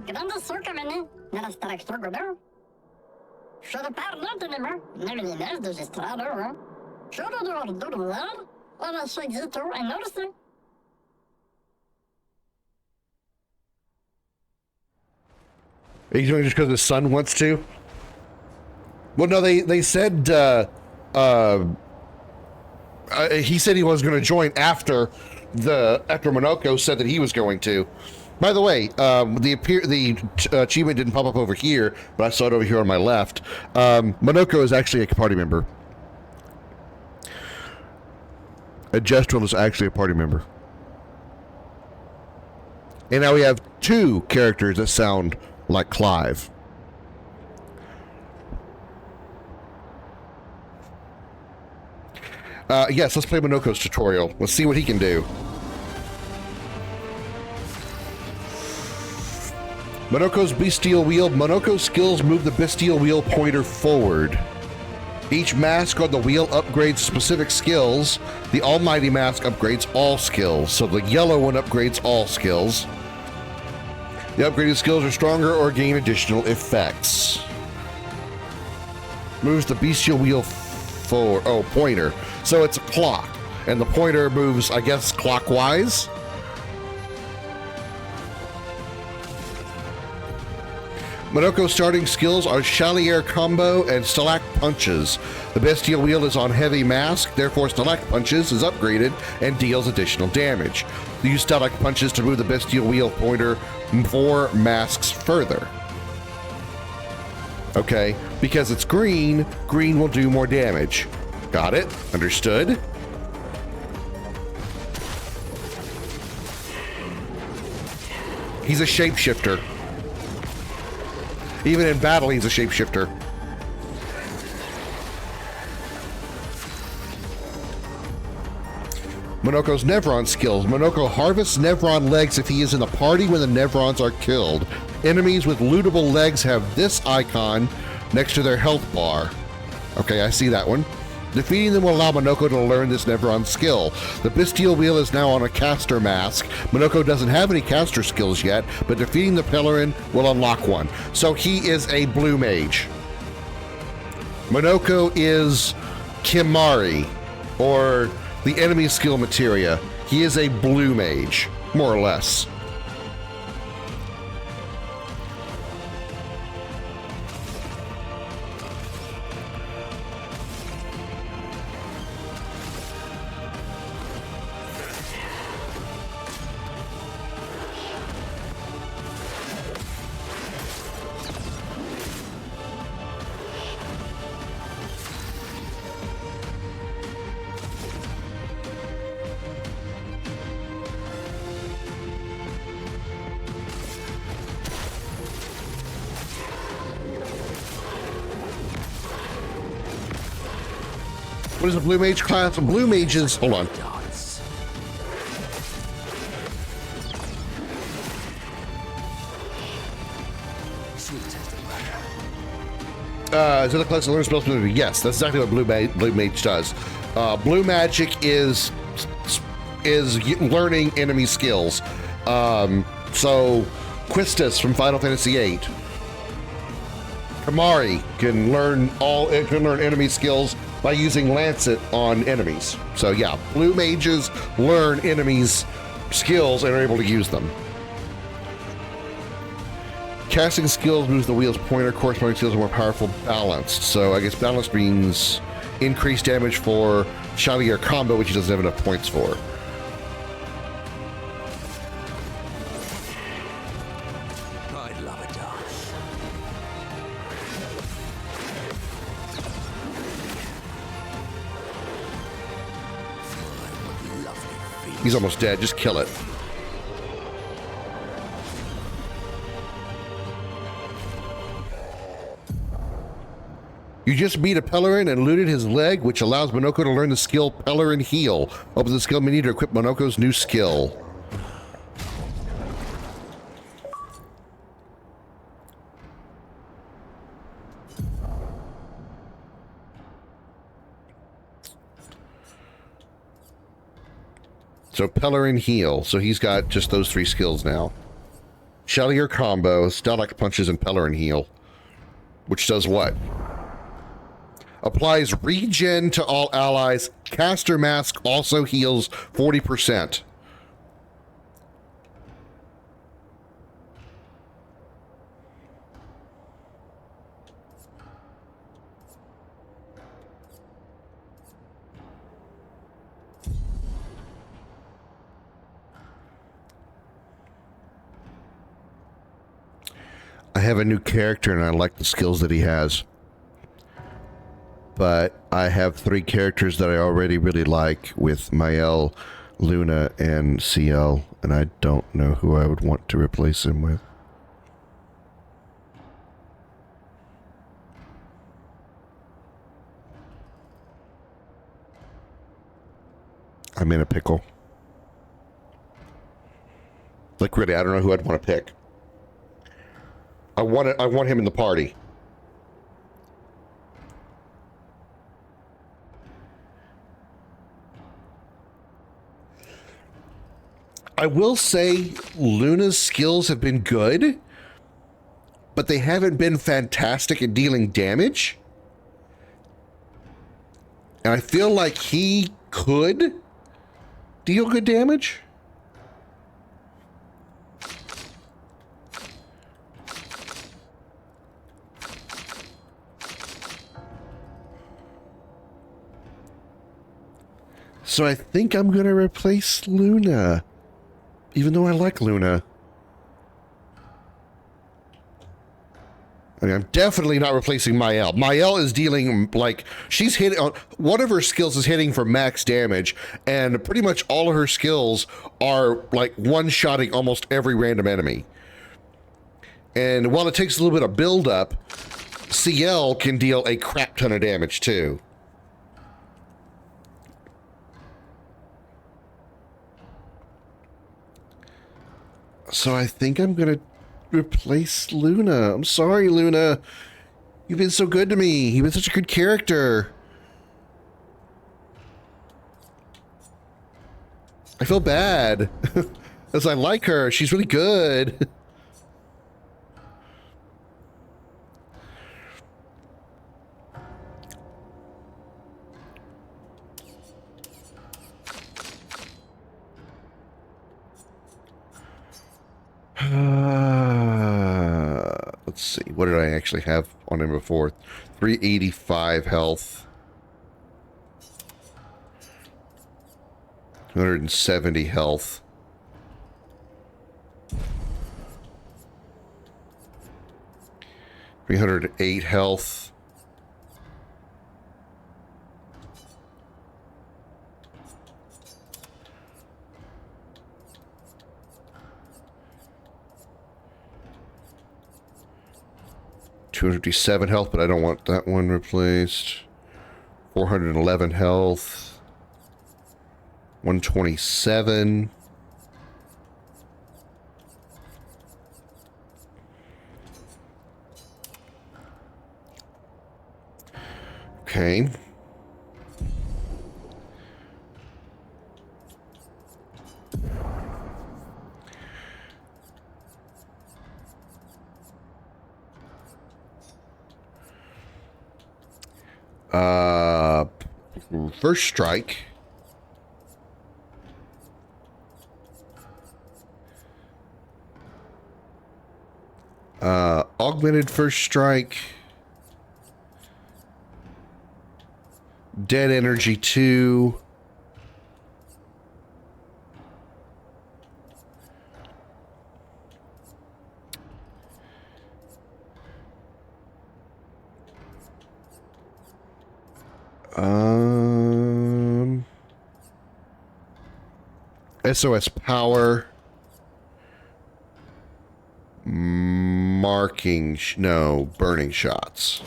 Grande suca, menino. Nella extractor godão. Choro parlante, né, na menina dos estrados, choro do ordem do lar. Ela chega to and notice it. He's doing it just because his son wants to? Well, no, they said he said he was going to join after Monoko said that he was going to. By the way, the achievement didn't pop up over here, but I saw it over here on my left. Monoko is actually a party member. Gestrel is actually a party member. And now we have two characters that sound like Clive. Yes, let's play Monoko's tutorial. Let's see what he can do. Monoko's Bestial Wheel. Monoko's skills move the Bestial Wheel pointer forward. Each mask on the wheel upgrades specific skills. The Almighty Mask upgrades all skills. So the yellow one upgrades all skills. The upgraded skills are stronger or gain additional effects. Moves the Bestial Wheel forward. Oh, pointer. So it's a clock. And the pointer moves, I guess, clockwise. Monoko's starting skills are Chalier Combo and Stalak Punches. The Bestial Wheel is on Heavy Mask, therefore Stalak Punches is upgraded and deals additional damage. Use Stalak Punches to move the Bestial Wheel pointer 4 masks further. Okay, because it's green, green will do more damage. Got it? Understood? He's a shapeshifter. Even in battle, he's a shapeshifter. Monoko's Nevron skills. Monoko harvests Nevron legs if he is in the party when the Nevrons are killed. Enemies with lootable legs have this icon next to their health bar. Okay, I see that one. Defeating them will allow Monoko to learn this Nevron skill. The Bestial Wheel is now on a caster mask. Monoko doesn't have any caster skills yet, but defeating the Pillarin will unlock one. So he is a blue mage. Monoko is Kimari, or the enemy skill materia. He is a blue mage, more or less. What is a blue mage class? Blue mages, hold on. Is it a class that learns spells? Yes, that's exactly what blue mage does. Blue magic is learning enemy skills. So Quistis from Final Fantasy VIII, Kamari can learn enemy skills by using Lancet on enemies. So yeah, blue mages learn enemies' skills and are able to use them. Casting skills moves the wheel's pointer. Corresponding skills are more powerful, balanced. So I guess balanced means increased damage for Chalier combo, which he doesn't have enough points for. I'd love a dance. He's almost dead. Just kill it. You just beat a Pellerin and looted his leg, which allows Monoko to learn the skill Pellerin Heal. Opens the skill menu to equip Monoko's new skill. So Pellerin Heal. So he's got just those 3 skills now. Chalier Combo, Stalag Punches, and Pellerin Heal. Which does what? Applies regen to all allies. Caster Mask also heals 40%. I have a new character and I like the skills that he has. But I have 3 characters that I already really like with Mael, Luna, and CL, and I don't know who I would want to replace him with. I'm in a pickle. Like really, I don't know who I'd want to pick. I want him in the party. I will say Luna's skills have been good, but they haven't been fantastic at dealing damage. And I feel like he could deal good damage. So I think I'm going to replace Luna. Even though I like Luna. I mean, I'm definitely not replacing Mael. Mael is dealing, like, she's hitting, one of her skills is hitting for max damage, and pretty much all of her skills are, like, one-shotting almost every random enemy. And while it takes a little bit of build-up, CL can deal a crap ton of damage, too. So I think I'm going to replace Luna. I'm sorry, Luna. You've been so good to me. You've been such a good character. I feel bad. As I like her. She's really good. Let's see. What did I actually have on him before? 385 health. 270 health. $308 health. $257 health, but I don't want that one replaced. 411 health. 127. Okay. First strike. Augmented first strike. Dead energy 2. SOS power. Marking, no, burning shots.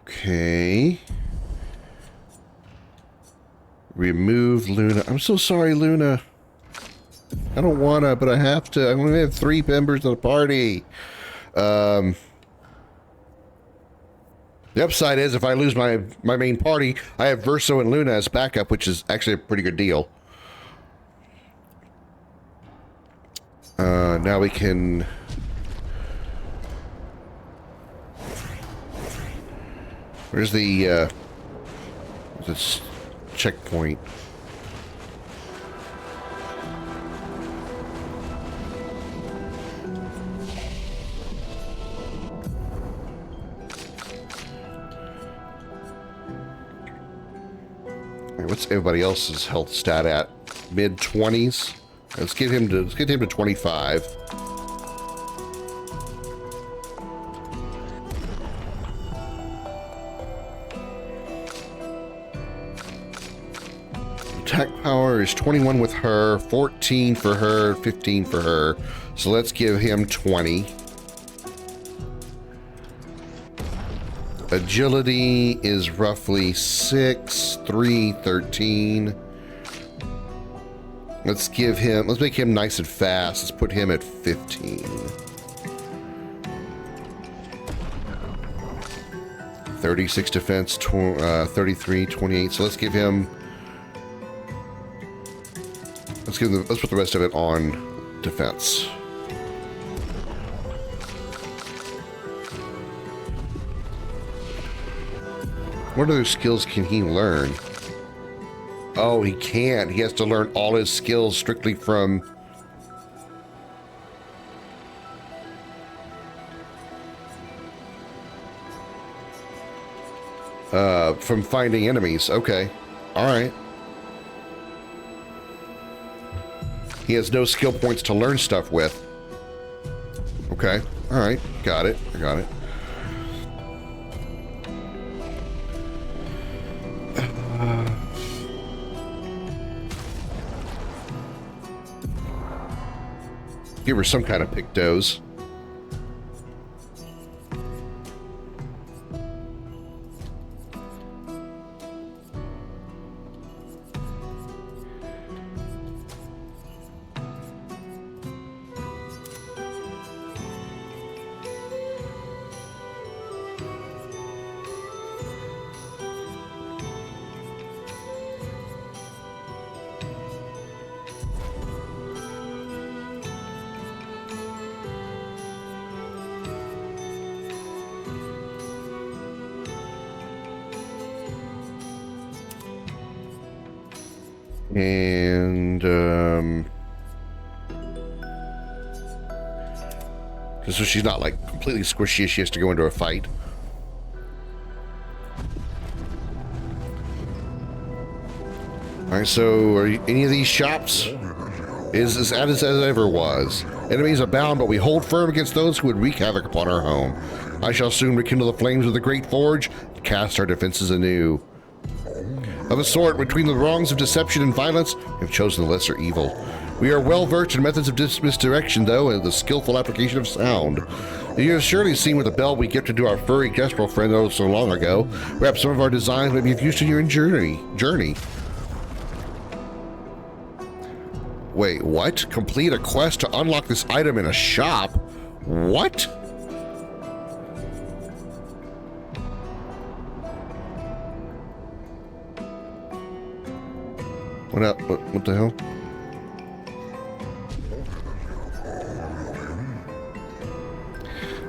Okay. Remove Luna. I'm so sorry, Luna. I don't wanna, but I have to. I'm gonna have 3 members of the party. The upside is if I lose my main party, I have Verso and Luna as backup, which is actually a pretty good deal. Now we can... Where's the this checkpoint? What's everybody else's health stat at? Mid-20s. Let's get him to 25. Attack power is 21 with her, 14 for her, 15 for her. So let's give him 20. Agility is roughly 6, 3, 13. Let's make him nice and fast. Let's put him at 15. 36 defense, 33, 28. So let's put the rest of it on defense. What other skills can he learn? Oh, he can't. He has to learn all his skills strictly from... from finding enemies. Okay. Alright. He has no skill points to learn stuff with. Okay. Alright. Got it. I got it. Give her some kind of pictos. And just so she's not like completely squishy, she has to go into a fight. Alright, so are any of these shops is as it ever was? Enemies abound, but we hold firm against those who would wreak havoc upon our home. I shall soon rekindle the flames of the great forge and cast our defenses anew. Of a sort, between the wrongs of deception and violence, we have chosen the lesser evil. We are well versed in methods of misdirection, though, and the skillful application of sound. You have surely seen with the bell we gifted to our furry kestrel friend oh so long ago. Perhaps some of our designs may be of use in your journey. Wait, what? Complete a quest to unlock this item in a shop? What? What the hell?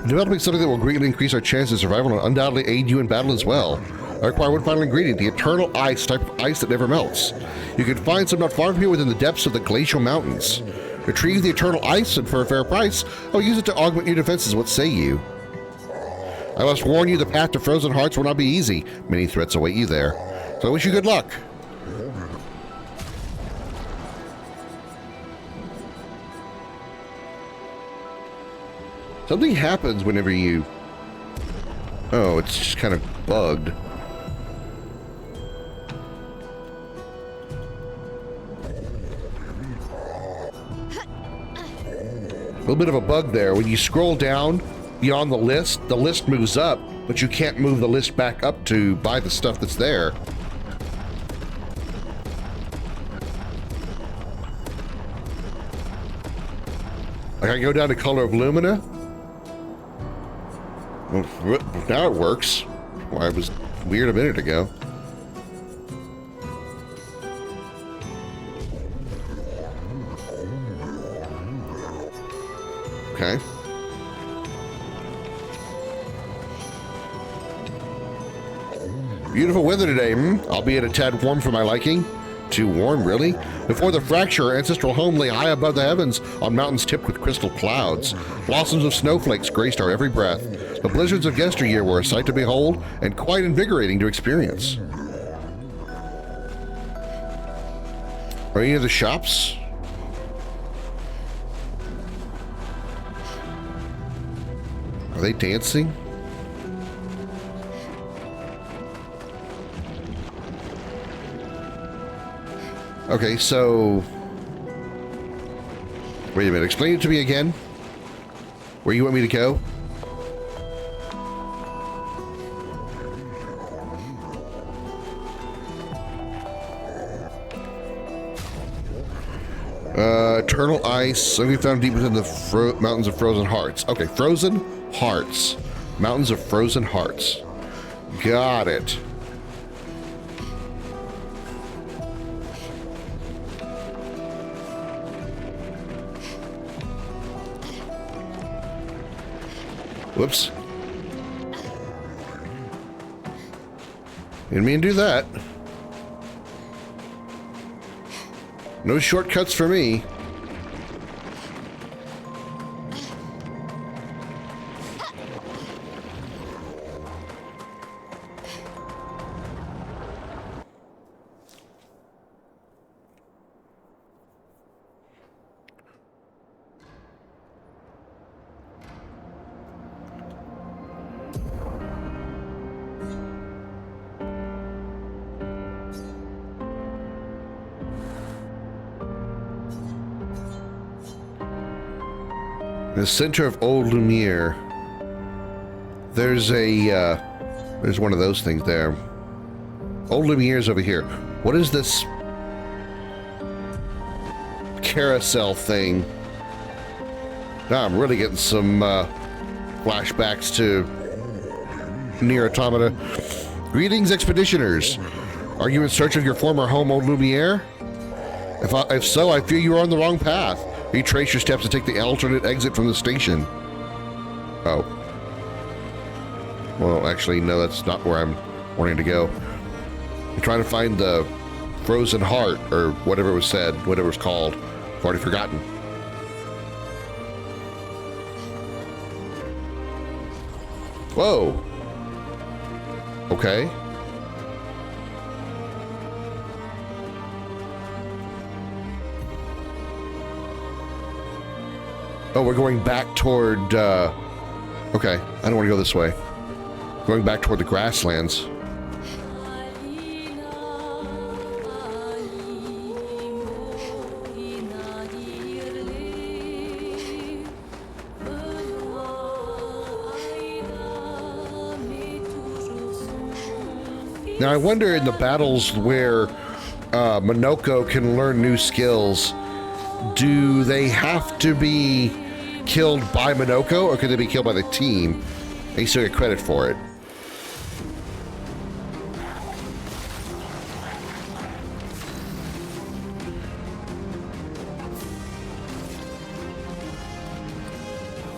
Developing something that will greatly increase our chances of survival and undoubtedly aid you in battle as well. I require one final ingredient, the eternal ice, type of ice that never melts. You can find some not far from here within the depths of the glacial mountains. Retrieve the eternal ice, and for a fair price, I'll use it to augment your defenses. What say you? I must warn you, the path to Frozen Hearts will not be easy. Many threats await you there. So I wish you good luck. Something happens whenever you... Oh, it's just kind of bugged. A little bit of a bug there. When you scroll down beyond the list moves up, but you can't move the list back up to buy the stuff that's there. Like I can go down to Color of Lumina. Well, now it works. Well, it was weird a minute ago. Okay. Beautiful weather today, albeit a tad warm for my liking. Too warm, really? Before the fracture, our ancestral home lay high above the heavens on mountains tipped with crystal clouds. Blossoms of snowflakes graced our every breath. The blizzards of yesteryear were a sight to behold and quite invigorating to experience. Are any of the shops? Are they dancing? Okay, so... Wait a minute, explain it to me again. Where you want me to go? Eternal ice, something found deep within the mountains of Frozen Hearts. Okay, Frozen Hearts. Mountains of Frozen Hearts. Got it. Whoops. Didn't mean to do that. No shortcuts for me. The center of Old Lumiere. There's one of those things there. Old Lumiere's over here. What is this carousel thing? Now I'm really getting some flashbacks to Nier Automata. Greetings, expeditioners. Are you in search of your former home, Old Lumiere? If so, I fear you are on the wrong path. Retrace your steps to take the alternate exit from the station. Oh. Well, actually, no, that's not where I'm wanting to go. I'm trying to find the Frozen Heart, or whatever it was said, whatever it's called. I've already forgotten. Whoa. Okay. Oh, we're going back toward, okay, I don't want to go this way. Going back toward the grasslands. Now I wonder in the battles where Minoko can learn new skills, do they have to be killed by Minoko, or could they be killed by the team and you still get credit for it?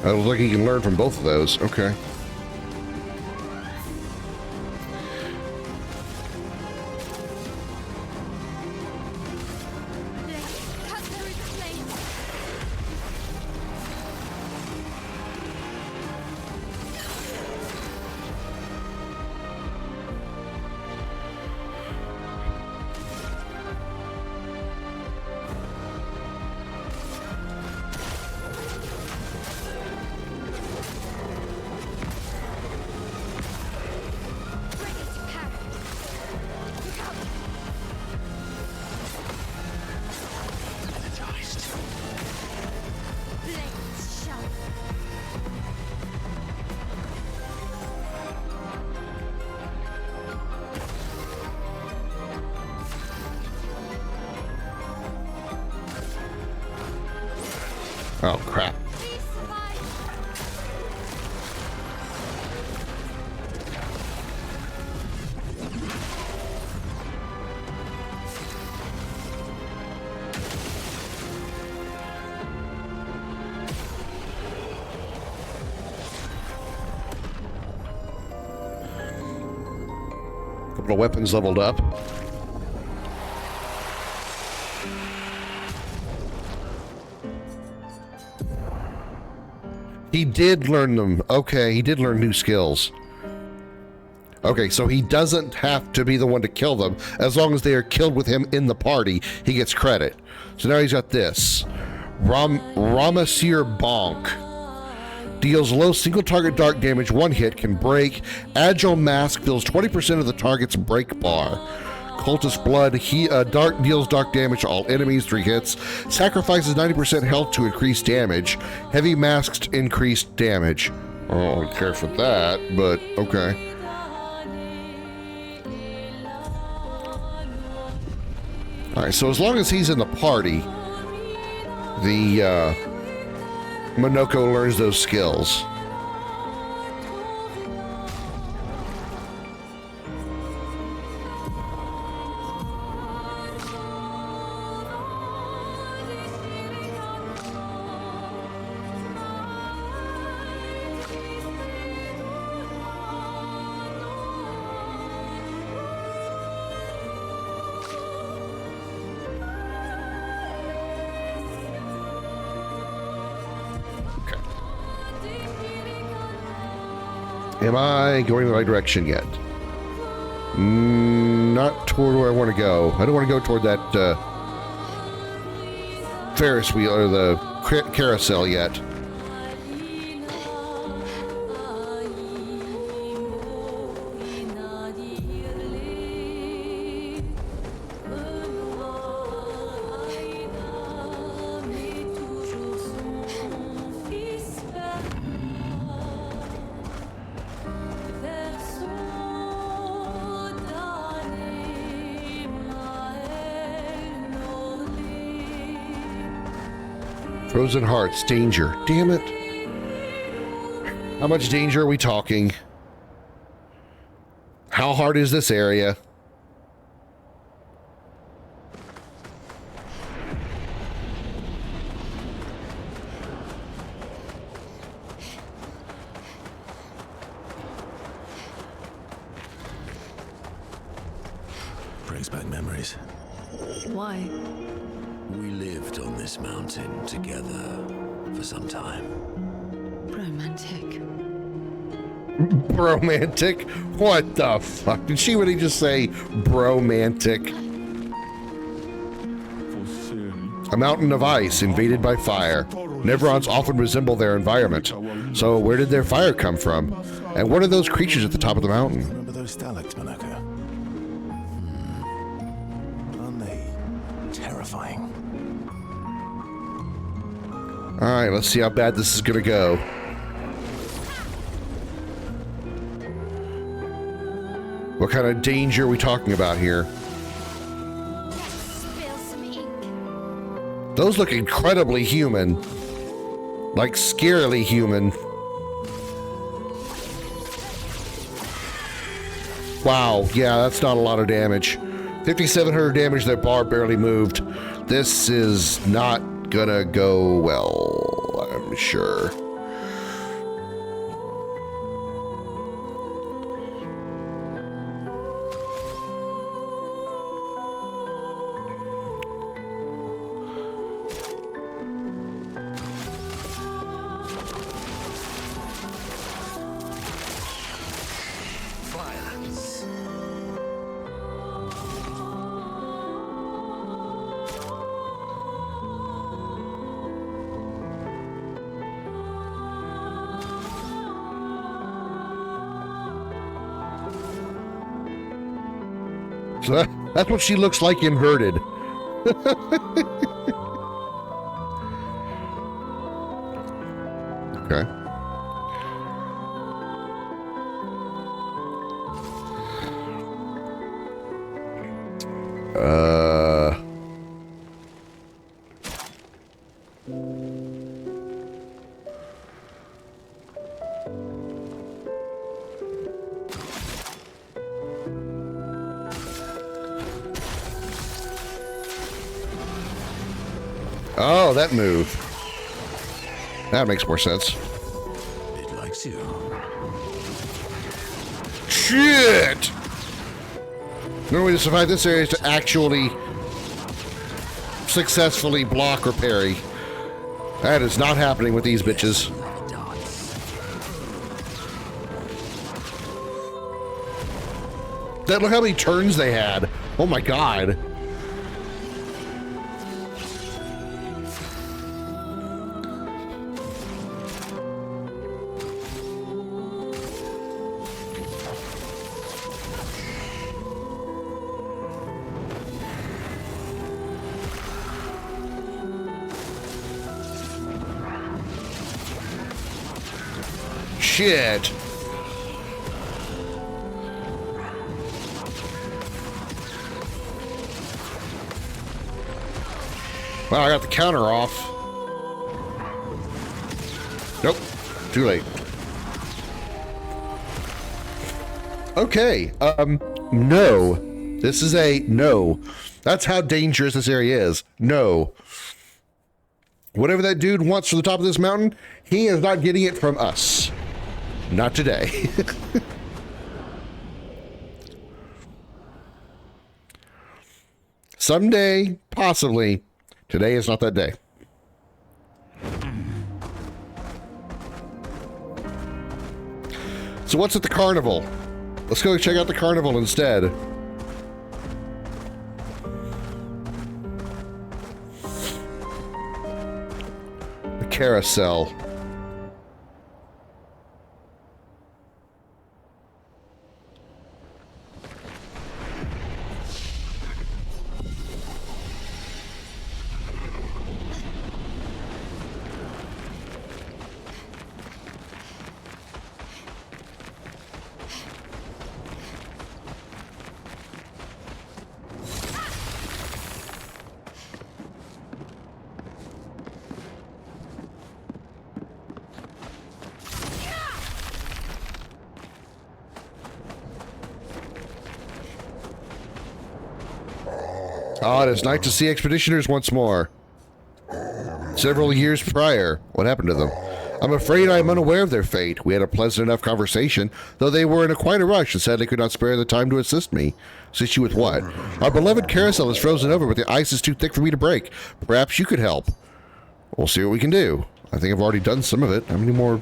It looks like you can learn from both of those. Okay. Oh, crap. Couple of weapons leveled up. He did learn them. Okay, he did learn new skills. Okay, so he doesn't have to be the one to kill them. As long as they are killed with him in the party, he gets credit. So now he's got this. Ramasir Bonk. Deals low single target dark damage, one hit, can break. Agile Mask fills 20% of the target's break bar. Cultist Blood, deals dark damage to all enemies, 3 hits. Sacrifices 90% health to increase damage. Heavy Masks increased damage. I don't care for that, but okay. Alright, so as long as he's in the party, the Minoko learns those skills. Am I going in the right direction yet? Not toward where I want to go. I don't want to go toward that Ferris wheel or the carousel yet. Frozen Hearts, danger. Damn it. How much danger are we talking? How hard is this area? Brings back memories. Why? We lived on this mountain together for some time. Romantic. Bromantic? What the fuck? Did she really just say bromantic? A mountain of ice invaded by fire. Neverons often resemble their environment. So where did their fire come from? And what are those creatures at the top of the mountain? Remember those stalactites, Minoko? Aren't they terrifying? Alright, let's see how bad this is gonna go. What kind of danger are we talking about here? Those look incredibly human. Like scarily human. Wow, yeah, that's not a lot of damage. 5,700 damage, that bar barely moved. This is not gonna go well, I'm sure. So that's what she looks like inverted. Okay. Oh, that move. That makes more sense. It likes you. Shit! The only way to survive this area is to actually successfully block or parry. That is not happening with these bitches. Look how many turns they had. Oh my god. Shit. Well, I got the counter off. Nope. Too late. Okay. No. This is a no. That's how dangerous this area is. No. Whatever that dude wants from the top of this mountain, he is not getting it from us. Not today. Someday, possibly. Today is not that day. So what's at the carnival? Let's go check out the carnival instead. The carousel. Oh, it is nice to see expeditioners once more. Several years prior, what happened to them? I'm afraid I am unaware of their fate. We had a pleasant enough conversation, though they were in quite a rush and sadly could not spare the time to assist me. Assist you with what? Our beloved carousel is frozen over, but the ice is too thick for me to break. Perhaps you could help. We'll see what we can do. I think I've already done some of it. How many more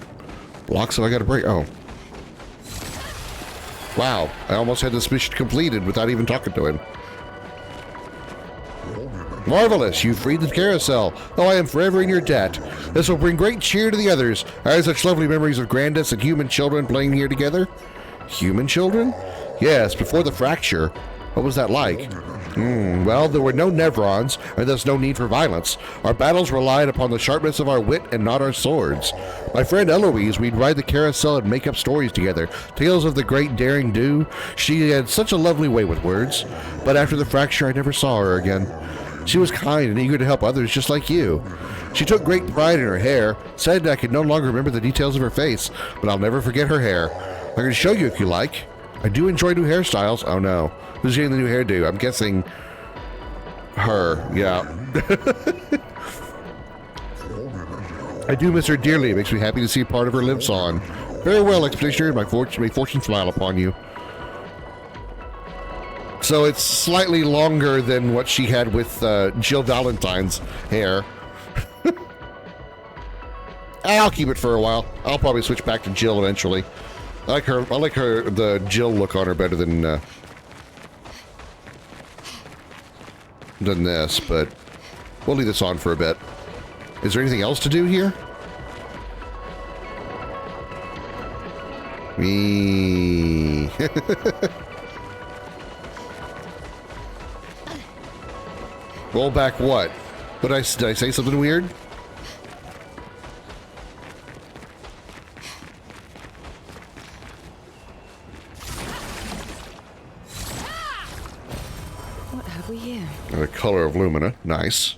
blocks have I got to break? Oh. Wow, I almost had this mission completed without even talking to him. Marvelous, you freed the carousel. Oh, I am forever in your debt. This will bring great cheer to the others. I have such lovely memories of Grandis and human children playing here together. Human children? Yes, before the fracture. What was that like? Well, there were no Nevrons, and thus no need for violence. Our battles relied upon the sharpness of our wit and not our swords. My friend Eloise, we'd ride the carousel and make up stories together. Tales of the great daring do. She had such a lovely way with words. But after the fracture, I never saw her again. She was kind and eager to help others just like you. She took great pride in her hair, said I could no longer remember the details of her face, but I'll never forget her hair. I can show you if you like. I do enjoy new hairstyles. Oh no. Who's getting the new hairdo? I'm guessing her. Yeah. I do miss her dearly. It makes me happy to see part of her lives on. Very well, Expeditioner. May fortune smile upon you. So it's slightly longer than what she had with Jill Valentine's hair. I'll keep it for a while. I'll probably switch back to Jill eventually. I like her the Jill look on her better than this, but we'll leave this on for a bit. Is there anything else to do here? Me. Roll back what? Did I say something weird? What have we here? The color of Lumina. Nice.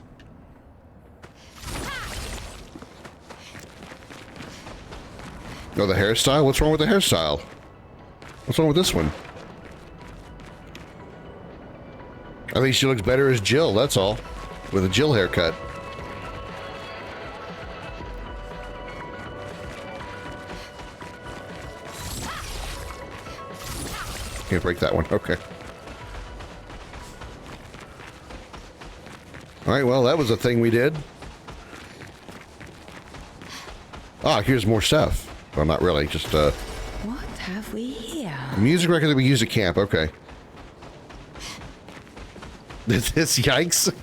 Oh, the hairstyle? What's wrong with the hairstyle? What's wrong with this one? I think she looks better as Jill, that's all. With a Jill haircut. Can't break that one. Okay. Alright, well, that was a thing we did. Ah, here's more stuff. Well, not really, just, What have we here? a music record that we use at camp, okay. This, yikes.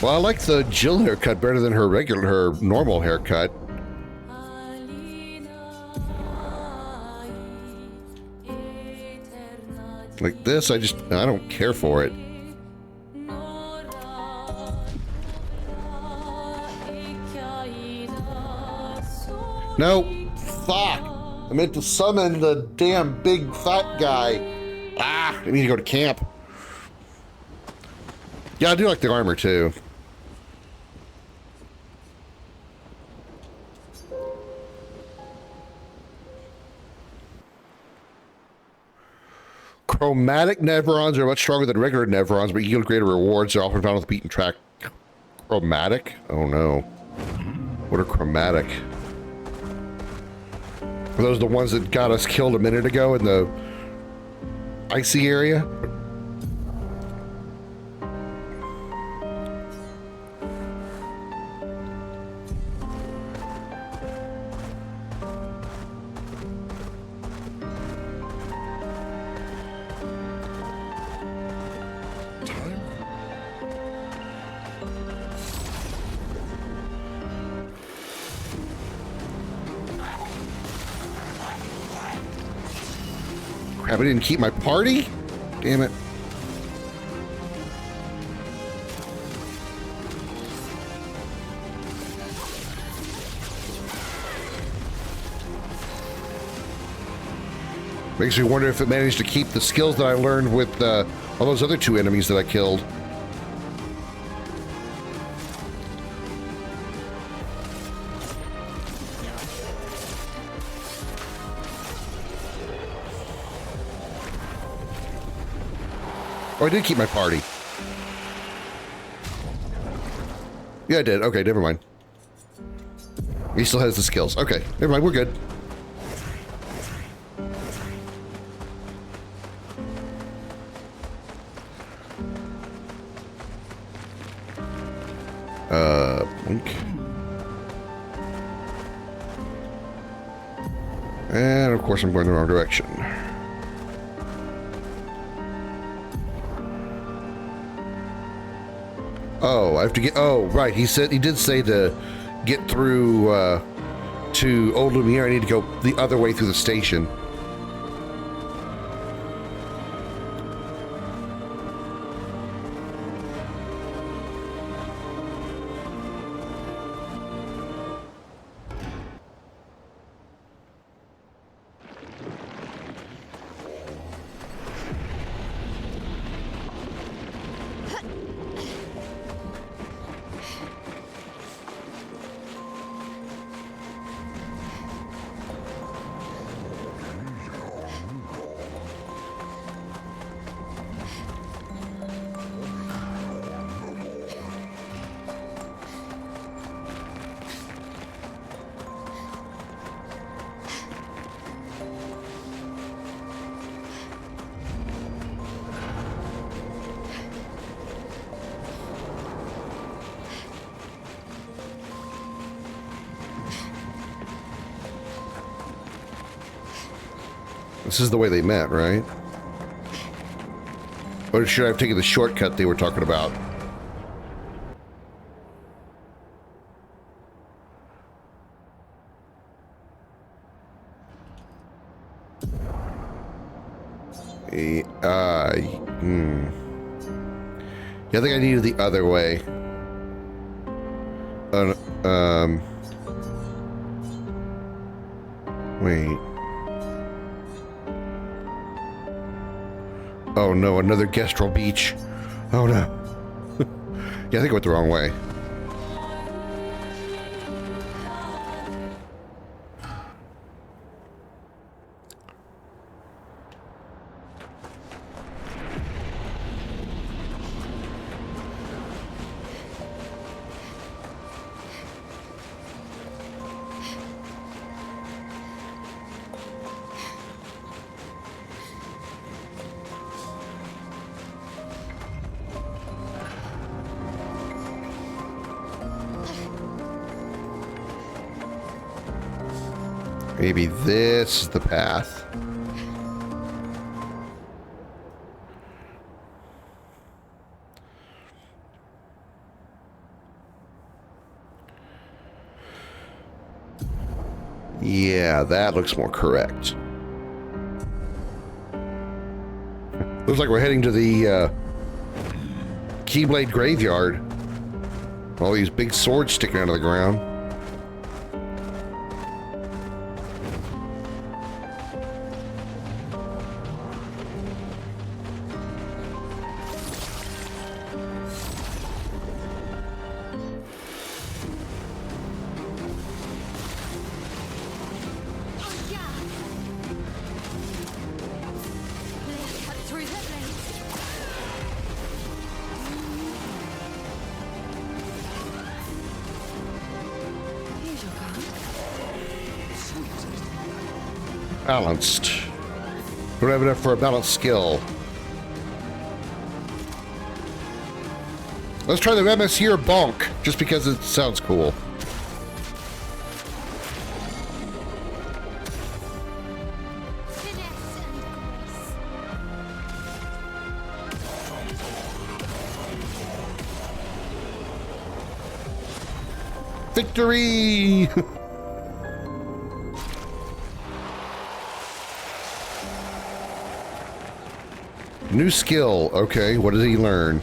Well, I like the Jill haircut better than her normal haircut. Like this, I don't care for it. No, fuck. I meant to summon the damn big fat guy. Ah, I need to go to camp. Yeah, I do like the armor too. Chromatic Nevrons are much stronger than regular Nevrons, but yield greater rewards. They're often found on the beaten track. Chromatic? Oh no. What are chromatic? Are those the ones that got us killed a minute ago in the icy area? Crap, I didn't keep my party? Damn it. Makes me wonder if it managed to keep the skills that I learned with all those other two enemies that I killed. Oh, I did keep my party. Yeah, I did. Okay, never mind. He still has the skills. Okay, never mind. We're good. Blink. And of course I'm going the wrong direction. Oh, have to get... Oh, right. He did say to get through to Old Lumiere, I need to go the other way through the station. This is the way they met, right? Or should I have taken the shortcut they were talking about? Yeah, I think I needed the other way. Wait. Oh no, another Gestrel Beach. Oh no. Yeah, I think I went the wrong way. Maybe this is the path. Yeah, that looks more correct. Looks like we're heading to the Keyblade Graveyard. All these big swords sticking out of the ground. Balanced. Don't have enough for a balanced skill. Let's try the MSU Bonk, just because it sounds cool. Victory! New skill. Okay, what did he learn?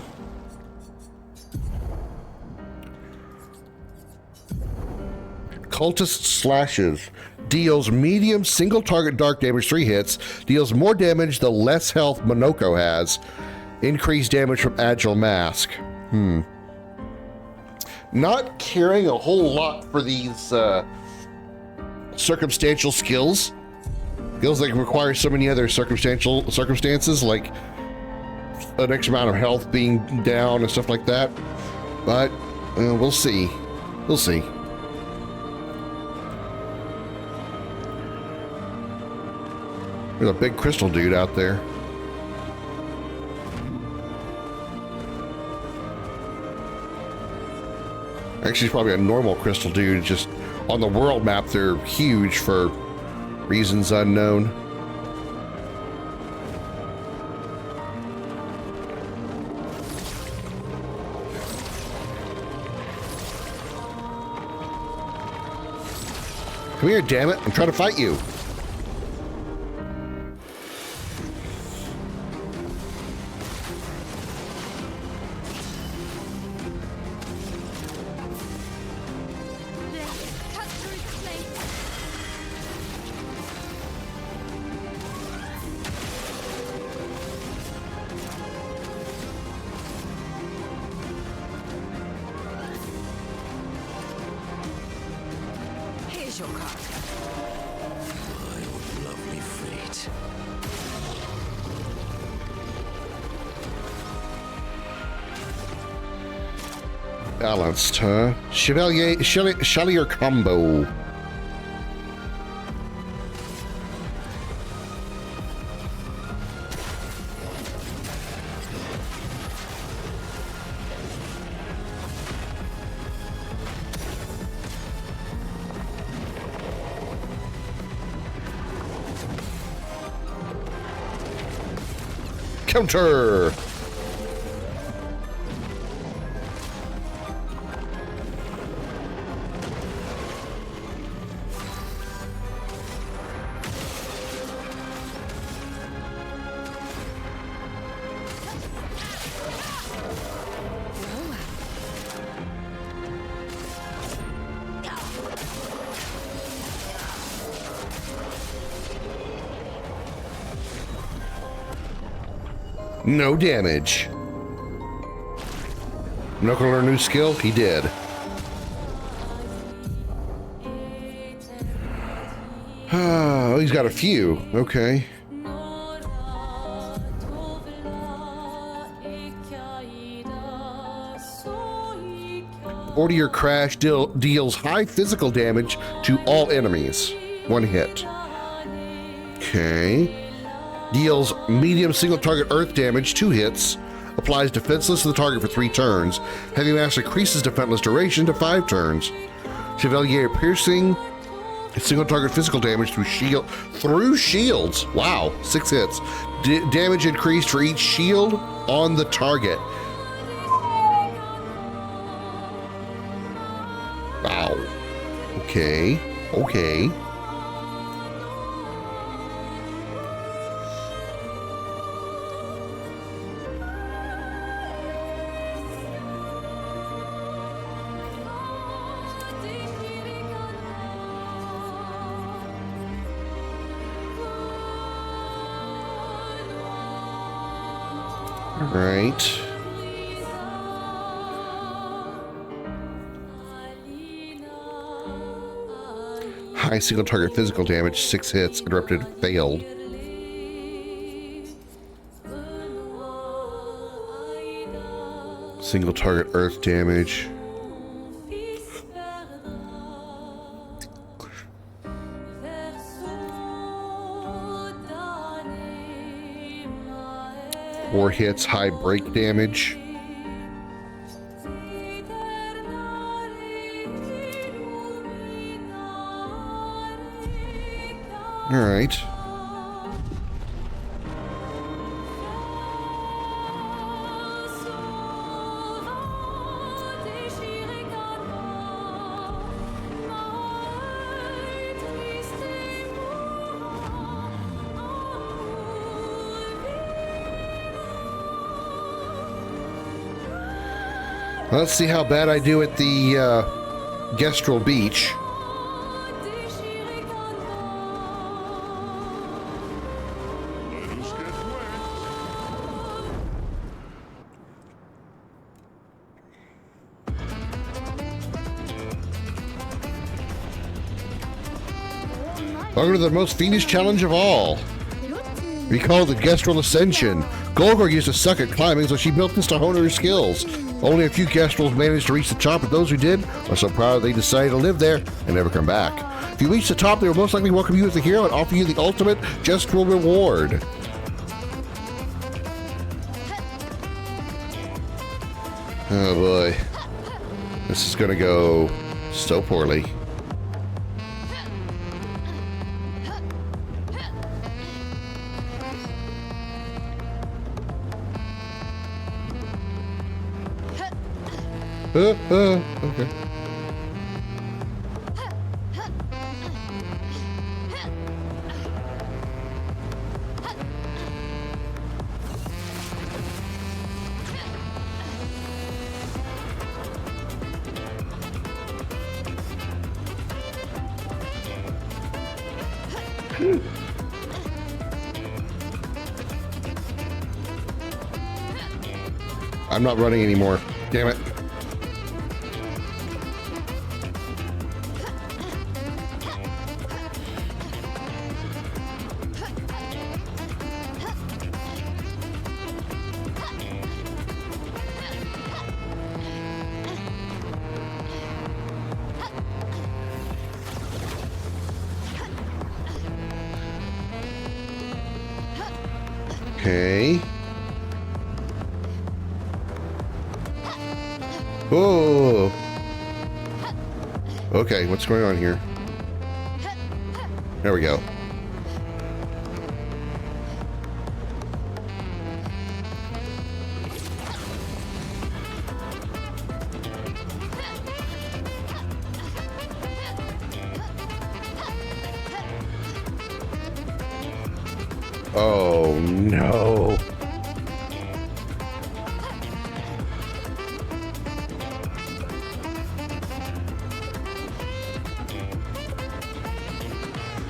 Cultist Slashes. Deals medium single target dark damage 3 hits. Deals more damage the less health Monoko has. Increased damage from Agile Mask. Not caring a whole lot for these circumstantial skills. Skills that require so many other circumstances, like an extra amount of health being down and stuff like that. But we'll see. We'll see. There's a big crystal dude out there. Actually, it's probably a normal crystal dude. Just on the world map, they're huge for reasons unknown. Come here, damn it. I'm trying to fight you. Here's your card. My own lovely fate. Balanced, huh? Chevalier combo. Counter! No damage. Not gonna learn a new skill? He did. Oh, he's got a few. Okay. Or your crash deals high physical damage to all enemies. One hit. Okay. Deals medium single target earth damage, 2 hits. Applies defenseless to the target for 3 turns. Heavy Mass increases defenseless duration to 5 turns. Chevalier piercing, single target physical damage through shields. Wow, 6 hits. Damage increased for each shield on the target. Wow. Okay. Okay. Right. High single target physical damage, 6 hits, interrupted, failed. Single target earth damage. Four hits, high break damage. All right. Let's see how bad I do at the Gestrel Beach. Welcome to the most fiendish challenge of all. We call it the Gestrel Ascension. Golgor used to suck at climbing, so she built this to hone her skills. Only a few Gestrels managed to reach the top, but those who did are so proud they decided to live there and never come back. If you reach the top, they will most likely welcome you as a hero and offer you the ultimate Gestrel reward. Oh boy. This is gonna go so poorly. Okay. I'm not running anymore. Damn it. Okay. Oh. Okay, what's going on here? There we go. Oh no.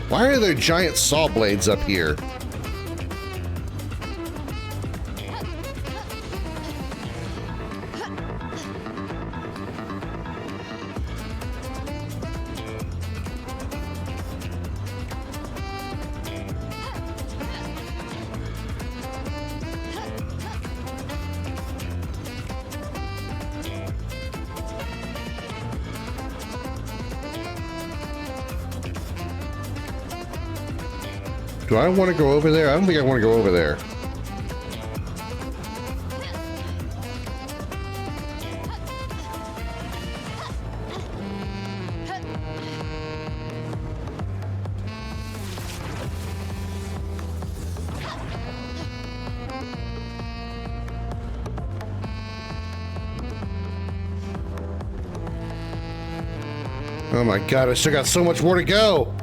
Why are there giant saw blades up here? Do I want to go over there? I don't think I want to go over there. Oh my God, I still got so much more to go.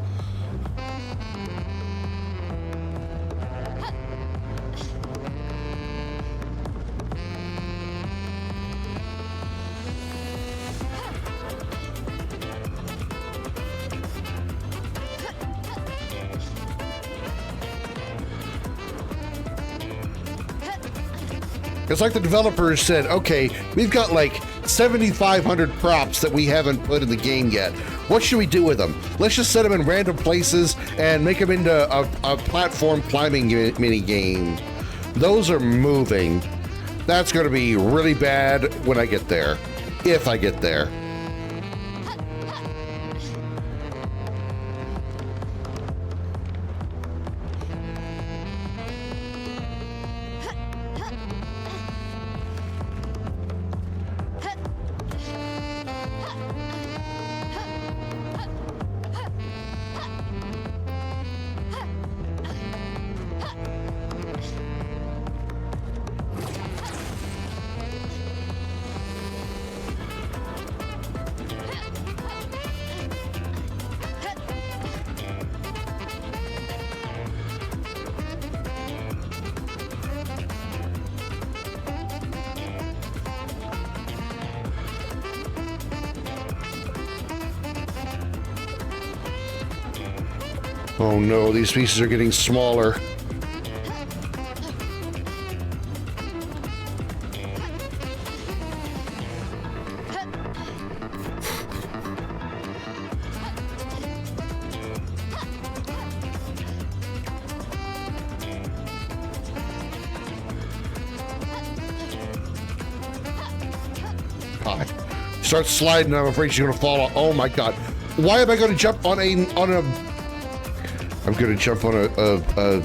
It's like the developers said, okay, we've got like 7,500 props that we haven't put in the game yet. What should we do with them? Let's just set them in random places and make them into a platform climbing mini game. Those are moving. That's going to be really bad when I get there, if I get there. Oh no, these pieces are getting smaller. Start sliding, I'm afraid she's gonna fall off. Oh my God. Why am I gonna jump on a I'm gonna jump on a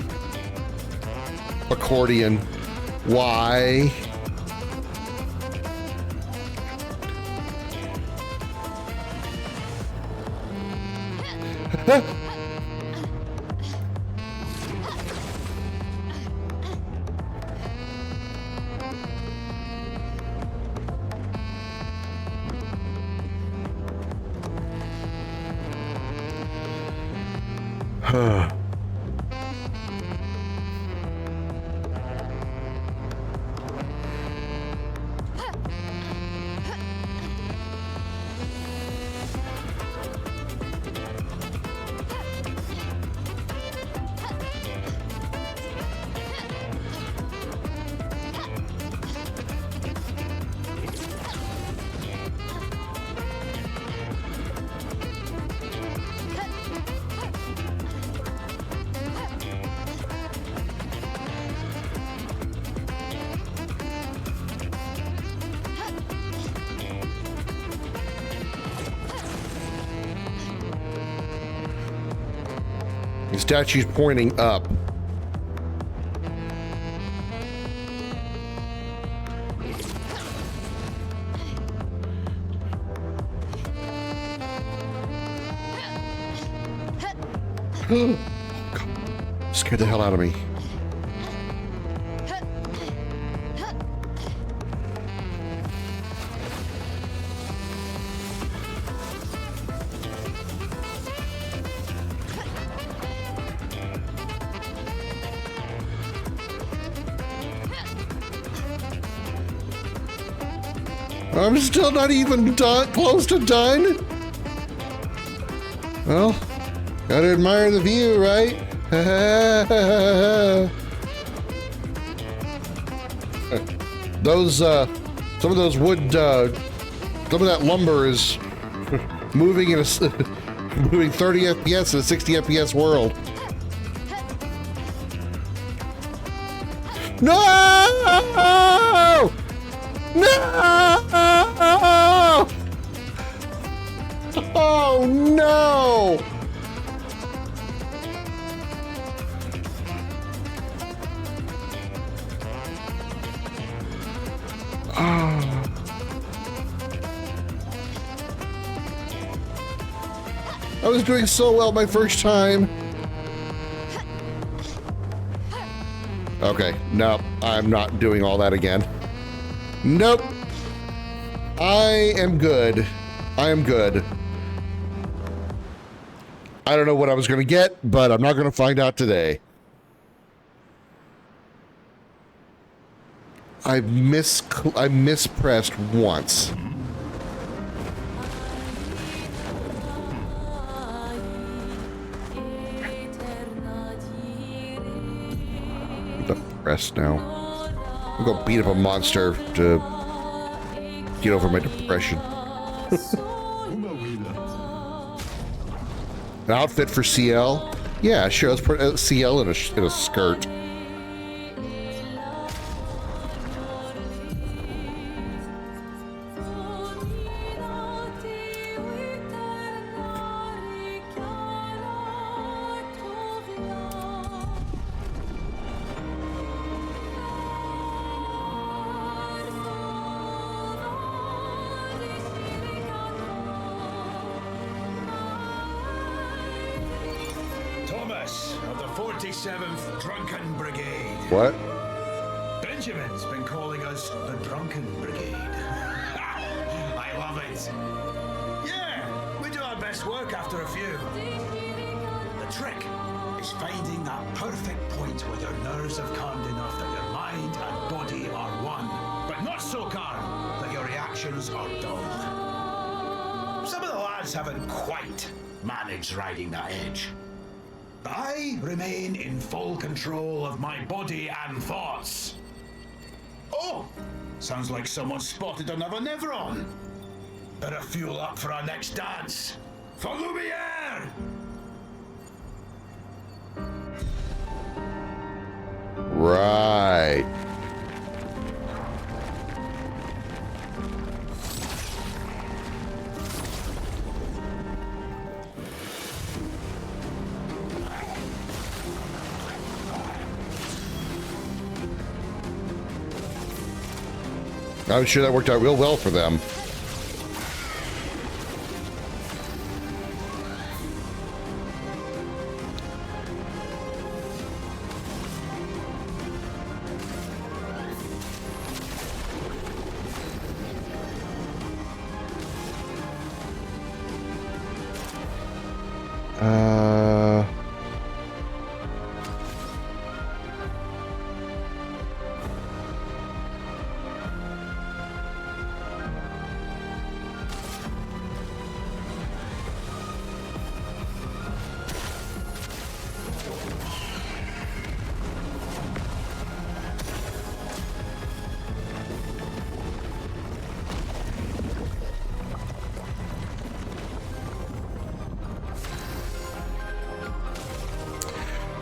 accordion. Why? The statue's pointing up. Oh, God. Scared the hell out of me. I'm still not even done, close to done. Well, gotta admire the view, right? Those, some of those wood, some of that lumber is moving in a, moving 30 FPS in a 60 FPS world. No! No! Oh no! Oh. I was doing so well my first time. Okay, no, I'm not doing all that again. Nope. I am good. I am good. I don't know what I was going to get, but I'm not going to find out today. I mispressed once. Rest now. I'm gonna beat up a monster to get over my depression. An outfit for CL? Yeah, sure. Let's put CL in a skirt. What? Benjamin's been calling us the Drunken Brigade. I love it. Yeah, we do our best work after a few. The trick is finding that perfect point where your nerves have calmed enough that your mind and body are one, but not so calm that your reactions are dulled. Some of the lads haven't quite managed riding that edge. I remain in full control of my body and thoughts. Oh, sounds like someone spotted another Nevron. Better fuel up for our next dance. For Lumiere! Right. I'm sure that worked out real well for them.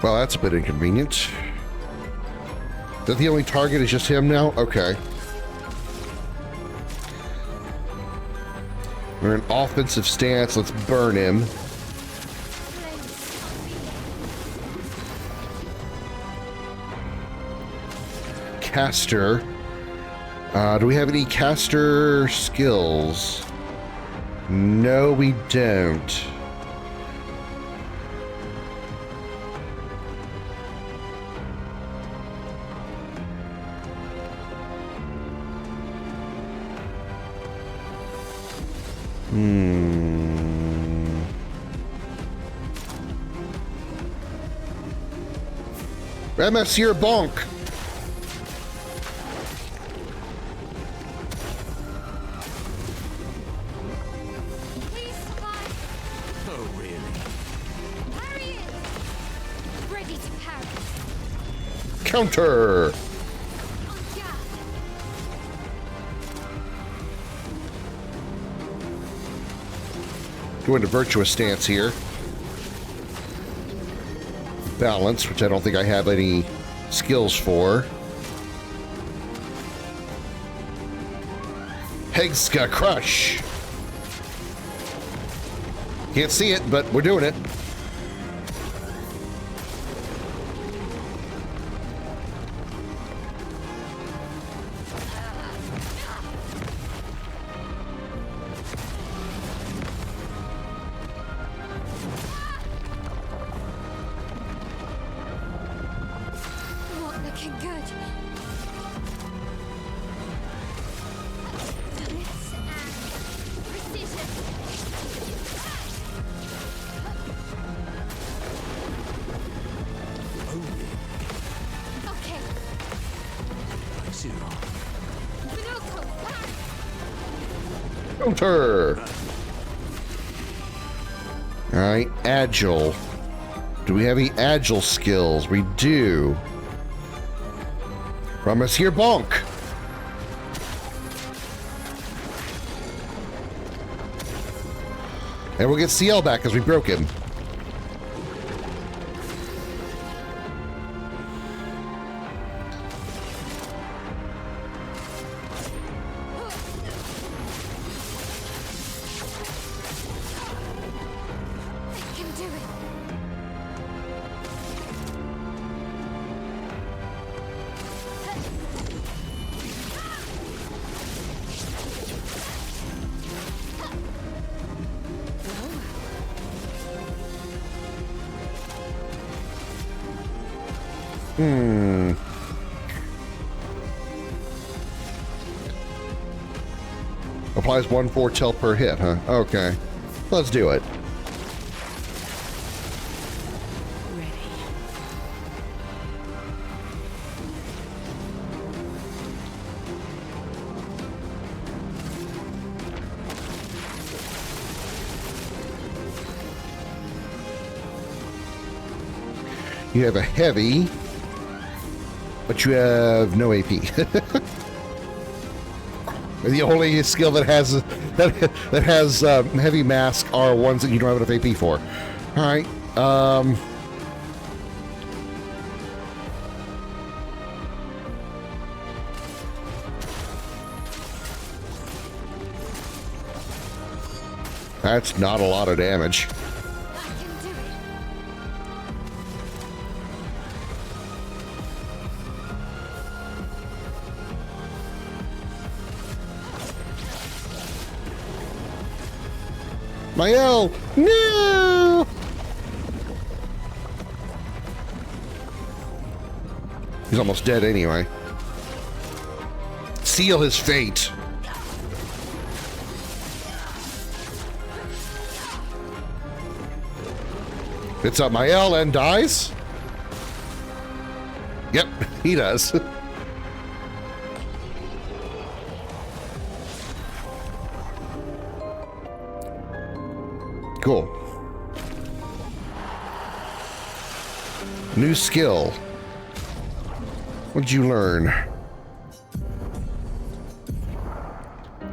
Well, that's a bit inconvenient. Is that the only target is just him now? Okay. We're in offensive stance. Let's burn him. caster. Do we have any caster skills? No, we don't. Monsieur Bonk. Please survive. Oh, really? Harry is ready to parry. Counter. On guard. Go into virtuous stance here. Balance, which I don't think I have any skills for. Hegska Crush. Can't see it, but we're doing it. Not looking good. Blitz and precision. Okay. Minoko, back. Counter. All right, agile. Do we have any agile skills? We do. From Monsieur Bonk. And we'll get CL back because we broke him. I can do it. Applies 1/4 tilt per hit, huh? Okay. Let's do it. You have a heavy, but you have no AP. The only skill that has heavy mask are ones that you don't have enough AP for. All right. That's not a lot of damage. Mael! No! He's almost dead anyway. Seal his fate. Hits up Mael and dies? Yep, he does. Cool. New skill. What'd you learn?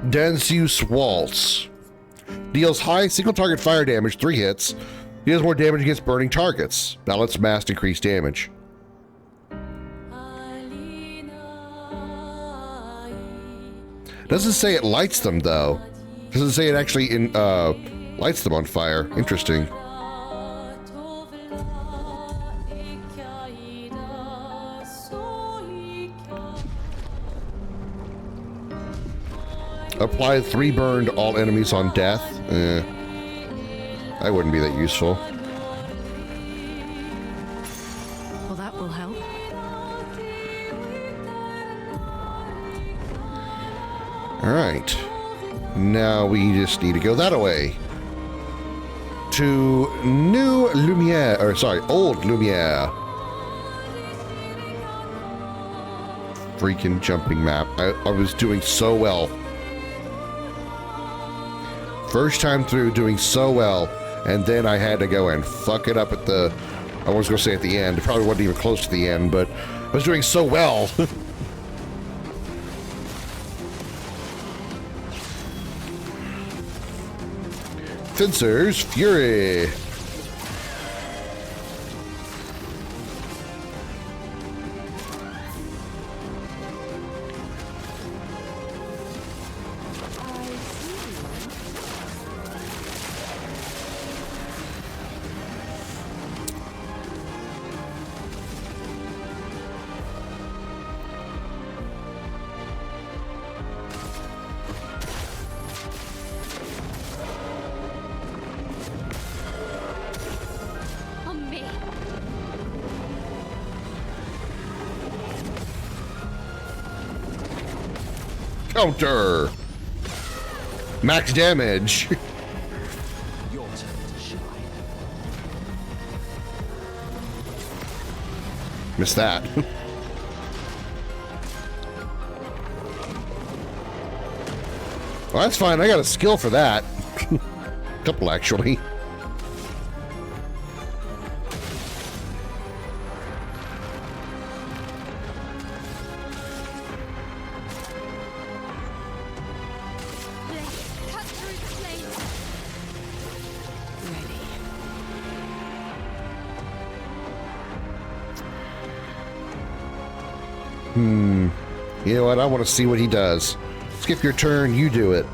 Danseuse Waltz. Deals high single target fire damage, 3 hits. Deals more damage against burning targets. Balance mass increased damage. Doesn't say it lights them though. Doesn't say it actually lights them on fire. Interesting. Apply 3 burn to all enemies on death. That wouldn't be that useful. Well, that will help. Alright. Now we just need to go that way. To New Lumiere, or sorry, Old Lumiere. Freaking jumping map. I was doing so well. First time through, doing so well, and then I had to go and fuck it up at the, I was going to say at the end, it probably wasn't even close to the end, but I was doing so well. Fencer's Fury. Counter. Max damage. Your turn to shine. Missed that. Well, that's fine. I got a skill for that. Couple, actually. You know what? I want to see what he does. Skip your turn, you do it.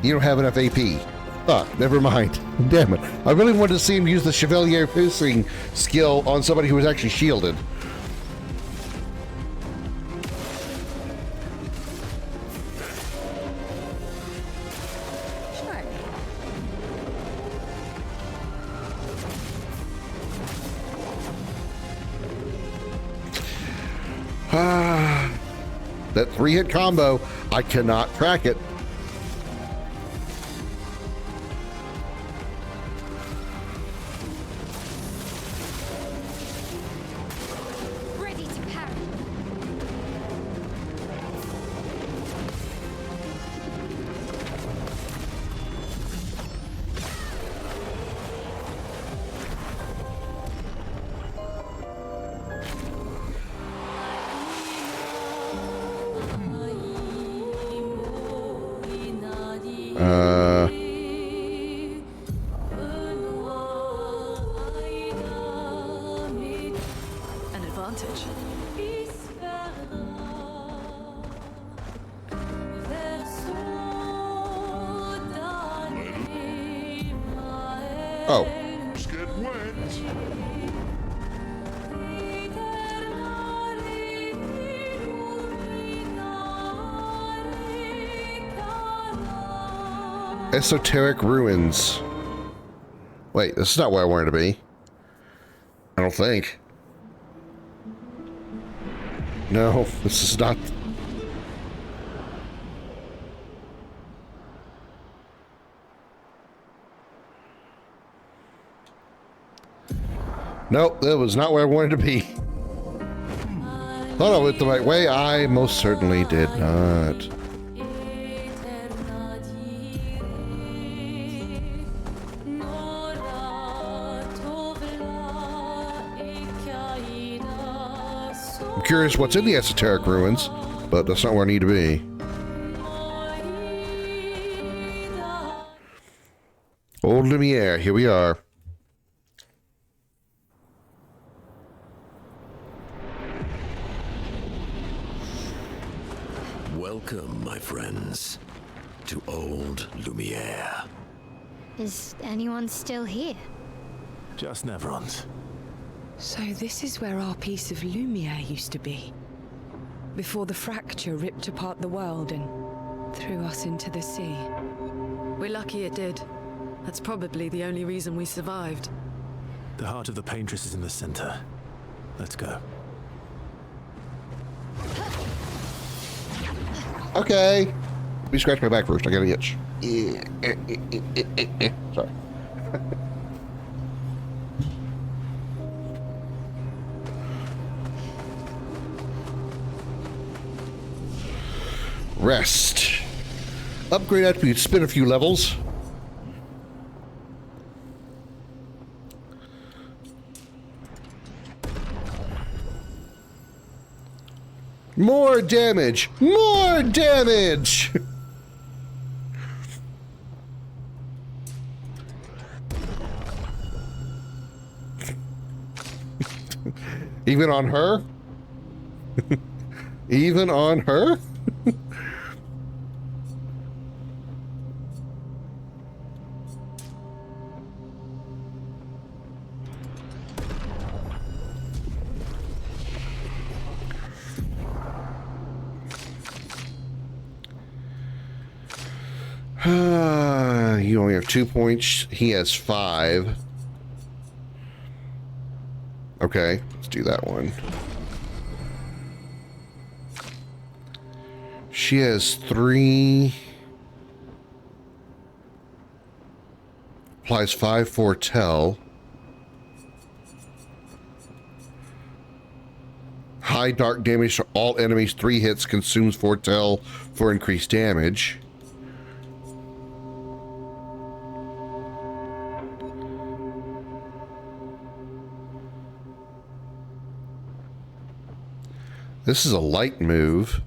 You don't have enough AP. Ah, never mind. Damn it. I really wanted to see him use the Chevalier piercing skill on somebody who was actually shielded. That 3-hit combo, I cannot track it. Ready to parry. An advantage. Oh. Esoteric Ruins. Wait, this is not where I wanted to be. I don't think. No, this is not. Nope, that was not where I wanted to be. Thought I went the right way. I most certainly did not. I'm curious what's in the Esoteric Ruins, but that's not where I need to be. Old Lumiere, here we are. Welcome, my friends, to Old Lumiere. Is anyone still here? Just Neverons. So this is where our piece of Lumiere used to be. Before the fracture ripped apart the world and threw us into the sea. We're lucky it did. That's probably the only reason we survived. The heart of the paintress is in the center. Let's go. Okay. Let me scratch my back first. I got an itch. Sorry. Rest. Upgrade attributes. Spin a few levels. More damage! More damage! Even on her? Even on her? You only have 2 points. He has 5. Okay, let's do that one. She has 3. Applies 5 foretell. High dark damage to all enemies. 3 hits. Consumes foretell for increased damage. This is a light move.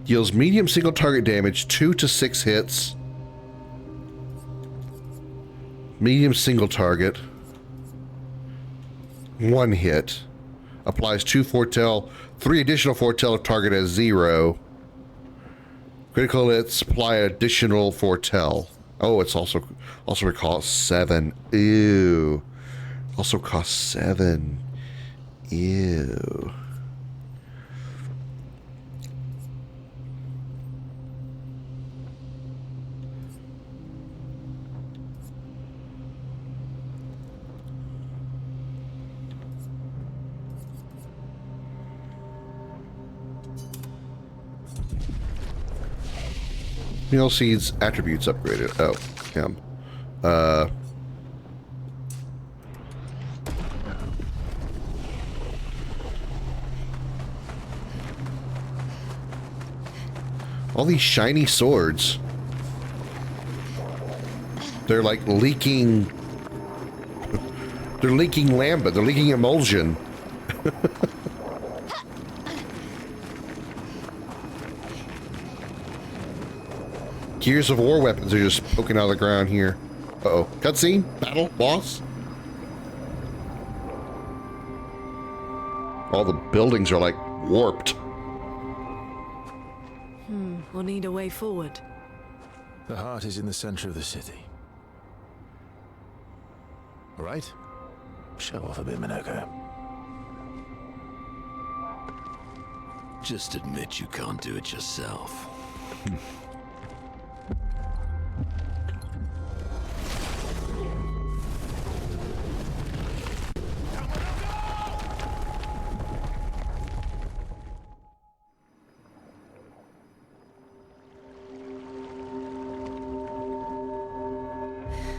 Deals medium single target damage, 2 to 6 hits. Medium single target. 1 hit. Applies 2 foretell, 3 additional foretell if target has 0. Critical hits apply additional foretell. Oh, it's also costs 7. Ew. Also costs 7. Ew. Meal Seeds attributes upgraded. Oh, him. All these shiny swords. They're like leaking. They're leaking lambda. They're leaking emulsion. Gears of War weapons are just poking out of the ground here. Uh-oh. Cutscene? Battle? Boss? All the buildings are like warped. We'll need a way forward. The heart is in the center of the city. All right? Show off a bit, Minoko. Just admit you can't do it yourself.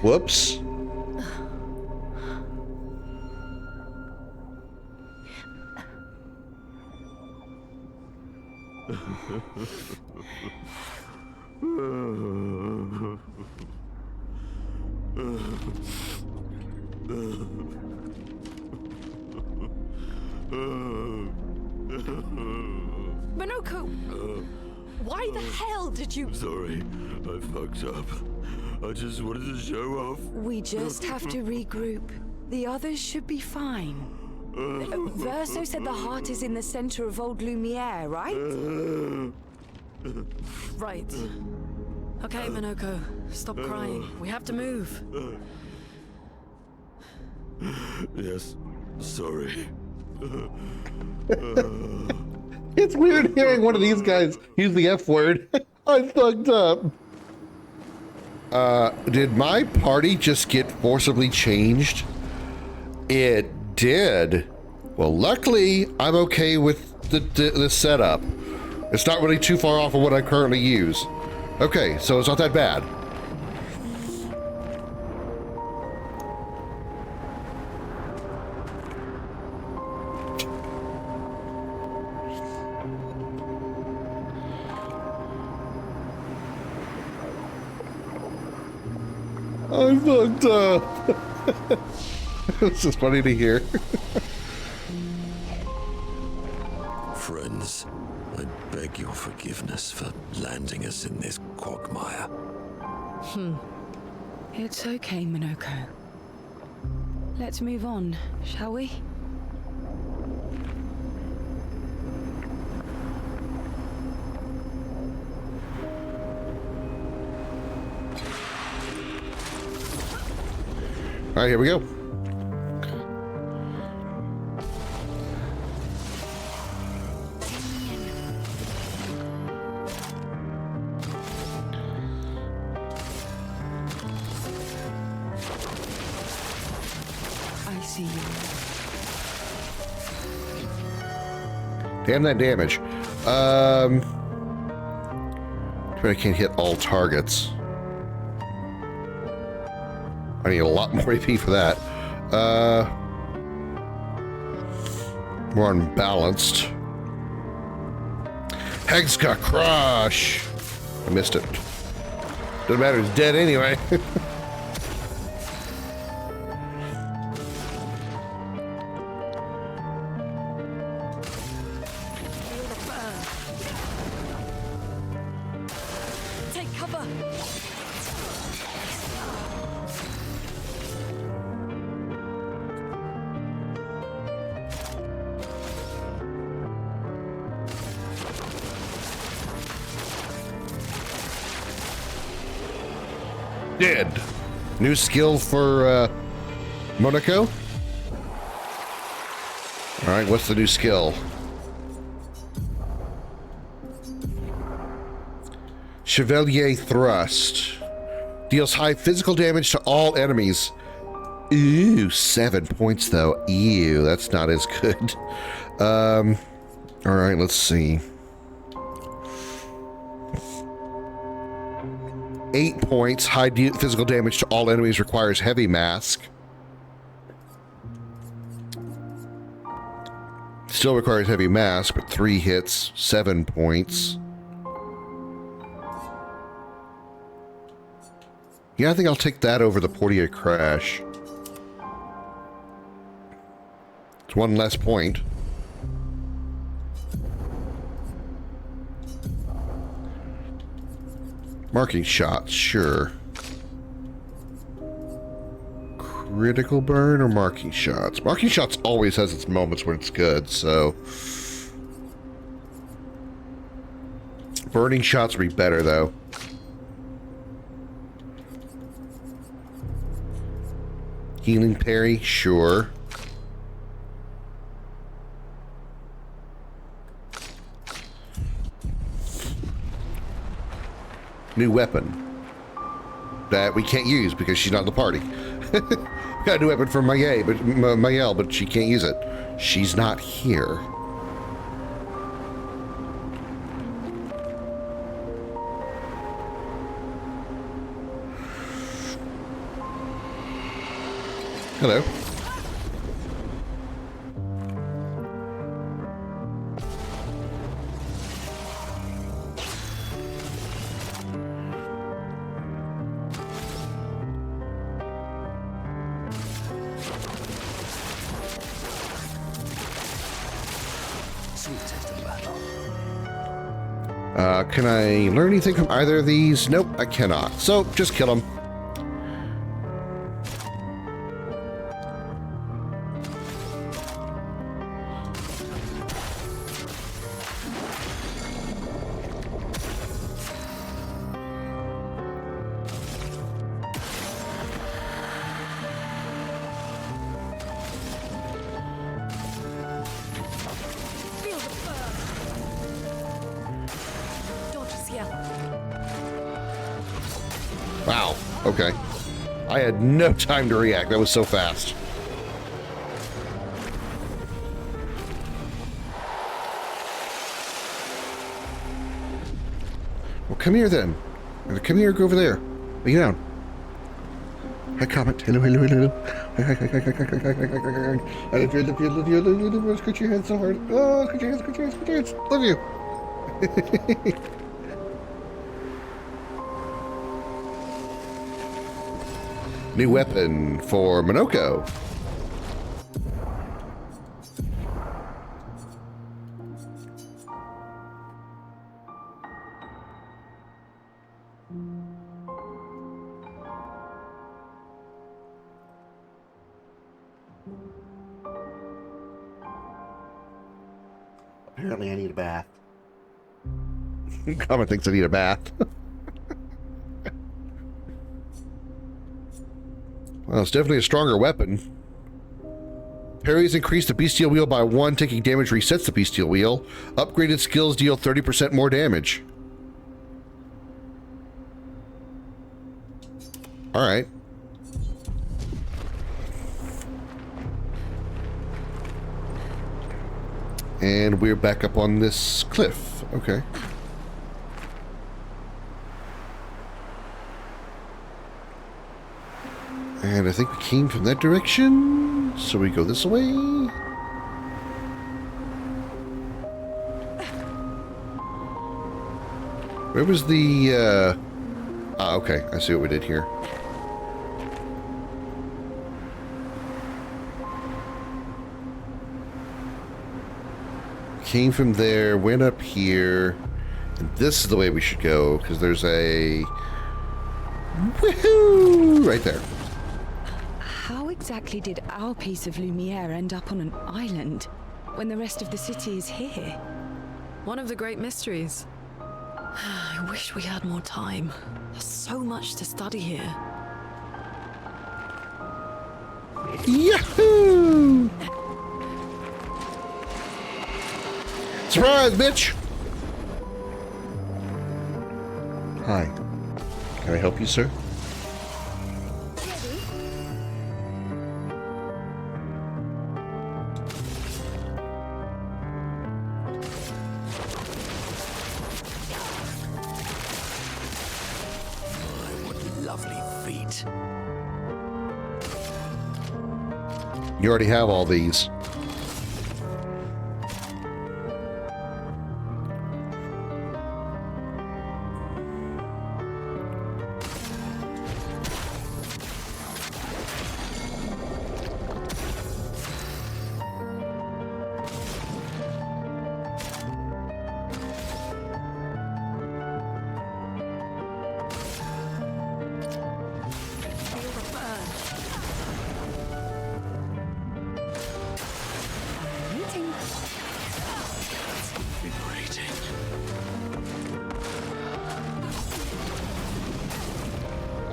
Whoops. Minoko! Why the hell did you... Sorry, I fucked up. I just wanted to show off. We just have to regroup. The others should be fine. Verso said the heart is in the center of Old Lumiere, right? Right. Okay, Minoko, stop crying. We have to move. Yes, sorry. It's weird hearing one of these guys use the F word. I fucked up. Did my party just get forcibly changed? It did. Well, luckily, I'm okay with the setup. It's not really too far off of what I currently use. Okay, so it's not that bad. I fucked up. This is funny to hear. Friends, I beg your forgiveness for landing us in this quagmire. It's okay, Minoko. Let's move on, shall we? All right, here we go. I see you. Damn that damage. I can't hit all targets. I need a lot more AP for that. More unbalanced. Hexka Crush! I missed it. Doesn't matter, it's dead anyway. Take cover. Dead. New skill for Monaco. All right, what's the new skill? Chevalier Thrust. Deals high physical damage to all enemies. Ooh, 7 points though. Ew, that's not as good. All right, let's see. 8 points. High physical damage to all enemies requires heavy mask. Still requires heavy mask, but 3 hits, 7 points. Yeah, I think I'll take that over the Portier Crash. It's 1 less point. Marking shots, sure. Critical burn or marking shots? Marking shots always has its moments when it's good, so... Burning shots would be better, though. Healing parry, sure. New weapon that we can't use because she's not in the party. Got a new weapon for Mayel, but she can't use it. She's not here. Hello. Can I learn anything from either of these? Nope, I cannot. So, just kill them. Okay. I had no time to react. That was so fast. Well, come here then. Come here, go over there. Lay down. Hi, Comet. Hello, hello, hello. Hi. I love you. Scratch your head so hard. Oh, scratch your hands. Love you. New weapon for Minoko. Apparently I need a bath. Comet thinks I need a bath. Well, it's definitely a stronger weapon. Parries increase the bestial wheel by 1. Taking damage resets the bestial wheel. Upgraded skills deal 30% more damage. Alright. And we're back up on this cliff. Okay. And I think we came from that direction, so we go this way. Where was the, okay, I see what we did here. Came from there, went up here, and this is the way we should go, because there's a... Woohoo! Right there. How exactly did our piece of Lumiere end up on an island when the rest of the city is here? One of the great mysteries. I wish we had more time. There's so much to study here. Yahoo! Surprise, bitch! Hi. Can I help you, sir? You already have all these.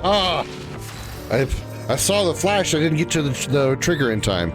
Ah! I saw the flash. I didn't get to the trigger in time.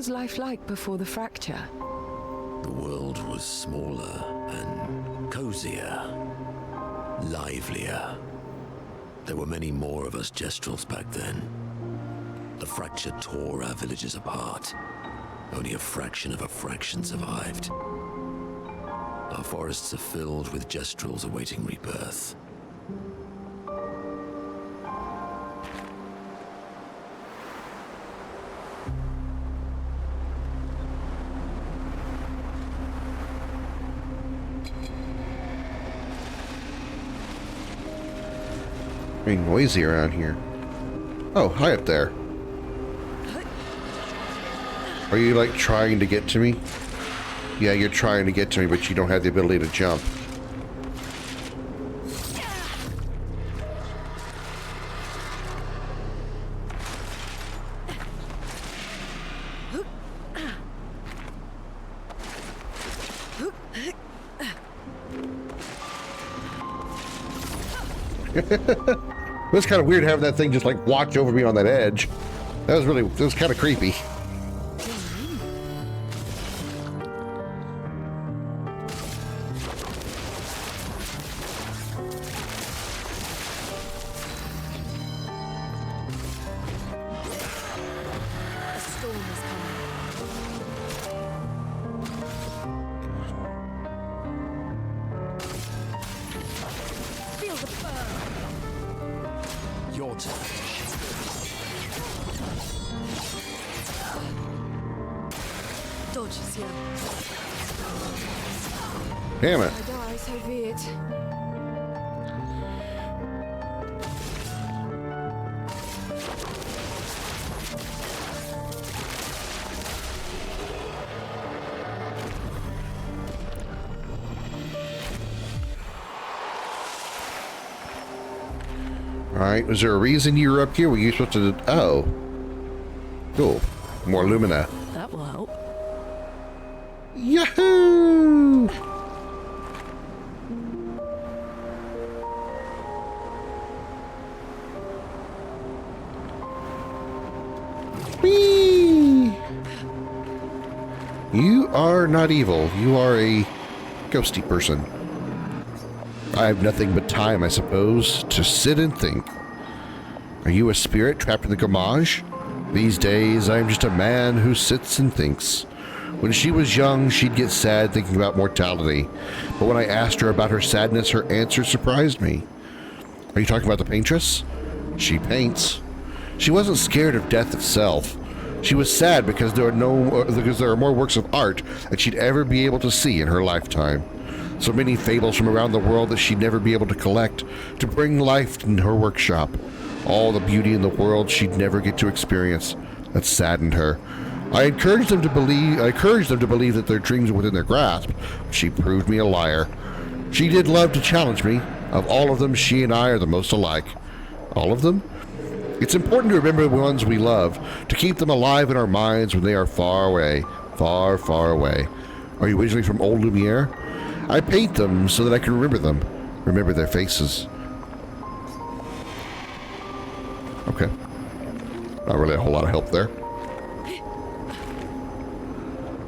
Life like before the fracture? The world was smaller and cozier, livelier. There were many more of us Gestrels back then. The fracture tore our villages apart. Only a fraction of a fraction survived. Our forests are filled with Gestrels awaiting rebirth. Very noisy around here. Oh, hi up there. Are you like trying to get to me? Yeah, you're trying to get to me, but you don't have the ability to jump. It was kind of weird having that thing just like watch over me on that edge. That was kind of creepy. Your turn. Dodges you. Damn it. I die, so be it. Alright, was there a reason you were up here? Were you supposed to... Oh. Cool. More Lumina. That will help. Yahoo! Whee! You are not evil. You are a ghosty person. I have nothing but time, I suppose, to sit and think. Are you a spirit trapped in the Gamage? These days, I am just a man who sits and thinks. When she was young, she'd get sad thinking about mortality. But when I asked her about her sadness, her answer surprised me. Are you talking about the paintress? She paints. She wasn't scared of death itself. She was sad because there are more works of art that she'd ever be able to see in her lifetime. So many fables from around the world that she'd never be able to collect, to bring life in her workshop. All the beauty in the world she'd never get to experience. That saddened her. I encouraged them to believe that their dreams were within their grasp. She proved me a liar. She did love to challenge me. Of all of them, she and I are the most alike. All of them? It's important to remember the ones we love, to keep them alive in our minds when they are far away. Far, far away. Are you originally from Old Lumiere? I paint them so that I can remember them. Remember their faces. Okay. Not really a whole lot of help there.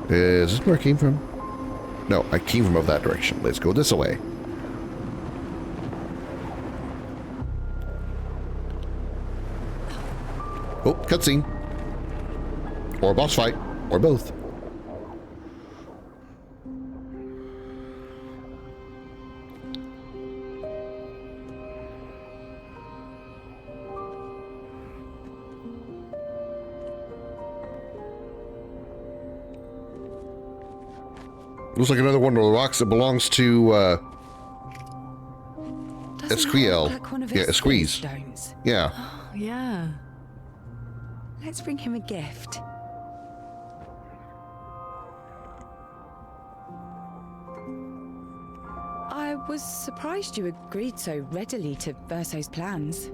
Is this where I came from? No, I came from over that direction. Let's go this way. Oh, cutscene. Or boss fight. Or both. Looks like another one of the rocks that belongs to, Esquiel. Yeah, Esquise. Yeah. Oh, yeah. Let's bring him a gift. I was surprised you agreed so readily to Verso's plans.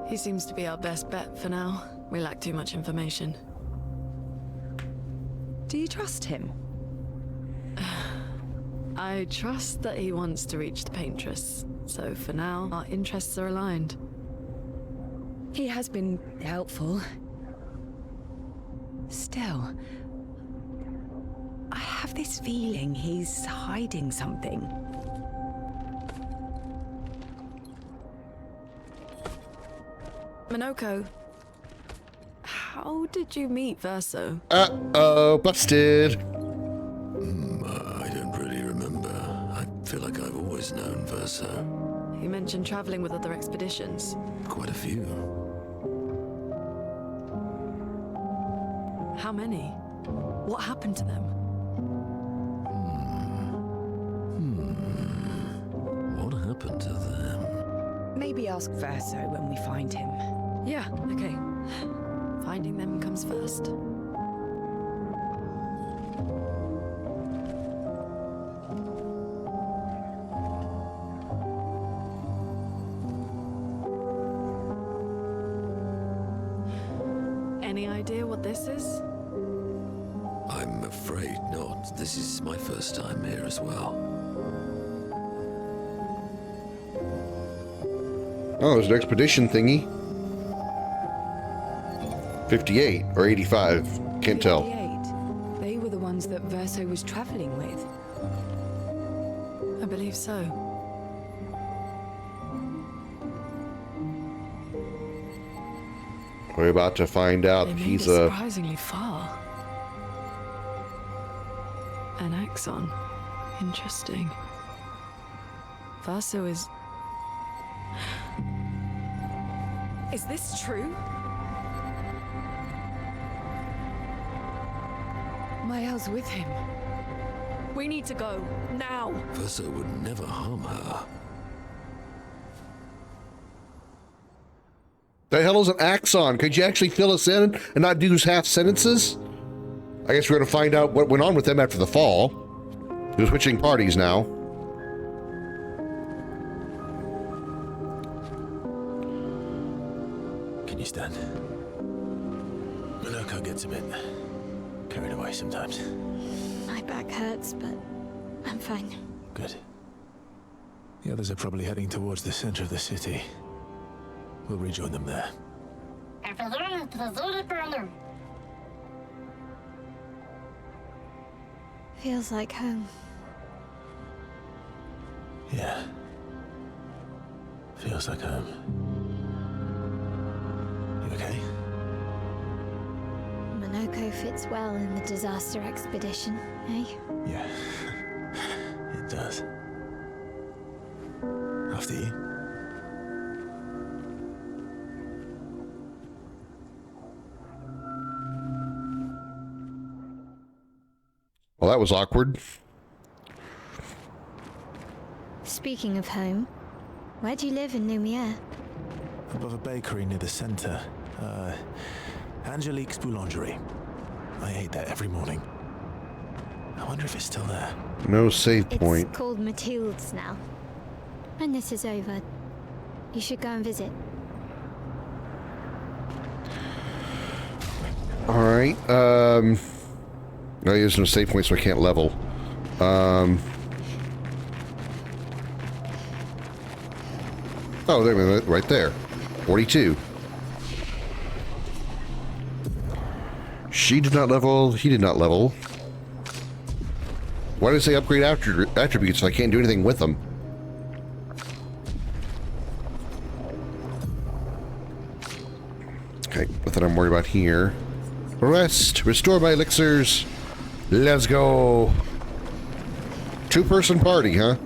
He seems to be our best bet for now. We lack too much information. Do you trust him? I trust that he wants to reach the paintress, so for now, our interests are aligned. He has been helpful. Still, I have this feeling he's hiding something. Minoko, how did you meet Verso? Uh-oh, busted. I don't really remember. I feel like I've always known Verso. You mentioned traveling with other expeditions. Quite a few. How many? What happened to them? What happened to them? maybe ask Verso when we find him. Yeah, okay. Finding them comes first. Any idea what this is? I'm afraid not. This is my first time here as well. Oh, there's an expedition thingy. 58 or 85. Can't tell. 58. They were the ones that Verso was traveling with. I believe so. We're about to find out They made he's it a... surprisingly far. An axon. Interesting. Verso is... Is this true? Mael's with him. We need to go, now! Verso would never harm her. The hell is an axon? Could you actually fill us in and not do half sentences? I guess we're going to find out what went on with them after the fall. They're switching parties now. Can you stand? Minoko gets a bit carried away sometimes. My back hurts, but I'm fine. Good. The others are probably heading towards the center of the city. We'll rejoin them there. Feels like home. Yeah. Feels like home. You okay? Minoko fits well in the disaster expedition, eh? Yeah. It does. After you. Well, that was awkward. Speaking of home, where do you live in Lumiere? Above a bakery near the center. Angelique's Boulangerie. I ate there every morning. I wonder if it's still there. No save point. It's called Mathilde's now. When this is over, you should go and visit. Alright, no, there's no save point, so I can't level. Oh, there, right there. 42. She did not level, he did not level. Why did it say upgrade attributes if I can't do anything with them? Okay, nothing I'm worried about here. Rest, restore my elixirs. Let's go. Two-person party, huh?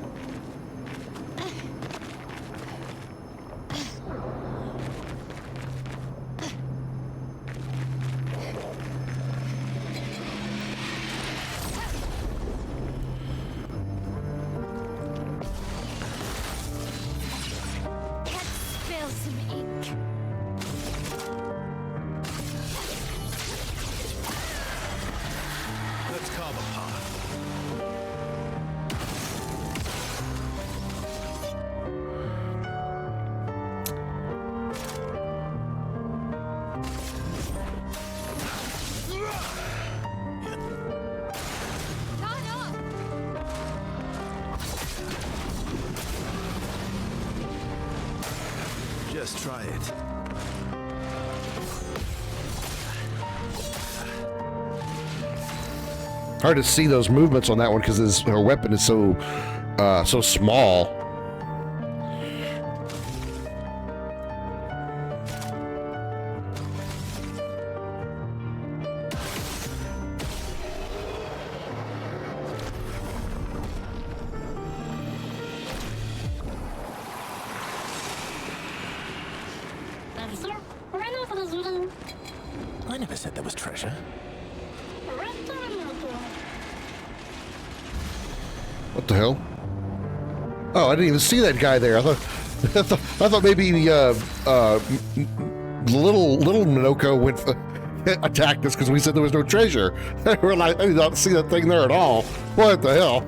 Spill some ink. Let's carve a path. Just try it. Hard to see those movements on that one because her weapon is so small. I never said there was treasure. What the hell? Oh, I didn't even see that guy there. I thought I thought maybe little Minoko went attacked us because we said there was no treasure. We're like, I did not see that thing there at all. What the hell?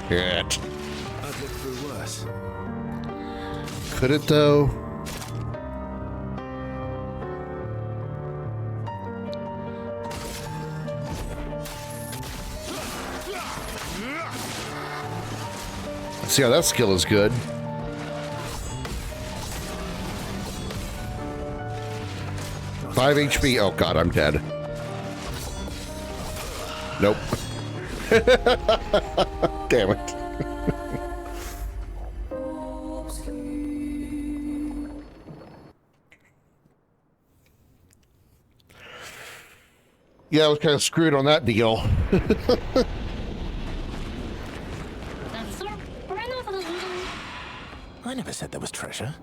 Shit. I've lived through worse. Could it though? Let's see how that skill is good. Five HP. Oh god, I'm dead. Nope. Damn it. Yeah, I was kind of screwed on that deal. I never said there was treasure.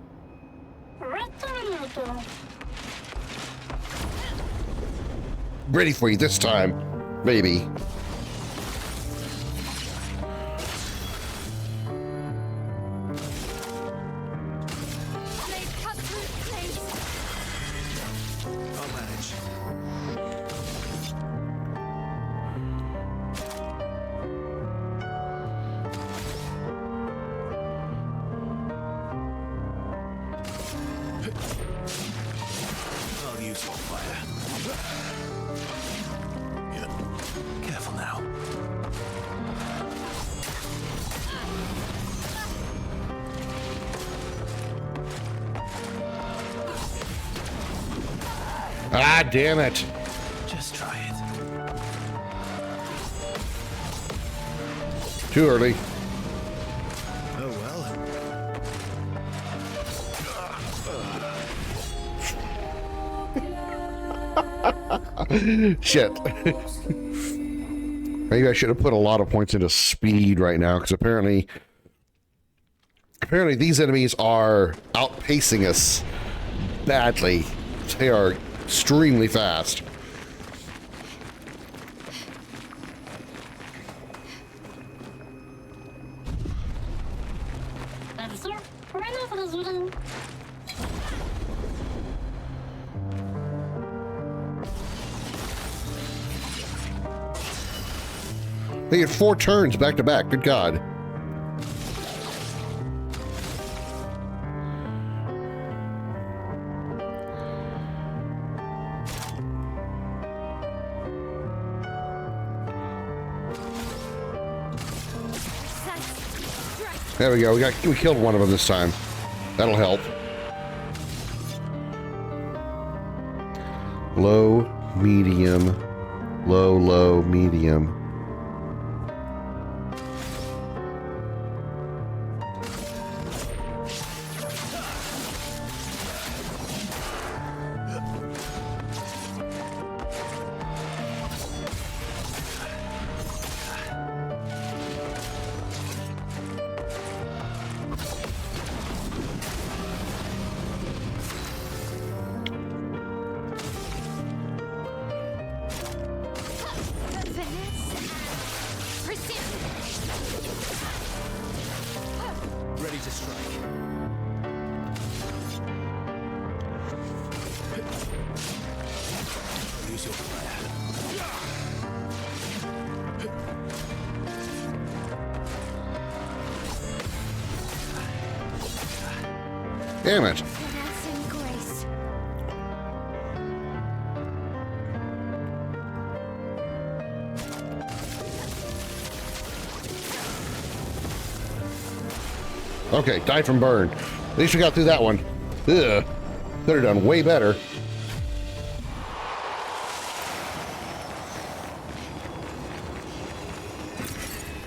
Ready for you this time, maybe. I'll use hot fire. Yeah. Careful now. Ah, damn it. Just try it. Too early. Oh well. Shit. Maybe I should have put a lot of points into speed right now, because apparently these enemies are outpacing us badly. They are extremely fast. They get 4 turns back to back. Good God. There we go. We killed one of them this time. That'll help. Low, medium, low, low, medium. Ready to strike. Use your fire. Damn it. Okay, died from burn. At least we got through that one. Ugh. Could have done way better.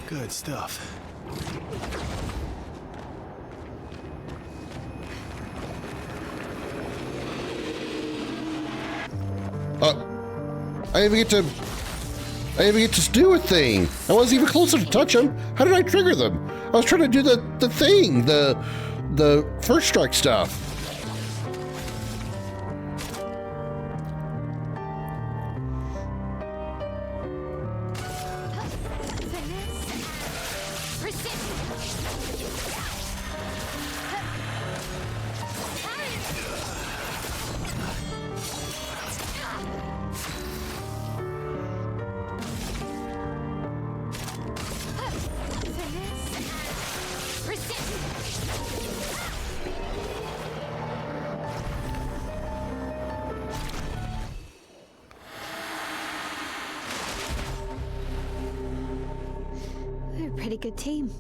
Good stuff. I didn't even get to do a thing. I wasn't even close enough to touch them. How did I trigger them? I was trying to do the thing, the first strike stuff. We're a pretty good team.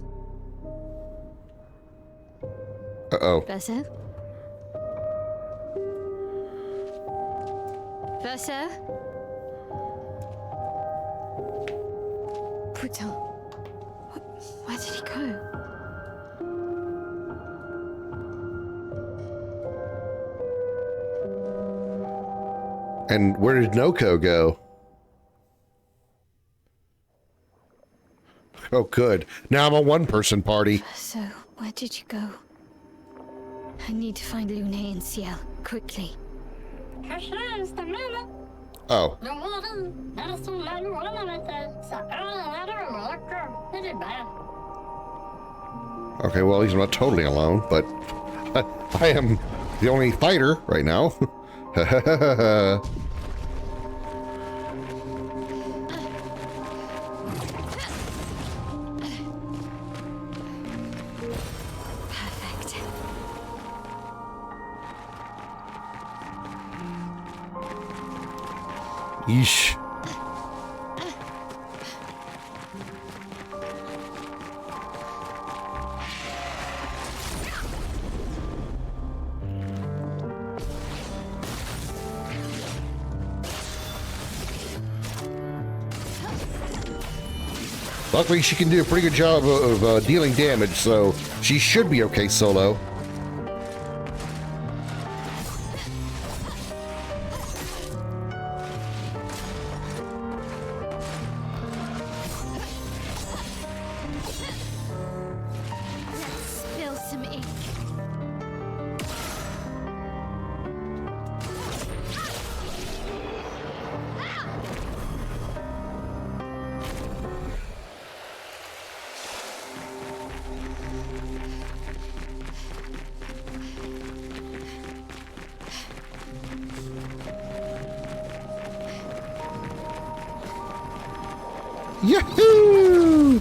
Uh-oh. Verso? Verso? Putain. Where did he go? And where did Noko go? Oh, good. Now I'm a one-person party. So, where did you go? I need to find Lune and Ciel, quickly. Oh. Okay, well, he's not totally alone, but I am the only fighter right now. Yeesh. Luckily, she can do a pretty good job of dealing damage, so she should be okay solo. Spill some ink. Yahoo!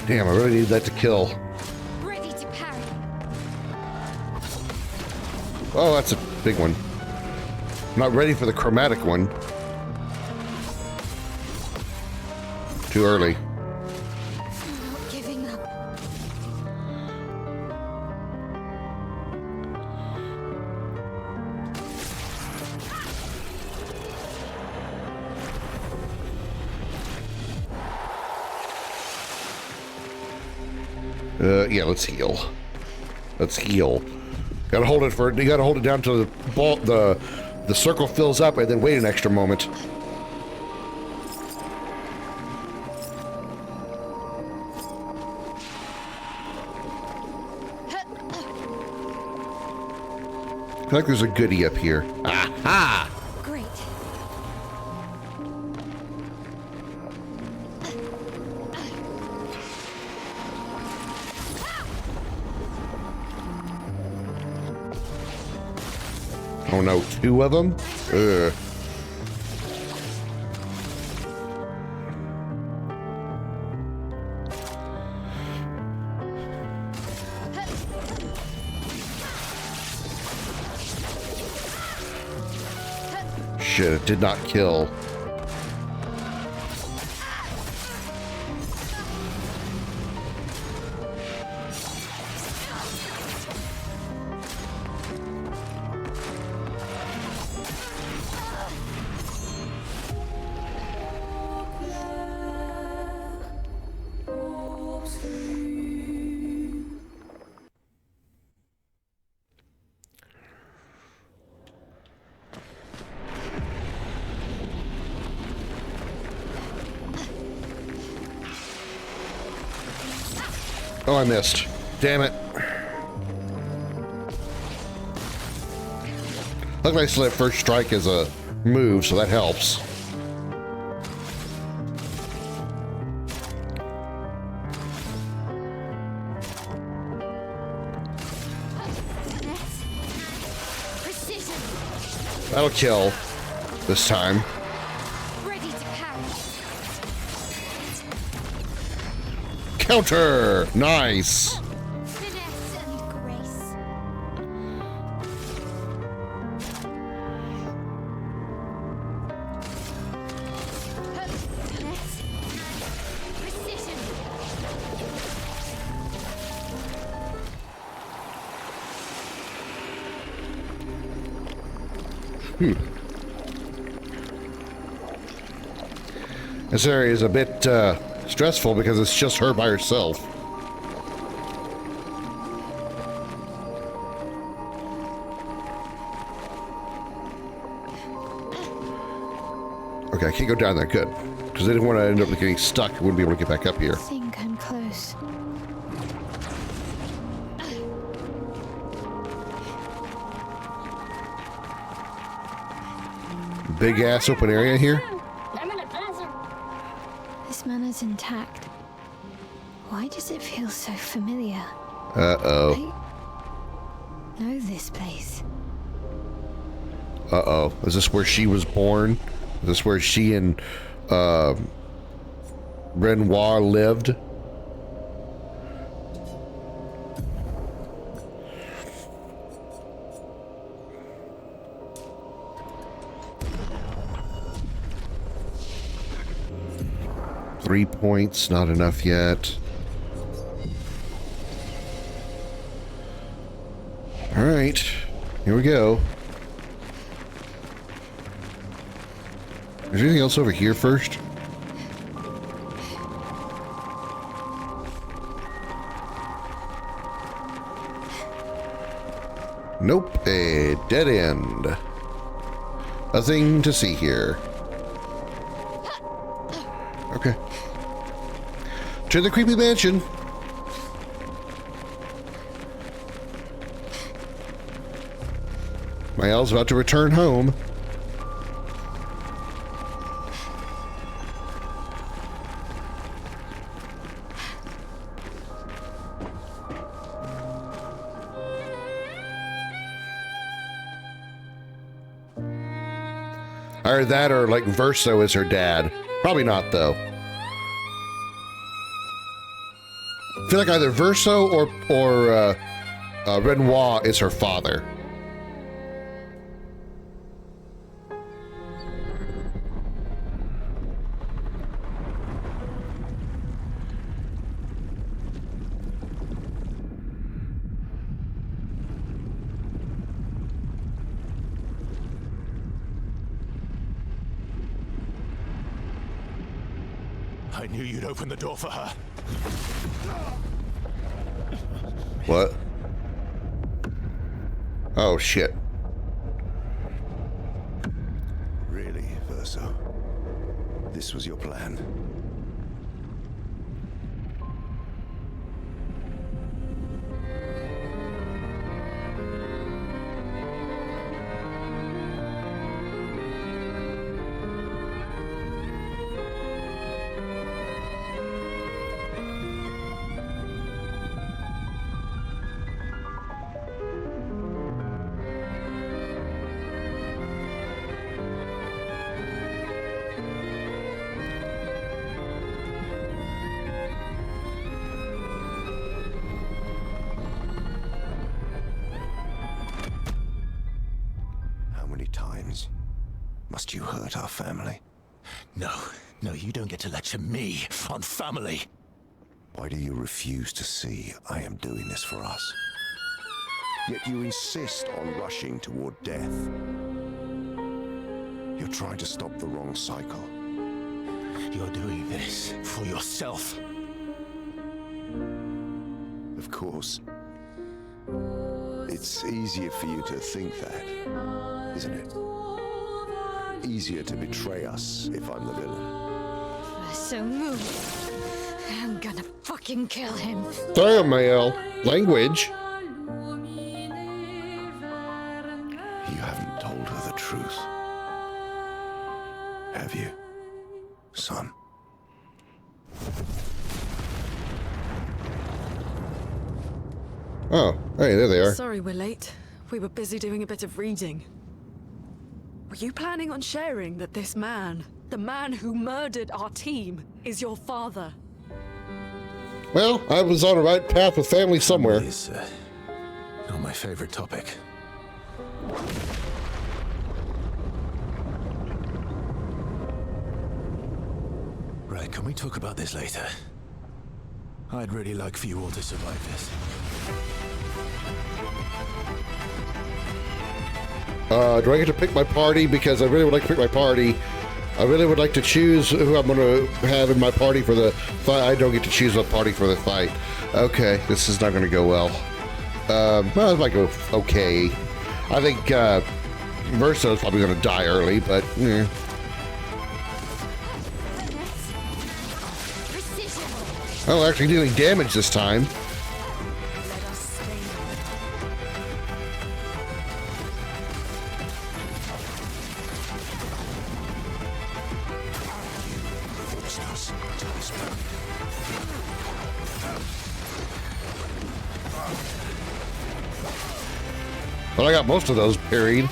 Damn, I really need that to kill. Ready to parry. Oh, that's a big one. I'm not ready for the chromatic one. Too early. Not giving up. Yeah, let's heal. Let's heal. Gotta hold it for. You gotta hold it down till the ball, the circle fills up, and then wait an extra moment. I feel like there's a goodie up here. Aha! Great. Oh no, two of them? Ugh. Shit, it did not kill. Oh, I missed. Damn it. Luckily I still have first strike as a move, so that helps. That'll kill this time. Ready to parry. Counter! Nice! Finesse and grace. Finesse. Precision. This area is a bit stressful because it's just her by herself. Okay, I can't go down there. Good. Because I didn't want to end up getting stuck. I wouldn't be able to get back up here. I think I'm close. Big ass open area here. I'm in a blizzard. This manor's intact. Why does it feel so familiar? Uh-oh. I know this place. Uh-oh. Is this where she was born? Is this where she and Renoir lived? Three points, not enough yet. All right, here we go. Is there anything else over here first? Nope, a dead end. Nothing to see here. Okay. To the creepy mansion. My owl's about to return home. Either that or like Verso is her dad. Probably not though. I feel like either Verso or Renoir is her father. I knew you'd open the door for her. What? Oh, shit. Really, Verso? This was your plan? Must you hurt our family? No, you don't get to lecture me on family. Why do you refuse to see I am doing this for us? Yet you insist on rushing toward death. You're trying to stop the wrong cycle. You're doing this for yourself. Of course. It's easier for you to think that, isn't it? Easier to betray us if I'm the villain. So move. I'm gonna fucking kill him. Damn, Mael. Language. You haven't told her the truth. Have you, son? Oh, hey, there they are. Sorry we're late. We were busy doing a bit of reading. Were you planning on sharing that this man, the man who murdered our team, is your father? Well, I was on the right path with family somewhere. It's not my favorite topic. Right, can we talk about this later? I'd really like for you all to survive this. Do I get to pick my party? Because I really would like to pick my party. I really would like to choose who I'm going to have in my party for the fight. I don't get to choose my party for the fight. Okay, this is not going to go well. Well, it might go okay. I think Verso's probably going to die early, but... Oh, actually dealing damage this time. Well, I got most of those parried.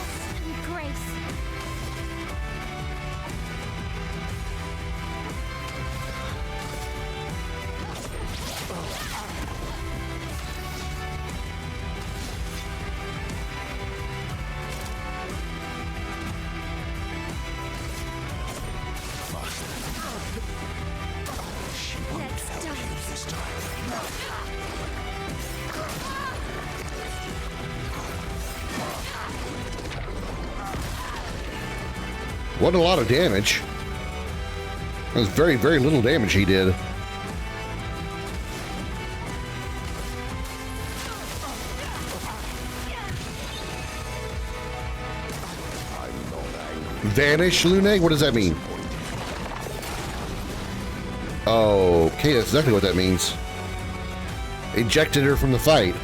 What a lot of damage. That was very, very little damage he did. Vanish, Lune? What does that mean? Okay, that's exactly what that means. Ejected her from the fight.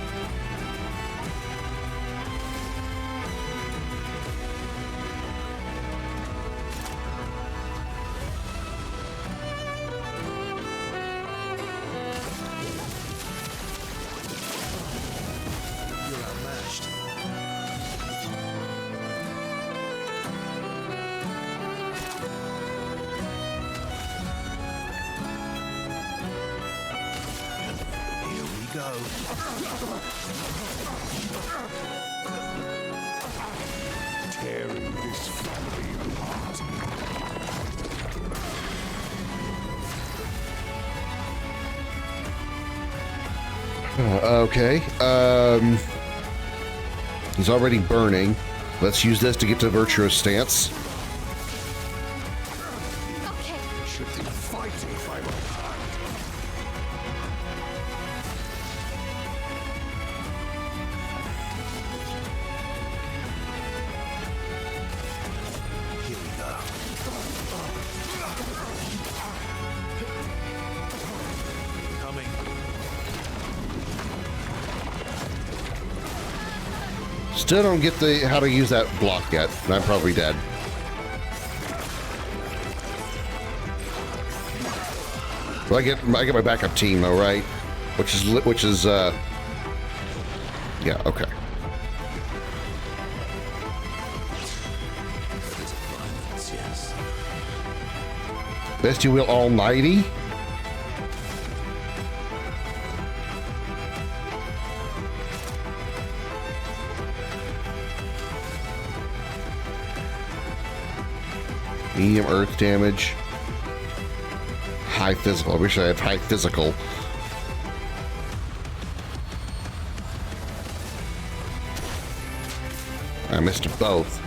Tearing this family apart. Okay. He's already burning. Let's use this to get to Virtuous Stance. Should be fighting if I were Still don't get how to use that block yet. I'm probably dead. Well, I get my backup team though, right? Which is yeah, okay. Best you will, Almighty. Medium earth damage. High physical. I wish I had high physical. I missed both.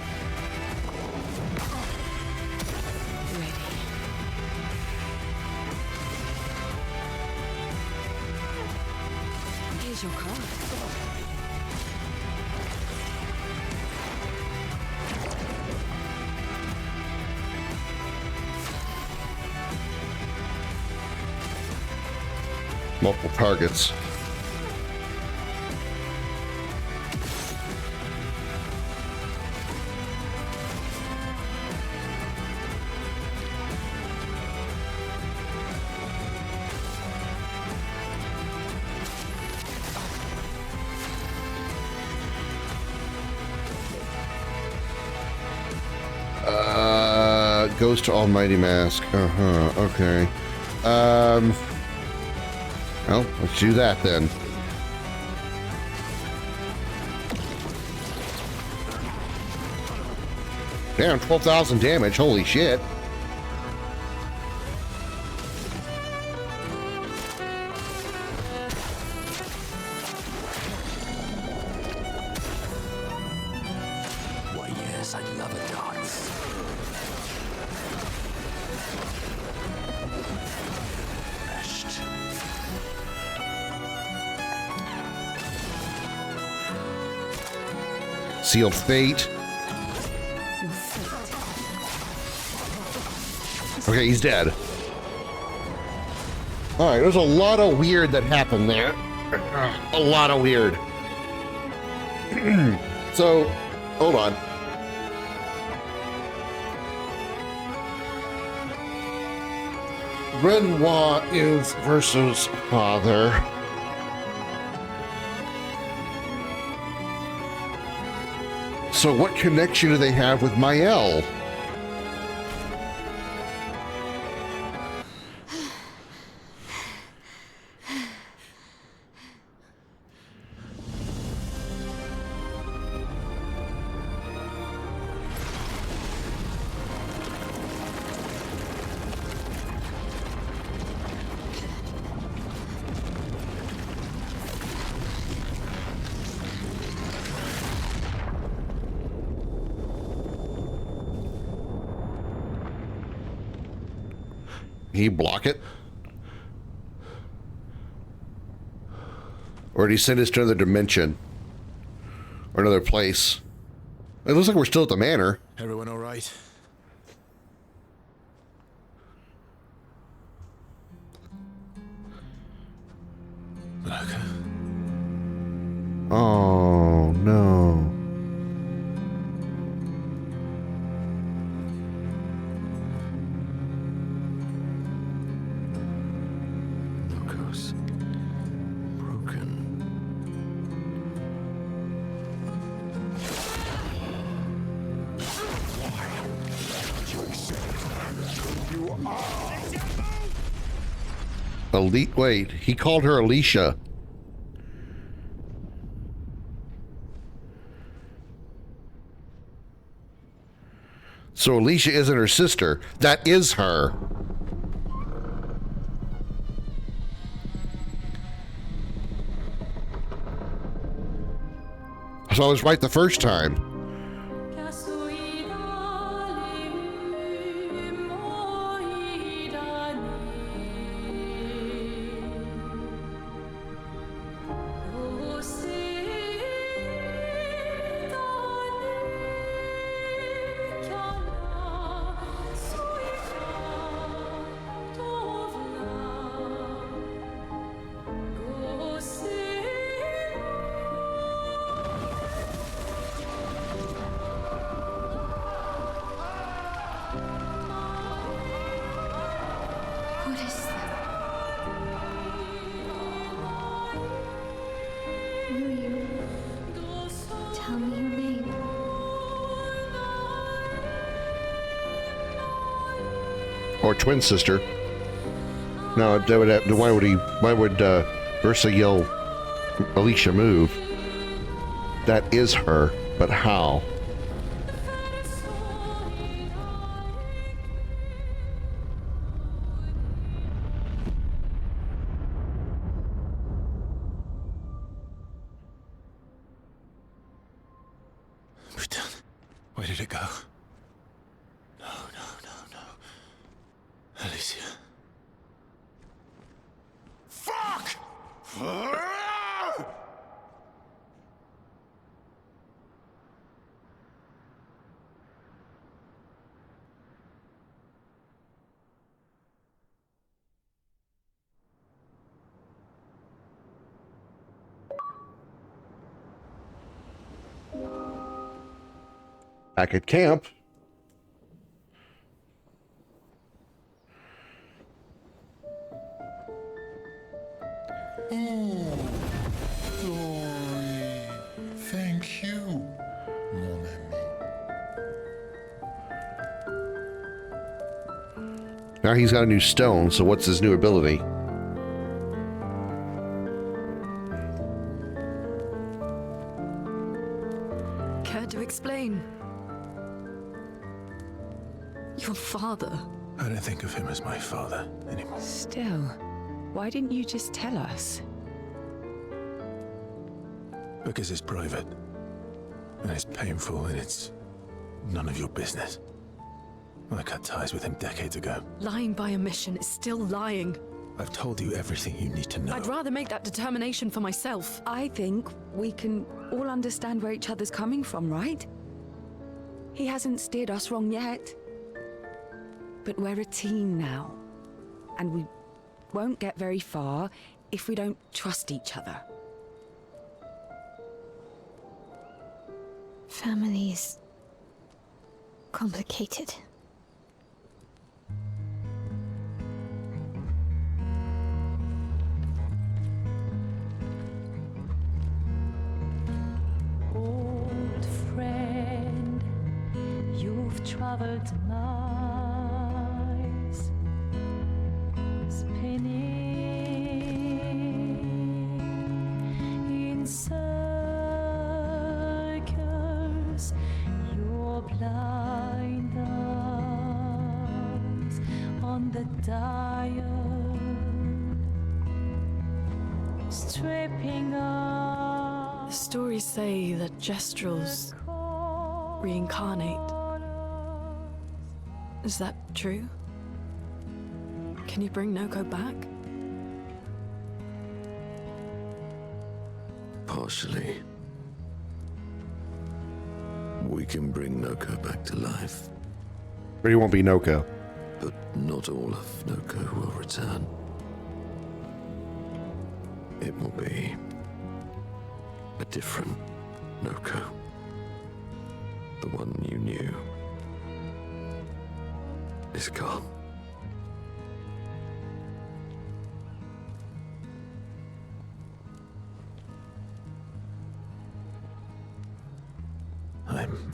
Here's your card. Multiple targets. Goes to Almighty Mask. Okay. Well, let's do that then. Damn, 12,000 damage. Holy shit. Why, yes, I love a dance. Sealed Fate. Okay, he's dead. Alright, there's a lot of weird that happened there. A lot of weird. So, hold on. Renoir is versus father. So what connection do they have with Mael? He block it? Or did he send us to another dimension? Or another place? It looks like we're still at the manor. Everyone all right? Oh, no. Locos. Broken. Elite, wait, he called her Alicia. So Alicia isn't her sister. That is her. So I was right the first time. What is that? Will you tell me your name? Or twin sister. No, that would have, why would Ursa yell Alicia move? That is her, but how? We're done. Where did it go? No, no, no, no. Alicia. Fuck! Back at camp. Oh, glory. Thank you, mon ami. Now he's got a new stone, so what's his new ability? Care to explain? Your father. I don't think of him as my father anymore. Still, why didn't you just tell us? Because it's private. And it's painful and it's none of your business. I cut ties with him decades ago. Lying by omission is still lying. I've told you everything you need to know. I'd rather make that determination for myself. I think we can all understand where each other's coming from, right? He hasn't steered us wrong yet. But we're a team now. And we won't get very far if we don't trust each other. Family's complicated. Old friend, you've traveled miles, spinning in circles, your blind eyes on the dial, stripping off. The stories say that Gestrels reincarnate. Is that true? Can you bring Noko back? Partially. We can bring Noko back to life. But he won't be Noko. But not all of Noko will return. It will be a different Noko. The one you knew is gone. I'm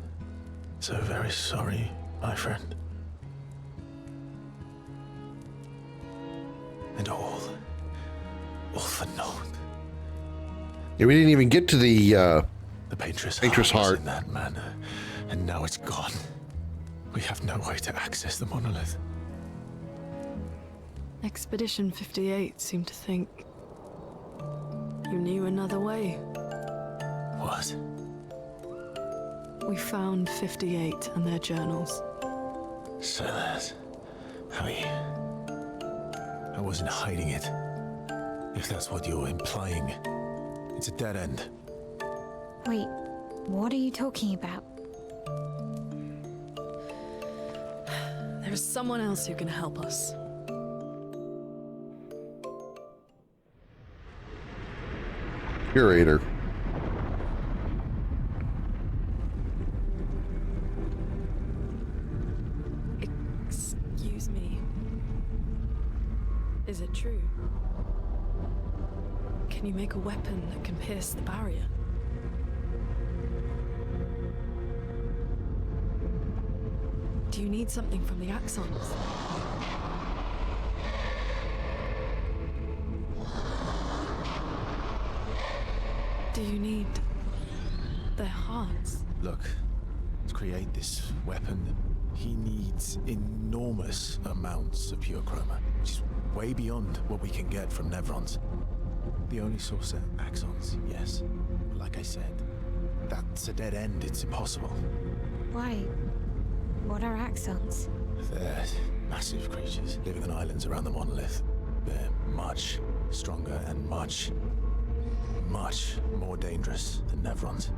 so very sorry, my friend. And all for naught. Yeah, we didn't even get to the Painter's Painter's heart was heart. in that manner, and now it's gone. We have no way to access the monolith. Expedition 58 seemed to think you knew another way. What? We found 58 and their journals. So that's how you... I wasn't hiding it. If that's what you're implying. It's a dead end. Wait, what are you talking about? There is someone else who can help us. curator. Excuse me. Is it true? Can you make a weapon that can pierce the barrier? Do you need something from the Axons? Do you need their hearts? Look, to create this weapon, he needs enormous amounts of pure chroma, which is way beyond what we can get from Nevrons. The only source are Axons, yes. But like I said, that's a dead end. It's impossible. Why? What are Axons? They're massive creatures living on islands around the monolith. They're much stronger and much more dangerous than Nevrons.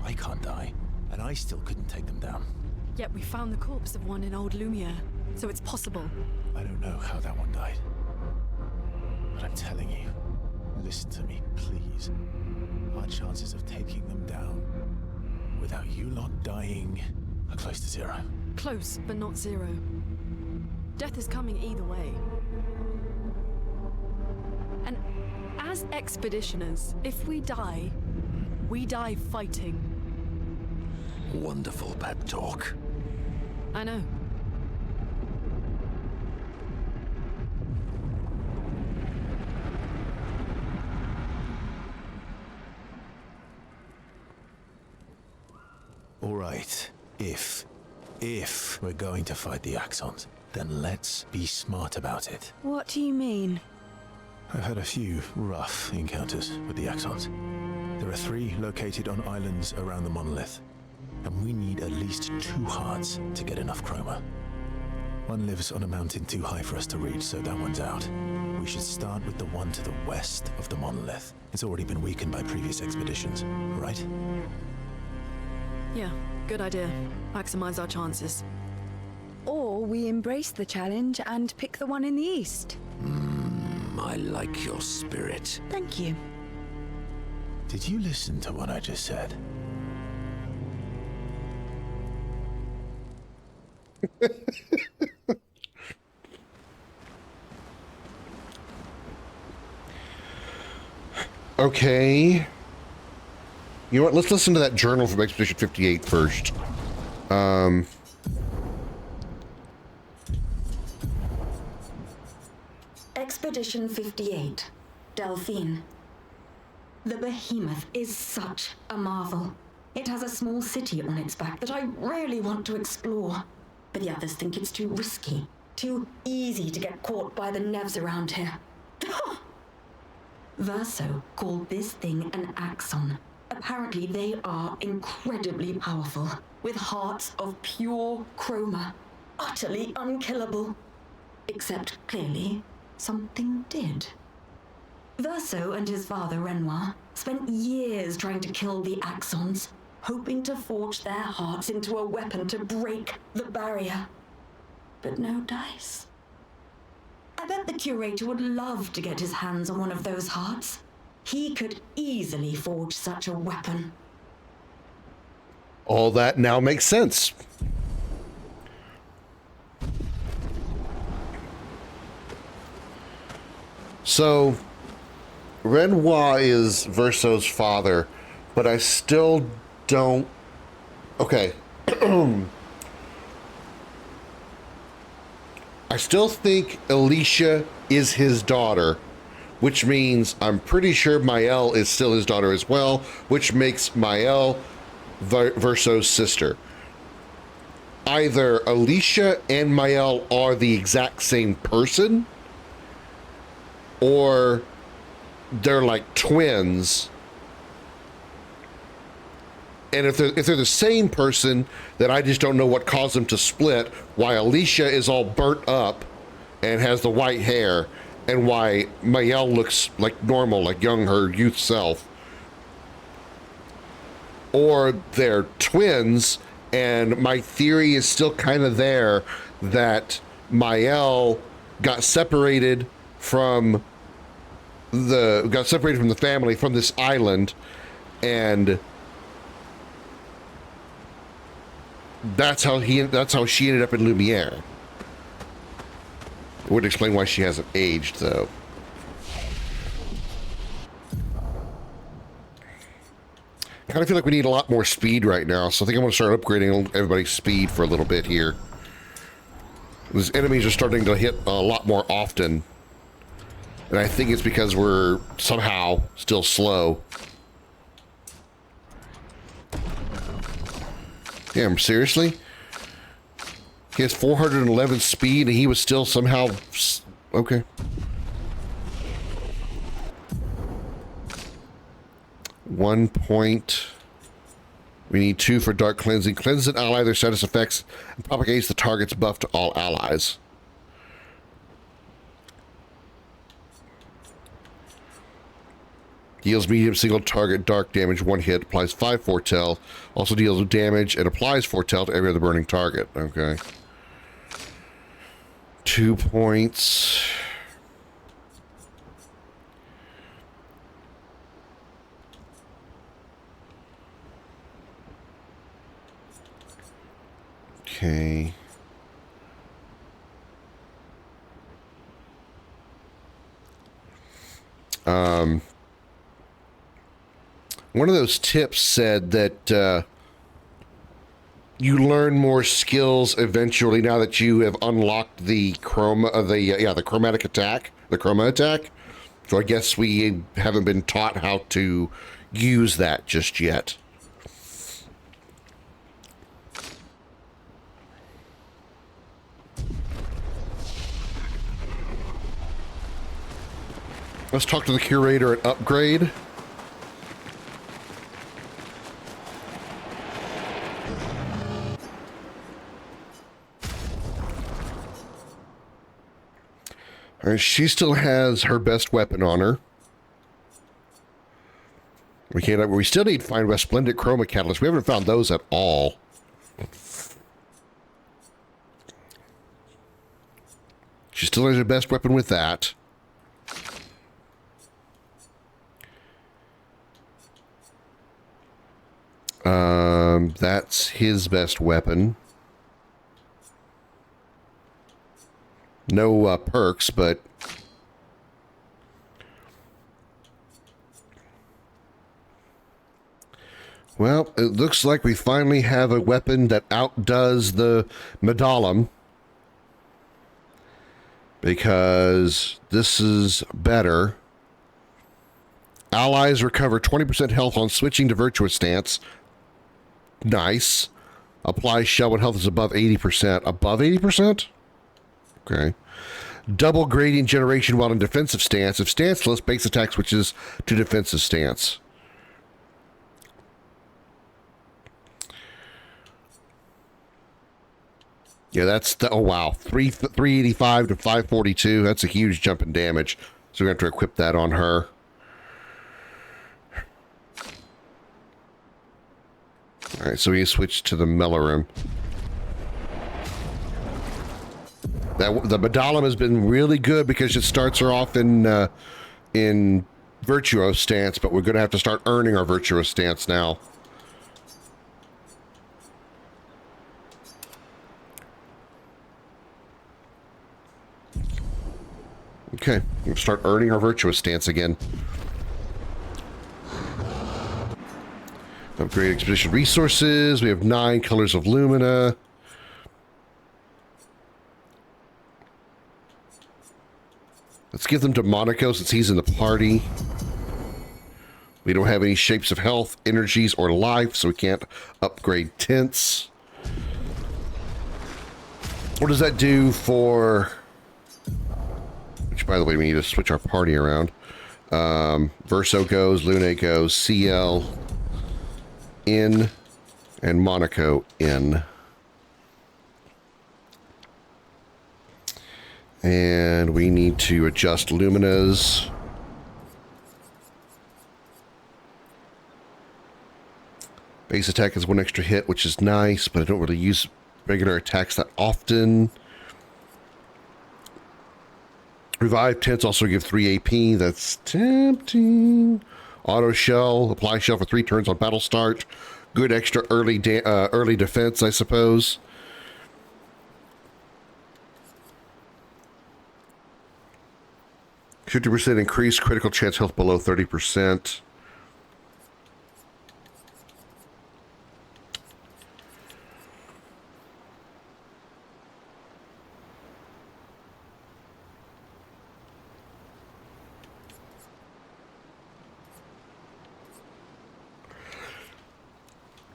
I can't die, and I still couldn't take them down. Yet we found the corpse of one in Old Lumiere, so it's possible. I don't know how that one died. But I'm telling you, listen to me, please. Our chances of taking them down without you lot dying close to zero. Close, but not zero. Death is coming either way. And as expeditioners, if we die fighting. Wonderful pep talk. I know. All right, if we're going to fight the Axons, then let's be smart about it. What do you mean? I've had a few rough encounters with the Axons. There are 3 located on islands around the monolith, and we need at least 2 hearts to get enough chroma. One lives on a mountain too high for us to reach, so that one's out. We should start with the one to the west of the monolith. It's already been weakened by previous expeditions, right? Yeah, good idea. Maximize our chances. Or we embrace the challenge and pick the one in the east. I like your spirit. Thank you. Did you listen to what I just said? Okay. You know what? Let's listen to that journal from Expedition 58 first. Expedition 58, Delphine. The behemoth is such a marvel. It has a small city on its back that I really want to explore. But the others think it's too risky, too easy to get caught by the nevs around here. Verso called this thing an axon. Apparently they are incredibly powerful, with hearts of pure chroma, utterly unkillable. Except, clearly, something did. Verso and his father Renoir spent years trying to kill the Axons, hoping to forge their hearts into a weapon to break the barrier. But no dice. I bet the curator would love to get his hands on one of those hearts. He could easily forge such a weapon. All that now makes sense. So, Renoir is Verso's father, but I still don't... Okay. I still think Alicia is his daughter, which means I'm pretty sure Maëlle is still his daughter as well, which makes Maëlle Verso's sister. Either Alicia and Maëlle are the exact same person, or they're like twins. And if they're the same person, then I just don't know what caused them to split, why Alicia is all burnt up and has the white hair, and why Maëlle looks like normal, like her youth self. Or they're twins, and my theory is still kind of there that Maëlle got separated from the family from this island, and that's how she ended up in Lumiere. It would explain why she hasn't aged, though. I kind of feel like we need a lot more speed right now, so I think I'm going to start upgrading everybody's speed for a little bit here. These enemies are starting to hit a lot more often, and I think it's because we're somehow still slow. Damn, seriously? He has 411 speed and he was still somehow... Okay. One point. We need 2 for dark cleansing. Cleanses an ally, their status effects, and propagates the target's buff to all allies. Deals medium single target dark damage, 1 hit, applies 5 foretell, also deals damage and applies foretell to every other burning target. Okay. 2 points. Okay. One of those tips said that you learn more skills eventually now that you have unlocked the the chromatic attack, the chroma attack. So I guess we haven't been taught how to use that just yet. Let's talk to the curator at Upgrade. All right, she still has her best weapon on her. We still need to find resplendent chroma catalysts. We haven't found those at all. She still has her best weapon with that. That's his best weapon. No perks, but well, it looks like we finally have a weapon that outdoes the Medallum, because this is better. Allies recover 20% health on switching to Virtuous Stance. Nice. Apply shell when health is above 80%. Above 80%? Okay. Double gradient generation while in defensive stance. If stanceless, base attack switches to defensive stance. Yeah, that's the, oh wow, 385 to 542. That's a huge jump in damage. So we're going to have to equip that on her. All right, so we switch to the Mellorum. The Medallum has been really good because it starts her off in Virtuous Stance, but we're going to have to start earning our Virtuous Stance now. Okay, we'll start earning our Virtuous Stance again. Upgrade expedition resources. We have 9 colors of Lumina. Let's give them to Monaco since he's in the party. We don't have any shapes of health, energies, or life, so we can't upgrade tints. What does that do for... Which, by the way, we need to switch our party around. Verso goes, Lune goes, CL in, and Monaco in. And we need to adjust Lumina's. Base attack is 1 extra hit, which is nice, but I don't really use regular attacks that often. Revive tints also give 3 AP. That's tempting. Auto shell. Apply shell for 3 turns on battle start. Good extra early defense, I suppose. – 50% increase critical chance health below 30%.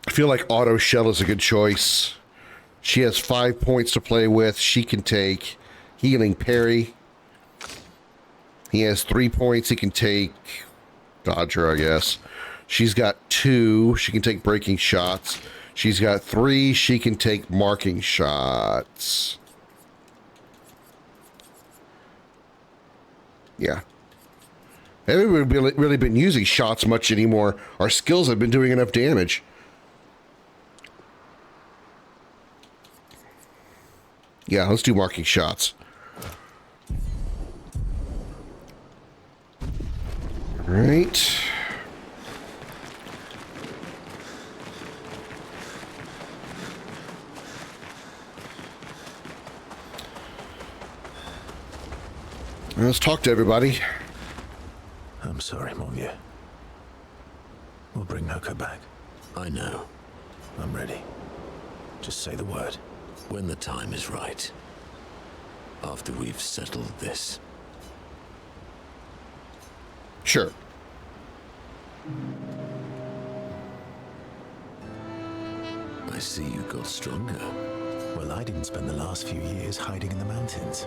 I feel like Auto Shell is a good choice. She has 5 points to play with. She can take Healing Parry. He has 3 points. He can take Dodger, I guess. She's got 2. She can take Breaking Shots. She's got 3. She can take Marking Shots. Yeah. I haven't really been using shots much anymore. Our skills have been doing enough damage. Yeah, let's do Marking Shots. All right. Let's talk to everybody. I'm sorry, mon vieux. We'll bring Noko back. I know. I'm ready. Just say the word. When the time is right. After we've settled this. Sure. I see you got stronger. Well, I didn't spend the last few years hiding in the mountains.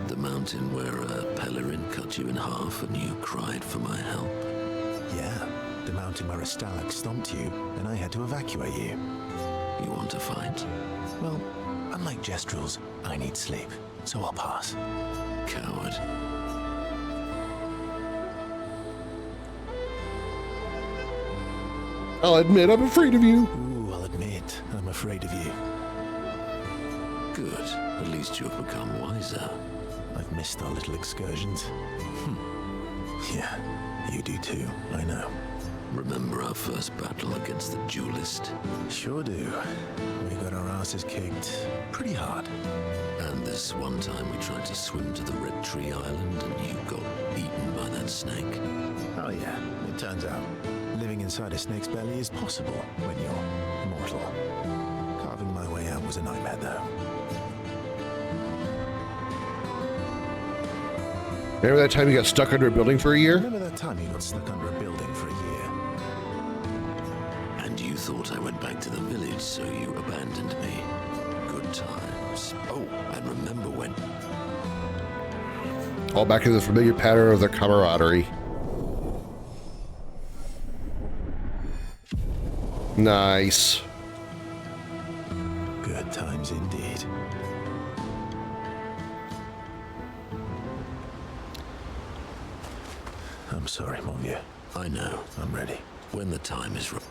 The mountain where a Pellerin cut you in half and you cried for my help? Yeah, the mountain where a Stalag stomped you and I had to evacuate you. You want to fight? Well, unlike Jestrels, I need sleep, so I'll pass. Coward. I'll admit I'm afraid of you. Ooh, I'll admit I'm afraid of you. Good. At least you have become wiser. I've missed our little excursions. Yeah, you do too, I know. Remember our first battle against the duelist? Sure do. We got our asses kicked pretty hard. And this one time we tried to swim to the Red Tree Island and you got eaten by that snake. Oh yeah, it turns out living inside a snake's belly is possible when you're mortal. Carving my way out was a nightmare though. Remember that time you got stuck under a building for a year? Remember that time you got stuck under a building for a year? And you thought I went back to the village, so you abandoned me. Good times. Oh, and remember when... All back to the familiar pattern of their camaraderie. Nice. Good times indeed. I'm sorry, mon vieux. I know. I'm ready. When the time is right.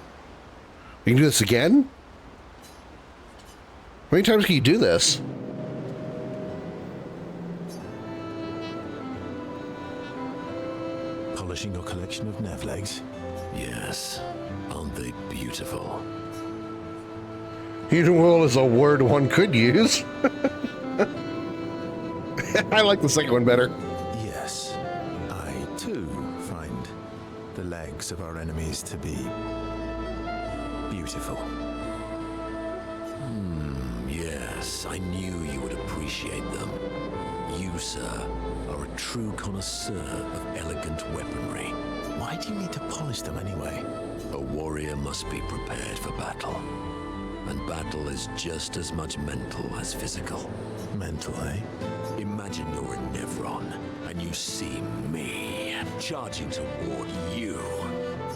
You can do this again? How many times can you do this? Polishing your collection of Nevlegs? Yes. Aren't they beautiful? Beautiful is a word one could use. I like the second one better. Yes. I, too, find the legs of our enemies to be beautiful. Yes, I knew you would appreciate them. You, sir, are a true connoisseur of elegant weaponry. Why do you need to polish them anyway? A warrior must be prepared for battle. And battle is just as much mental as physical. Mental, eh? Imagine you're in Nevron, and you see me charging toward you,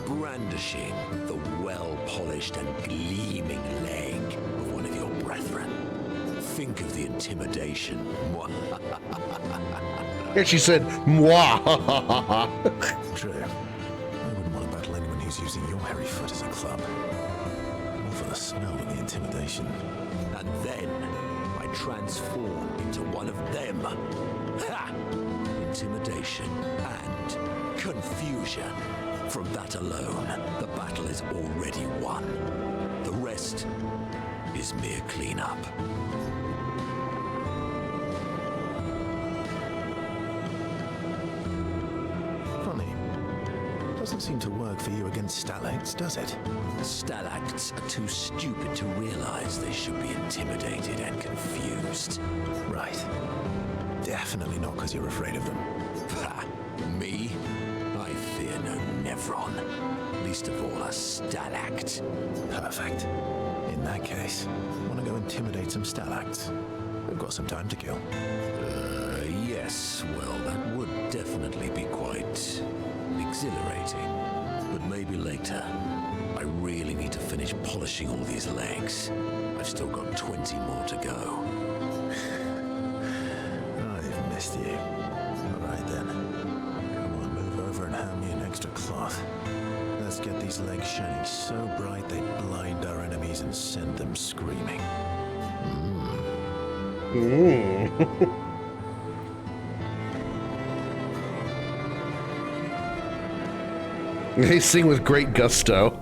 brandishing the well-polished and gleaming leg of one of your brethren. Think of the intimidation. And she said, "Mwah." True. I wouldn't want to battle anyone who's using your hairy foot as a club. More for the smell than the intimidation. And then I transform into one of them. Ha! Intimidation and confusion. From that alone, the battle is already won. The rest is mere cleanup. Funny. Doesn't seem to work for you against stalacts, does it? Stalacts are too stupid to realize they should be intimidated and confused. Right. Definitely not because you're afraid of them. Ha! Me? I fear no Nevron. Least of all a stalact. Perfect. In that case, want to go intimidate some stalacts? We've got some time to kill. Yes. Well, that would definitely be quite exhilarating. But maybe later. I really need to finish polishing all these legs. I've still got 20 more to go. I've missed you. All right then. Come on, move over and hand me an extra cloth. Let's get these legs shining so bright they blind our enemies and send them screaming. They sing with great gusto.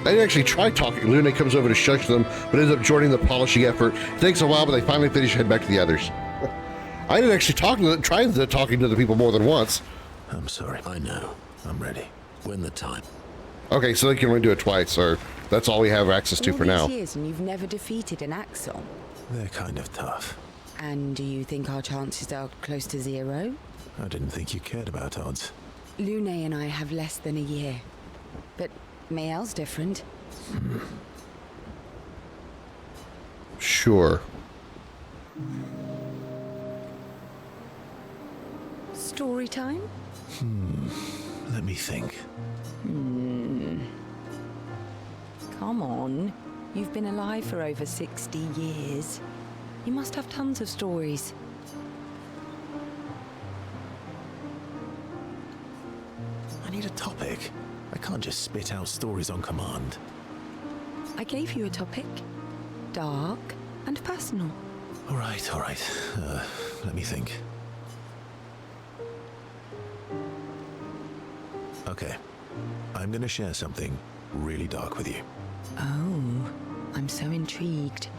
I didn't actually try talking. Lune comes over to shush them, but ends up joining the polishing effort. It takes a while, but they finally finish and head back to the others. I didn't actually try talking to the people more than once. I'm sorry. I know. I'm ready. When the time. Okay, so they can only do it twice, or that's all we have access to for now. All these years and you've never defeated an Axon. They're kind of tough. And do you think our chances are close to zero? I didn't think you cared about odds. Lune and I have less than a year. But Mael's different. Sure. Story time? Let me think. Come on. You've been alive for over 60 years. You must have tons of stories. I need a topic. I can't just spit out stories on command. I gave you a topic. Dark and personal. All right. Let me think. Okay. I'm gonna share something really dark with you. Oh, I'm so intrigued.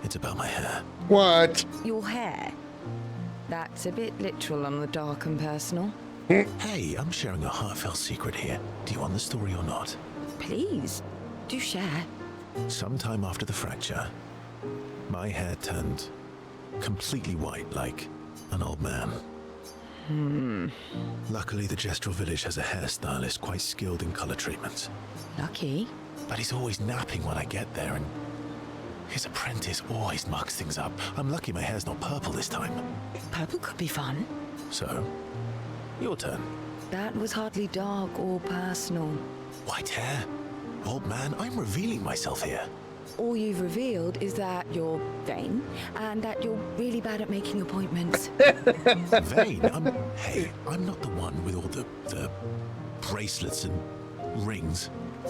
It's about my hair. What? Your hair? That's a bit literal on the dark and personal. Hey, I'm sharing a heartfelt secret here. Do you want the story or not? Please, do share. Sometime after the fracture, my hair turned completely white like an old man. Luckily, the Gestural village has a hairstylist quite skilled in color treatments. Lucky? But he's always napping when I get there, and his apprentice always mucks things up. I'm lucky my hair's not purple this time. Purple could be fun. So, your turn. That was hardly dark or personal. White hair? Old man, I'm revealing myself here. All you've revealed is that you're vain and that you're really bad at making appointments. Vain? Hey, I'm not the one with all the bracelets and rings.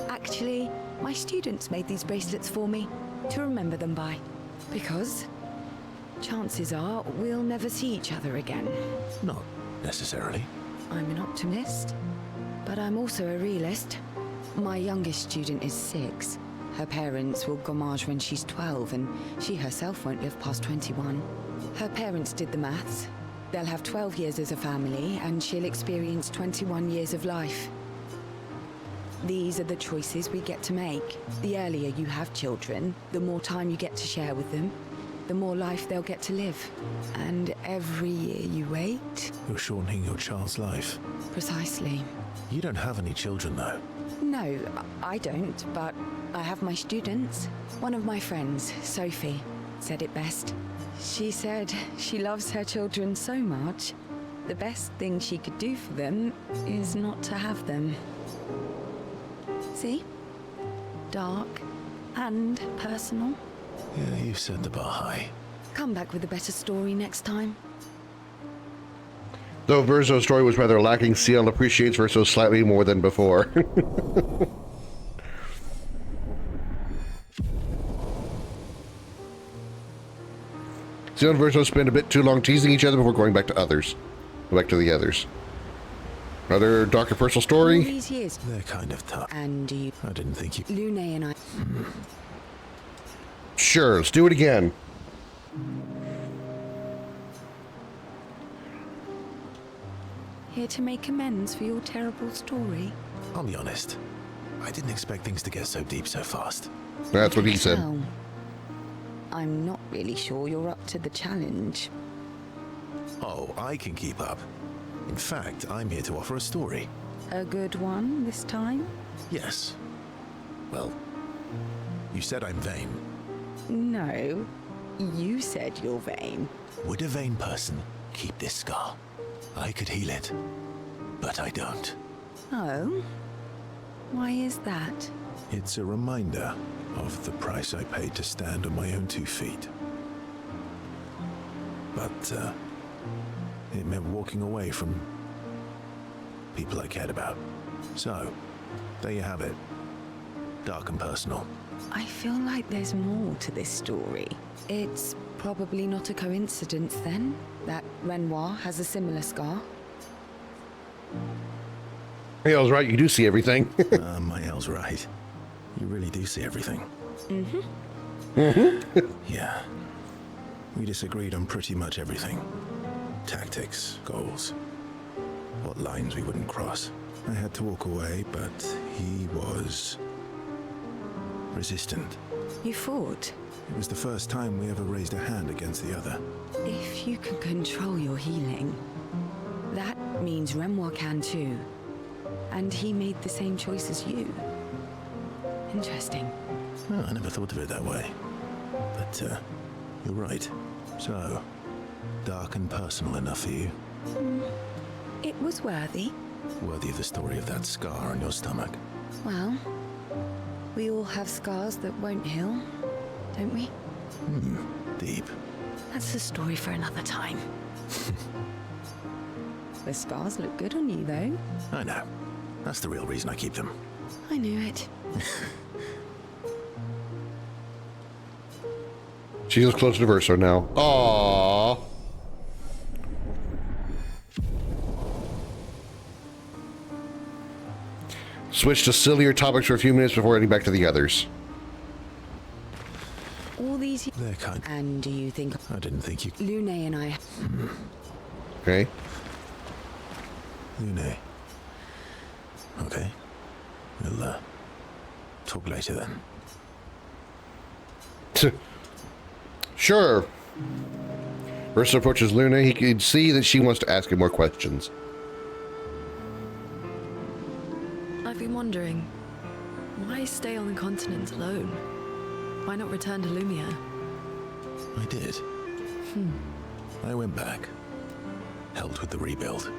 Actually, my students made these bracelets for me to remember them by. Because chances are we'll never see each other again. Not necessarily. I'm an optimist, but I'm also a realist. My youngest student is 6. Her parents will gommage when she's 12, and she herself won't live past 21. Her parents did the maths. They'll have 12 years as a family, and she'll experience 21 years of life. These are the choices we get to make. The earlier you have children, the more time you get to share with them, the more life they'll get to live. And every year you wait... You're shortening your child's life. Precisely. You don't have any children, though. No, I don't, but I have my students. One of my friends, Sophie, said it best. She said she loves her children so much, the best thing she could do for them is not to have them. See? Dark and personal. Yeah, you've set the bar high. Come back with a better story next time. Though Verzo's story was rather lacking, Ciel appreciates Verzo slightly more than before. Ciel and Verzo spend a bit too long teasing each other before going back to others. Go back to the others. Another darker personal story? All these years. They're kind of tough. And you... I didn't think you... Lune and I... Sure, let's do it again. Here to make amends for your terrible story. I'll be honest. I didn't expect things to get so deep so fast. That's what he said. Well, I'm not really sure you're up to the challenge. Oh, I can keep up. In fact, I'm here to offer a story. A good one this time? Yes. Well, you said I'm vain. No, you said you're vain. Would a vain person keep this scar? I could heal it, but I don't. Oh? Why is that? It's a reminder of the price I paid to stand on my own 2 feet. But, it meant walking away from people I cared about. So, there you have it. Dark and personal. I feel like there's more to this story. It's probably not a coincidence, then, that Renoir has a similar scar. Hale's right, you do see everything. My Hale's right. You really do see everything. Yeah. We disagreed on pretty much everything. Tactics, goals, what lines we wouldn't cross. I had to walk away, but he was resistant. You fought? It was the first time we ever raised a hand against the other. If you can control your healing, that means Renoir can too. And he made the same choice as you. Interesting. Well, I never thought of it that way. But, you're right. So, dark and personal enough for you? It was worthy. Worthy of the story of that scar on your stomach. Well, we all have scars that won't heal, don't we? Deep. That's a story for another time. The scars look good on you, though. I know. That's the real reason I keep them. I knew it. She is closer to Verso now. Aww. Switch to sillier topics for a few minutes before heading back to the others. All these... They're kind. And do you think... I didn't think you... Lune and I... Okay. Lune. Okay. We'll, talk later then. Sure. Verso approaches Lune. He can see that she wants to ask him more questions. I've been wondering, why stay on the continent alone? Why not return to Lumia? I did. I went back. Helped with the rebuild.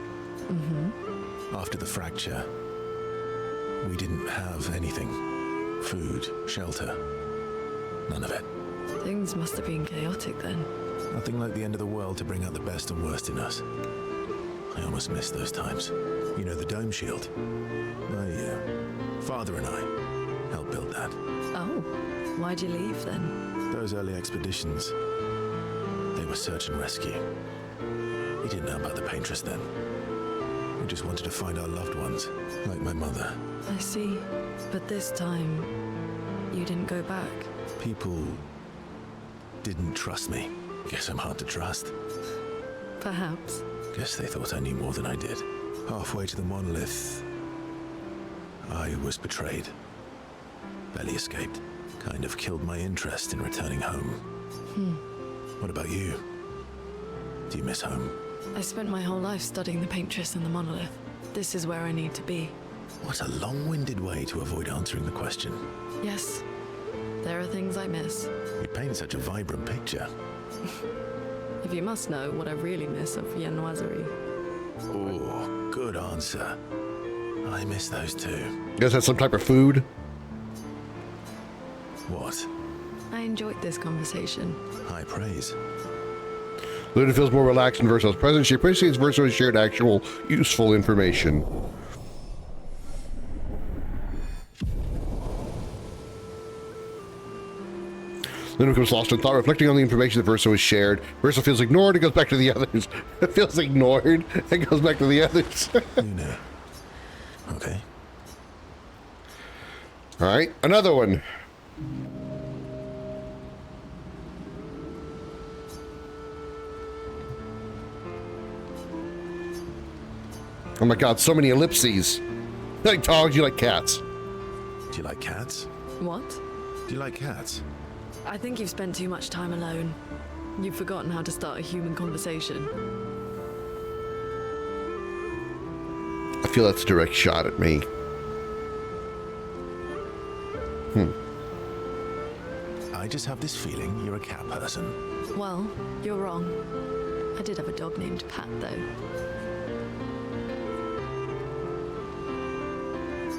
After the fracture, we didn't have anything. Food, shelter. None of it. Things must have been chaotic then. Nothing like the end of the world to bring out the best and worst in us. I almost missed those times. You know, the dome shield. Father and I helped build that. Oh, why'd you leave then? Those early expeditions, they were search and rescue. We didn't know about the Paintress then. We just wanted to find our loved ones, like my mother. I see. But this time, you didn't go back. People didn't trust me. Guess I'm hard to trust. Perhaps. Guess they thought I knew more than I did. Halfway to the monolith, I was betrayed. Barely escaped. Kind of killed my interest in returning home. What about you? Do you miss home? I spent my whole life studying the Paintress and the monolith. This is where I need to be. What a long-winded way to avoid answering the question. Yes, there are things I miss. You paint such a vibrant picture. If you must know what I really miss of viennoiserie. Oh, good answer. I miss those too. You guys had some type of food? What? I enjoyed this conversation. High praise. Luna feels more relaxed in Verso's presence. She appreciates Verso has shared actual, useful information. Luna becomes lost in thought, reflecting on the information that Verso has shared. Verso feels ignored and goes back to the others. Feels ignored and goes back to the others. Luna. Okay. All right, another one. Oh my god, so many ellipses. You like dogs, you like cats. Do you like cats? What? Do you like cats? I think you've spent too much time alone. You've forgotten how to start a human conversation. I feel that's a direct shot at me. I just have this feeling you're a cat person. Well, you're wrong. I did have a dog named Pat, though.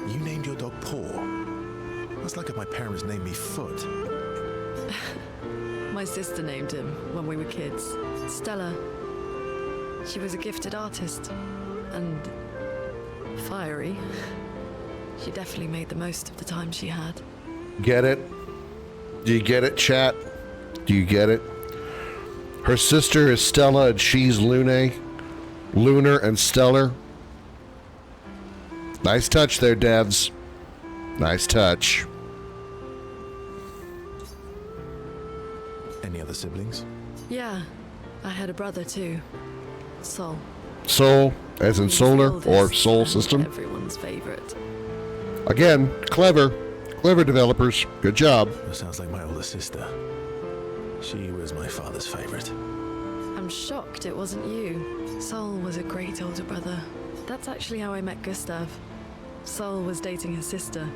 You named your dog Paw. That's like if my parents named me Foot. My sister named him when we were kids. Stella. She was a gifted artist. And fiery. She definitely made the most of the time she had. Get it? Do you get it, chat? Do you get it? Her sister is Stella and she's Lune. Lunar and Stellar. Nice touch there, devs. Nice touch. Any other siblings? Yeah, I had a brother too. Sol. Soul, as in solar or soul system. Everyone's favorite. Again, clever. Clever developers. Good job. That sounds like my older sister. She was my father's favorite. I'm shocked it wasn't you. Sol was a great older brother. That's actually how I met Gustav. Sol was dating his sister.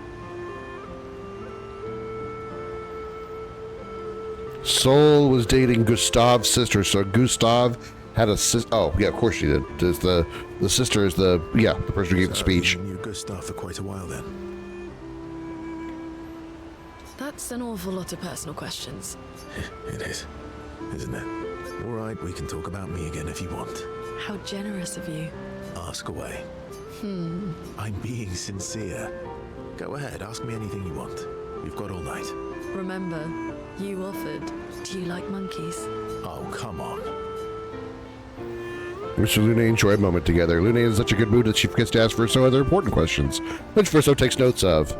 Sol was dating Gustav's sister, so Gustav had a sister. Oh, yeah, of course she did. Does the sister is the person who gave the speech. You knew Gustav for quite a while then. That's an awful lot of personal questions. It is, isn't it? All right, we can talk about me again if you want. How generous of you. Ask away. I'm being sincere. Go ahead, ask me anything you want. We've got all night. Remember, you offered. Do you like monkeys? Oh, come on. Mr. Lune enjoy a moment together. Lune is in such a good mood that she forgets to ask for some other important questions, which Verso takes notes of.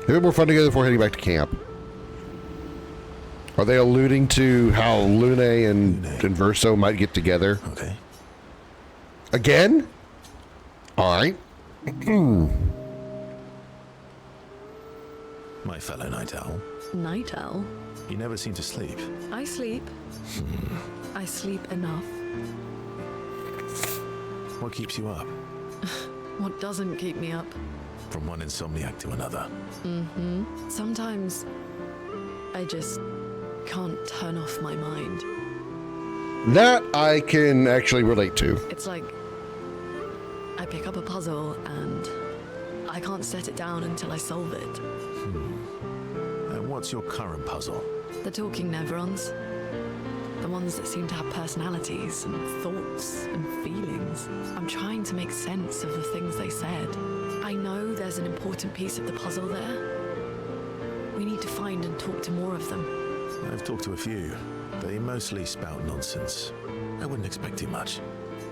A bit more fun together before heading back to camp. Are they alluding to how Lune and Verso might get together? Okay. Again? Alright. My fellow night owl. Night owl? You never seem to sleep. I sleep. I sleep enough. What keeps you up? What doesn't keep me up? From one insomniac to another. Sometimes I just can't turn off my mind. That I can actually relate to. It's like I pick up a puzzle and I can't set it down until I solve it. And what's your current puzzle? The talking Nevrons. The ones that seem to have personalities and thoughts and feelings. I'm trying to make sense of the things they said. I know there's an important piece of the puzzle there. We need to find and talk to more of them. I've talked to a few. They mostly spout nonsense. I wouldn't expect too much.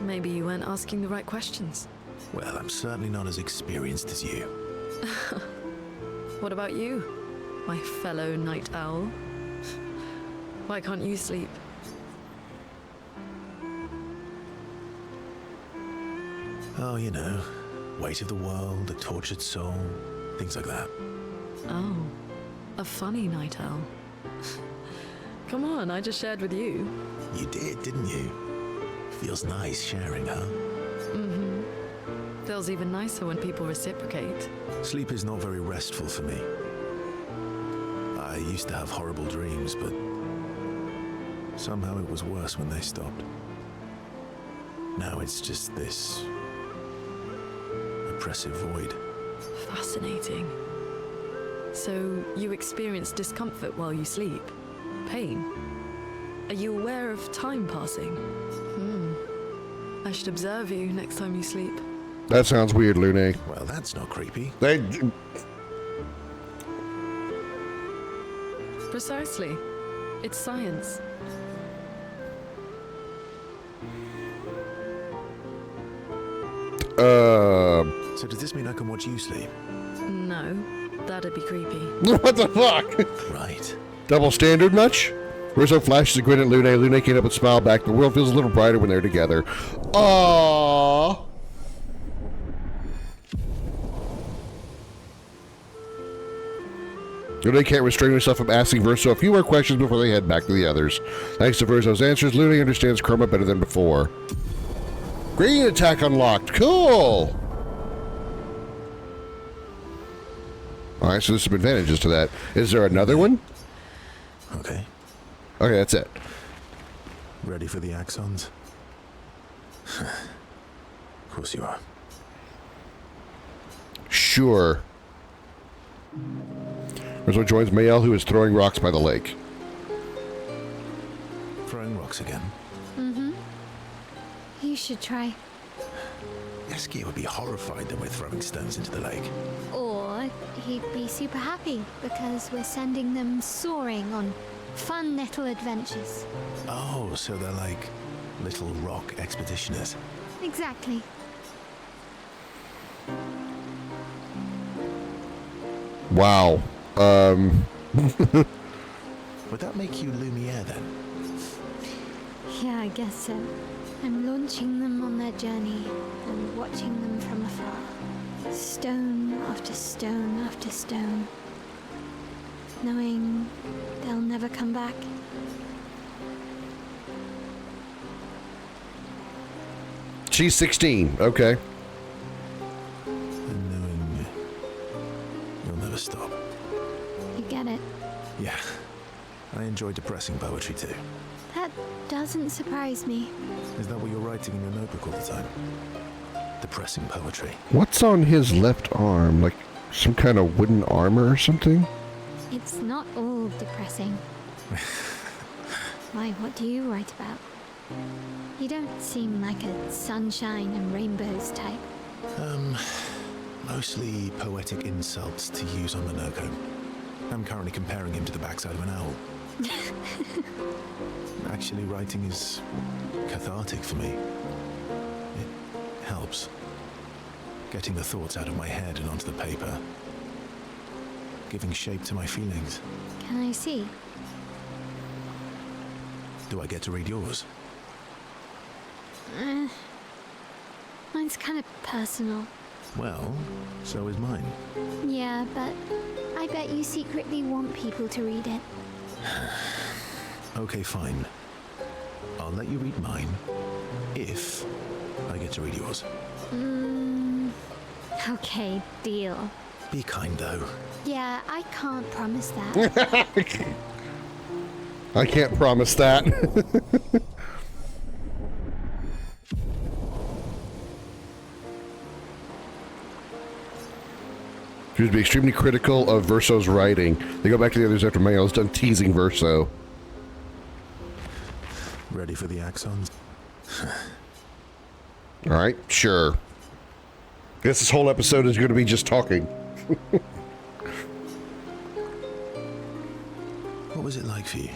Maybe you weren't asking the right questions. Well, I'm certainly not as experienced as you. What about you, my fellow night owl? Why can't you sleep? Oh, you know, weight of the world, a tortured soul, things like that. Oh, a funny night owl. Come on, I just shared with you. You did, didn't you? Feels nice sharing, huh? Feels even nicer when people reciprocate. Sleep is not very restful for me. I used to have horrible dreams, but somehow it was worse when they stopped. Now it's just this oppressive void. Fascinating. So you experience discomfort while you sleep? Pain? Are you aware of time passing? I should observe you next time you sleep. That sounds weird, Lune. Well, that's not creepy. Precisely. It's science. So does this mean I can watch you sleep? No, that'd be creepy. What the fuck? Right. Double standard much? Rizzo flashes a grin at Lune. Lune can't help but smile back. The world feels a little brighter when they're together. Aww. Lune can't restrain herself from asking Verso a few more questions before they head back to the others. Thanks to Verso's answers, Lune understands Chroma better than before. Green attack unlocked. Cool! Alright, so there's some advantages to that. Is there another one? Okay. Okay, that's it. Ready for the axons? Of course you are. Sure. Rizzo joins Mayel, who is throwing rocks by the lake. Throwing rocks again? You should try. Eskia would be horrified that we're throwing stones into the lake. Or he'd be super happy because we're sending them soaring on Fun little adventures. Oh, so they're like little rock expeditioners. Exactly. Wow. Would that make you Lumiere then? Yeah, I guess so. I'm launching them on their journey and watching them from afar. Stone after stone after stone. Knowing they'll never come back. She's 16. Okay. And knowing you'll never stop. You get it? Yeah. I enjoy depressing poetry too. That doesn't surprise me. Is that what you're writing in your notebook all the time? Depressing poetry. What's on his left arm? Like some kind of wooden armor or something? It's not all depressing. Why, what do you write about? You don't seem like a sunshine and rainbows type. Mostly poetic insults to use on Monoko. I'm currently comparing him to the backside of an owl. Actually, writing is cathartic for me. It helps. Getting the thoughts out of my head and onto the paper. Giving shape to my feelings. Can I see? Do I get to read yours? Mine's kind of personal. Well, so is mine. Yeah, but I bet you secretly want people to read it. Okay, fine. I'll let you read mine if I get to read yours. Okay, deal. Be kind, though. Yeah, I can't promise that. I can't promise that. She would be extremely critical of Verso's writing. They go back to the others after Mayo's done teasing Verso. Ready for the axons? Alright, sure. Guess this whole episode is going to be just talking. What was it like for you,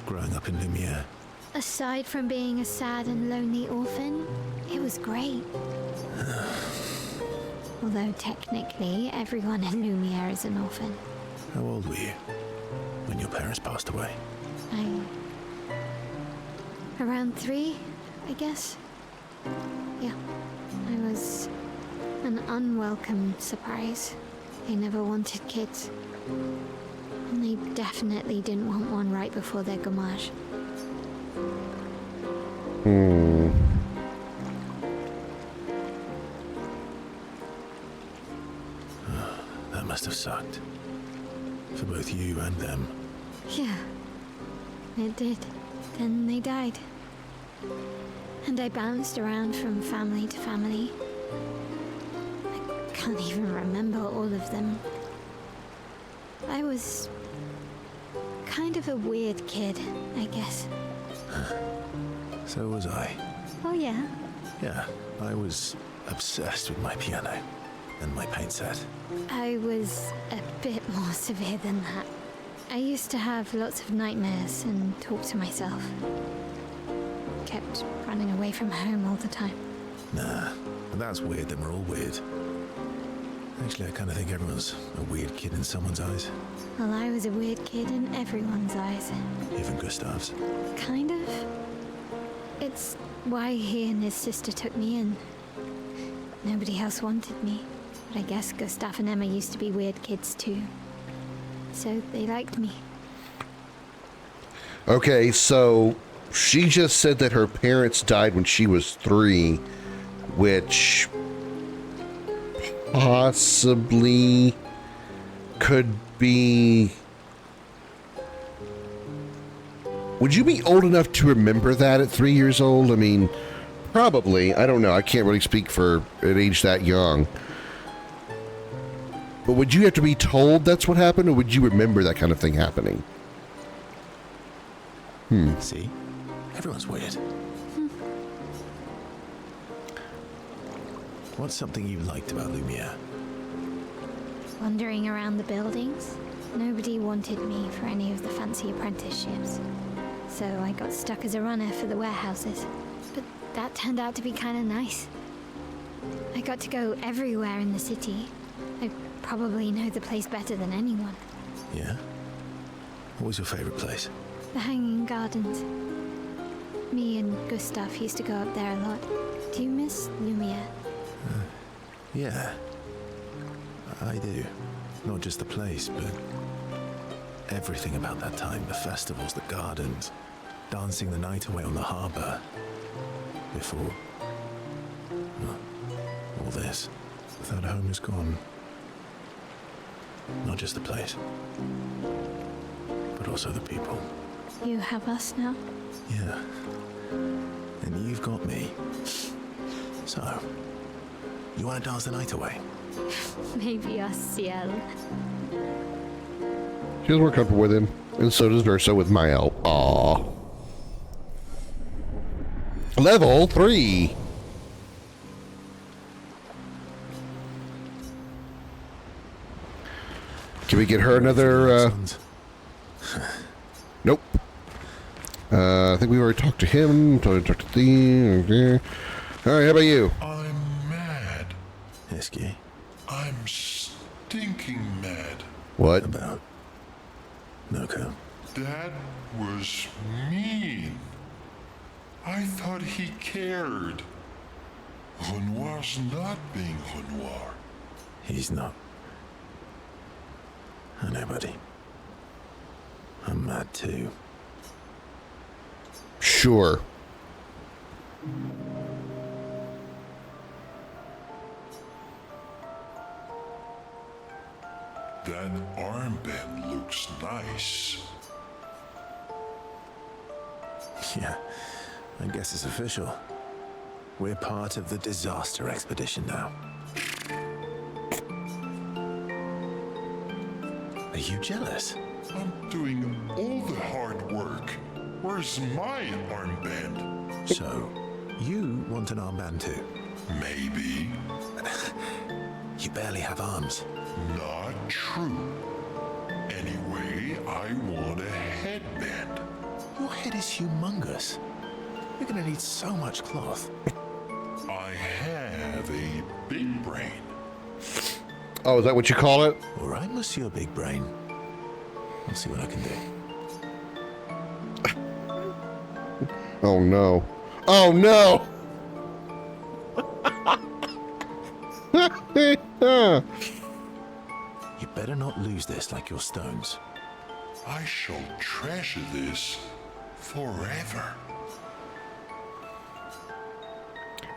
growing up in Lumiere? Aside from being a sad and lonely orphan, it was great. Although technically, everyone in Lumiere is an orphan. How old were you when your parents passed away? Around 3, I guess. Yeah. I was an unwelcome surprise. They never wanted kids. And they definitely didn't want one right before their gommage. That must have sucked. For both you and them. Yeah. It did. Then they died. And I bounced around from family to family. I can't even remember all of them. I was kind of a weird kid, I guess. So was I. Oh yeah? Yeah, I was obsessed with my piano and my paint set. I was a bit more severe than that. I used to have lots of nightmares and talk to myself. Kept running away from home all the time. Nah, that's weird, then we're all weird. Actually, I kind of think everyone's a weird kid in someone's eyes. Well, I was a weird kid in everyone's eyes. Even Gustav's. Kind of. It's why he and his sister took me in. Nobody else wanted me. But I guess Gustav and Emma used to be weird kids too. So they liked me. Okay, so she just said that her parents died when she was 3, which possibly could be... Would you be old enough to remember that at 3 years old? I mean, probably. I don't know. I can't really speak for an age that young. But would you have to be told that's what happened, or would you remember that kind of thing happening? See? Everyone's weird. What's something you liked about Lumiere? wandering around the buildings. Nobody wanted me for any of the fancy apprenticeships, so I got stuck as a runner for the warehouses. But that turned out to be kind of nice. I got to go everywhere in the city. I probably know the place better than anyone. Yeah? What was your favorite place? The Hanging Gardens. Me and Gustav used to go up there a lot. Do you miss Lumiere? Yeah. I do. Not just the place, but everything about that time. The festivals, the gardens, dancing the night away on the harbor. Before... well, all this. That home is gone. Not just the place, but also the people. You have us now? Yeah. And you've got me. So, you want to dance the night away? Maybe us, Ciel. She was more comfortable with him, and so does Ursa with Mael. Aww. Level 3. Can we get her another, Nope. I think we already talked to him. Talked to thee. Okay. Alright, how about you? I'm mad. Heskey. I'm stinking mad. What? About? Noko. That was mean. I thought he cared. Renoir's not being Renoir. He's not. I know, buddy. I'm mad too. Sure. That armband looks nice. Yeah, I guess it's official. We're part of the disaster expedition now. Are you jealous? I'm doing all the hard work. Where's my armband? So, you want an armband too? Maybe. You barely have arms. Not true. Anyway, I want a headband. Your head is humongous. You're gonna need so much cloth. I have a big brain. Oh, is that what you call it? All right, Monsieur Big Brain. I'll see what I can do. Oh no. Oh no! You better not lose this like your stones. I shall treasure this forever.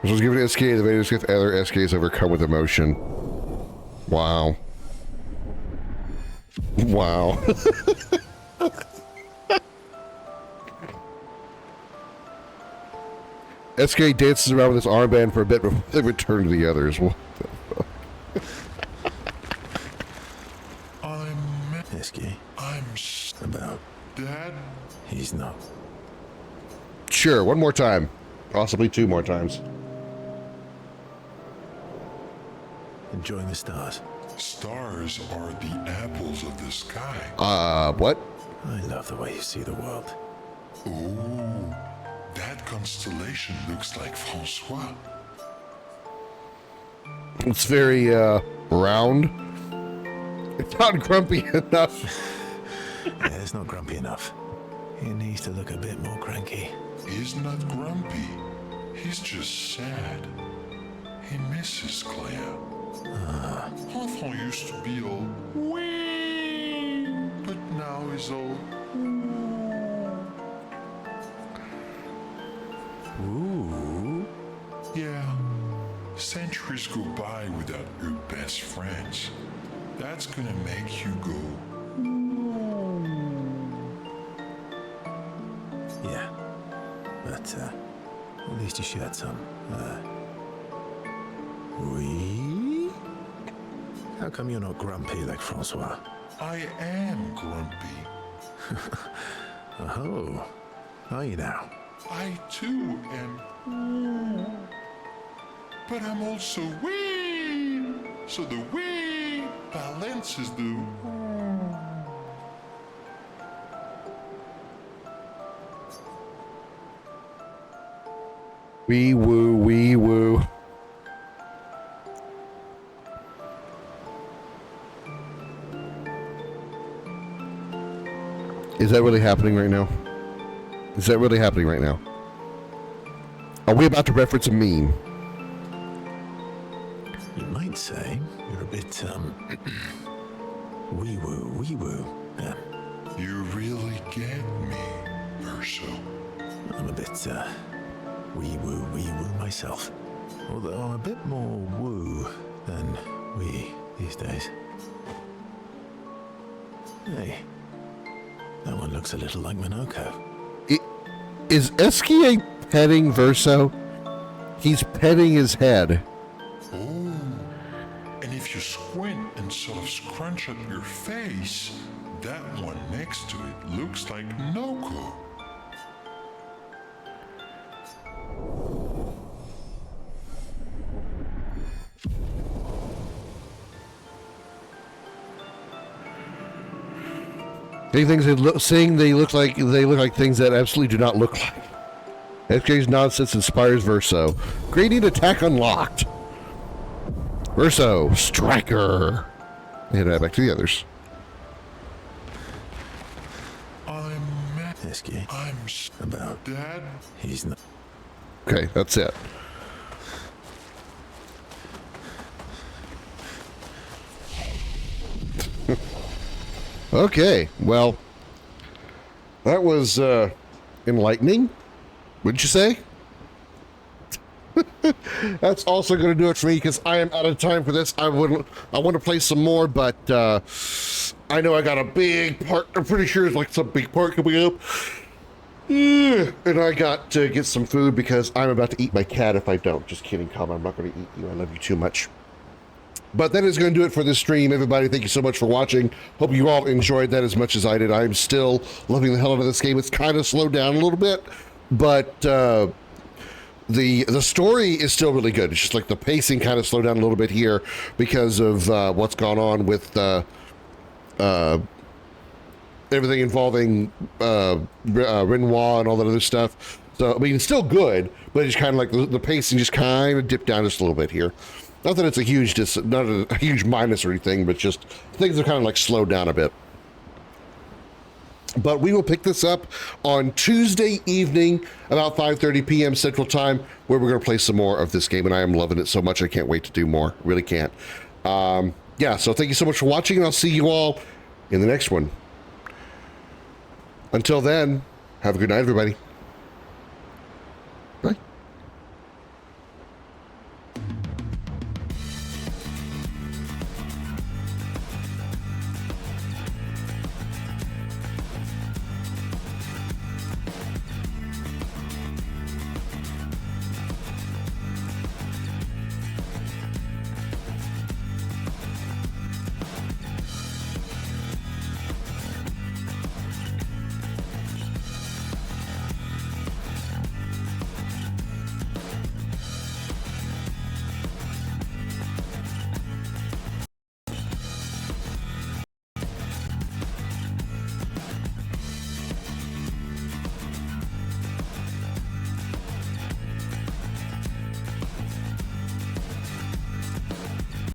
This was given to SK, the Vedas if other SKs overcome with emotion. Wow. Wow. SK dances around with his armband for a bit before they return to the others. What the fuck? Heskey. I'm about. Dad? He's not. Sure, one more time. Possibly two more times. Enjoying the stars. Stars are the apples of the sky. What? I love the way you see the world. Ooh, that constellation looks like Francois. It's very, round. It's not grumpy enough. Yeah, it's not grumpy enough. He needs to look a bit more cranky. He's not grumpy. He's just sad. He misses Claire. Enfant used to be all wee, but now he's all ooh. Yeah. Centuries go by without your best friends. That's gonna make you go. Yeah. But, at least you shared some. Oui? How come you're not grumpy like Francois? I am grumpy. Oh. Are you now? I too am. But I'm also wee. So the wee balances though. Wee woo, wee woo. Is that really happening right now? Is that really happening right now? Are we about to reference a meme? You might say you're a bit, wee-woo. Yeah. You really get me, Verso. I'm a bit, wee-woo myself. Although I'm a bit more woo than wee these days. Hey, that one looks a little like Minoko. Is Eskie petting Verso? He's petting his head. Oh, and if you squint and sort of scrunch up your face, that one next to it looks like Noko. They things they look like things that absolutely do not look like. SK's nonsense inspires Verso. Gradient attack unlocked. Verso, striker. And back to the others. I'm about Dad. He's not. Okay, that's it. Okay, well, that was enlightening. Wouldn't you say? That's also going to do it for me because I am out of time for this. I want to play some more, but I know I got a big part. I'm pretty sure it's like some big part coming up. And I got to get some food because I'm about to eat my cat if I don't. Just kidding, Calm. I'm not going to eat you. I love you too much. But that is going to do it for this stream, everybody. Thank you so much for watching. Hope you all enjoyed that as much as I did. I'm still loving the hell out of this game. It's kind of slowed down a little bit, but the story is still really good. It's just like the pacing kind of slowed down a little bit here because of what's gone on with everything involving Renoir and all that other stuff. So, I mean, it's still good, but it's kind of like the pacing just kind of dipped down just a little bit here. Not that it's not a huge minus or anything, but just things are kind of like slowed down a bit. But we will pick this up on Tuesday evening about 5:30 p.m. Central Time, where we're going to play some more of this game, and I am loving it so much I can't wait to do more. Really can't. Yeah, so thank you so much for watching, and I'll see you all in the next one. Until then, have a good night, everybody.